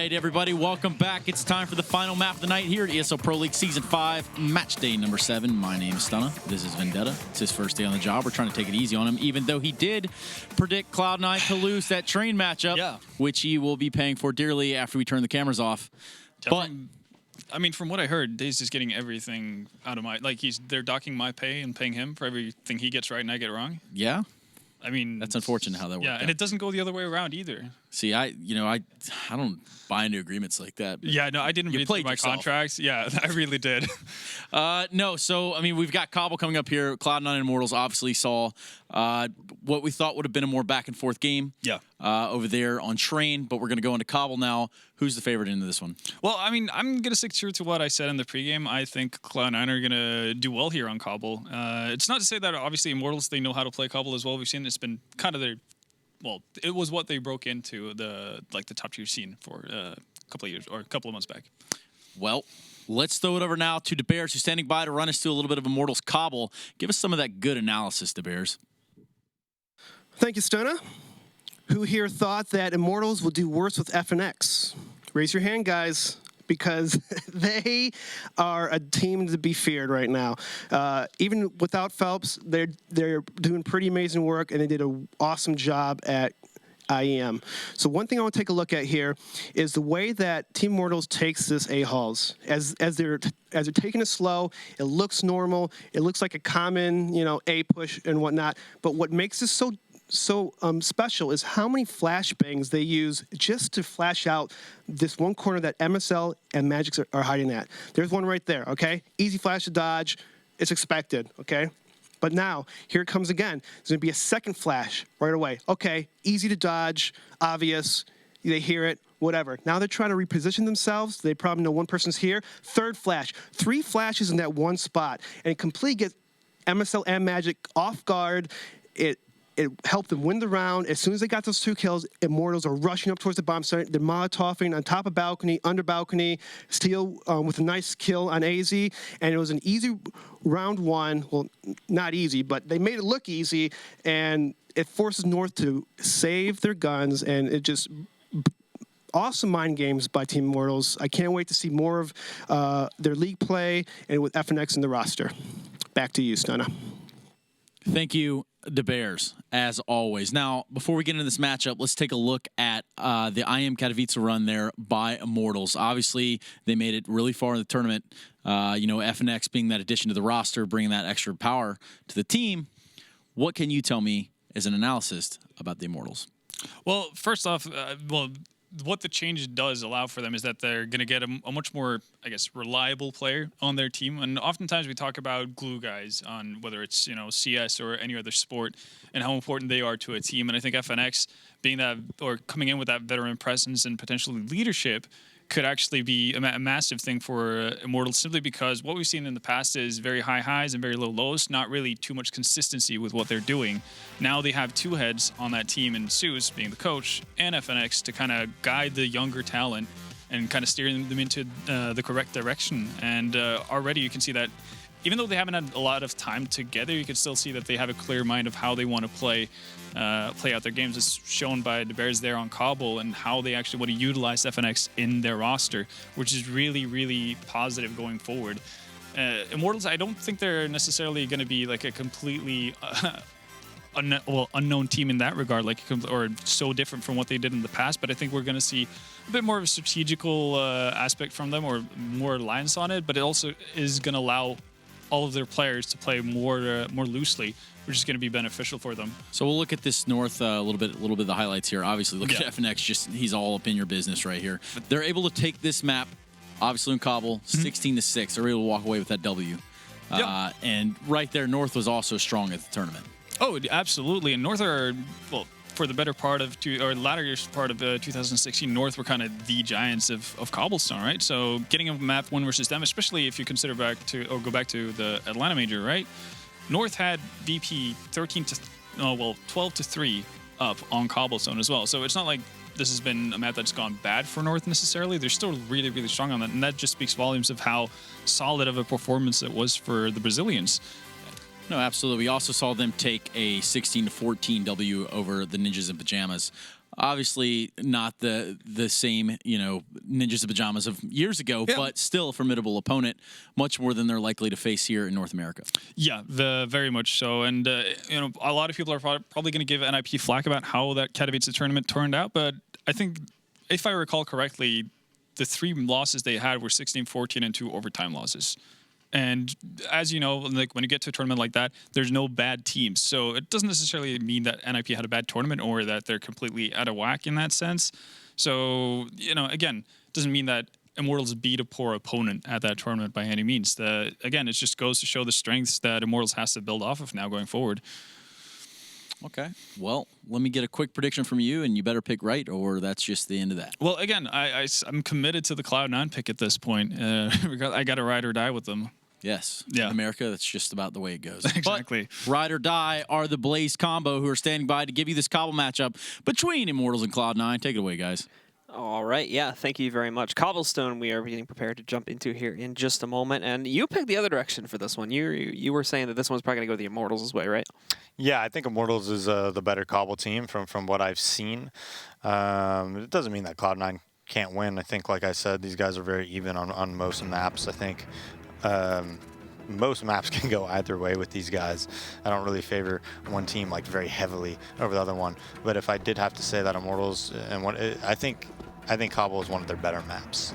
right, everybody, welcome back. It's time for the final map of the night here at ESL Pro League Season 5, Match Day number 7. My name is Stunna. This is Vendetta. It's his first day on the job. We're trying to take it easy on him, even though he did predict Cloud9 to lose that train matchup, which he will be paying for dearly after we turn the cameras off. Definitely. But I mean, from what I heard, Daze is getting everything out of my, like they're docking my pay and paying him for everything he gets right and I get wrong. Yeah. I mean, that's unfortunate how that works. Yeah, and it doesn't go the other way around either. See, I don't buy into agreements like that. Yeah, no, I didn't read through my contracts. Yeah, I really did. No, so, I mean, we've got Cobble coming up here. Cloud9 and Immortals obviously saw what we thought would have been a more back-and-forth game over there on Train, but we're going to go into Cobble now. Who's the favorite into this one? Well, I mean, I'm going to stick true to what I said in the pregame. I think Cloud9 are going to do well here on Cobble. It's not to say that, obviously, Immortals, they know how to play Cobble as well. We've seen it's been kind of their... Well, it was what they broke into the top tier scene for a couple of years or a couple of months back. Well, let's throw it over now to DeBears, who's standing by to run us through a little bit of Immortals Cobble. Give us some of that good analysis, DeBears. Thank you, Stunna. Who here thought that Immortals will do worse with FNX? Raise your hand, guys, because they are a team to be feared right now. Even without Phelps, they're doing pretty amazing work, and they did an awesome job at IEM. So one thing I want to take a look at here is the way that Team Immortals takes this A-Halls. As they're taking it slow, it looks normal. It looks like a common, A push and whatnot. But what makes this so special is how many flashbangs they use just to flash out this one corner that MSL and Magic are hiding at. There's one right there, okay? Easy flash to dodge. It's expected, okay? But now, here it comes again. There's going to be a second flash right away. Okay, easy to dodge, obvious. They hear it, whatever. Now they're trying to reposition themselves. They probably know one person's here. Third flash. 3 flashes in that one spot. And it completely gets MSL and Magic off guard. It helped them win the round. As soon as they got those 2 kills, Immortals are rushing up towards the bomb site. They're Molotoving on top of balcony, under balcony, Steel with a nice kill on AZ. And it was an easy round 1. Well, not easy, but they made it look easy. And it forces North to save their guns. And it just... awesome mind games by Team Immortals. I can't wait to see more of their league play and with FNX in the roster. Back to you, Stunna. Thank you, DeBears, as always. Now, before we get into this matchup, let's take a look at the IM Katowice run there by Immortals. Obviously, they made it really far in the tournament. FNX being that addition to the roster, bringing that extra power to the team. What can you tell me as an analyst about the Immortals? Well, first off, what the change does allow for them is that they're going to get a much more, I guess, reliable player on their team. And oftentimes we talk about glue guys on whether it's, CS or any other sport and how important they are to a team. And I think FNX being that, or coming in with that veteran presence and potentially leadership, could actually be a massive thing for Immortals, simply because what we've seen in the past is very high highs and very low lows, not really too much consistency with what they're doing. Now they have 2 heads on that team, in Zeus being the coach and FNX, to kind of guide the younger talent and kind of steer them into the correct direction. And already you can see that even though they haven't had a lot of time together, you can still see that they have a clear mind of how they want to play out their games. It's shown by the Bears there on Cobble and how they actually want to utilize FNX in their roster, which is really, really positive going forward. Immortals, I don't think they're necessarily going to be like a completely unknown team in that regard, or so different from what they did in the past, but I think we're going to see a bit more of a strategical aspect from them, or more reliance on it, but it also is going to allow all of their players to play more loosely, which is going to be beneficial for them. So we'll look at this North a little bit of the highlights here. Obviously, look at FNX. He's all up in your business right here. They're able to take this map, obviously in Cobble, 16-6. They're able to walk away with that W. And right there, North was also strong at the tournament. Oh, absolutely. And North are, for the better part of latter years part of 2016, North were kind of the giants of Cobblestone, right? So getting a map win versus them, especially if you consider go back to the Atlanta Major, right? North had VP 12-3 up on Cobblestone as well. So it's not like this has been a map that's gone bad for North necessarily. They're still really, really strong on that, and that just speaks volumes of how solid of a performance it was for the Brazilians. No, absolutely. We also saw them take a 16-14 W over the Ninjas in Pajamas. Obviously not the same, ninjas in pajamas of years ago, but still a formidable opponent, much more than they're likely to face here in North America. Yeah, very much so. And, a lot of people are probably going to give NIP flack about how that Katowice tournament turned out, but I think, if I recall correctly, the 3 losses they had were 16-14 and 2 overtime losses. And as you know, like when you get to a tournament like that, there's no bad teams. So it doesn't necessarily mean that NIP had a bad tournament or that they're completely out of whack in that sense. So, again, it doesn't mean that Immortals beat a poor opponent at that tournament by any means. Again, it just goes to show the strengths that Immortals has to build off of now going forward. Okay. Well, let me get a quick prediction from you, and you better pick right, or that's just the end of that. Well, again, I'm committed to the Cloud9 pick at this point. I got to ride or die with them. Yes. Yeah. In America, that's just about the way it goes. Exactly. But Ride or Die are the Blaze combo who are standing by to give you this Cobble matchup between Immortals and Cloud9. Take it away, guys. All right, yeah, thank you very much. Cobblestone, we are getting prepared to jump into here in just a moment, and you picked the other direction for this one. You were saying that this one's probably going to go the Immortals' way, right? Yeah, I think Immortals is the better Cobble team from what I've seen. It doesn't mean that Cloud9 can't win. I think, like I said, these guys are very even on most maps. I think most maps can go either way with these guys. I don't really favor one team like very heavily over the other one. But if I did have to say that Immortals and I think Cobble is one of their better maps.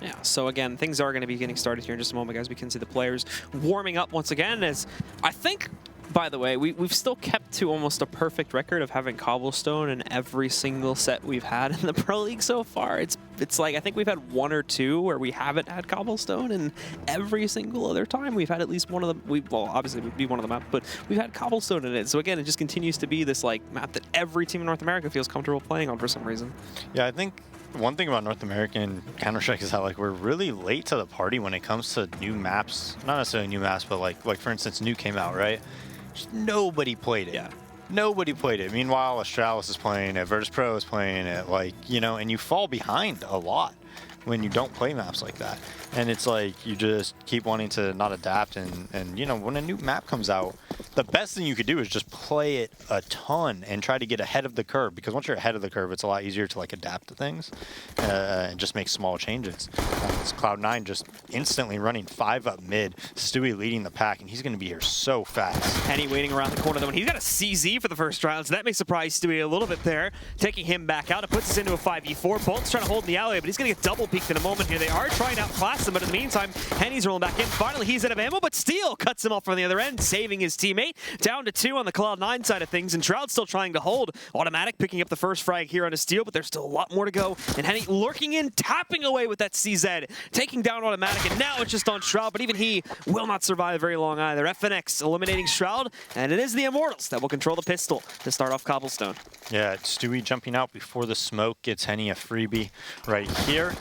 Yeah, so again, things are going to be getting started here in just a moment, guys. We can see the players warming up once again. As I think, by the way, we've still kept to almost a perfect record of having Cobblestone in every single set we've had in the Pro League so far. It's like, I think we've had 1 or 2 where we haven't had Cobblestone, and every single other time we've had at least one of them. Well, obviously it would be one of the maps, but we've had Cobblestone in it. So again, it just continues to be this like map that every team in North America feels comfortable playing on for some reason. Yeah, I think one thing about North American Counter-Strike is that like we're really late to the party when it comes to new maps. Not necessarily new maps, but like for instance, New came out, right? Just nobody played it. Yeah. Nobody played it. Meanwhile, Astralis is playing it, Virtus Pro is playing it, and you fall behind a lot when you don't play maps like that. And it's like you just keep wanting to not adapt, and when a new map comes out, the best thing you could do is just play it a ton and try to get ahead of the curve, because once you're ahead of the curve, it's a lot easier to like adapt to things and just make small changes. It's Cloud9 just instantly running 5 up mid, Stewie leading the pack, and he's going to be here so fast. Henny waiting around the corner though, and he's got a CZ for the first round, so that may surprise Stewie a little bit there, taking him back out. It puts us into a 5v4. Bolt's trying to hold in the alleyway, but he's going to get double peeked in a moment here. They are trying to outclass him, but in the meantime, Henny's rolling back in. Finally, he's out of ammo, but Steel cuts him off from the other end, saving his teammate. Down to 2 on the Cloud9 side of things, and Shroud's still trying to hold. Automatic picking up the first frag here on a Steel, but there's still a lot more to go. And Henny lurking in, tapping away with that CZ, taking down Automatic, and now it's just on Shroud, but even he will not survive very long either. FNX eliminating Shroud, and it is the Immortals that will control the pistol to start off Cobblestone. Yeah, Stewie jumping out before the smoke gets Henny a freebie right here.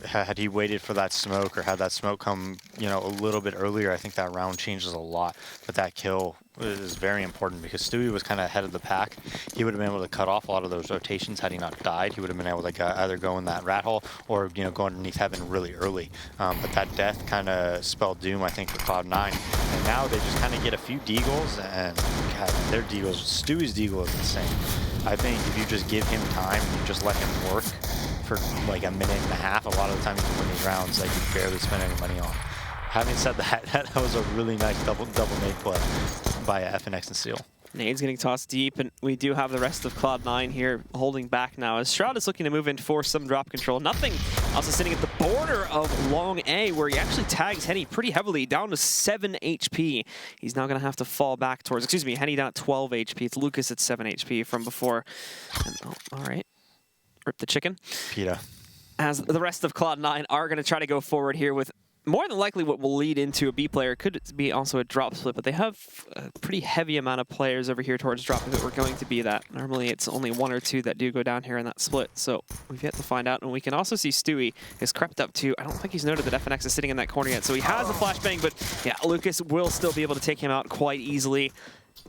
Had he waited for that smoke or had that smoke come, a little bit earlier, I think that round changes a lot. But that kill is very important because Stewie was kind of ahead of the pack. He would have been able to cut off a lot of those rotations had he not died. He would have been able to either go in that rat hole or go underneath heaven really early. But that death kind of spelled doom, I think, for Cloud9. And now they just kind of get a few deagles, and God, their deagles, Stewie's deagle is insane. I think if you just give him time and you just let him work for like a minute and a half, a lot of the time you can win these rounds that you barely spend any money on. Having said that, that was a really nice double nade play by FNX and Steel. Nades getting tossed deep, and we do have the rest of Cloud9 here holding back now as Shroud is looking to move in for some drop control. Nothing else is sitting at the border of Long A, where he actually tags Henny pretty heavily, down to 7 HP. He's now going to have to fall back towards, Henny down at 12 HP. It's Lucas at 7 HP from before. And, all right. Rip the chicken. PETA. As the rest of Cloud9 are going to try to go forward here with more than likely what will lead into a B player. Could be also a drop split, but they have a pretty heavy amount of players over here towards drop if it were going to be that. Normally it's only 1 or 2 that do go down here in that split, so we've yet to find out. And we can also see Stewie has crept up to, I don't think he's noted that FNX is sitting in that corner yet, so he has a flashbang, but yeah, Lucas will still be able to take him out quite easily.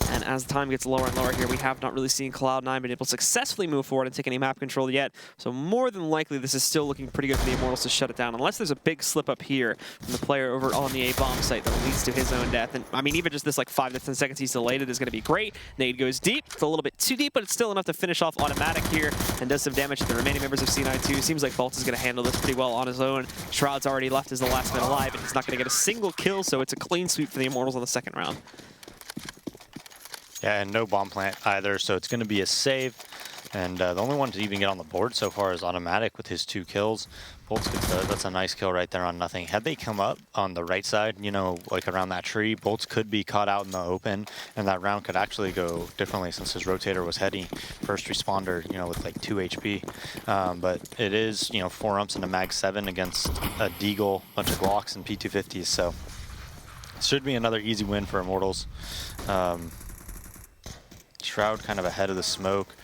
And as the time gets lower and lower here, we have not really seen Cloud9 been able to successfully move forward and take any map control yet. So more than likely, this is still looking pretty good for the Immortals to shut it down, unless there's a big slip up here from the player over on the A-bomb site that leads to his own death. And I mean, even just this like 5 to 10 seconds he's delayed it is going to be great. Nade goes deep. It's a little bit too deep, but it's still enough to finish off Automatic here and does some damage to the remaining members of C9 2. Seems like Bolt is going to handle this pretty well on his own. Shroud's already left as the last man alive, and he's not going to get a single kill, so it's a clean sweep for the Immortals on the second round. Yeah, and no bomb plant either, so it's going to be a save. And the only one to even get on the board so far is Automatic with his 2 kills. Bolts gets that's a nice kill right there on nothing. Had they come up on the right side, you know, like around that tree, Bolts could be caught out in the open, and that round could actually go differently since his rotator was heady. First responder, you know, with like 2 HP. But it is, you know, 4 umps and a mag 7 against a Deagle, bunch of Glocks and P250s, so it should be another easy win for Immortals. Shroud kind of ahead of the smoke,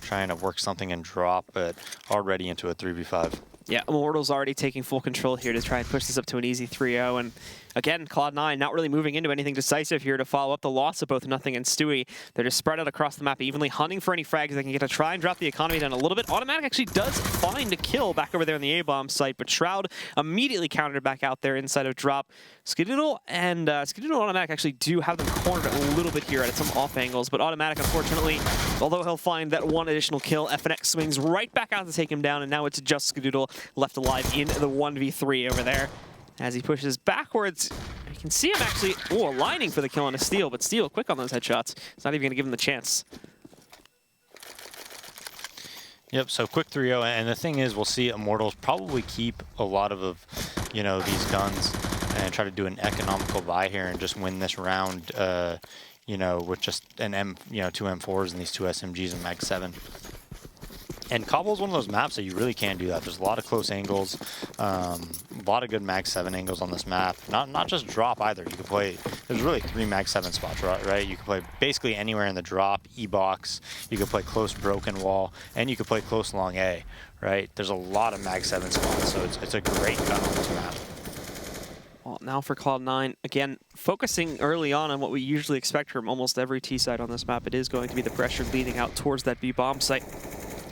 trying to work something and drop, but already into a 3v5. Yeah, Immortals already taking full control here to try and push this up to an easy 3-0. And again, Cloud9 not really moving into anything decisive here to follow up the loss of both Nothing and Stewie. They're just spread out across the map, evenly hunting for any frags they can get to try and drop the economy down a little bit. Automatic actually does find a kill back over there on the A-bomb site, but Shroud immediately countered back out there inside of drop. Skidoodle and Automatic actually do have them cornered a little bit here at some off angles, but Automatic, unfortunately, although he'll find that one additional kill, FNX swings right back out to take him down, and now it's just Skidoodle left alive in the 1v3 over there. As he pushes backwards, you can see him actually aligning for the kill on a Steel, but Steel quick on those headshots. It's not even going to give him the chance. Yep, so quick 3-0, and the thing is, we'll see Immortals probably keep a lot of you know, these guns and try to do an economical buy here and just win this round, you know, with just an 2 M4s and these 2 SMGs and mag 7. And Cobble is one of those maps that you really can't do that. There's a lot of close angles, a lot of good mag 7 angles on this map. Not just drop either. You can play, there's really 3 mag 7 spots, right? You can play basically anywhere in the drop, E-box, you can play close broken wall, and you can play close long A, right? There's a lot of mag 7 spots, so it's a great gun on this map. Well, now for Cloud9, again, focusing early on what we usually expect from almost every T side on this map, it is going to be the pressure leading out towards that B-bomb site.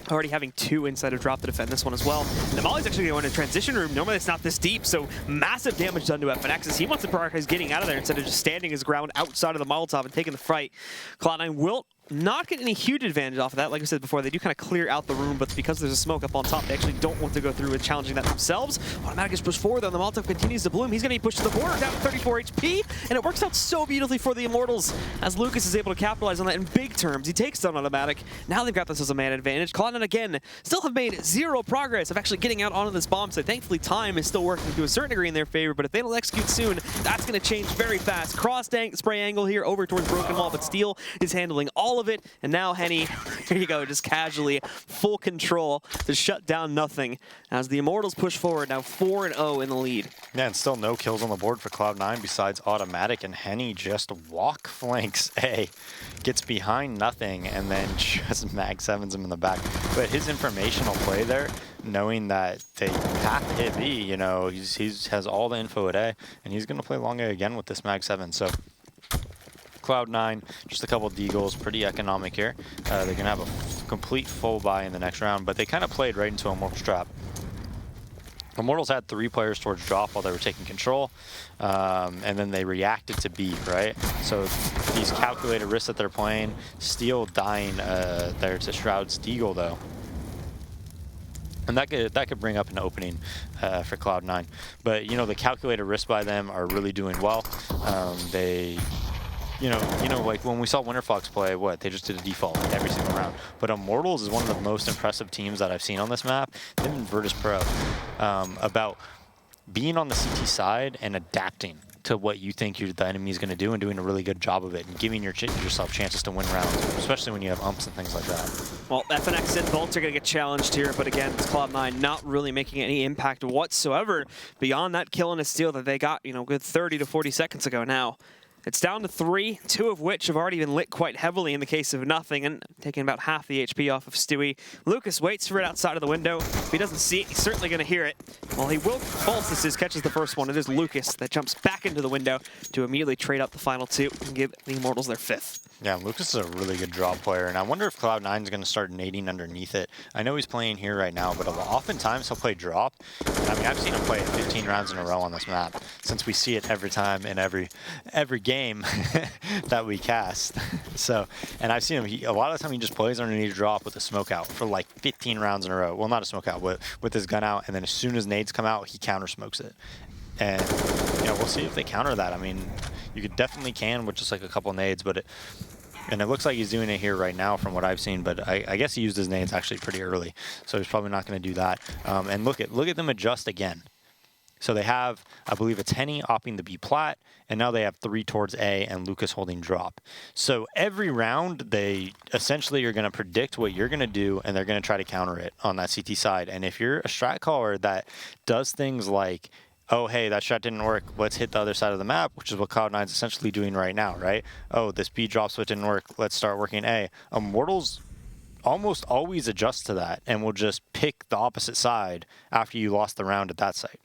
Already having 2 inside of drop to defend this one as well. And Molly's actually going to transition room. Normally it's not this deep, so massive damage done to FNX as he wants to prioritize getting out of there instead of just standing his ground outside of the Molotov and taking the fight. Cloud9 will not get any huge advantage off of that. Like I said before, they do kind of clear out the room, but because there's a smoke up on top, they actually don't want to go through with challenging that themselves. Automatic is pushed forward, though. The Molotov continues to bloom. He's going to be pushed to the border, down to 34 HP, and it works out so beautifully for the Immortals as Lucas is able to capitalize on that in big terms. He takes down Automatic. Now they've got this as a man advantage. Cloud9, again, still have made 0 progress of actually getting out onto this bomb site. Thankfully, time is still working to a certain degree in their favor, but if they don't execute soon, that's going to change very fast. Cross spray angle here over towards Broken Wall, but Steel is handling all of it, and now Henny, here you go, just casually, full control to shut down Nothing as the Immortals push forward, now 4-0 in the lead. Yeah, and still no kills on the board for Cloud9 besides Automatic, and Henny just walk flanks A, gets behind Nothing, and then just mag 7s him in the back. But his informational play there, knowing that they have to hit B, you know, he has all the info at A, and he's going to play long A again with this mag 7, so Cloud9, just a couple Deagles, pretty economic here. They're going to have a complete full buy in the next round, but they kind of played right into Immortals' trap. Immortals had 3 players towards drop while they were taking control, and then they reacted to B, right? So these calculated risks that they're playing, Steel dying there to Shroud's Deagle, though. And that could bring up an opening for Cloud9. But, you know, the calculated risks by them are really doing well. They... You know, like when we saw Winterfox play, they just did a default like every single round. But Immortals is one of the most impressive teams that I've seen on this map. Them and Virtus Pro, about being on the CT side and adapting to what you think the enemy is going to do and doing a really good job of it and giving yourself chances to win rounds, especially when you have umps and things like that. Well, FNX and Bolts are going to get challenged here, but again, it's Cloud9 not really making any impact whatsoever beyond that kill and a steal that they got, you know, good 30 to 40 seconds ago now. It's down to 3, 2 of which have already been lit quite heavily in the case of Nothing, and taking about half the HP off of Stewie. Lucas waits for it outside of the window. If he doesn't see it, he's certainly going to hear it. Well, he will pulse this, catches the first one. It is Lucas that jumps back into the window to immediately trade up the final 2 and give the Immortals their 5th. Yeah, Lucas is a really good draw player, and I wonder if Cloud9 is going to start nading underneath it. I know he's playing here right now, but oftentimes he'll play drop. And I mean, I've seen him play 15 rounds in a row on this map, since we see it every time in every game that we cast. So, and I've seen him, a lot of the time he just plays underneath drop with a smoke out for like 15 rounds in a row. Well, not a smoke out, but with his gun out, and then as soon as nades come out, he counter smokes it. And, you know, we'll see if they counter that. I mean, you could definitely can with just like a couple nades, but it looks like he's doing it here right now from what I've seen, but I guess he used his nades actually pretty early, so he's probably not going to do that. And look at them adjust again. So they have, I believe it's Henny opping the B plat, and now they have 3 towards A and Lucas holding drop. So every round they essentially are going to predict what you're going to do, and they're going to try to counter it on that CT side. And if you're a strat caller that does things like, oh, hey, that shot didn't work, let's hit the other side of the map, which is what Cloud9 is essentially doing right now, right? Oh, this B drop switch didn't work, let's start working A. Immortals almost always adjust to that and will just pick the opposite side after you lost the round at that site.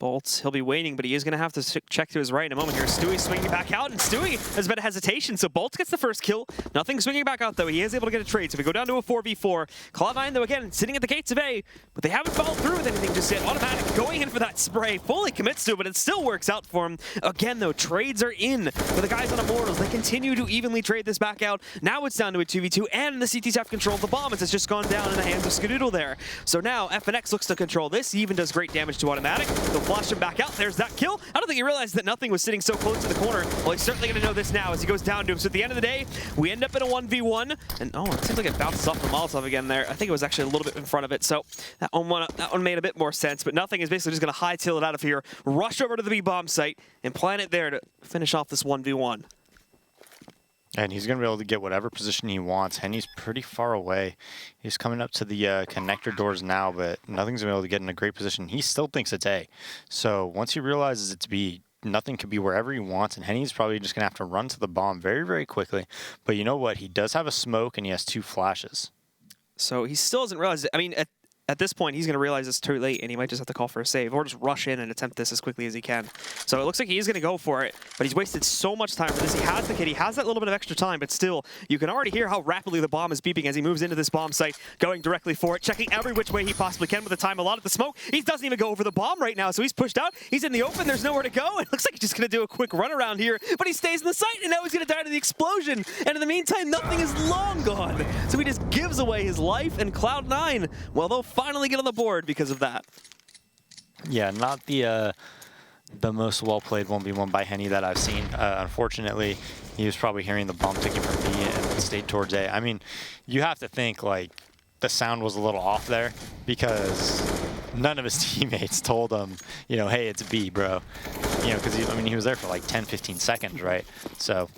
Bolts, he'll be waiting, but he is going to have to check to his right in a moment here. Stewie swinging back out, and Stewie has a bit of hesitation, so Bolts gets the first kill. Nothing swinging back out, though. He is able to get a trade, so we go down to a 4v4. Cloud9, though, again, sitting at the gates of A, but they haven't followed through with anything just yet. Automatic going in for that spray, fully commits to it, but it still works out for him. Again, though, trades are in for the guys on Immortals. They continue to evenly trade this back out. Now it's down to a 2v2, and the CTs have control of the bomb as it's just gone down in the hands of Skadoodle there. So now FNX looks to control this. He even does great damage to Automatic. They'll flash him back out. There's that kill. I don't think he realized that Nothing was sitting so close to the corner. Well, he's certainly going to know this now as he goes down to him. So at the end of the day, we end up in a 1v1. And oh, it seems like it bounces off the Molotov again there. I think it was actually a little bit in front of it. So that one made a bit more sense. But Nothing is basically just going to hightail it out of here, rush over to the B-bomb site, and plant it there to finish off this 1v1. And he's going to be able to get whatever position he wants. Henny's pretty far away. He's coming up to the connector doors now, but Nothing's going to be able to get in a great position. He still thinks it's A. So once he realizes it's B, Nothing could be wherever he wants, and Henny's probably just going to have to run to the bomb very, very quickly. But you know what? He does have a smoke, and he has 2 flashes. So he still doesn't realize it. I mean, at this point, he's going to realize it's too late, and he might just have to call for a save, or just rush in and attempt this as quickly as he can. So it looks like he is going to go for it, but he's wasted so much time for this. He has the kit, he has that little bit of extra time, but still, you can already hear how rapidly the bomb is beeping as he moves into this bomb site, going directly for it, checking every which way he possibly can with the time allotted the smoke. He doesn't even go over the bomb right now, so he's pushed out. He's in the open, there's nowhere to go. It looks like he's just going to do a quick run around here, but he stays in the site, and now he's going to die to the explosion. And in the meantime, Nothing is long gone. So he just gives away his life, and Cloud9, well, they'll finally get on the board because of that. Yeah, not the most well-played 1v1 by Henny that I've seen. Unfortunately, he was probably hearing the bomb ticking from B and stayed towards A. I mean, you have to think, like, the sound was a little off there because none of his teammates told him, you know, hey, it's B, bro. You know, because, he was there for like 10, 15 seconds, right? So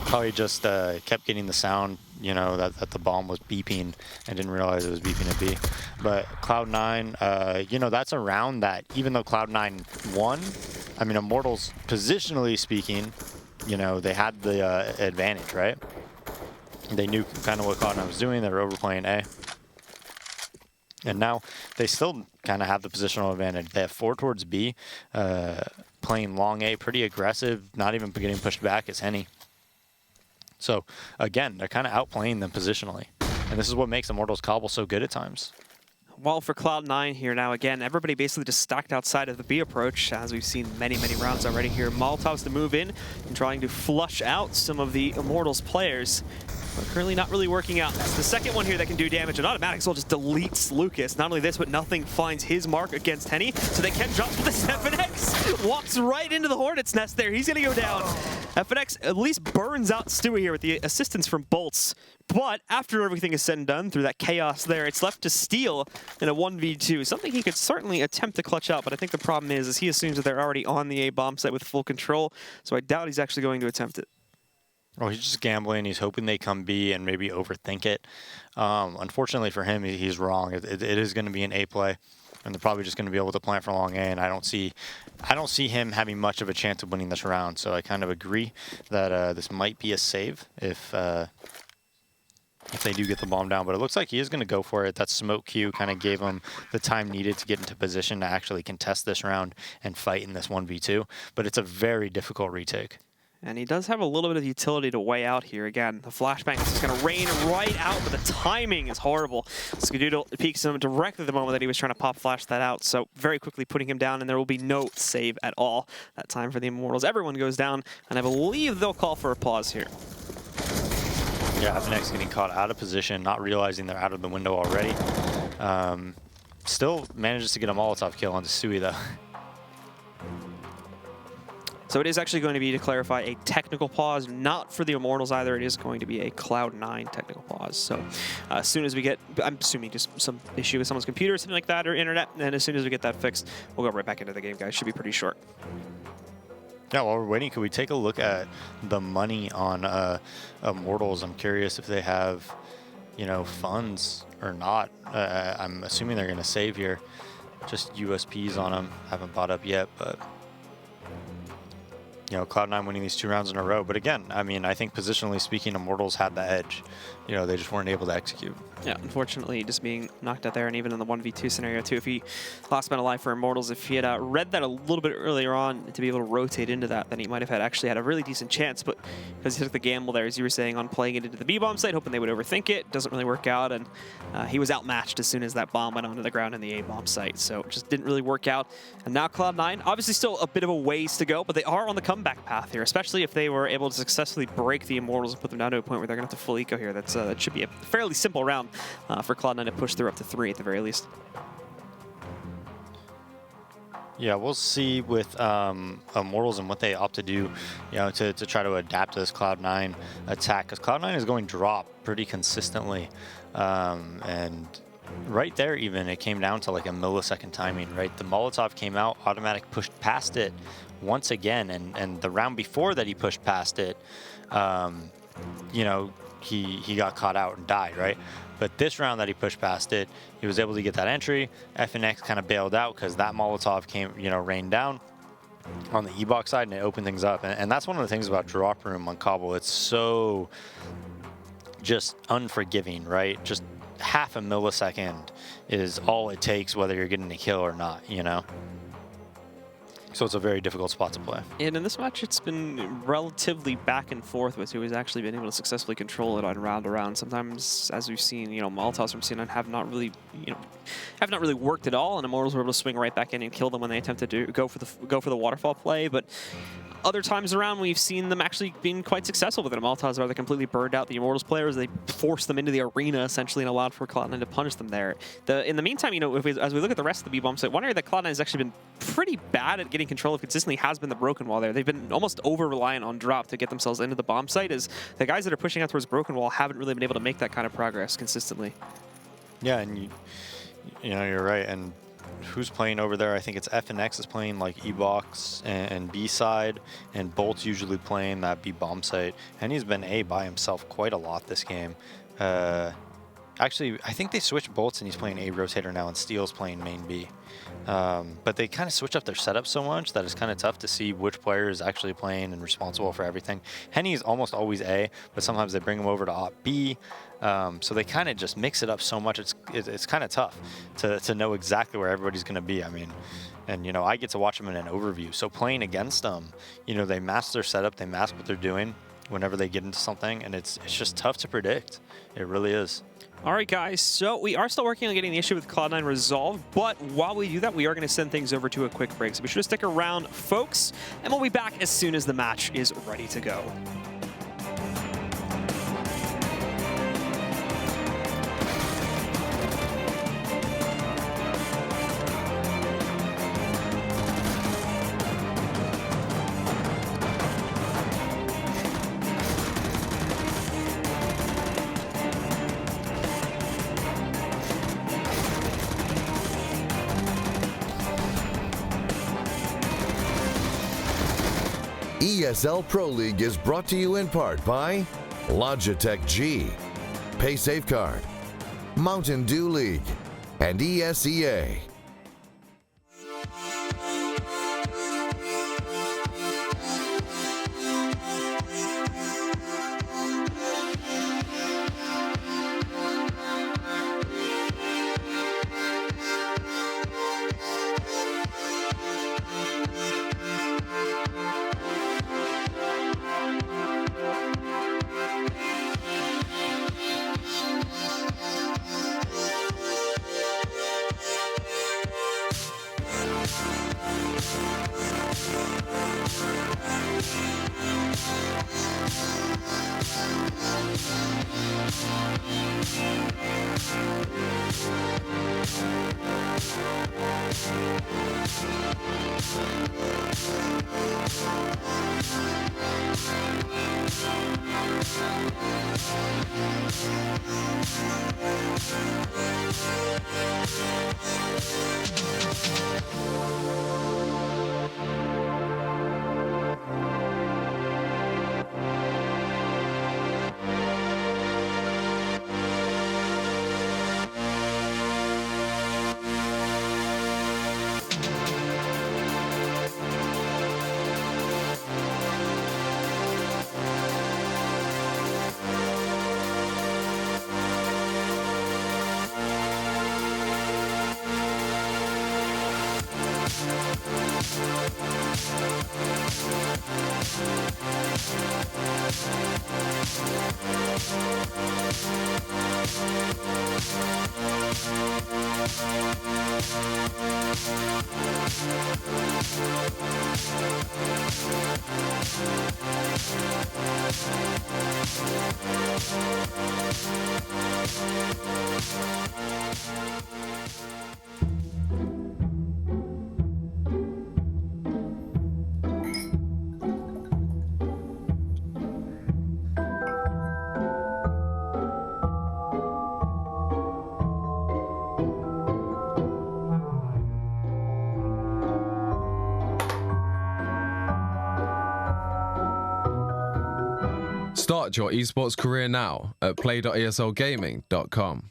probably just kept getting the sound, you know, that the bomb was beeping and didn't realize it was beeping at B. But Cloud9, you know, that's a round that, even though Cloud9 won, I mean, Immortals, positionally speaking, you know, they had the advantage, right? They knew kind of what Cloud9 was doing. They were overplaying A. And now they still kind of have the positional advantage. They have 4 towards B, playing long A, pretty aggressive, not even getting pushed back as Henny. So, again, they're kind of outplaying them positionally. And this is what makes Immortals Cobble so good at times. Well, for Cloud9 here now, again, everybody basically just stacked outside of the B approach, as we've seen many, many rounds already here. Molotovs to move in and trying to flush out some of the Immortals players. But currently not really working out. That's the second one here that can do damage, and Automatic Soul just deletes Lucas. Not only this, but Nothing finds his mark against Henny, so they can drop with the FNX. Walks right into the Hornet's Nest there. He's going to go down. FNX at least burns out Stewie here with the assistance from Bolts. But after everything is said and done, through that chaos there, it's left to Steel in a 1v2. Something he could certainly attempt to clutch out, but I think the problem is he assumes that they're already on the A bomb site with full control, so I doubt he's actually going to attempt it. Well, he's just gambling. He's hoping they come B and maybe overthink it. Unfortunately for him, he's wrong. It is going to be an A play. and they're probably just going to be able to plant for long A, and I don't see him having much of a chance of winning this round. So I kind of agree that this might be a save if they do get the bomb down, but it looks like he is going to go for it. That smoke queue kind of gave him the time needed to get into position to actually contest this round and fight in this 1v2, but it's a very difficult retake. And he does have a little bit of utility to weigh out here. Again, the flashbang is just going to rain right out, but the timing is horrible. Skadoodle peeks him directly at the moment that he was trying to pop flash that out, so very quickly putting him down, and there will be no save at all that time for the Immortals. Everyone goes down, and I believe they'll call for a pause here. Yeah, FNX getting caught out of position, not realizing they're out of the window already. Still manages to get a Molotov kill onto Sui, though. So it is actually going to be, to clarify, a technical pause, not for the Immortals either. It is going to be a Cloud9 technical pause. So as soon as we get, I'm assuming just some issue with someone's computer or something like that, or internet, and as soon as we get that fixed, we'll go right back into the game, guys. Should be pretty short. Yeah, while we're waiting, could we take a look at the money on Immortals? I'm curious if they have, you know, funds or not. I'm assuming they're going to save here. Just USPs on them. Haven't bought up yet, but you know, Cloud9 winning these 2 rounds in a row. But again, I mean, I think positionally speaking, Immortals had the edge. You know, they just weren't able to execute. Yeah, unfortunately, just being knocked out there, and even in the 1v2 scenario too, if he lost amount of life for Immortals, if he had read that a little bit earlier on to be able to rotate into that, then he might have actually had a really decent chance. But because he took the gamble there, as you were saying, on playing it into the B-bomb site, hoping they would overthink it, doesn't really work out, and he was outmatched as soon as that bomb went onto the ground in the A-bomb site. So it just didn't really work out. And now Cloud9, obviously still a bit of a ways to go, but they are on the comeback path here, especially if they were able to successfully break the Immortals and put them down to a point where they're going to have to full eco here. That should be a fairly simple round for Cloud9 to push through up to 3 at the very least. Yeah, we'll see with Immortals and what they opt to do, you know, to try to adapt to this Cloud9 attack, because Cloud9 is going drop pretty consistently, and right there even it came down to like a millisecond timing, right? The Molotov came out, automatic pushed past it once again, and the round before that he pushed past it, you know, he got caught out and died, right? But this round that he pushed past it, he was able to get that entry. FNX kind of bailed out because that Molotov came, you know, rained down on the E-box side, and it opened things up. And that's one of the things about drop room on Cobble. It's so just unforgiving, right? Just half a millisecond is all it takes, whether you're getting a kill or not, you know? So it's a very difficult spot to play. And in this match, it's been relatively back and forth with who has actually been able to successfully control it on round to round. Sometimes, as we've seen, you know, Molotovs from C9 have not really worked at all, and Immortals were able to swing right back in and kill them when they attempted to go for the waterfall play. But other times around, we've seen them actually being quite successful with it. Molotovs rather completely burned out the Immortals players. They forced them into the arena, essentially, and allowed for Cloud9 to punish them there. In the meantime, you know, as we look at the rest of the B-bomb site, one area that Cloud9 has actually been pretty bad at getting control of consistently has been the Broken Wall there. They've been almost over-reliant on drop to get themselves into the bomb site, as the guys that are pushing out towards Broken Wall haven't really been able to make that kind of progress consistently. Yeah, and you know, you're right. And who's playing over there? I think it's FNX is playing like E-box and B side, and Bolt's usually playing that B bomb site. And he's been A by himself quite a lot this game. Actually, I think they switched Bolts and he's playing A rotator now, and Steel's playing main B. But they kind of switch up their setup so much that it's kind of tough to see which player is actually playing and responsible for everything. Henny is almost always A, but sometimes they bring him over to Op B. So they kind of just mix it up so much. It's kind of tough to know exactly where everybody's going to be. I mean, and you know, I get to watch them in an overview. So playing against them, you know, they mask their setup, they mask what they're doing whenever they get into something, and it's just tough to predict. It really is. All right, guys, so we are still working on getting the issue with Cloud9 resolved, but while we do that, we are going to send things over to a quick break. So be sure to stick around, folks, and we'll be back as soon as the match is ready to go. ESL Pro League is brought to you in part by Logitech G, Pay Safeguard, Mountain Dew League, and ESEA. Start your esports career now at play.eslgaming.com.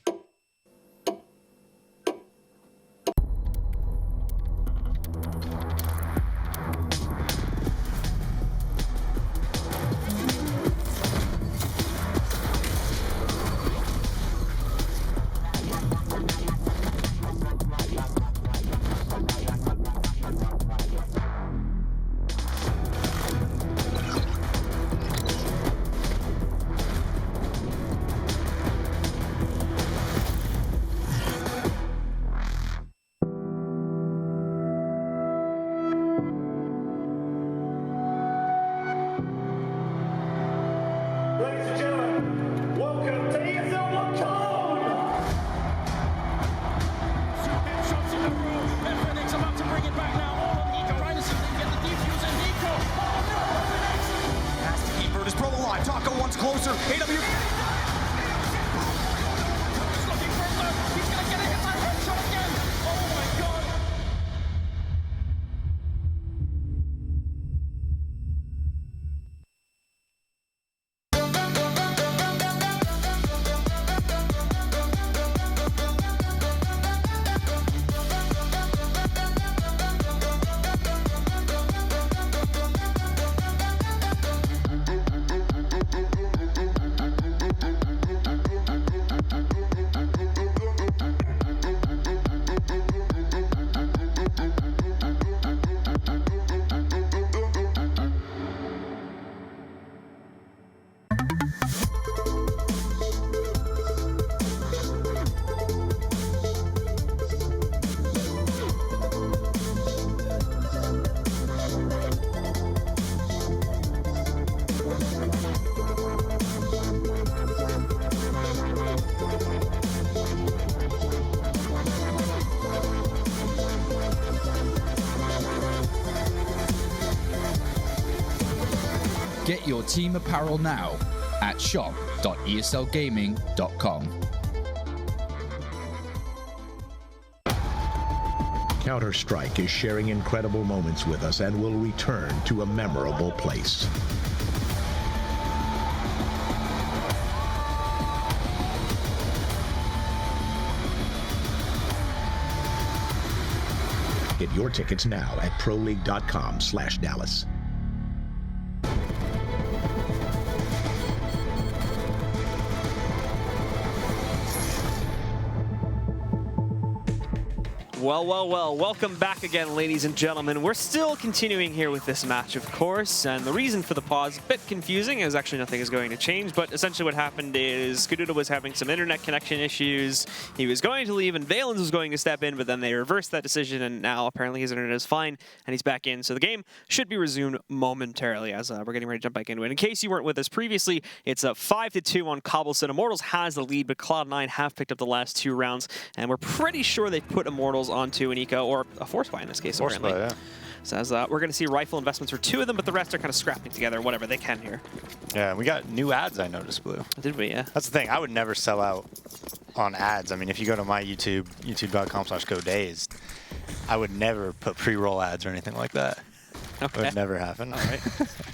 Ladies and gentlemen, welcome to ESL.com! Two shots in a row, and Phoenix about to bring it back now. All on Nico, trying to see if they can get the defuse, and Nico, oh no, Phoenix! Has to keep Brutus Pro alive, Taco once closer, AW... He's looking for a look, he's gonna get a hit by headshot again! Oh my god! Get your team apparel now at shop.eslgaming.com. Counter-Strike is sharing incredible moments with us and will return to a memorable place. Get your tickets now at proleague.com/Dallas. Well, welcome back again, ladies and gentlemen. We're still continuing here with this match, of course, and the reason for the pause, a bit confusing, as actually nothing is going to change, but essentially what happened is Skaduda was having some internet connection issues. He was going to leave, and Valens was going to step in, but then they reversed that decision, and now apparently his internet is fine, and he's back in, so the game should be resumed momentarily as we're getting ready to jump back into it. In case you weren't with us previously, it's a 5-2 on Cobblestone. Immortals has the lead, but Cloud9 have picked up the last 2 rounds, and we're pretty sure they've put Immortals onto an eco, or a force buy in this case, apparently. Yeah. So as we're going to see rifle investments for 2 of them, but the rest are kind of scrapping together whatever they can here. Yeah, we got new ads, I noticed, Blue. Did we? Yeah. That's the thing. I would never sell out on ads. I mean, if you go to my YouTube, youtube.com/GoDays, I would never put pre-roll ads or anything like that. Okay. It would never happen. All right.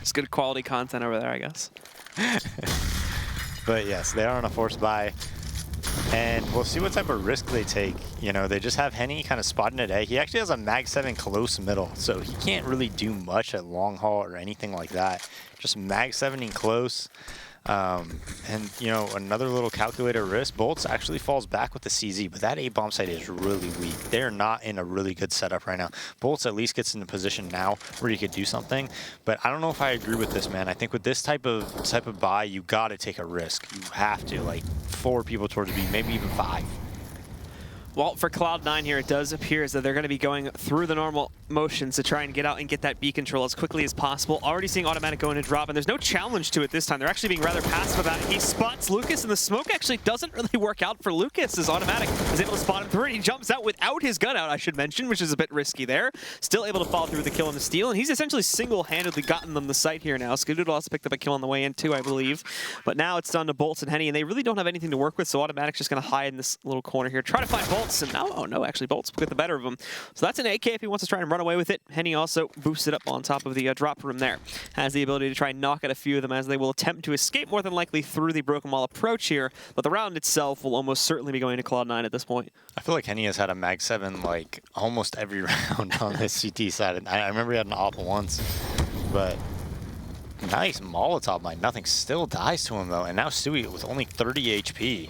It's good quality content over there, I guess. But yes, they are on a forced buy. And we'll see what type of risk they take. You know, they just have Henny kind of spotting at A. He actually has a Mag 7 close middle, so he can't really do much at long haul or anything like that. Just Mag 7ing close. And, you know, another little calculated risk. Bolts actually falls back with the CZ, but that A-bomb site is really weak. They're not in a really good setup right now. Bolts at least gets in a position now where he could do something, but I don't know if I agree with this, man. I think with this type of buy, you got to take a risk. You have to, like, 4 people towards B, maybe even 5. Well, for Cloud9 here, it does appear as though they're going to be going through the normal motions to try and get out and get that B control as quickly as possible. Already seeing automatic go into drop, and there's no challenge to it this time. They're actually being rather passive about it. He spots Lucas, and the smoke actually doesn't really work out for Lucas, as automatic is able to spot him through it. He jumps out without his gun out, I should mention, which is a bit risky there. Still able to follow through with the kill and the steal, and he's essentially single-handedly gotten them the site here now. Skadoodle also picked up a kill on the way in too, I believe. But now it's done to Bolts and Henny, and they really don't have anything to work with, so automatic's just going to hide in this little corner here. Try to find Bolts, and now, oh no, actually Bolts get the better of him. So that's an AK if he wants to try and run away with it. Henny also boosted up on top of the drop room there. Has the ability to try and knock at a few of them as they will attempt to escape more than likely through the broken wall approach here. But the round itself will almost certainly be going to Cloud9 at this point. I feel like Henny has had a Mag 7 like almost every round on this CT side. I remember he had an AWP once, but nice Molotov mine. Nothing still dies to him though. And now Stewie with only 30 HP.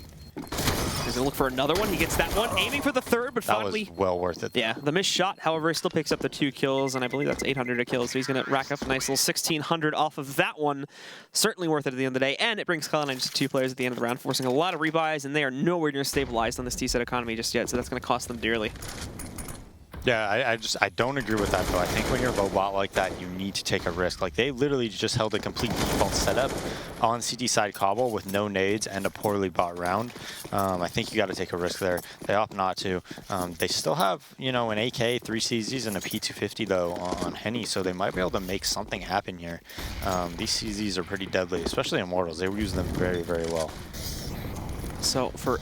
He's gonna look for another one. He gets that one, aiming for the third, but finally... That was well worth it. Yeah, the missed shot, however, he still picks up the 2 kills, and I believe that's 800 a kill, so he's gonna rack up a nice little 1,600 off of that one. Certainly worth it at the end of the day, and it brings Cloud9 just 2 players at the end of the round, forcing a lot of rebuys, and they are nowhere near stabilized on this T-set economy just yet, so that's gonna cost them dearly. Yeah, I don't agree with that though. I think when you're low bot like that, you need to take a risk. Like they literally just held a complete default setup on CT side Cobble with no nades and a poorly bought round. I think you got to take a risk there. They opt not to. They still have, you know, an AK, 3 CZs, and a P250 though on Henny, so they might be able to make something happen here. These CZs are pretty deadly, especially Immortals. They were using them very, very well. So for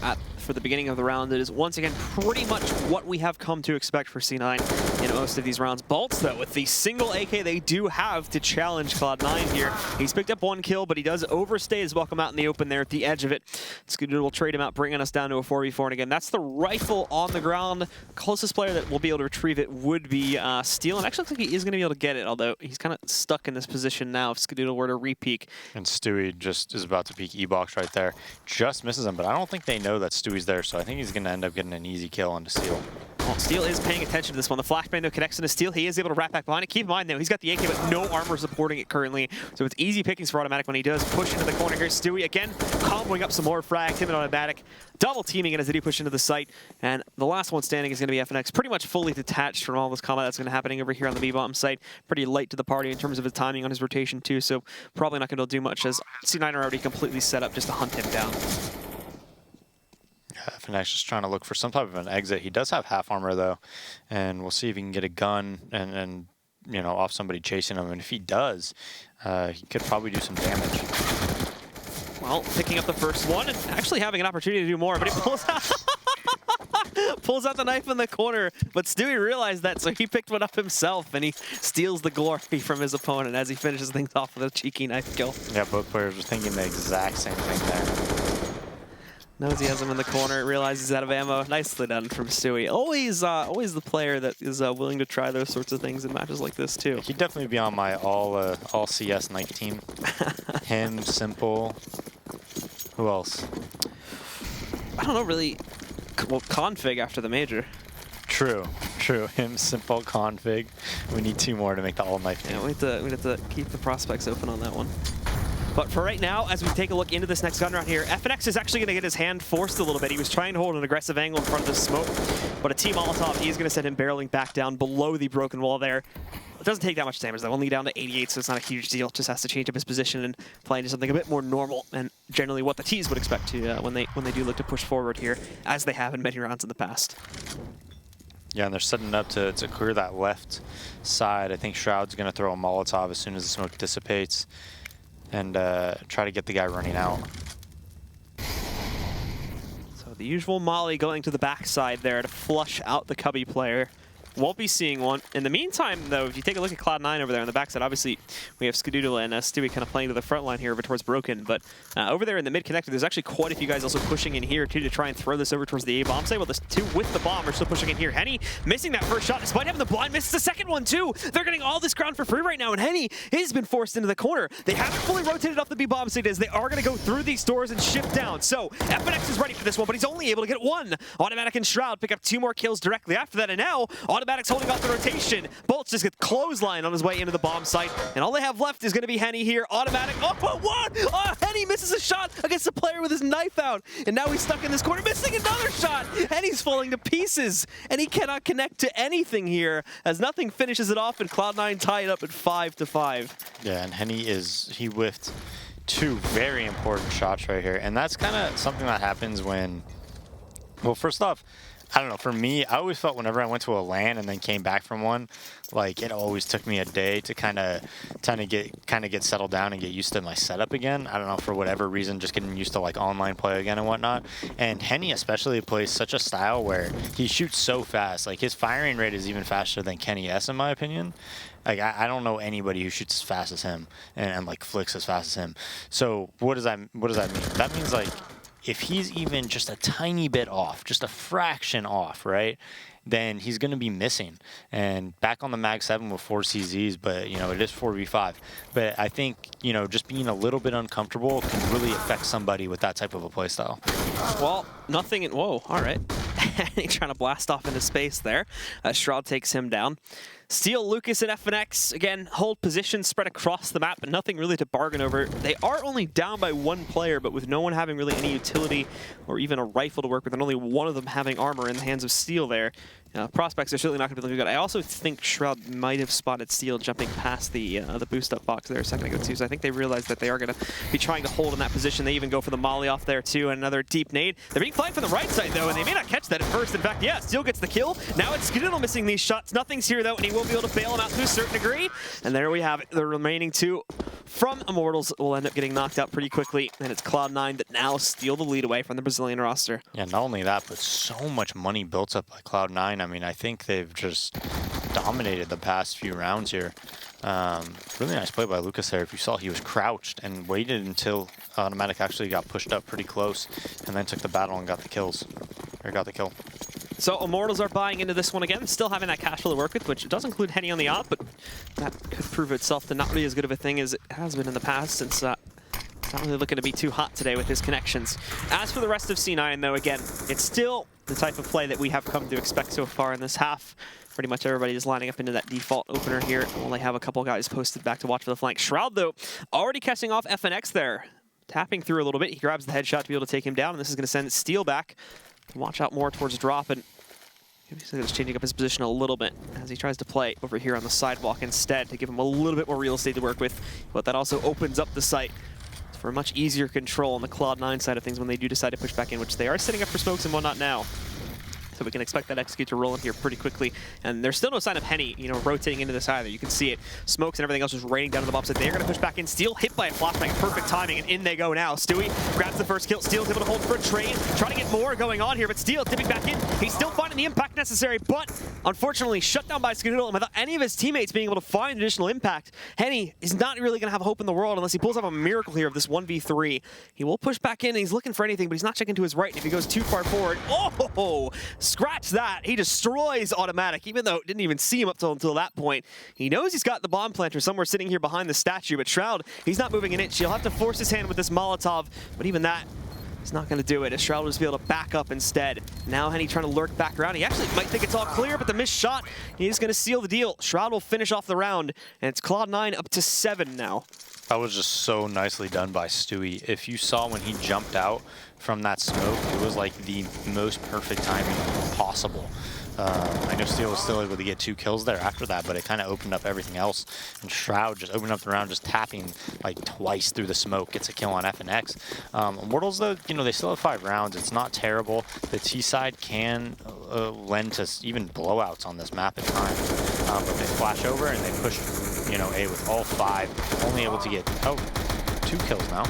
the beginning of the round, it is once again pretty much what we have come to expect for C9 in most of these rounds. Bolts, though, with the single AK they do have to challenge Cloud9 here. He's picked up 1 kill, but he does overstay his welcome out in the open there at the edge of it. Skadoodle will trade him out, bringing us down to a 4v4. And again, that's the rifle on the ground. Closest player that will be able to retrieve it would be Steel. And actually looks like he is going to be able to get it, although he's kind of stuck in this position now if Skadoodle were to re-peek. And Stewie just is about to peek E-Box right there. Just misses him, but I don't think they know that Stewie's there, so I think he's going to end up getting an easy kill onto Steel. Well, Steel is paying attention to this one. The flashbang, though, connects into Steel. He is able to wrap back behind it. Keep in mind, though, he's got the AK, but no armor supporting it currently. So it's easy pickings for automatic when he does push into the corner here. Stewie, again, comboing up some more frags. Him and automatic double teaming it as they do push into the site. And the last one standing is going to be FNX, pretty much fully detached from all this combat that's going to happening over here on the B-bomb site. Pretty late to the party in terms of his timing on his rotation, too. So probably not going to do much as C9 are already completely set up just to hunt him down. FNX just trying to look for some type of an exit. He does have half armor though, and we'll see if he can get a gun and you know, off somebody chasing him. And if he does, he could probably do some damage. Well, picking up the first one and actually having an opportunity to do more, but he pulls out the knife in the corner. But Stewie realized that, so he picked one up himself, and he steals the glory from his opponent as he finishes things off with a cheeky knife kill. Yeah, both players were thinking the exact same thing there. Knows he has him in the corner, realizes he's out of ammo. Nicely done from Stewie. Always the player that is willing to try those sorts of things in matches like this too. He'd definitely be on my all CS Nike team. Him, Simple. Who else? I don't know really. Well, Config after the major. True. Him, Simple, Config. We need 2 more to make the all-night team. Yeah, we have to keep the prospects open on that one. But for right now, as we take a look into this next gun round here, FNX is actually going to get his hand forced a little bit. He was trying to hold an aggressive angle in front of the smoke, but a team Molotov, he is going to send him barreling back down below the broken wall there. It doesn't take that much damage, though. Only down to 88, so it's not a huge deal. Just has to change up his position and play into something a bit more normal, and generally what the T's would expect to when they do look to push forward here, as they have in many rounds in the past. Yeah, and they're setting up to clear that left side. I think Shroud's going to throw a Molotov as soon as the smoke dissipates and try to get the guy running out. So the usual molly going to the backside there to flush out the Cubby player. Won't be seeing one. In the meantime, though, if you take a look at Cloud9 over there on the backside, obviously we have Skadoodle and Stewie kind of playing to the front line here over towards Broken. But over there in the mid connector, there's actually quite a few guys also pushing in here, too, to try and throw this over towards the A bomb site. Well, the two with the bomb are still pushing in here. Henny missing that first shot, despite having the blind, misses the second one, too. They're getting all this ground for free right now, and Henny has been forced into the corner. They haven't fully rotated off the B bomb site as they are going to go through these doors and shift down. So FNX is ready for this one, but he's only able to get one. Automatic and Shroud pick up 2 more kills directly after that, and now Automatic's holding off the rotation. Bolts just get clothesline on his way into the bomb site, and all they have left is going to be Henny here. Automatic. Oh, what? Oh, Henny misses a shot against the player with his knife out, and now he's stuck in this corner, missing another shot. Henny's falling to pieces, and he cannot connect to anything here as nothing finishes it off, and Cloud9 tied up at 5-5. Yeah, and Henny he whiffed 2 very important shots right here, and that's kind of something that happens when, well, first off, I don't know, for me, I always felt whenever I went to a LAN and then came back from one, like it always took me a day to kind of get settled down and get used to my setup again. I don't know, for whatever reason, just getting used to like online play again and whatnot. And Henny especially plays such a style where he shoots so fast. Like his firing rate is even faster than Kenny S in my opinion. Like I don't know anybody who shoots as fast as him and like flicks as fast as him. So what does that mean? That means like, if he's even just a tiny bit off, just a fraction off, right, then he's going to be missing. And back on the Mag 7 with 4 CZs, but, you know, it is 4v5. But I think, you know, just being a little bit uncomfortable can really affect somebody with that type of a playstyle. Well, nothing in... Whoa, all right. He's trying to blast off into space there. Shroud takes him down. Steel, Lucas, and FNX, again, hold position spread across the map, but nothing really to bargain over. They are only down by 1 player, but with no one having really any utility or even a rifle to work with, and only one of them having armor in the hands of Steel there. Prospects are certainly not going to be looking good. I also think Shroud might have spotted Steel jumping past the boost-up box there a second ago, too, so I think they realized that they are going to be trying to hold in that position. They even go for the molly off there, too, and another deep nade. They're being flanked from the right side, though, and they may not catch that at first. In fact, yeah, Steel gets the kill. Now it's Skadoodle missing these shots. Nothing's here, though, and he will be able to bail him out to a certain degree. And there we have it. The remaining 2 from Immortals will end up getting knocked out pretty quickly, and it's Cloud9 that now steal the lead away from the Brazilian roster. Yeah, not only that, but so much money built up by Cloud9. I mean, I think they've just dominated the past few rounds here. Really nice play by Lucas there. If you saw, he was crouched and waited until Automatic actually got pushed up pretty close, and then took the battle and got the kills. Or got the kill. So Immortals are buying into this one again, still having that cash flow to work with, which does include Henny on the op, but that could prove itself to not be as good of a thing as it has been in the past, since it's not really looking to be too hot today with his connections. As for the rest of C9, though, again, it's still the type of play that we have come to expect so far in this half. Pretty much everybody is lining up into that default opener here. We'll only have a couple guys posted back to watch for the flank. Shroud, though, already catching off FNX there. Tapping through a little bit, he grabs the headshot to be able to take him down, and this is going to send Steel back. Watch out more towards drop, and he's just changing up his position a little bit as he tries to play over here on the sidewalk instead to give him a little bit more real estate to work with. But that also opens up the site for a much easier control on the Cloud9 side of things when they do decide to push back in, which they are setting up for smokes and whatnot now. So we can expect that execute to roll in here pretty quickly. And there's still no sign of Henny, you know, rotating into this either. You can see it. Smokes and everything else just raining down to the bomb site. They're going to push back in. Steel hit by a flashbang. Perfect timing, and in they go now. Stewie grabs the first kill. Steel's able to hold for a trade. Trying to get more going on here, but Steel dipping back in. He's still finding the impact necessary, but unfortunately shut down by Skadoodle. And without any of his teammates being able to find additional impact, Henny is not really going to have a hope in the world unless he pulls off a miracle here of this 1v3. He will push back in, and he's looking for anything, but he's not checking to his right. And if he goes too far forward, oh, scratch that. He destroys Automatic, even though it didn't even see him up until that point. He knows he's got the bomb planter somewhere sitting here behind the statue, but Shroud, he's not moving an inch. He'll have to force his hand with this Molotov, but even that, he's not going to do it, as Shroud will just be able to back up instead. Now Henny trying to lurk back around. He actually might think it's all clear, but the missed shot, he's going to seal the deal. Shroud will finish off the round, and it's Cloud9 up to 7 now. That was just so nicely done by Stewie. If you saw when he jumped out from that smoke, it was like the most perfect timing possible. I know Steel was still able to get 2 kills there after that, but it kind of opened up everything else. And Shroud just opened up the round, just tapping like twice through the smoke, gets a kill on FNX. Immortals, though, you know, they still have 5 rounds. It's not terrible. The T side can lend to even blowouts on this map at times. But they flash over and they push, you know, A with all 5, only able to get 2 kills now.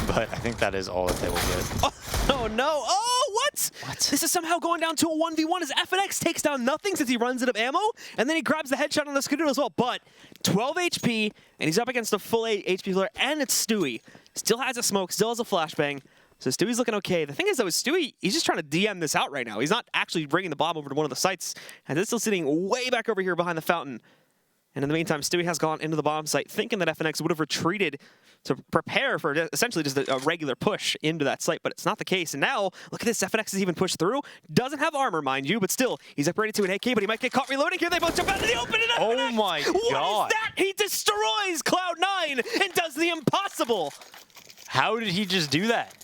But I think that is all that they will get. Oh no! Oh, what? This is somehow going down to a 1v1 as FNX takes down nothing since he runs out of ammo, and then he grabs the headshot on the Skadoodle as well. But 12 HP, and he's up against a full 8 HP player, and it's Stewie. Still has a smoke, still has a flashbang. So Stewie's looking okay. The thing is, though, with Stewie, he's just trying to DM this out right now. He's not actually bringing the bomb over to one of the sites, and it's still sitting way back over here behind the fountain. And in the meantime, Stewie has gone into the bomb site, thinking that FNX would have retreated to prepare for essentially just a regular push into that site, but it's not the case. And now, look at this, FNX has even pushed through. Doesn't have armor, mind you, but still, he's upgraded to an AK, but he might get caught reloading here. They both jump out in the open, and FNX, oh my God. What is that? He destroys Cloud9 and does the impossible. How did he just do that?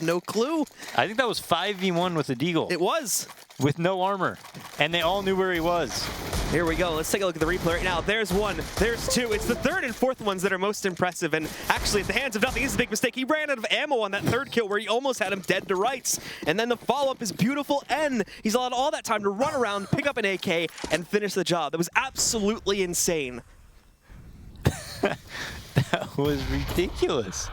No clue. I think that was 5v1 with a Deagle. It was. With no armor. And they all knew where he was. Here we go. Let's take a look at the replay right now. There's 1. There's 2. It's the 3rd and 4th ones that are most impressive. And actually, at the hands of nothing, this is a big mistake. He ran out of ammo on that 3rd kill where he almost had him dead to rights. And then the follow-up is beautiful. N. He's allowed all that time to run around, pick up an AK, and finish the job. That was absolutely insane. That was ridiculous.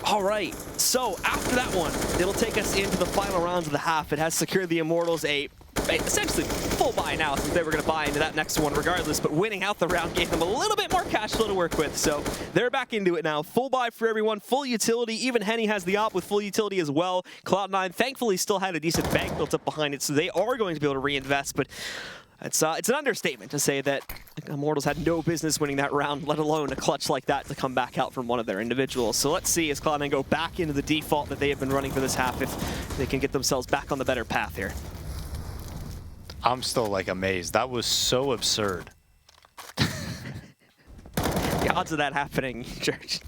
All right, so after that one, it'll take us into the final rounds of the half. It has secured the Immortals a essentially full buy now, since they were going to buy into that next one regardless, but winning out the round gave them a little bit more cash flow to work with, so they're back into it now. Full buy for everyone, full utility. Even Henny has the op with full utility as well. Cloud9 thankfully still had a decent bank built up behind it, so they are going to be able to reinvest, but it's an understatement to say that Immortals had no business winning that round, let alone a clutch like that to come back out from one of their individuals. So let's see as Cloud9 go back into the default that they have been running for this half, if they can get themselves back on the better path here. I'm still like amazed. That was so absurd. The odds of that happening, just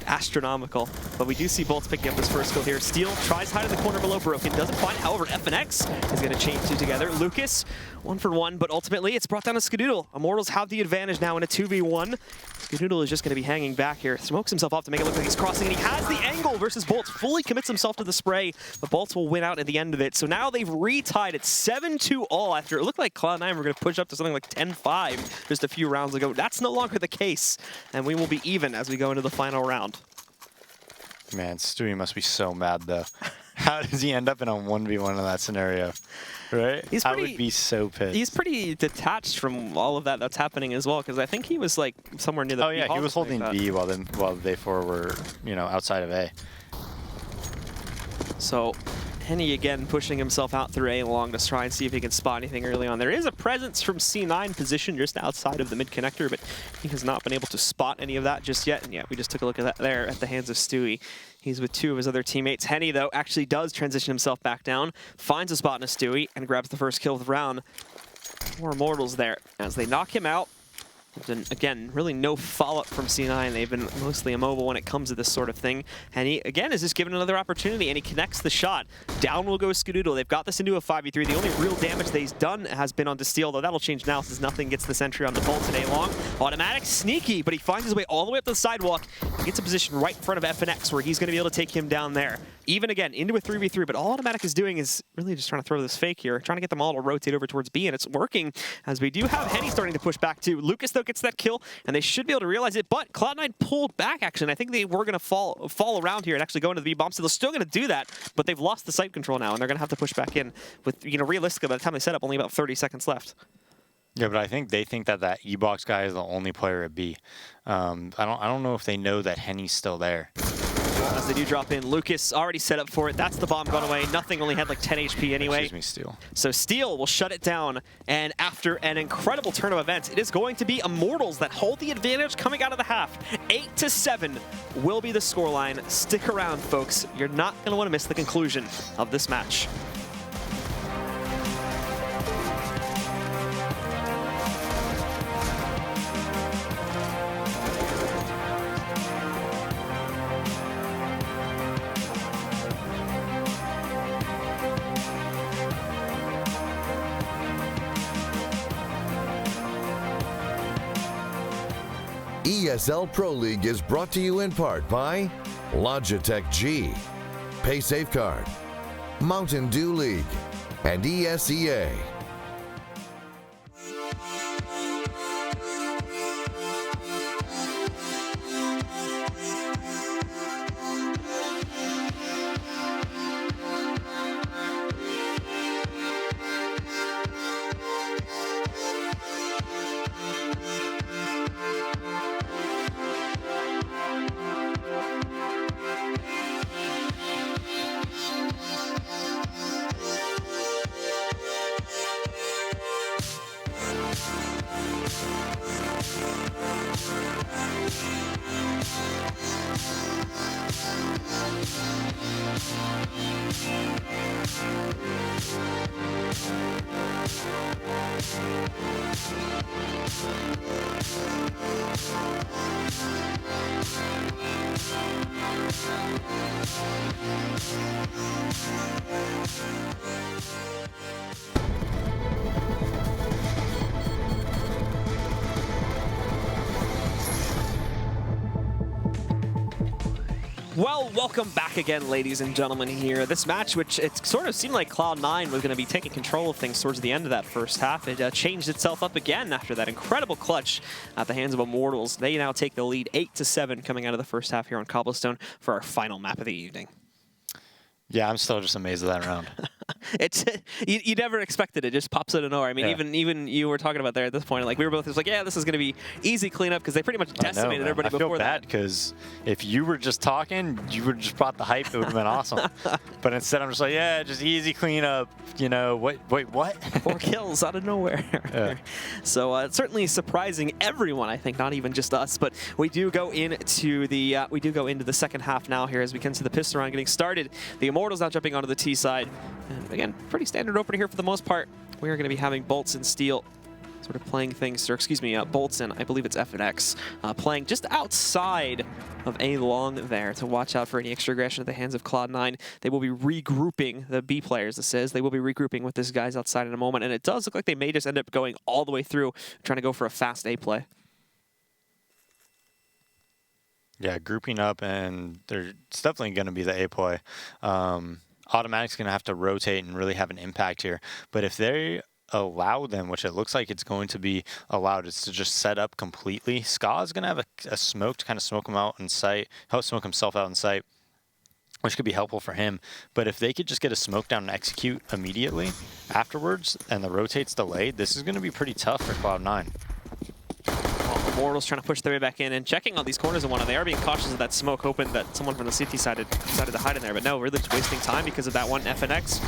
astronomical. But we do see Bolts picking up his first kill here. Steel tries hide in the corner below Broken, doesn't find it. However, FNX is going to chain 2 together. Lucas, 1 for 1, but ultimately it's brought down to Skadoodle. Immortals have the advantage now in a 2v1. Skadoodle is just going to be hanging back here. Smokes himself off to make it look like he's crossing, and he has the angle versus Bolts. Fully commits himself to the spray, but Bolts will win out at the end of it. So now they've retied it 7-2 all after it looked like Cloud9 were going to push up to something like 10-5 just a few rounds ago. That's no longer the case, and we will be even as we go into the final round. Man, Stewie must be so mad, though. How does he end up in a 1v1 in that scenario? Right? I would be so pissed. He's pretty detached from all of that that's happening as well, because I think he was like somewhere near the B. Oh yeah, he was holding B while they 4 were, you know, outside of A. So Henny again pushing himself out through A long to try and see if he can spot anything early on. There is a presence from C9 position just outside of the mid connector, but he has not been able to spot any of that just yet. And yeah, we just took a look at that there at the hands of Stewie. He's with 2 of his other teammates. Henny, though, actually does transition himself back down, finds a spot in a Stewie, and grabs the first kill of the round. More Immortals there as they knock him out. And again, really no follow-up from C9. They've been mostly immobile when it comes to this sort of thing. And he, again, is just given another opportunity, and he connects the shot. Down will go Skadoodle. They've got this into a 5v3. The only real damage that he's done has been on Distill, though that'll change now since nothing gets the sentry on the Bolt today long. Automatic, sneaky, but he finds his way all the way up the sidewalk. He gets a position right in front of FNX where he's going to be able to take him down there. Even again, into a 3v3, but all Automatic is doing is really just trying to throw this fake here, trying to get them all to rotate over towards B, and it's working, as we do have Henny starting to push back too. Lucas, though, gets that kill, and they should be able to realize it, but Cloud9 pulled back, actually, and I think they were going to fall around here and actually go into the B bomb, so they're still going to do that, but they've lost the site control now, and they're going to have to push back in with, you know, realistically, by the time they set up, only about 30 seconds left. Yeah, but I think they think that that E-Box guy is the only player at B. I don't know if they know that Henny's still there. As they do drop in, Lucas already set up for it. That's the bomb gone away. Nothing only had like 10 HP anyway. Excuse me, Steel. So Steel will shut it down, and after an incredible turn of events, it is going to be Immortals that hold the advantage coming out of the half. 8-7 will be the scoreline. Stick around, folks. You're not going to want to miss the conclusion of this match. ESL Pro League is brought to you in part by Logitech G, Pay Safeguard, Mountain Dew League, and ESEA. Well, welcome back again, ladies and gentlemen, here. This match, which it sort of seemed like Cloud9 was going to be taking control of things towards the end of that first half. It changed itself up again after that incredible clutch at the hands of Immortals. They now take the lead 8-7 coming out of the first half here on Cobblestone for our final map of the evening. Yeah, I'm still just amazed at that round. It's you never expected it. Just pops out of nowhere. I mean, even you were talking about there at this point. Like we were both just like, yeah, this is going to be easy cleanup because they pretty much decimated everybody before that. I feel bad because if you were just talking, you would have just brought the hype. It would have been awesome. But instead, I'm just like, yeah, just easy cleanup. You know, wait, what? 4 kills out of nowhere. Yeah. So it's certainly surprising everyone. I think not even just us. But we do go into the second half now here as we can see the pistol round getting started. The Immortals now jumping onto the T side. And again, pretty standard opener here for the most part. We are going to be having Bolts and Steel sort of playing things, or excuse me, Bolts and I believe it's FNX, playing just outside of A long there to watch out for any extra aggression at the hands of Cloud9. They will be regrouping, the B players this is, they will be regrouping with this guys outside in a moment, and it does look like they may just end up going all the way through, trying to go for a fast A play. Yeah, grouping up, and it's definitely going to be the A play. Automatic's going to have to rotate and really have an impact here. But if they allow them, which it looks like it's going to be allowed, is to just set up completely, Ska is going to have a smoke to kind of smoke him out in sight, help smoke himself out in sight, which could be helpful for him. But if they could just get a smoke down and execute immediately afterwards, and the rotate's delayed, this is going to be pretty tough for Cloud9. Immortals trying to push their way back in and checking on these corners of one, and they are being cautious of that smoke, hoping that someone from the CT side decided to hide in there. But no, really just wasting time because of that one FNX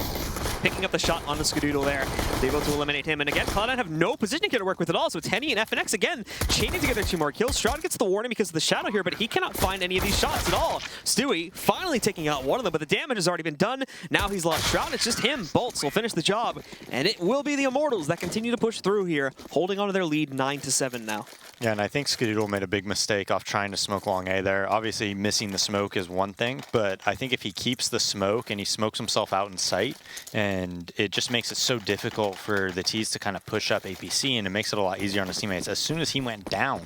picking up the shot on the Skadoodle there. They're able to eliminate him. And again, Cloud9 have no positioning here to work with at all. So it's Henny and FNX again chaining together 2 more kills. Shroud gets the warning because of the shadow here, but he cannot find any of these shots at all. Stewie finally taking out one of them, but the damage has already been done. Now he's lost Shroud. It's just him. Bolts will finish the job. And it will be the Immortals that continue to push through here, holding on to their lead 9-7 now. Yeah, and I think Skadoodle made a big mistake off trying to smoke long A there. Obviously, missing the smoke is one thing, but I think if he keeps the smoke and he smokes himself out in sight, and it just makes it so difficult for the T's to kind of push up APC, and it makes it a lot easier on his teammates. As soon as he went down,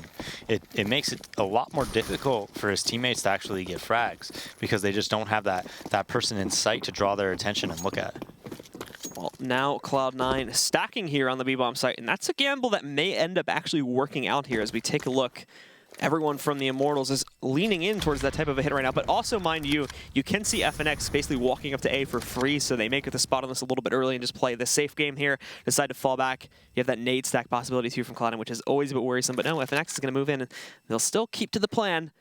it makes it a lot more difficult for his teammates to actually get frags because they just don't have that person in sight to draw their attention and look at. Well, now Cloud9 stacking here on the B-bomb site, and that's a gamble that may end up actually working out here as we take a look. Everyone from the Immortals is leaning in towards that type of a hit right now, but also, mind you, you can see FNX basically walking up to A for free, so they make it the spot on this a little bit early and just play the safe game here, decide to fall back. You have that nade stack possibility too from Cloud9, which is always a bit worrisome, but no, FNX is going to move in, and they'll still keep to the plan.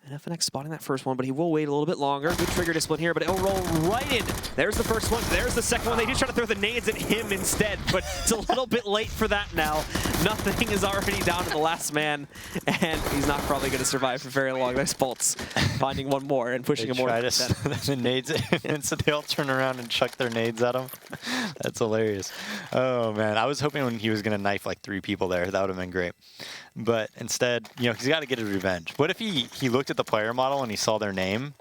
And FNX spotting that first one, but he will wait a little bit longer. Good trigger discipline here, but it'll roll right in. There's the first one. There's the second one. They just try to throw the nades at him instead, but it's a little bit late for that now. Nothing is already down to the last man, and he's not probably going to survive for very long. There's Bolts finding one more and pushing him more. They try to the nades at him, and so they all turn around and chuck their nades at him. That's hilarious. Oh, man. I was hoping when he was going to knife like 3 people there. That would have been great. But instead, you know, he's got to get his revenge. What if he looked at the player model and he saw their name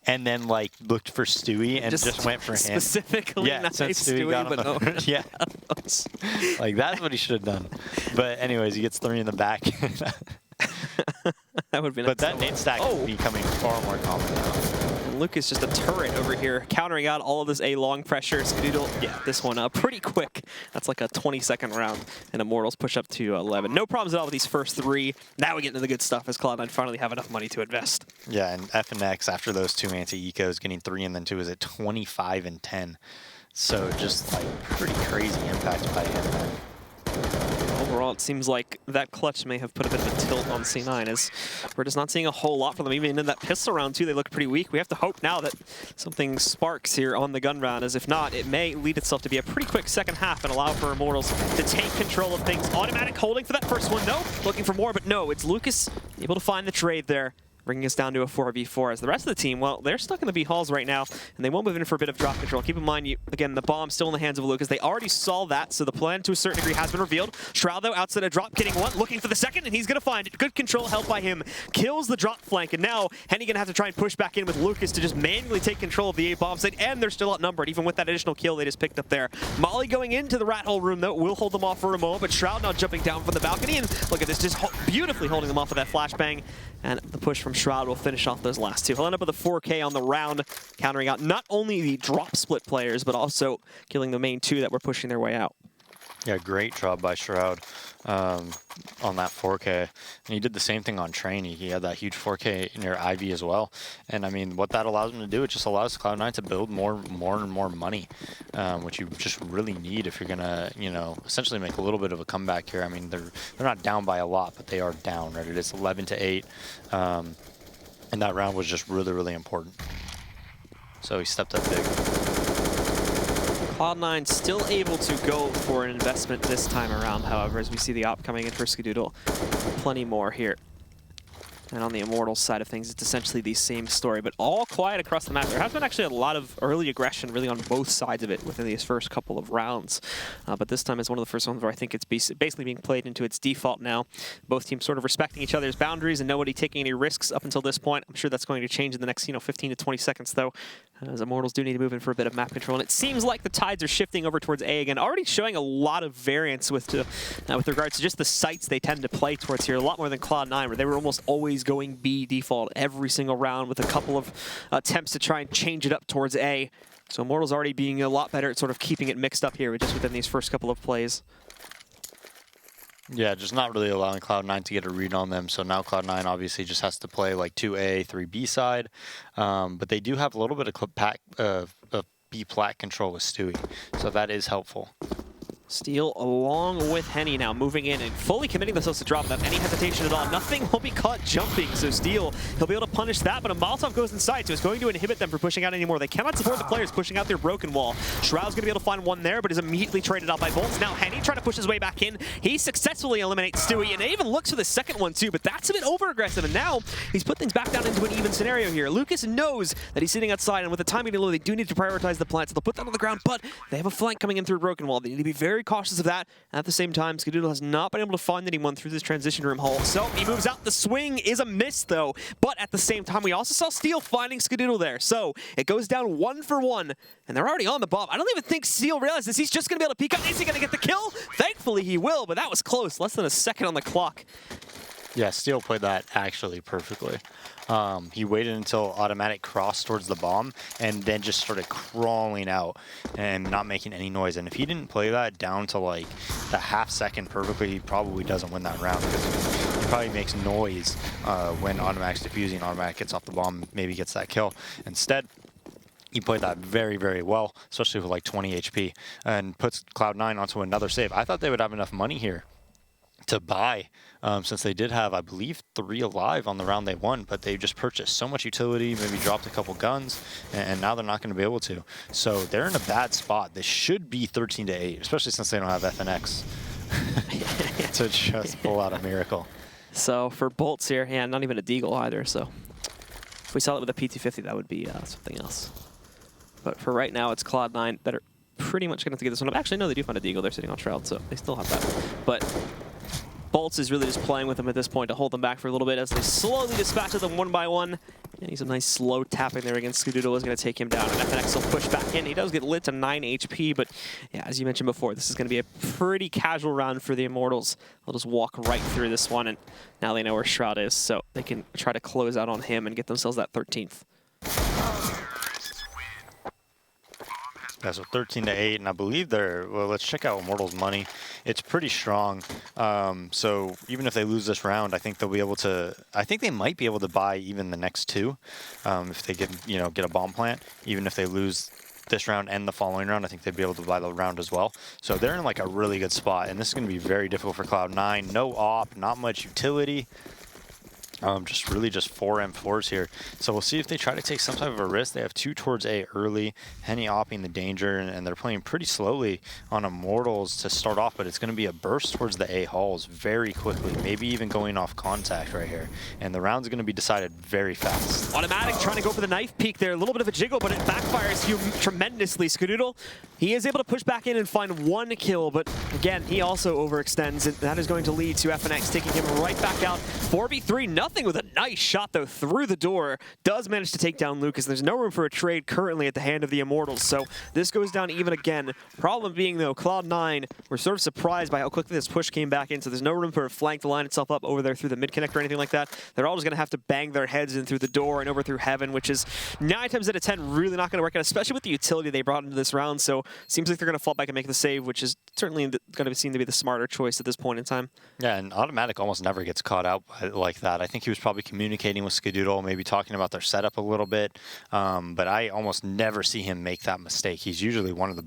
and then like looked for Stewie and just went for him? Specifically, yeah, since Stewie got him but no. Yeah. Like that's what he should have done. But anyways, he gets 3 in the back. That would be nice. But that nade stack is becoming far more common now. And Lucas just a turret over here, countering out all of this A long pressure. Skadoodle, yeah, this one pretty quick. That's like a 20-second round, and Immortals push up to 11. No problems at all with these first 3. Now we get into the good stuff as Cloud9 finally have enough money to invest. Yeah, and FNX after those 2 anti-ecos, getting 3 and then 2 is at 25 and 10. So just like pretty crazy impact by him. Overall, it seems like that clutch may have put a bit of a tilt on C9 as we're just not seeing a whole lot from them. Even in that pistol round, too, they look pretty weak. We have to hope now that something sparks here on the gun round, as if not, it may lead itself to be a pretty quick second half and allow for Immortals to take control of things. Automatic holding for that first one, no. Looking for more, but no, it's Lucas able to find the trade there, bringing us down to a 4v4 as the rest of the team, well, they're stuck in the B halls right now, and they won't move in for a bit of drop control. Keep in mind, again, the bomb's still in the hands of Lucas. They already saw that, so the plan to a certain degree has been revealed. Shroud, though, outside a drop, getting one, looking for the second, and he's going to find it. Good control held by him. Kills the drop flank, and now Henny going to have to try and push back in with Lucas to just manually take control of the A bomb site, and they're still outnumbered, even with that additional kill they just picked up there. Molly going into the rat hole room, though, will hold them off for a moment, but Shroud now jumping down from the balcony, and look at this, just beautifully holding them off with that flashbang, and the push from Shroud will finish off those last 2. He'll end up with a 4K on the round, countering out not only the drop split players, but also killing the main 2 that were pushing their way out. Yeah, great job by Shroud on that 4K. And he did the same thing on Trainee. He had that huge 4K near Ivy as well. And I mean, what that allows him to do, it just allows Cloud9 to build more and more money, which you just really need if you're gonna, you know, essentially make a little bit of a comeback here. I mean, they're not down by a lot, but they are down, right? It is 11-8. And that round was just really, really important. So he stepped up big. Cloud9 still able to go for an investment this time around, however, as we see the op coming in for Skadoodle. Plenty more here. And on the Immortals side of things, it's essentially the same story, but all quiet across the map. There has been actually a lot of early aggression really on both sides of it within these first couple of rounds. But this time is one of the first ones where I think it's basically being played into its default now. Both teams sort of respecting each other's boundaries and nobody taking any risks up until this point. I'm sure that's going to change in the next 15 to 20 seconds, though, as Immortals do need to move in for a bit of map control. And it seems like the tides are shifting over towards A again, already showing a lot of variance with regards to just the sites they tend to play towards here. A lot more than Cloud9, where they were almost always going B default every single round with a couple of attempts to try and change it up towards A. So Immortals already being a lot better at sort of keeping it mixed up here just within these first couple of plays. Yeah, just not really allowing Cloud9 to get a read on them. So now Cloud9 obviously just has to play like 2A, 3B side. But they do have a little bit of B plat control with Stewie. So that is helpful. Steel along with Henny now moving in and fully committing themselves to drop without any hesitation at all. Nothing will be caught jumping, so Steel, he'll be able to punish that, but a Molotov goes inside, so it's going to inhibit them from pushing out anymore. They cannot support the players pushing out their broken wall. Shroud's going to be able to find one there, but is immediately traded out by Bolts. Now Henny trying to push his way back in. He successfully eliminates Stewie, and it even looks for the second one too, but that's a bit over-aggressive, and now he's put things back down into an even scenario here. Lucas knows that he's sitting outside, and with the time being low, they do need to prioritize the plant, so they'll put that on the ground, but they have a flank coming in through a broken wall. They need to be very cautious of that. At the same time, Skadoodle has not been able to find anyone through this transition room hole. So he moves out. The swing is a miss, though. But at the same time, we also saw Steel finding Skadoodle there. So it goes down 1 for 1, and they're already on the bomb. I don't even think Steel realizes he's just going to be able to peek up. Is he going to get the kill? Thankfully, he will, but that was close. Less than a second on the clock. Yeah, Steel played that actually perfectly. He waited until automatic crossed towards the bomb and then just started crawling out and not making any noise. And if he didn't play that down to like the half second perfectly, he probably doesn't win that round because he probably makes noise when automatic's defusing. Automatic gets off the bomb, maybe gets that kill. Instead, he played that very, very well, especially with like 20 HP, and puts Cloud9 onto another save. I thought they would have enough money here to buy, since they did have, I believe, 3 alive on the round they won, but they just purchased so much utility, maybe dropped a couple guns, and now they're not going to be able to. So they're in a bad spot. They should be 13-8, especially since they don't have FNX to just pull out a miracle. So for Bolts here, yeah, not even a Deagle either. So if we saw it with a PT50, that would be something else. But for right now, it's Cloud9 that are pretty much going to have to get this one up. Actually, no, they do find a Deagle. They're sitting on Shroud, so they still have that. But Bolts is really just playing with them at this point to hold them back for a little bit as they slowly dispatch them one by one. And he's a nice slow tapping there against Skadoodle is going to take him down. And FNX will push back in. He does get lit to 9 HP, but yeah, as you mentioned before, this is going to be a pretty casual round for the Immortals. They'll just walk right through this one, and now they know where Shroud is, so they can try to close out on him and get themselves that 13th. Yeah, so 13-8, and I believe they're, well, let's check out Immortals' money. It's pretty strong. So even if they lose this round, I think they'll be able to, I think they might be able to buy even the next two if they get, get a bomb plant. Even if they lose this round and the following round, I think they'd be able to buy the round as well. So they're in like a really good spot, and this is going to be very difficult for Cloud9. No op, not much utility. Just really just 4 M4s here. So we'll see if they try to take some type of a risk. They have 2 towards A early, Henny opping the danger, and they're playing pretty slowly on Immortals to start off, but it's going to be a burst towards the A halls very quickly, maybe even going off contact right here. And the round's going to be decided very fast. Automatic trying to go for the knife peek there. A little bit of a jiggle, but it backfires tremendously. Skadoodle, he is able to push back in and find 1 kill, but again, he also overextends, and that is going to lead to FNX taking him right back out. 4v3, nothing with a nice shot, though, through the door. Does manage to take down Lucas. There's no room for a trade currently at the hand of the Immortals, so this goes down even again. Problem being, though, Cloud9 were sort of surprised by how quickly this push came back in, so there's no room for a flank to line itself up over there through the mid-connect or anything like that. They're all just going to have to bang their heads in through the door and over through Heaven, which is 9 times out of 10 really not going to work out, especially with the utility they brought into this round, so seems like they're going to fall back and make the save, which is certainly going to seem to be the smarter choice at this point in time. Yeah, and Automatic almost never gets caught out like that. I think he was probably communicating with Skadoodle, maybe talking about their setup a little bit, but I almost never see him make that mistake. He's usually one of the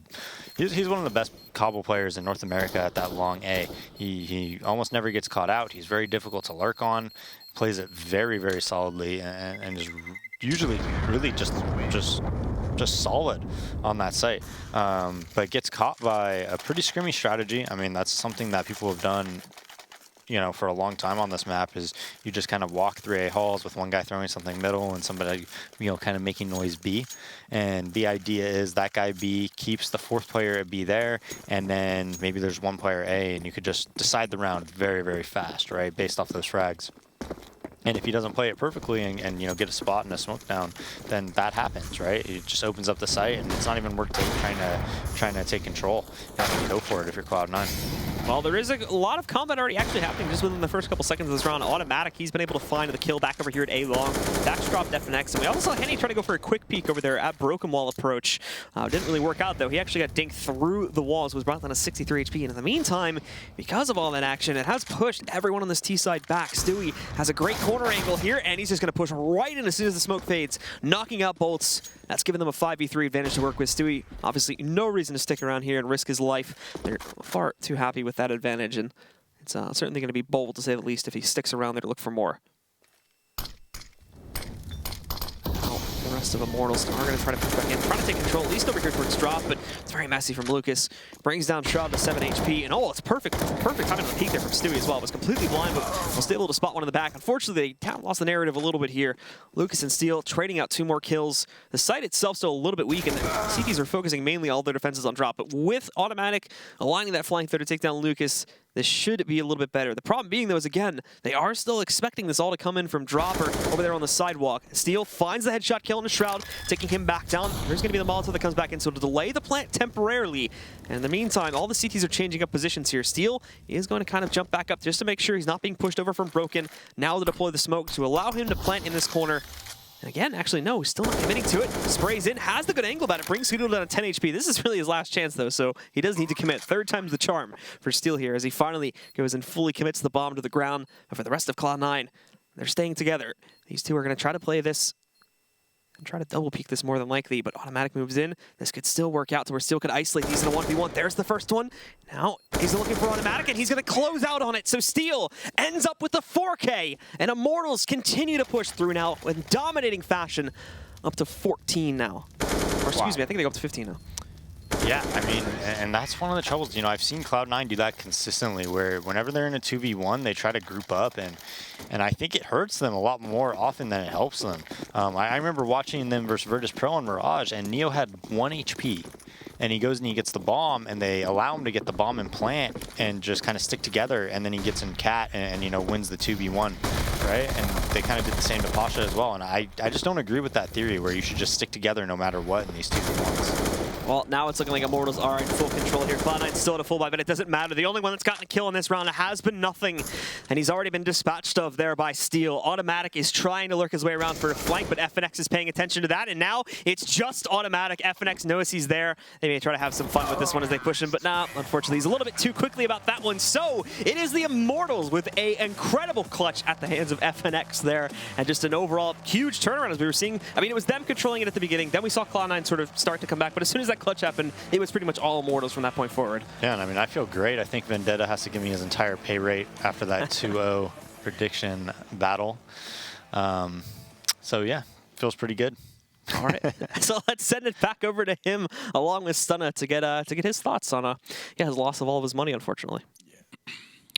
he's one of the best Cobble players in North America at that long A. He almost never gets caught out. He's very difficult to lurk on, plays it very, very solidly, and is usually really just solid on that site, but gets caught by a pretty scrimmy strategy. I mean, that's something that people have done for a long time on this map, is you just kind of walk through A halls with one guy throwing something middle and somebody, kind of making noise B. And the idea is that guy B keeps the 4th player at B there, and then maybe there's 1 player A, and you could just decide the round very, very fast, right, based off those frags. And if he doesn't play it perfectly and get a spot and a smoke down, then that happens, right? It just opens up the site, and it's not even worth trying to take control. You have to go for it if you're Cloud9. Well, there is a lot of combat already actually happening just within the first couple seconds of this round. Automatic, he's been able to find the kill back over here at A long. That's dropped FNX, and we also saw Henny trying to go for a quick peek over there at Broken Wall approach. Didn't really work out, though. He actually got dinked through the walls, was brought down to 63 HP. And in the meantime, because of all that action, it has pushed everyone on this T side back. Stewie has a great corner angle here, and he's just going to push right in as soon as the smoke fades, knocking out bolts. That's given them a 5v3 advantage to work with. Stewie, obviously no reason to stick around here and risk his life. They're far too happy with that advantage, and it's certainly going to be bold, to say the least, if he sticks around there to look for more. The rest of Immortals are going to try to push back in, trying to take control, at least over here towards drop, but it's very messy from Lucas. Brings down Shroud to 7 HP, and it's perfect timing on the peek there from Stewie as well. Was completely blind, but was still able to spot one in the back. Unfortunately, they kind of lost the narrative a little bit here. Lucas and Steel trading out 2 more kills. The site itself still a little bit weak, and the CTs are focusing mainly all their defenses on drop, but with Automatic aligning that flank there to take down Lucas, this should be a little bit better. The problem being, though, is again, they are still expecting this all to come in from Dropper over there on the sidewalk. Steel finds the headshot kill on the Shroud, taking him back down. There's going to be the Molotov that comes back in, so to delay the plant temporarily. And in the meantime, all the CTs are changing up positions here. Steel is going to kind of jump back up just to make sure he's not being pushed over from Broken. Now to deploy the smoke to allow him to plant in this corner. And again, actually, no, he's still not committing to it. Sprays in, has the good angle about it, brings Skadoodle down to 10 HP. This is really his last chance, though, so he does need to commit. 3rd time's the charm for Steel here, as he finally goes and fully commits the bomb to the ground. But for the rest of Cloud9, they're staying together. These two are going to try to play this and try to double peek this more than likely, but Automatic moves in. This could still work out to where Steel could isolate these in a 1v1. There's the first one. Now he's looking for Automatic, and he's going to close out on it. So Steel ends up with the 4K, and Immortals continue to push through now in dominating fashion, up to 14 now. Or excuse me, I think they go up to 15 now. Yeah, I mean, and that's one of the troubles. I've seen Cloud9 do that consistently, where whenever they're in a 2v1, they try to group up, and I think it hurts them a lot more often than it helps them. I remember watching them versus Virtus Pro on Mirage, and Neo had 1 HP. And he goes and he gets the bomb, and they allow him to get the bomb and plant and just kind of stick together, and then he gets in Cat and wins the 2v1. right? And they kind of did the same to Pasha as well. And I just don't agree with that theory where you should just stick together no matter what in these 2v1s. Well, now it's looking like Immortals are in full control here. Cloud9's still at a full buy, but it doesn't matter. The only one that's gotten a kill in this round has been Nothing, and he's already been dispatched of there by Steel. Automatic is trying to lurk his way around for a flank, but FNX is paying attention to that, and now it's just Automatic. FNX knows he's there. They may try to have some fun with this one as they push him, but nah, unfortunately, he's a little bit too quickly about that one. So it is the Immortals with an incredible clutch at the hands of FNX there, and just an overall huge turnaround as we were seeing. I mean, it was them controlling it at the beginning. Then we saw Cloud9 sort of start to come back, but as soon as that clutch happened, it was pretty much all Immortals from that point forward. Yeah, and I mean, I feel great. I think Vendetta has to give me his entire pay rate after that 2-0 prediction battle. So yeah, feels pretty good. All right, so let's send it back over to him along with Stunna to get his thoughts on his loss of all of his money, unfortunately.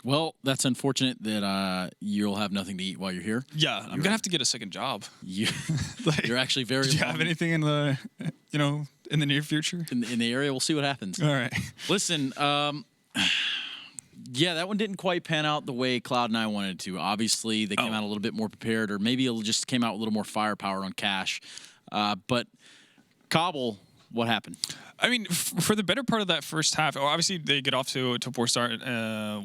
Well, that's unfortunate that you'll have nothing to eat while you're here. Yeah, I'm going to have to get a second job. You're actually very... Do you have anything in the, in the near future? In the area, we'll see what happens. All right. Listen, yeah, that one didn't quite pan out the way Cloud9 wanted to. Obviously, they came out a little bit more prepared, or maybe it just came out with a little more firepower on Cash. But Cobble, what happened? I mean, for the better part of that first half, obviously they get off to a poor start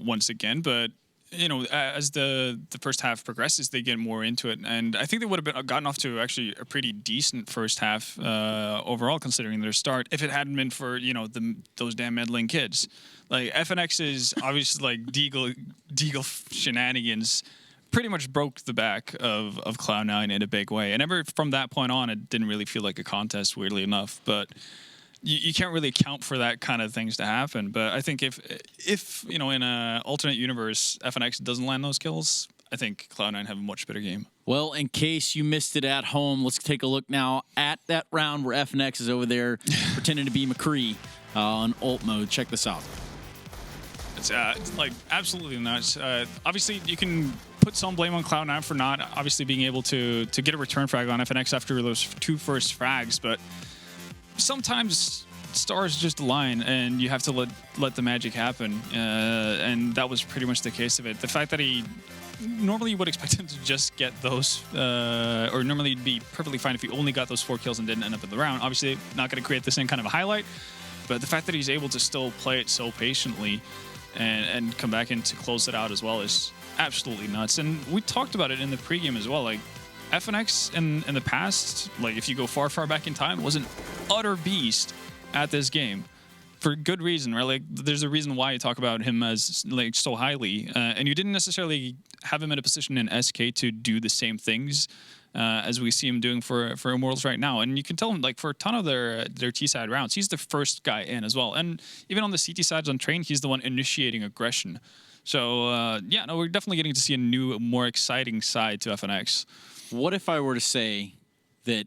once again, but as the first half progresses, they get more into it, and I think they would have gotten off to actually a pretty decent first half overall, considering their start, if it hadn't been for those damn meddling kids. Like FNX is obviously like Deagle shenanigans pretty much broke the back of Cloud9 in a big way, and ever from that point on, it didn't really feel like a contest, weirdly enough, but. You can't really account for that kind of things to happen, but I think if in an alternate universe FNX doesn't land those kills, I think Cloud9 have a much better game. Well, in case you missed it at home, let's take a look now at that round where FNX is over there pretending to be McCree on ult mode. Check this out. It's like absolutely nuts. Obviously, you can put some blame on Cloud9 for not obviously being able to get a return frag on FNX after those two first frags, but sometimes stars just align and you have to let the magic happen, and that was pretty much the case of it. The fact that he normally would expect him to just get those, or normally it'd be perfectly fine if he only got those 4 kills and didn't end up in the round. Obviously not going to create the same kind of a highlight, but the fact that he's able to still play it so patiently and come back in to close it out as well is absolutely nuts. And we talked about it in the pregame as well, like FNX in the past, like if you go far back in time, was an utter beast at this game for good reason, right? Like there's a reason why you talk about him as like so highly, and you didn't necessarily have him in a position in SK to do the same things as we see him doing for Immortals right now. And you can tell him, like, for a ton of their T-side rounds, he's the first guy in as well. And even on the CT sides on Train, he's the one initiating aggression. So yeah, no, we're definitely getting to see a new, more exciting side to FNX. What if I were to say that,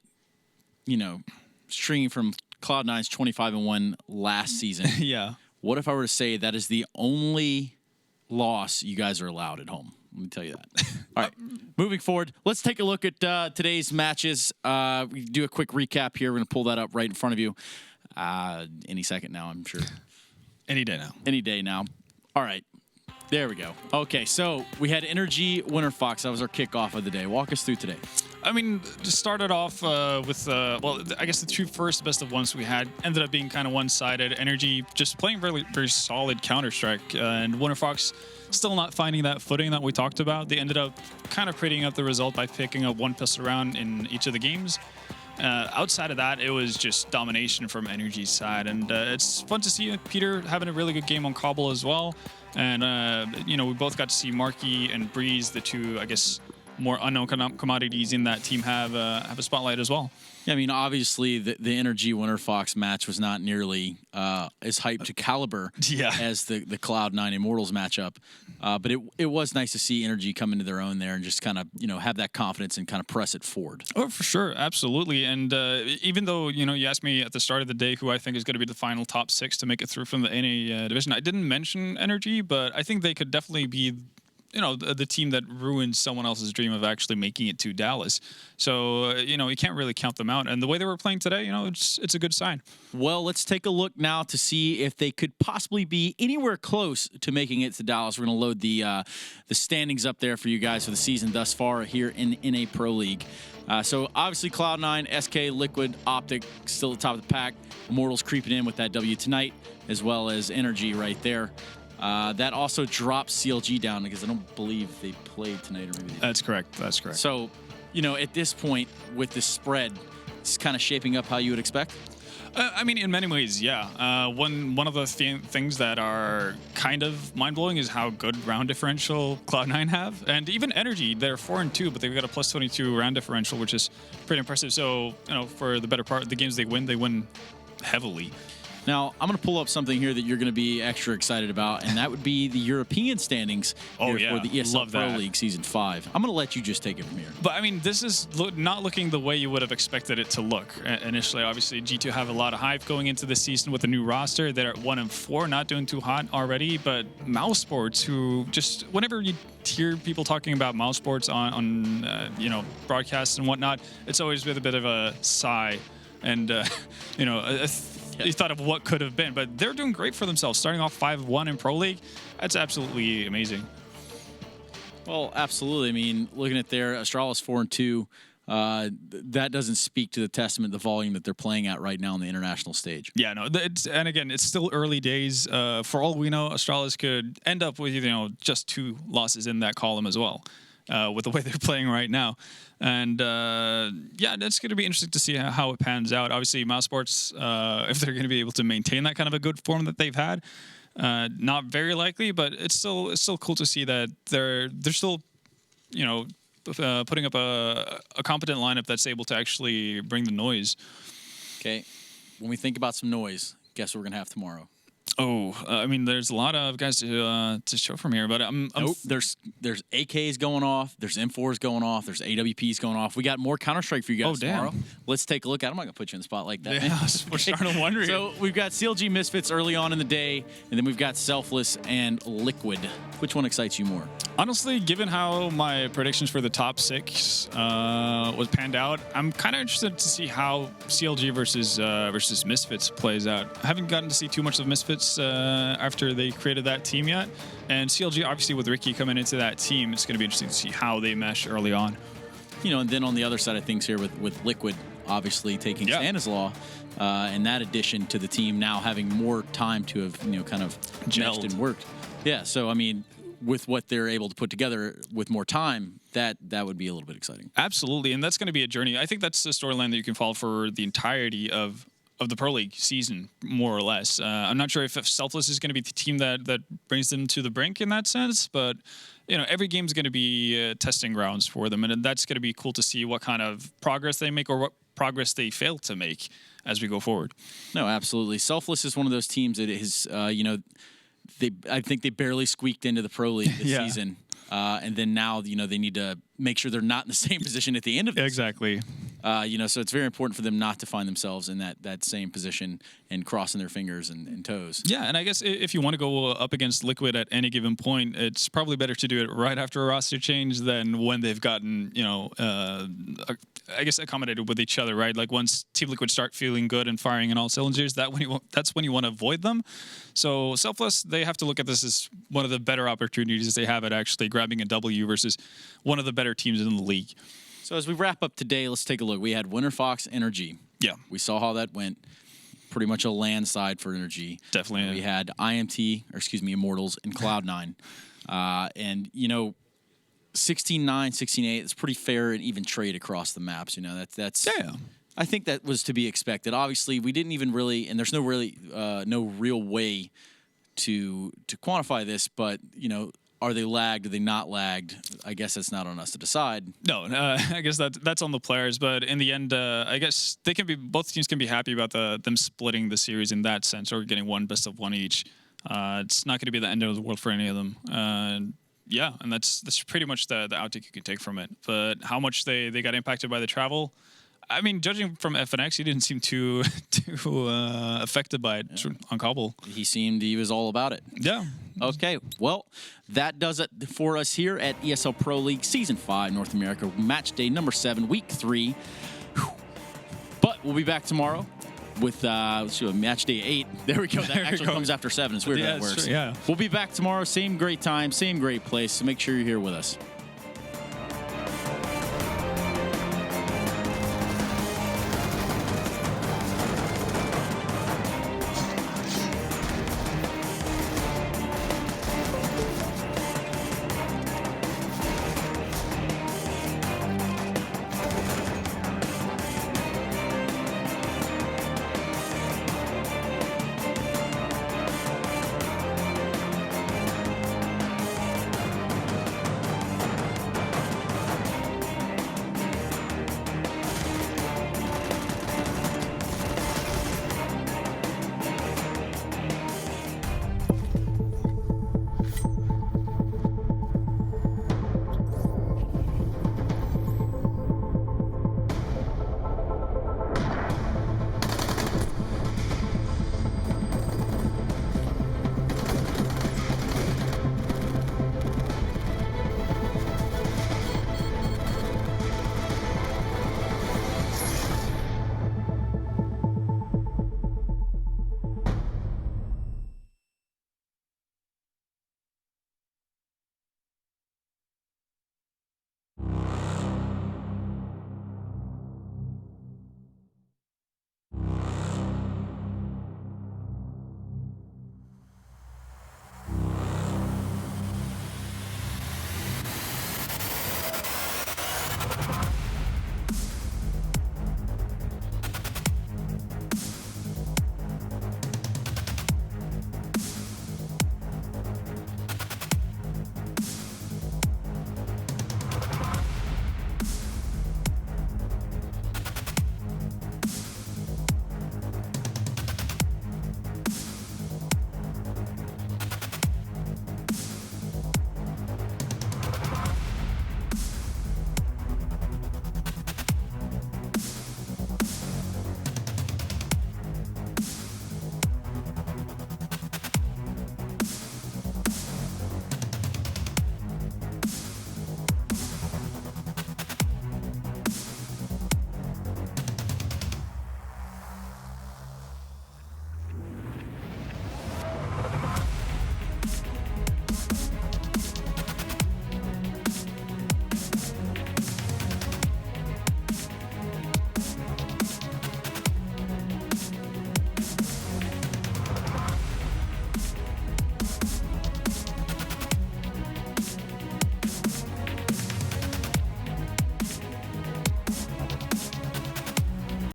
stringing from Cloud9's 25-1 last season? Yeah. What if I were to say that is the only loss you guys are allowed at home? Let me tell you that. All right, moving forward, let's take a look at today's matches. We do a quick recap here. We're going to pull that up right in front of you any second now, I'm sure. Any day now. Any day now. All right. There we go. Okay, so we had NRG Winterfox. That was our kickoff of the day. Walk us through today. I mean, just started off with, well, I guess the two first best of ones we had ended up being kind of one-sided. NRG just playing very, very solid Counter-Strike, and Winterfox still not finding that footing that we talked about. They ended up kind of prettying up the result by picking up one pistol round in each of the games. Outside of that, it was just domination from NRG's side, and it's fun to see Peter having a really good game on Cobble as well. And, we both got to see Marky and Breeze, the two, I guess, more unknown commodities in that team, have a spotlight as well. Yeah, I mean, obviously, the NRG Winterfox match was not nearly as hyped to caliber as the Cloud9 Immortals matchup. But it was nice to see NRG come into their own there and just kind of, have that confidence and kind of press it forward. Oh, for sure. Absolutely. And even though, you asked me at the start of the day who I think is going to be the final top 6 to make it through from the NA division, I didn't mention NRG, but I think they could definitely be the team that ruined someone else's dream of actually making it to Dallas. So, you can't really count them out. And the way they were playing today, it's a good sign. Well, let's take a look now to see if they could possibly be anywhere close to making it to Dallas. We're going to load the standings up there for you guys for the season thus far here in NA Pro League. So obviously Cloud9, SK, Liquid, Optic still at the top of the pack. Immortals creeping in with that W tonight, as well as NRG right there. That also drops CLG down because I don't believe they played tonight. Or maybe That's correct. That's correct. So, at this point with the spread, it's kind of shaping up how you would expect. I mean, in many ways, yeah. One of the things that are kind of mind-blowing is how good round differential Cloud9 have. And even NRG, they're 4-2, but they've got a plus 22 round differential, which is pretty impressive. So, for the better part, the games they win heavily. Now, I'm going to pull up something here that you're going to be extra excited about, and that would be the European standings for the ESL Pro League Season 5. I'm going to let you just take it from here. But, I mean, this is not looking the way you would have expected it to look initially. Obviously, G2 have a lot of hype going into the season with a new roster. They're at 1-4, not doing too hot already. But Mousesports, who just, whenever you hear people talking about Mousesports on broadcasts and whatnot, it's always with a bit of a sigh and, you thought of what could have been, but they're doing great for themselves. Starting off 5-1 in Pro League, that's absolutely amazing. Well, absolutely. I mean, looking at their Astralis 4-2, that doesn't speak to the testament, the volume that they're playing at right now on the international stage. Yeah, no, and again, it's still early days. For all we know, Astralis could end up with just 2 losses in that column as well, with the way they're playing right now. And that's going to be interesting to see how it pans out. Obviously, Mousesports, if they're going to be able to maintain that kind of a good form that they've had, not very likely. But it's still cool to see that they're still, putting up a competent lineup that's able to actually bring the noise. Okay, when we think about some noise, guess what we're going to have tomorrow? Oh, I mean, there's a lot of guys to show from here, but nope. There's AKs going off, there's M4s going off, there's AWPs going off. We got more Counter-Strike for you guys tomorrow. Let's take a look at it. I'm not going to put you in the spot like that. Yeah, we're starting to wonder. So we've got CLG Misfits early on in the day, and then we've got Selfless and Liquid. Which one excites you more? Honestly, given how my predictions for the top 6 was panned out, I'm kind of interested to see how CLG versus Misfits plays out. I haven't gotten to see too much of Misfits after they created that team yet, and CLG, obviously with Ricky coming into that team, it's going to be interesting to see how they mesh early on. And then on the other side of things here with Liquid, obviously taking Stanislaw, and that addition to the team now having more time to have kind of meshed and worked. Yeah, so I mean, with what they're able to put together with more time, that would be a little bit exciting. Absolutely, and that's going to be a journey. I think that's the storyline that you can follow for the entirety of the Pro League season, more or less. I'm not sure if Selfless is going to be the team that brings them to the brink in that sense, but every game is going to be testing grounds for them, and that's going to be cool to see what kind of progress they make or what progress they fail to make as we go forward. No, absolutely. Selfless is one of those teams that is, I think they barely squeaked into the Pro League this season. And then now, they need to make sure they're not in the same position at the end of this. Exactly. So it's very important for them not to find themselves in that same position and crossing their fingers and toes. Yeah, and I guess if you want to go up against Liquid at any given point, it's probably better to do it right after a roster change than when they've gotten, I guess accommodated with each other, right? Like once Team Liquid start feeling good and firing in all cylinders, that's when you want to avoid them. So Selfless, they have to look at this as one of the better opportunities they have at actually grabbing a W versus one of the better teams in the league. So as we wrap up today, let's take a look. We had Winterfox, NRG. Yeah. We saw how that went. Pretty much a landslide for NRG. Definitely. We had Immortals, and Cloud9. And, 16-9, 16-8, it's pretty fair and even trade across the maps. That's I think that was to be expected. Obviously, we didn't even really, and there's no real way to quantify this, but, are they lagged? Are they not lagged? I guess that's not on us to decide. No, I guess that's on the players. But in the end, I guess both teams can be happy about them splitting the series in that sense, or getting one best of one each. It's not going to be the end of the world for any of them. And that's pretty much the outtake you can take from it. But how much they got impacted by the travel, I mean, judging from FNX, he didn't seem too affected by it on Cobble. He was all about it. Yeah. Okay, well, that does it for us here at ESL Pro League Season 5 North America Match Day number 7, Week 3. Whew. But we'll be back tomorrow with Match Day 8. There we go. That actually comes after 7. It's weird how that works. True, yeah. We'll be back tomorrow. Same great time, same great place. So make sure you're here with us.